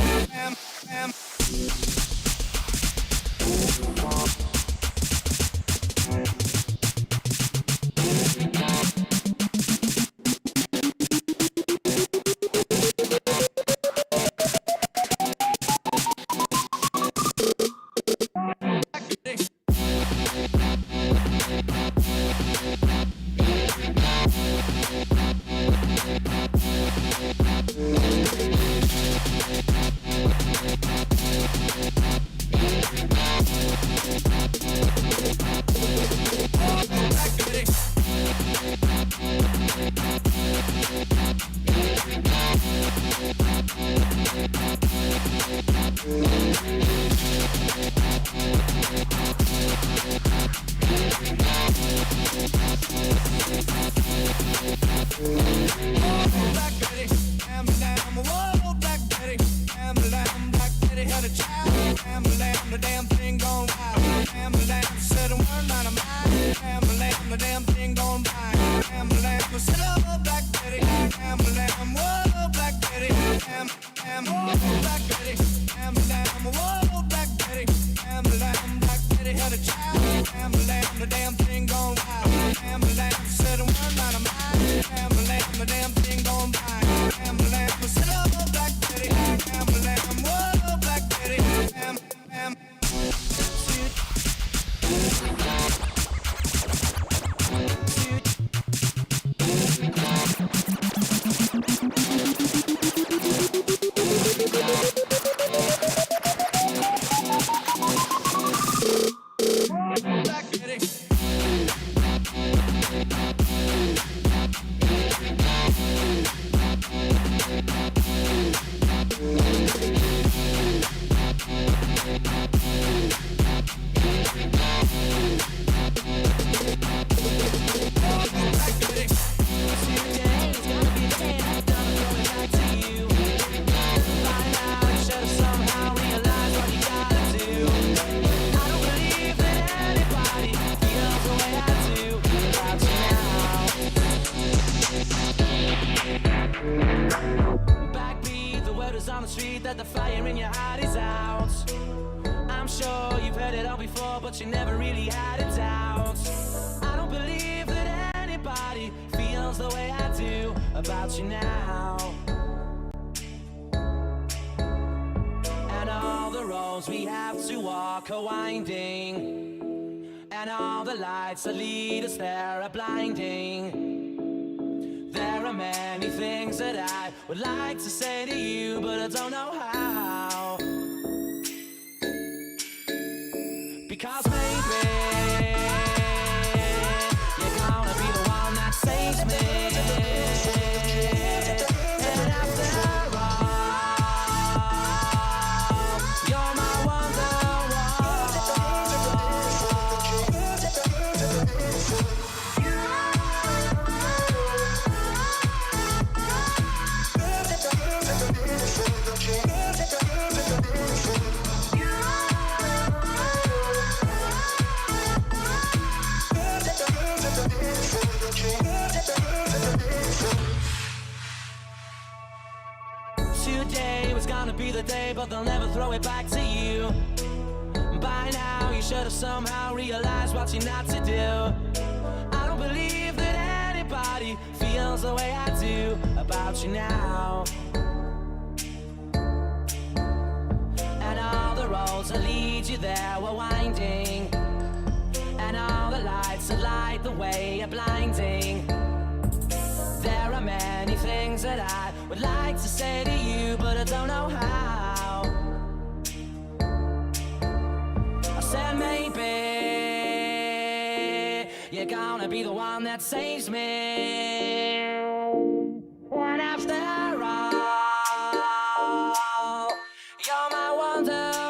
Black Betty, lamb, lamb, whoa, Black Betty, lamb, lamb, Black Betty had a child. Lamb, lamb, the damn thing gone wild. Lamb, lamb, said a word not a mile. Lamb, lamb, the damn thing gone blind. Lamb, lamb, said oh, Black Betty, lamb, lamb, whoa, Black Betty, lamb, lamb, whoa, Black Betty, lamb, lamb, whoa, Black Betty, lamb, lamb, Black Betty had a child. Lamb, lamb, the damn thing gone wild. Lamb, lamb, said a word not a mile. Lamb, lamb, the damn thing gone blind. Lamb, lamb, said oh, Black Betty, lamb, lamb, whoa, Black Betty, lamb, lamb. Black Betty. Backbeat, the word is on the street that the fire in your heart is out. I'm sure you've heard it all before, but you never really had a doubt. I don't believe that anybody feels the way I do about you now. And all the roads we have to walk are winding, and all the lights that lead us there are blinding. There are many things that I would like to say to you, but I don't know how. Because maybe you're gonna be the one that saves me. And after all, you're my Today was gonna be the day, but they'll never throw it back to you. By now, you should have somehow realized what you're not to do. I don't believe that anybody feels the way I do about you now. And all the roads that lead you there were winding, and all the lights that light the way are blinding. There are many things that I would like to say to you, but I don't know how. I said maybe you're gonna be the one that saves me. And after all, you're my wonderwall.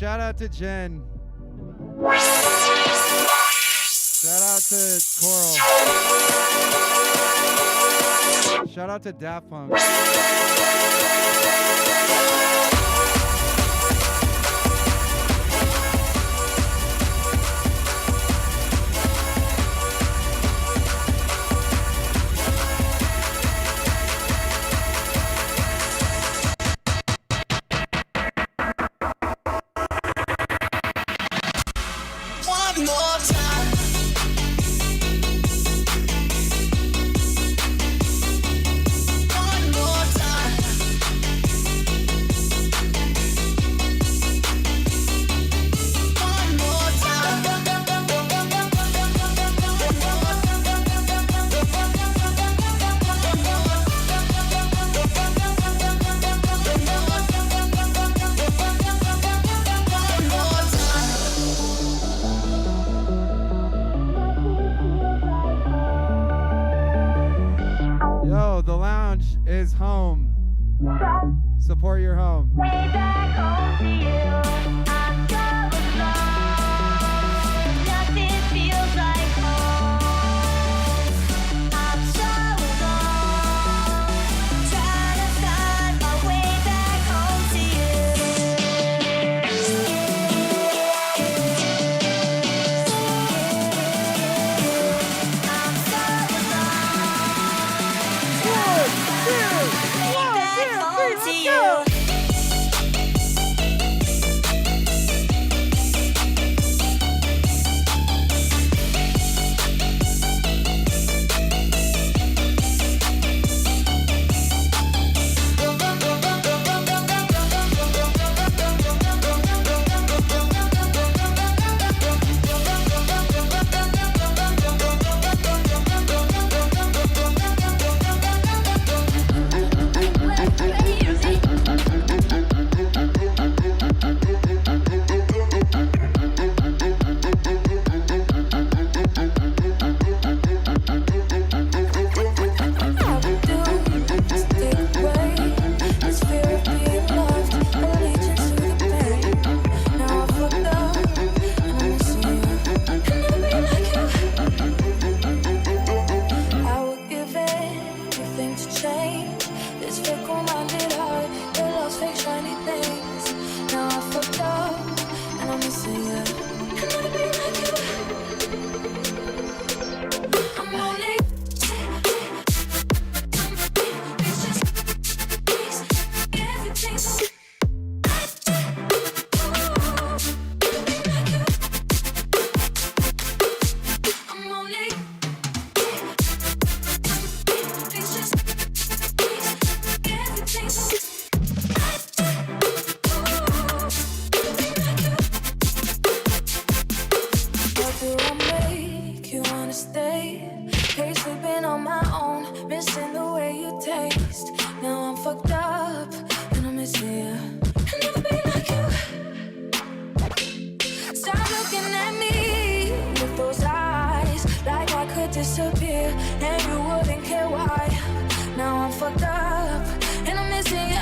Shout out to Jen. Shout out to Coral. Shout out to Daft Punk. One more time. One more time. One more Yo, the lounge is home. Support your home. Disappear and you wouldn't care why. Now I'm fucked up and I'm missing you.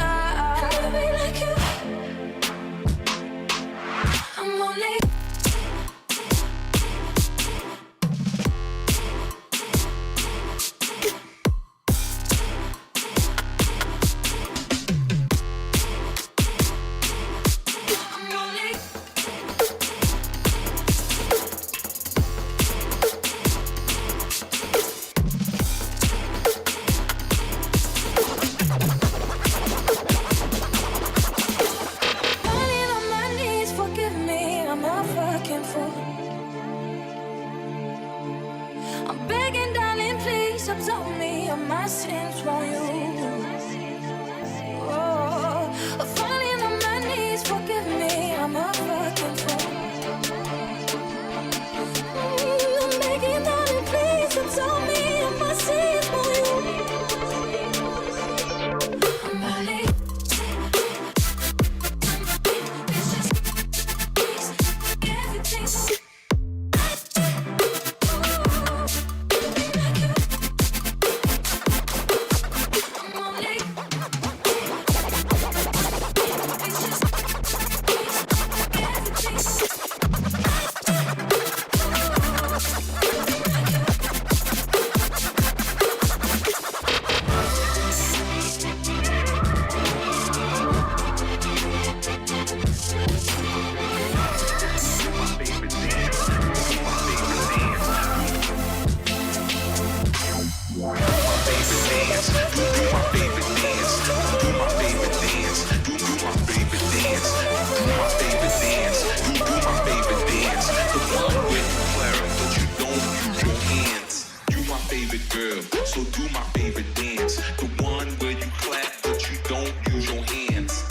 So do my favorite dance, the one where you clap but you don't use your hands.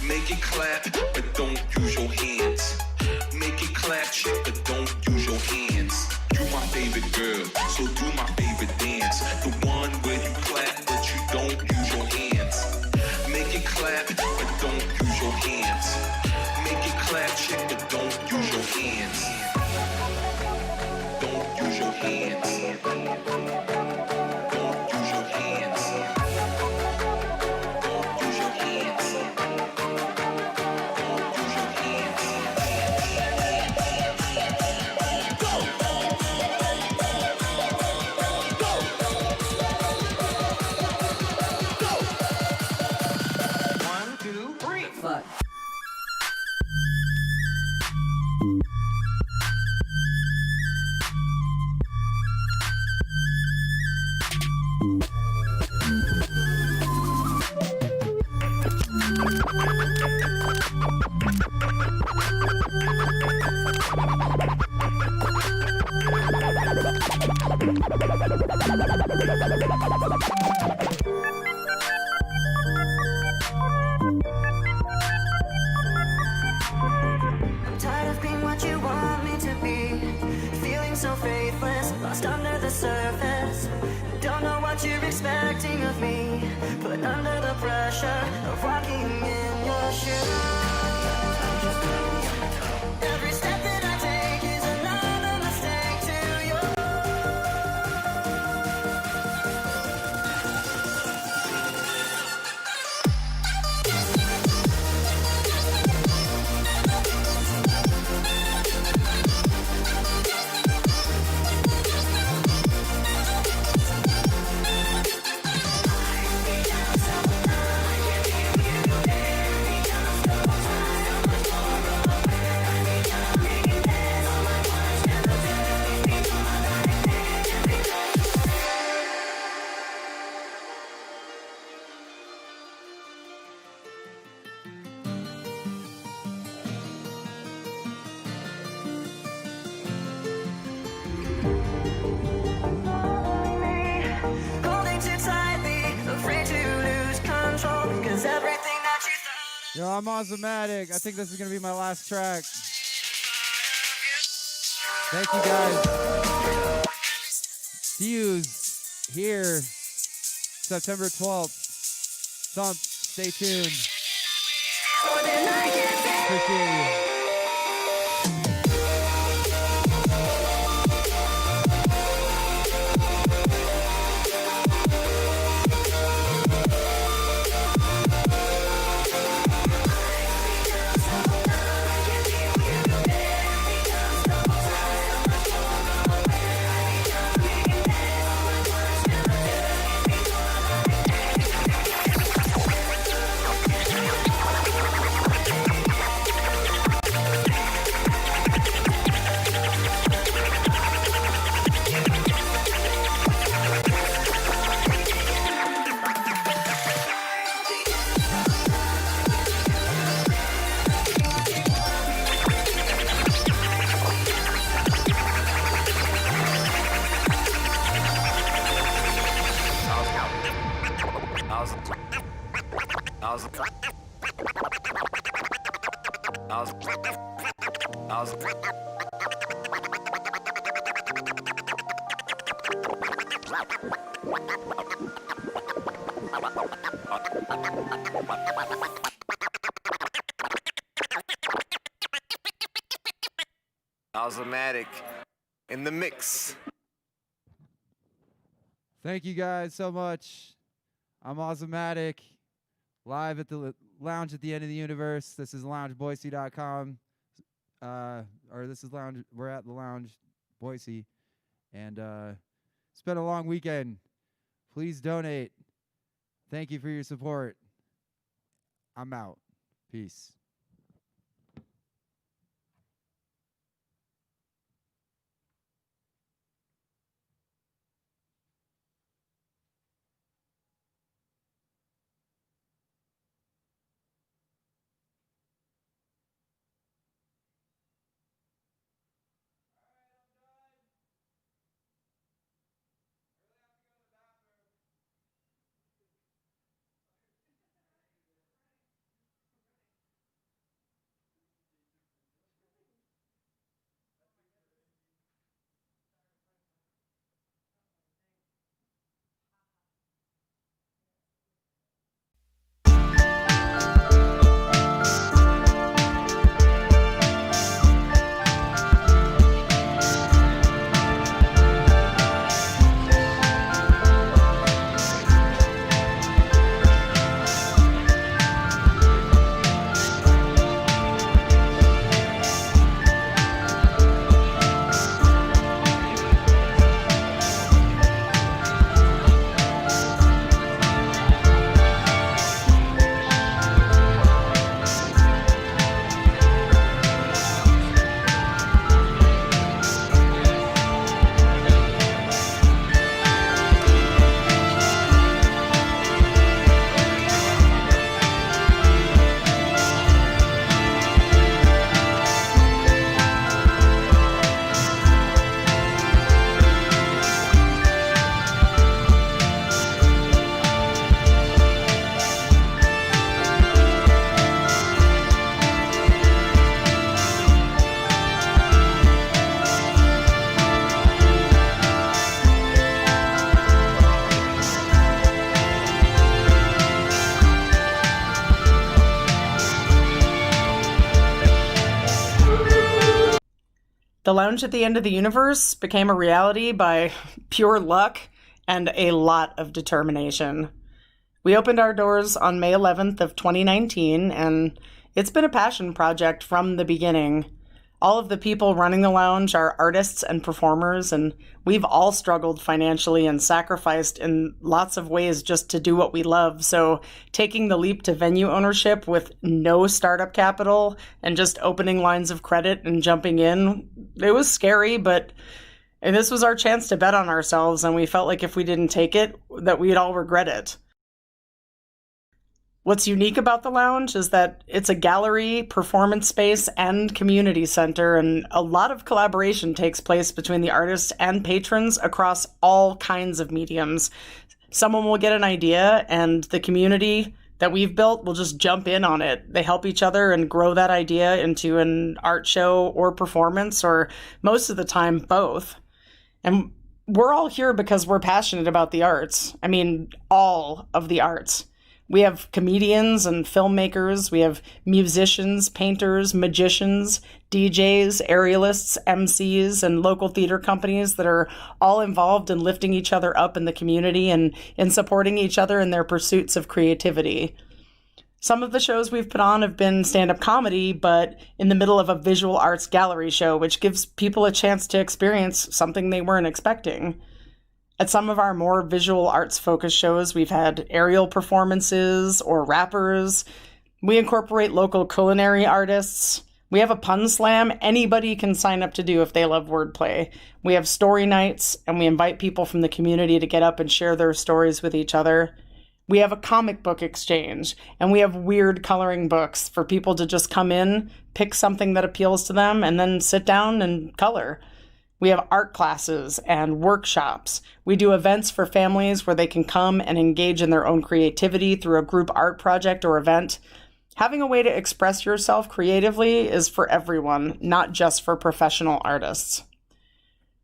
Make it clap but don't use your hands. Make it clap, chick, but don't use your hands. You my favorite girl, so do my favorite dance, the one where you clap but you don't use your hands. Make it clap but don't use your hands. Make it clap, chick, but don't use your hands. Don't use your hands. Don't use your hands. Don't use your hands. Don't use your hands. Go! Go! 1, 2, 3, fuck. I'm tired of being what you want me to be, feeling so faithless, lost under the surface. Don't know what you're expecting of me, put under the pressure of walking in your shoes. Every step that I take is another mistake to you. Holding too tightly, afraid to lose control, 'cause everything that you thought. Yo, I'm Ozomatic. I think this is gonna be my last track. Thank you guys. See you here September 12th. Stay tuned. Appreciate you. Ozomatic in the mix. Thank you guys so much. I'm Ozomatic, live at the Lounge at the End of the Universe. This is loungeboise.com. Or this is Lounge. We're at the Lounge Boise. And it's been a long weekend. Please donate. Thank you for your support. I'm out. Peace. The Lounge at the End of the Universe became a reality by pure luck and a lot of determination. We opened our doors on May 11th of 2019, and it's been a passion project from the beginning. All of the people running the lounge are artists and performers, and we've all struggled financially and sacrificed in lots of ways just to do what we love. So taking the leap to venue ownership with no startup capital and just opening lines of credit and jumping in, it was scary, but this was our chance to bet on ourselves, and we felt like if we didn't take it, that we'd all regret it. What's unique about the lounge is that it's a gallery, performance space, and community center, and a lot of collaboration takes place between the artists and patrons across all kinds of mediums. Someone will get an idea, and the community that we've built will just jump in on it. They help each other and grow that idea into an art show or performance, or most of the time, both. And we're all here because we're passionate about the arts. I mean, all of the arts. We have comedians and filmmakers, we have musicians, painters, magicians, DJs, aerialists, MCs, and local theater companies that are all involved in lifting each other up in the community and in supporting each other in their pursuits of creativity. Some of the shows we've put on have been stand-up comedy, but in the middle of a visual arts gallery show, which gives people a chance to experience something they weren't expecting. At some of our more visual arts focused shows, we've had aerial performances or rappers. We incorporate local culinary artists. We have a pun slam anybody can sign up to do if they love wordplay. We have story nights, and we invite people from the community to get up and share their stories with each other. We have a comic book exchange, and we have weird coloring books for people to just come in, pick something that appeals to them, and then sit down and color. We have art classes and workshops. We do events for families where they can come and engage in their own creativity through a group art project or event. Having a way to express yourself creatively is for everyone, not just for professional artists.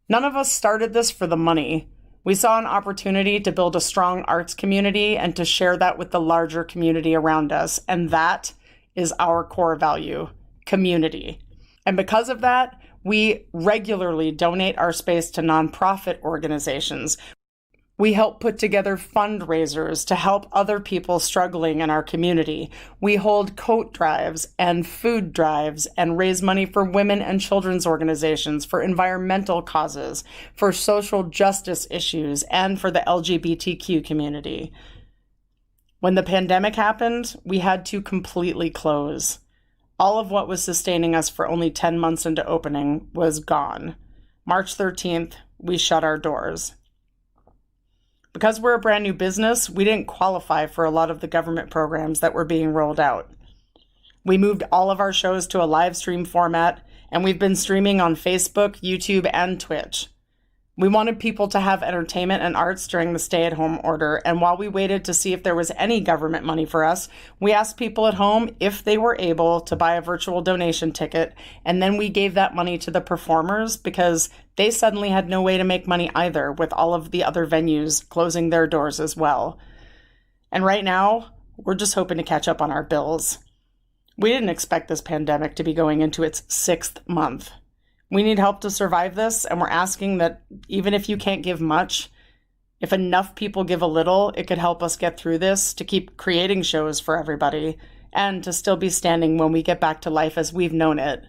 None of us started this for the money. We saw an opportunity to build a strong arts community and to share that with the larger community around us, and that is our core value, community. And because of that, we regularly donate our space to nonprofit organizations. We help put together fundraisers to help other people struggling in our community. We hold coat drives and food drives and raise money for women and children's organizations, for environmental causes, for social justice issues, and for the LGBTQ community. When the pandemic happened, we had to completely close. All of what was sustaining us for only 10 months into opening was gone. March 13th, we shut our doors. Because we're a brand new business, we didn't qualify for a lot of the government programs that were being rolled out. We moved all of our shows to a live stream format, and we've been streaming on Facebook, YouTube, and Twitch. We wanted people to have entertainment and arts during the stay-at-home order, and while we waited to see if there was any government money for us, we asked people at home if they were able to buy a virtual donation ticket, and then we gave that money to the performers because they suddenly had no way to make money either, with all of the other venues closing their doors as well. And right now, we're just hoping to catch up on our bills. We didn't expect this pandemic to be going into its 6th month. We need help to survive this, and we're asking that even if you can't give much, if enough people give a little, it could help us get through this, to keep creating shows for everybody, and to still be standing when we get back to life as we've known it.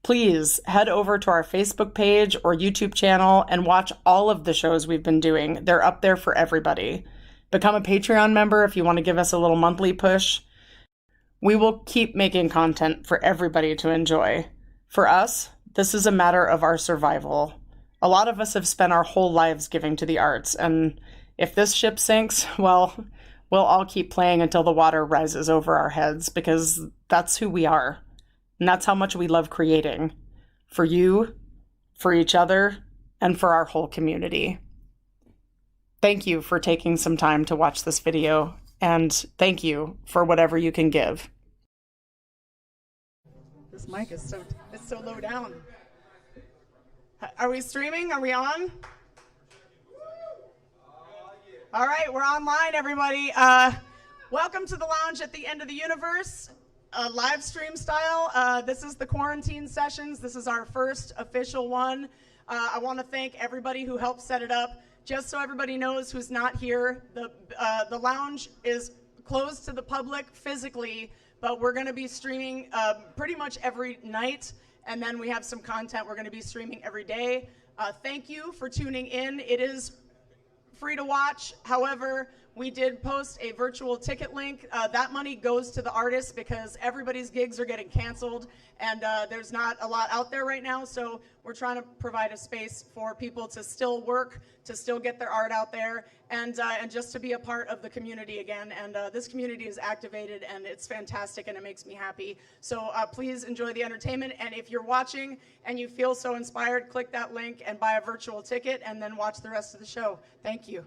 Please head over to our Facebook page or YouTube channel and watch all of the shows we've been doing. They're up there for everybody. Become a Patreon member if you want to give us a little monthly push. We will keep making content for everybody to enjoy. For us, this is a matter of our survival. A lot of us have spent our whole lives giving to the arts, and if this ship sinks, well, we'll all keep playing until the water rises over our heads, because that's who we are. And that's how much we love creating. For you, for each other, and for our whole community. Thank you for taking some time to watch this video, and thank you for whatever you can give. This mic is so low down. Are we streaming? Are we on? All right, we're online, everybody. Welcome to the Lounge at the End of the Universe. live stream style. This is the quarantine sessions. This is our first official one. I want to thank everybody who helped set it up. Just so everybody knows who's not here, the lounge is closed to the public physically, but we're going to be streaming pretty much every night, and then we have some content we're going to be streaming every day. Thank you for tuning in. It is free to watch. However, we did post a virtual ticket link. That money goes to the artists because everybody's gigs are getting canceled, and there's not a lot out there right now, so we're trying to provide a space for people to still work, to still get their art out there, and just to be a part of the community again. And this community is activated, and it's fantastic, and it makes me happy. So please enjoy the entertainment, and if you're watching and you feel so inspired, click that link and buy a virtual ticket, and then watch the rest of the show. Thank you.